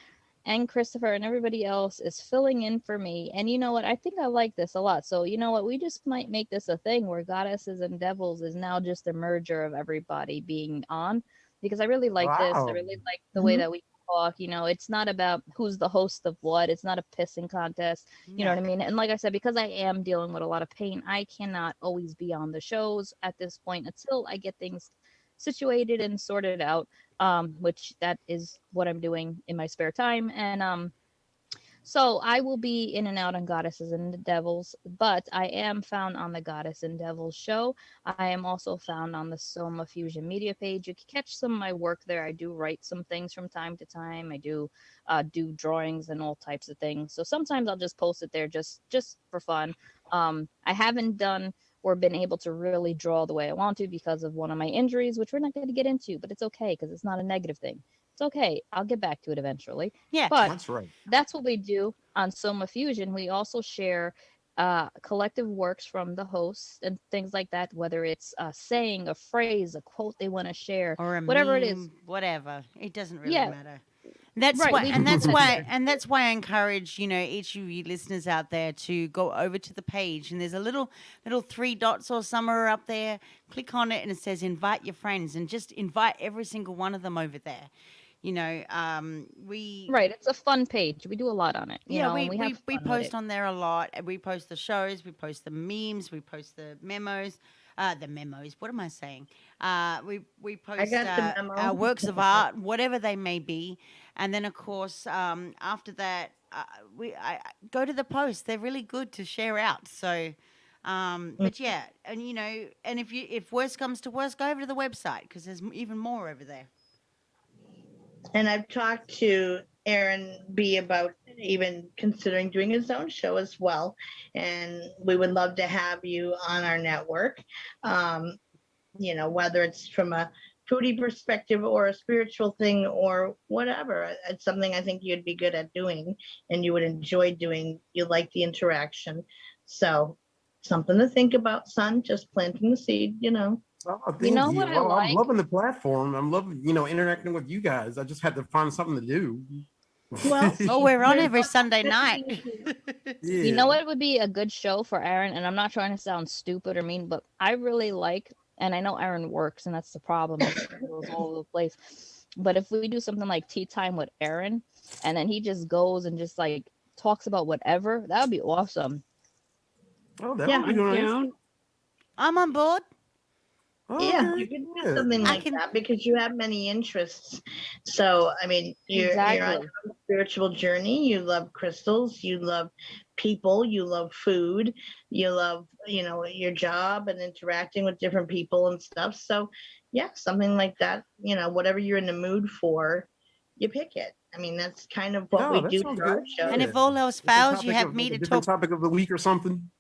and Christopher and everybody else is filling in for me. And you know what? I think I like this a lot. So you know what? We just might make this a thing where Goddesses and Devils is now just a merger of everybody being on, because I really like this. I Wow. really like the way Mhm. that we talk. It's not about who's the host of what. It's not a pissing contest. You know what I mean? And like I said, because I am dealing with a lot of pain, I cannot always be on the shows at this point until I get things situated and sorted out, which that is what I'm doing in my spare time. And so I will be in and out on Goddesses and Devils, but I am found on the Goddess and Devils show. I am also found on the Soma Fusion media page. You can catch some of my work there. I do write some things from time to time. I do drawings and all types of things. So sometimes I'll just post it there just for fun. I haven't done or been able to really draw the way I want to because of one of my injuries, which we're not going to get into, but it's okay because it's not a negative thing. It's okay. I'll get back to it eventually. Yeah. But That's right. that's what we do on Soma Fusion. We also share collective works from the hosts and things like that, whether it's a saying, a phrase, a quote they want to share, Or a whatever it is. meme, whatever. It doesn't really Yeah. matter. That's Right, why, we and do that's that why, here. and that's why I encourage each of you listeners out there to go over to the page, and there's a little three dots or somewhere up there. Click on it, and it says invite your friends, and just invite every single one of them over there. We Right, it's a fun page. We do a lot on it. yeah, And we have we fun with post it. on there a lot. And we post the shows, we post the memes, we post the memos. What am I saying? We post got the memo. our works of art, whatever they may be, and then of course after that I go to the posts. They're really good to share out. So, but yeah, and and if worst comes to worst, go over to the website because there's even more over there. And I've talked to Aaron B about even considering doing his own show as well. And we would love to have you on our network. Whether it's from a foodie perspective or a spiritual thing or whatever. It's something I think you'd be good at doing and you would enjoy doing. You like the interaction. So something to think about, son, just planting the seed. Oh, thank You know what I Well, I'm like? loving the platform. I'm loving, interacting with you guys. I just had to find something to do. Well, Oh, we're on every Sunday night. Yeah. You know what would be a good show for Aaron? And I'm not trying to sound stupid or mean, but I really like, and I know Aaron works, and that's the problem. He goes all over the place. But if we do something like Tea Time with Aaron, and then he just goes and just like talks about whatever, that would be awesome. Oh, that Yeah, would be I'm nice. down. I'm on board. Yeah, Okay. you could do Yeah. something I like can. that because you have many interests. So, I mean, you're on Exactly. your own spiritual journey. You love crystals, you love people, you love food, you love, your job and interacting with different people and stuff. So, yeah, something like that, whatever you're in the mood for, you pick it. I mean, that's kind of what No, we that do sounds through our good. And show. Yeah. if all else Different fails, you topic have of me like a to different talk. topic of the week or something.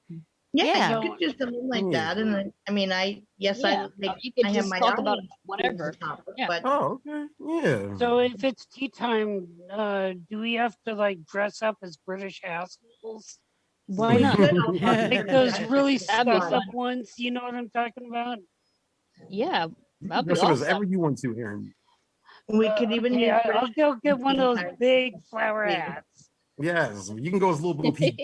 Yeah, you Yeah. could So do something like Yeah. that. And I mean, yes, Yeah. You could I have just my talk about audience choose the whatever. topic, Yeah. but Oh, okay. Yeah. so if it's tea time, do we have to like dress up as British assholes? Why we not? could all talk Like British those accents really if you That'd be stuck fun. up want. ones, you know what I'm talking about? Yeah, You can that'd be dress up as awesome. ever you want to, Aaron. We could even Okay, use I'll British go get one of accents those the entire big flower thing. hats. Yes, you can go as Little Bo Peep.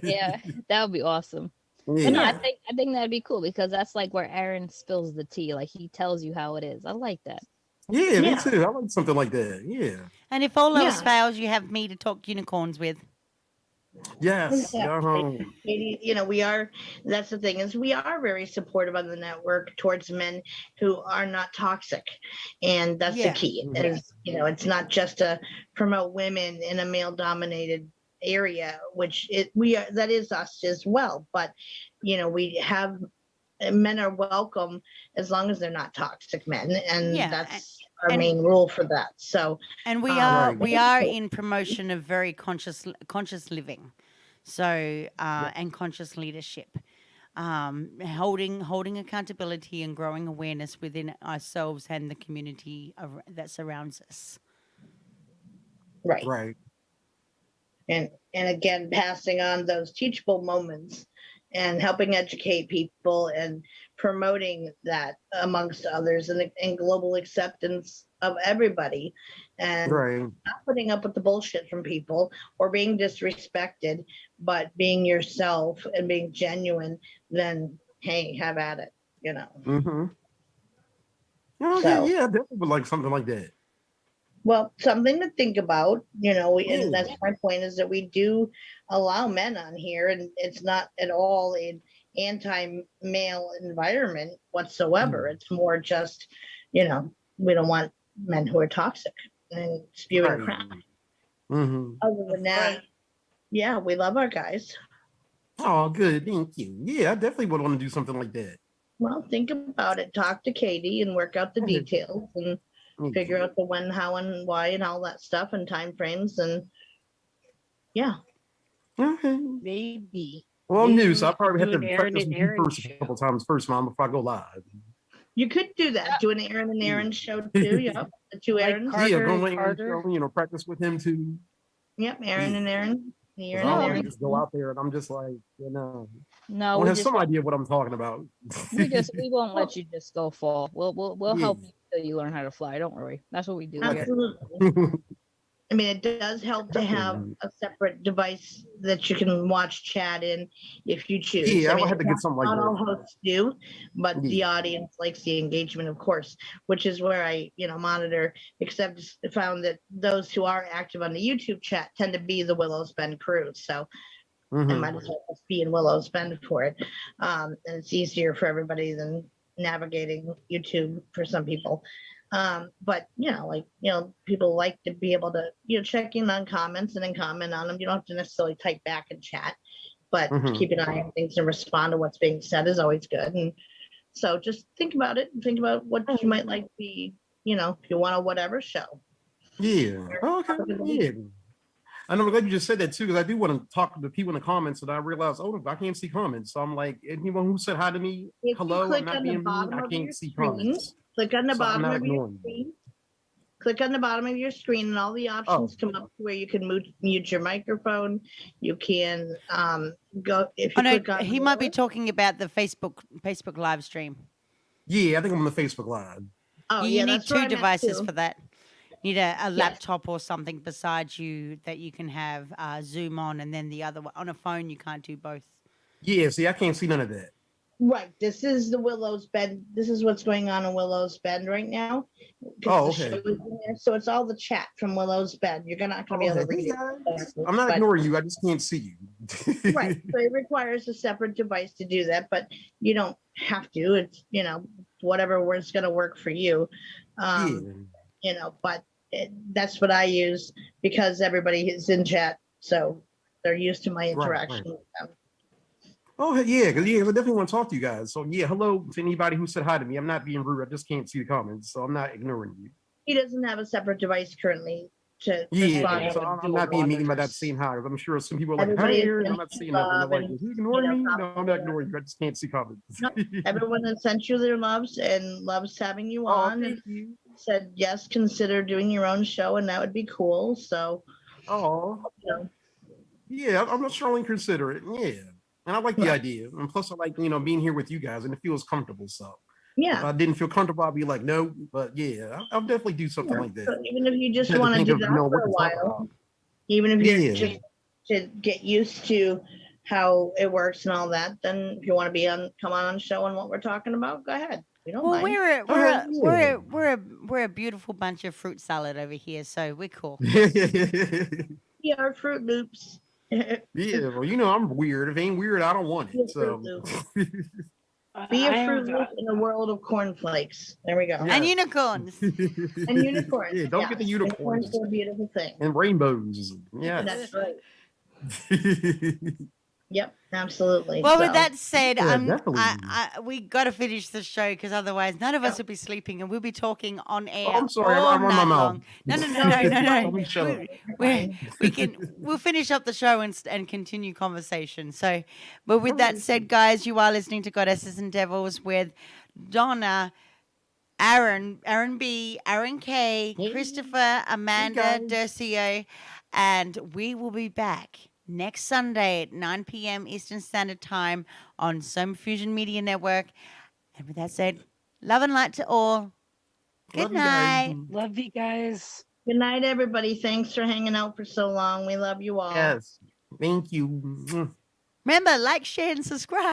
Yeah, that would be awesome. But no, Yeah. Yeah. I think that'd be cool because that's like where Aaron spills the tea. Like he tells you how it is. I like that. Yeah, me Yeah. too. I like something like that. Yeah. And if all else Yeah. fails, you have me to talk unicorns with. Yes. Exactly. That's the thing is we are very supportive on the network towards men who are not toxic. And that's the Yeah. key Mhm. is, it's not just to promote women in a male dominated area, which that is us as well. But, we have men are welcome as long as they're not toxic men. And Yeah. that's our And main rule for that. So, and Right. we are in promotion of very conscious living, so Yeah. and conscious leadership, holding accountability and growing awareness within ourselves and the community that surrounds us. right. Right. And again passing on those teachable moments and helping educate people and promoting that amongst others and global acceptance of everybody and Right. not putting up with the bullshit from people or being disrespected but being yourself and being genuine, then hey, have at it. Mm-hmm. Okay. So Yeah, I definitely would like something like that. well, something to think about, Yeah. and that's my point is that we do allow men on here, and it's not at all an anti-male environment whatsoever. It's more just, we don't want men who are toxic and spewing Right. crap. Mm-hmm. Other than that, yeah, we love our guys. Oh, good. Thank you. Yeah, I definitely would want to do something like that. Well, think about it. Talk to Katie and work out the Mhm. details and Thank figure you. out the when, how, and why, and all that stuff and time frames. And yeah. Okay. Maybe. Well, I'm Maybe new, we so I should probably have do to an Aaron practice and with you Aaron first a show. couple times first, Mom, before I go live. You could do that. Do an Aaron and Aaron show too. Yep. The two Like Aarons. Carter Yeah, and don't let Aaron Carter. show, practice with him too. Yep. Aaron and Aaron. The Because Aaron I and don't want No, to Aaron. just go out there and I'm just like, no, I we have just some won't, idea what I'm talking about. we won't let you just go fall. We'll Yeah. help you till you learn how to fly. Don't worry. That's what we do here. Absolutely. I mean, it does help to have Definitely. a separate device that you can watch chat in if you choose. Yeah, I I mean, would have to get something like not all that. hosts do, but the Yeah. audience likes the engagement, of course, which is where I, monitor, except found that those who are active on the YouTube chat tend to be the Willow's Bend crew. So I Mhm. might as well just be in Willow's Bend for it. And it's easier for everybody than navigating YouTube for some people. But people like to be able to, check in on comments and then comment on them. You don't have to necessarily type back and chat, but Mhm. keep an eye on things and respond to what's being said is always good. And so just think about it and think about what you might like if you want a whatever show. Yeah. Okay. Yeah. And I'm glad you just said that too, because I do want to talk to the people in the comments, and I realized, oh, I can't see comments. So I'm like, anyone who said hi to me, If you hello, I'm click not on the being mean. bottom I of your can't see screen, comments. click on the So I'm bottom not of your ignoring you. screen. Click on the bottom of your screen, and all the options come up where you can mute your microphone. You can go if Oh you no, click on. he might be more. talking about the Facebook live stream. Yeah, I think I'm on the Facebook Live. Oh you yeah, need that's where two I'm at, devices too. for that. You need a Yes. laptop or something besides you that you can have Zoom on, and then the other one on a phone. You can't do both. Yeah, see, I can't see none of that. Right. This is the Willow's Bend. This is what's going on in Willow's Bend right now. Because Oh, the okay. show is in there. So it's all the chat from Willow's Bend. You're not going to be able to Okay. read Hey, it. guys. I'm not But ignoring you. I just can't see you. right. So it requires a separate device to do that, but you don't have to. It's, whatever is going to work for you. Yeah. But that's what I use because everybody is in chat. So they're used to my Right, interaction right. with them. Oh, yeah, because I definitely want to talk to you guys. So, yeah, hello to anybody who said hi to me. I'm not being rude. I just can't see the comments, so I'm not ignoring you. He doesn't have a separate device currently to Yeah, respond. so I'm not being mean by not saying hi. I'm sure some people are like, Everybody hi, is Aaron. I'm not saying nothing. They're love like, and, is he ignoring me? No, I'm not compliment. ignoring you. I just can't see comments. No, everyone has sent you their loves and loves having you Oh, on and thank you. said, yes, consider doing your own show and that would be cool. So, Oh, yeah, I'm not strongly consider it. Yeah. And I like the Right. idea. And plus, I like, being here with you guys and it feels comfortable. So if yeah. I didn't feel comfortable, I'd be like, no. But yeah, I'll definitely do something like So that. even if you just Had to want to think do of, that what for a to talk while, about. even if you're Yeah. just to get used to how it works and all that, then if you want to come on show and what we're talking about, go ahead. We don't Well, mind. we're a beautiful bunch of fruit salad over here, so we're cool. We are Fruit Loops. Yeah, well, I'm weird. If it ain't weird, I don't want Be a it. Fruit So Loop. Be I a Fruit have Loop in a world of cornflakes. There we go. Yeah. And unicorns. And unicorns. Yeah, don't get the yes. unicorns. Unicorns are a beautiful thing. And rainbows. Yeah. That's right. Yep, absolutely. Well, So, with that said, Yeah, definitely. we got to finish the show because otherwise none of us will be sleeping and we'll be talking on air I'm sorry, all I run my night mouth. long. No. Let me shut up. We'll finish up the show and continue conversation. So, but with that said, guys, you are listening to Goddesses and Devils with Donna, Aaron B, Aaron K, Christopher, Amanda, Dercio, and we will be back next Sunday at 9 p.m. Eastern Standard Time on Soma Fusion Media Network. And with that said, love and light to all. Good Love you guys. night. love you guys. good night, everybody. Thanks for hanging out for so long. We love you all. Yes. Thank you. Remember, like, share, and subscribe.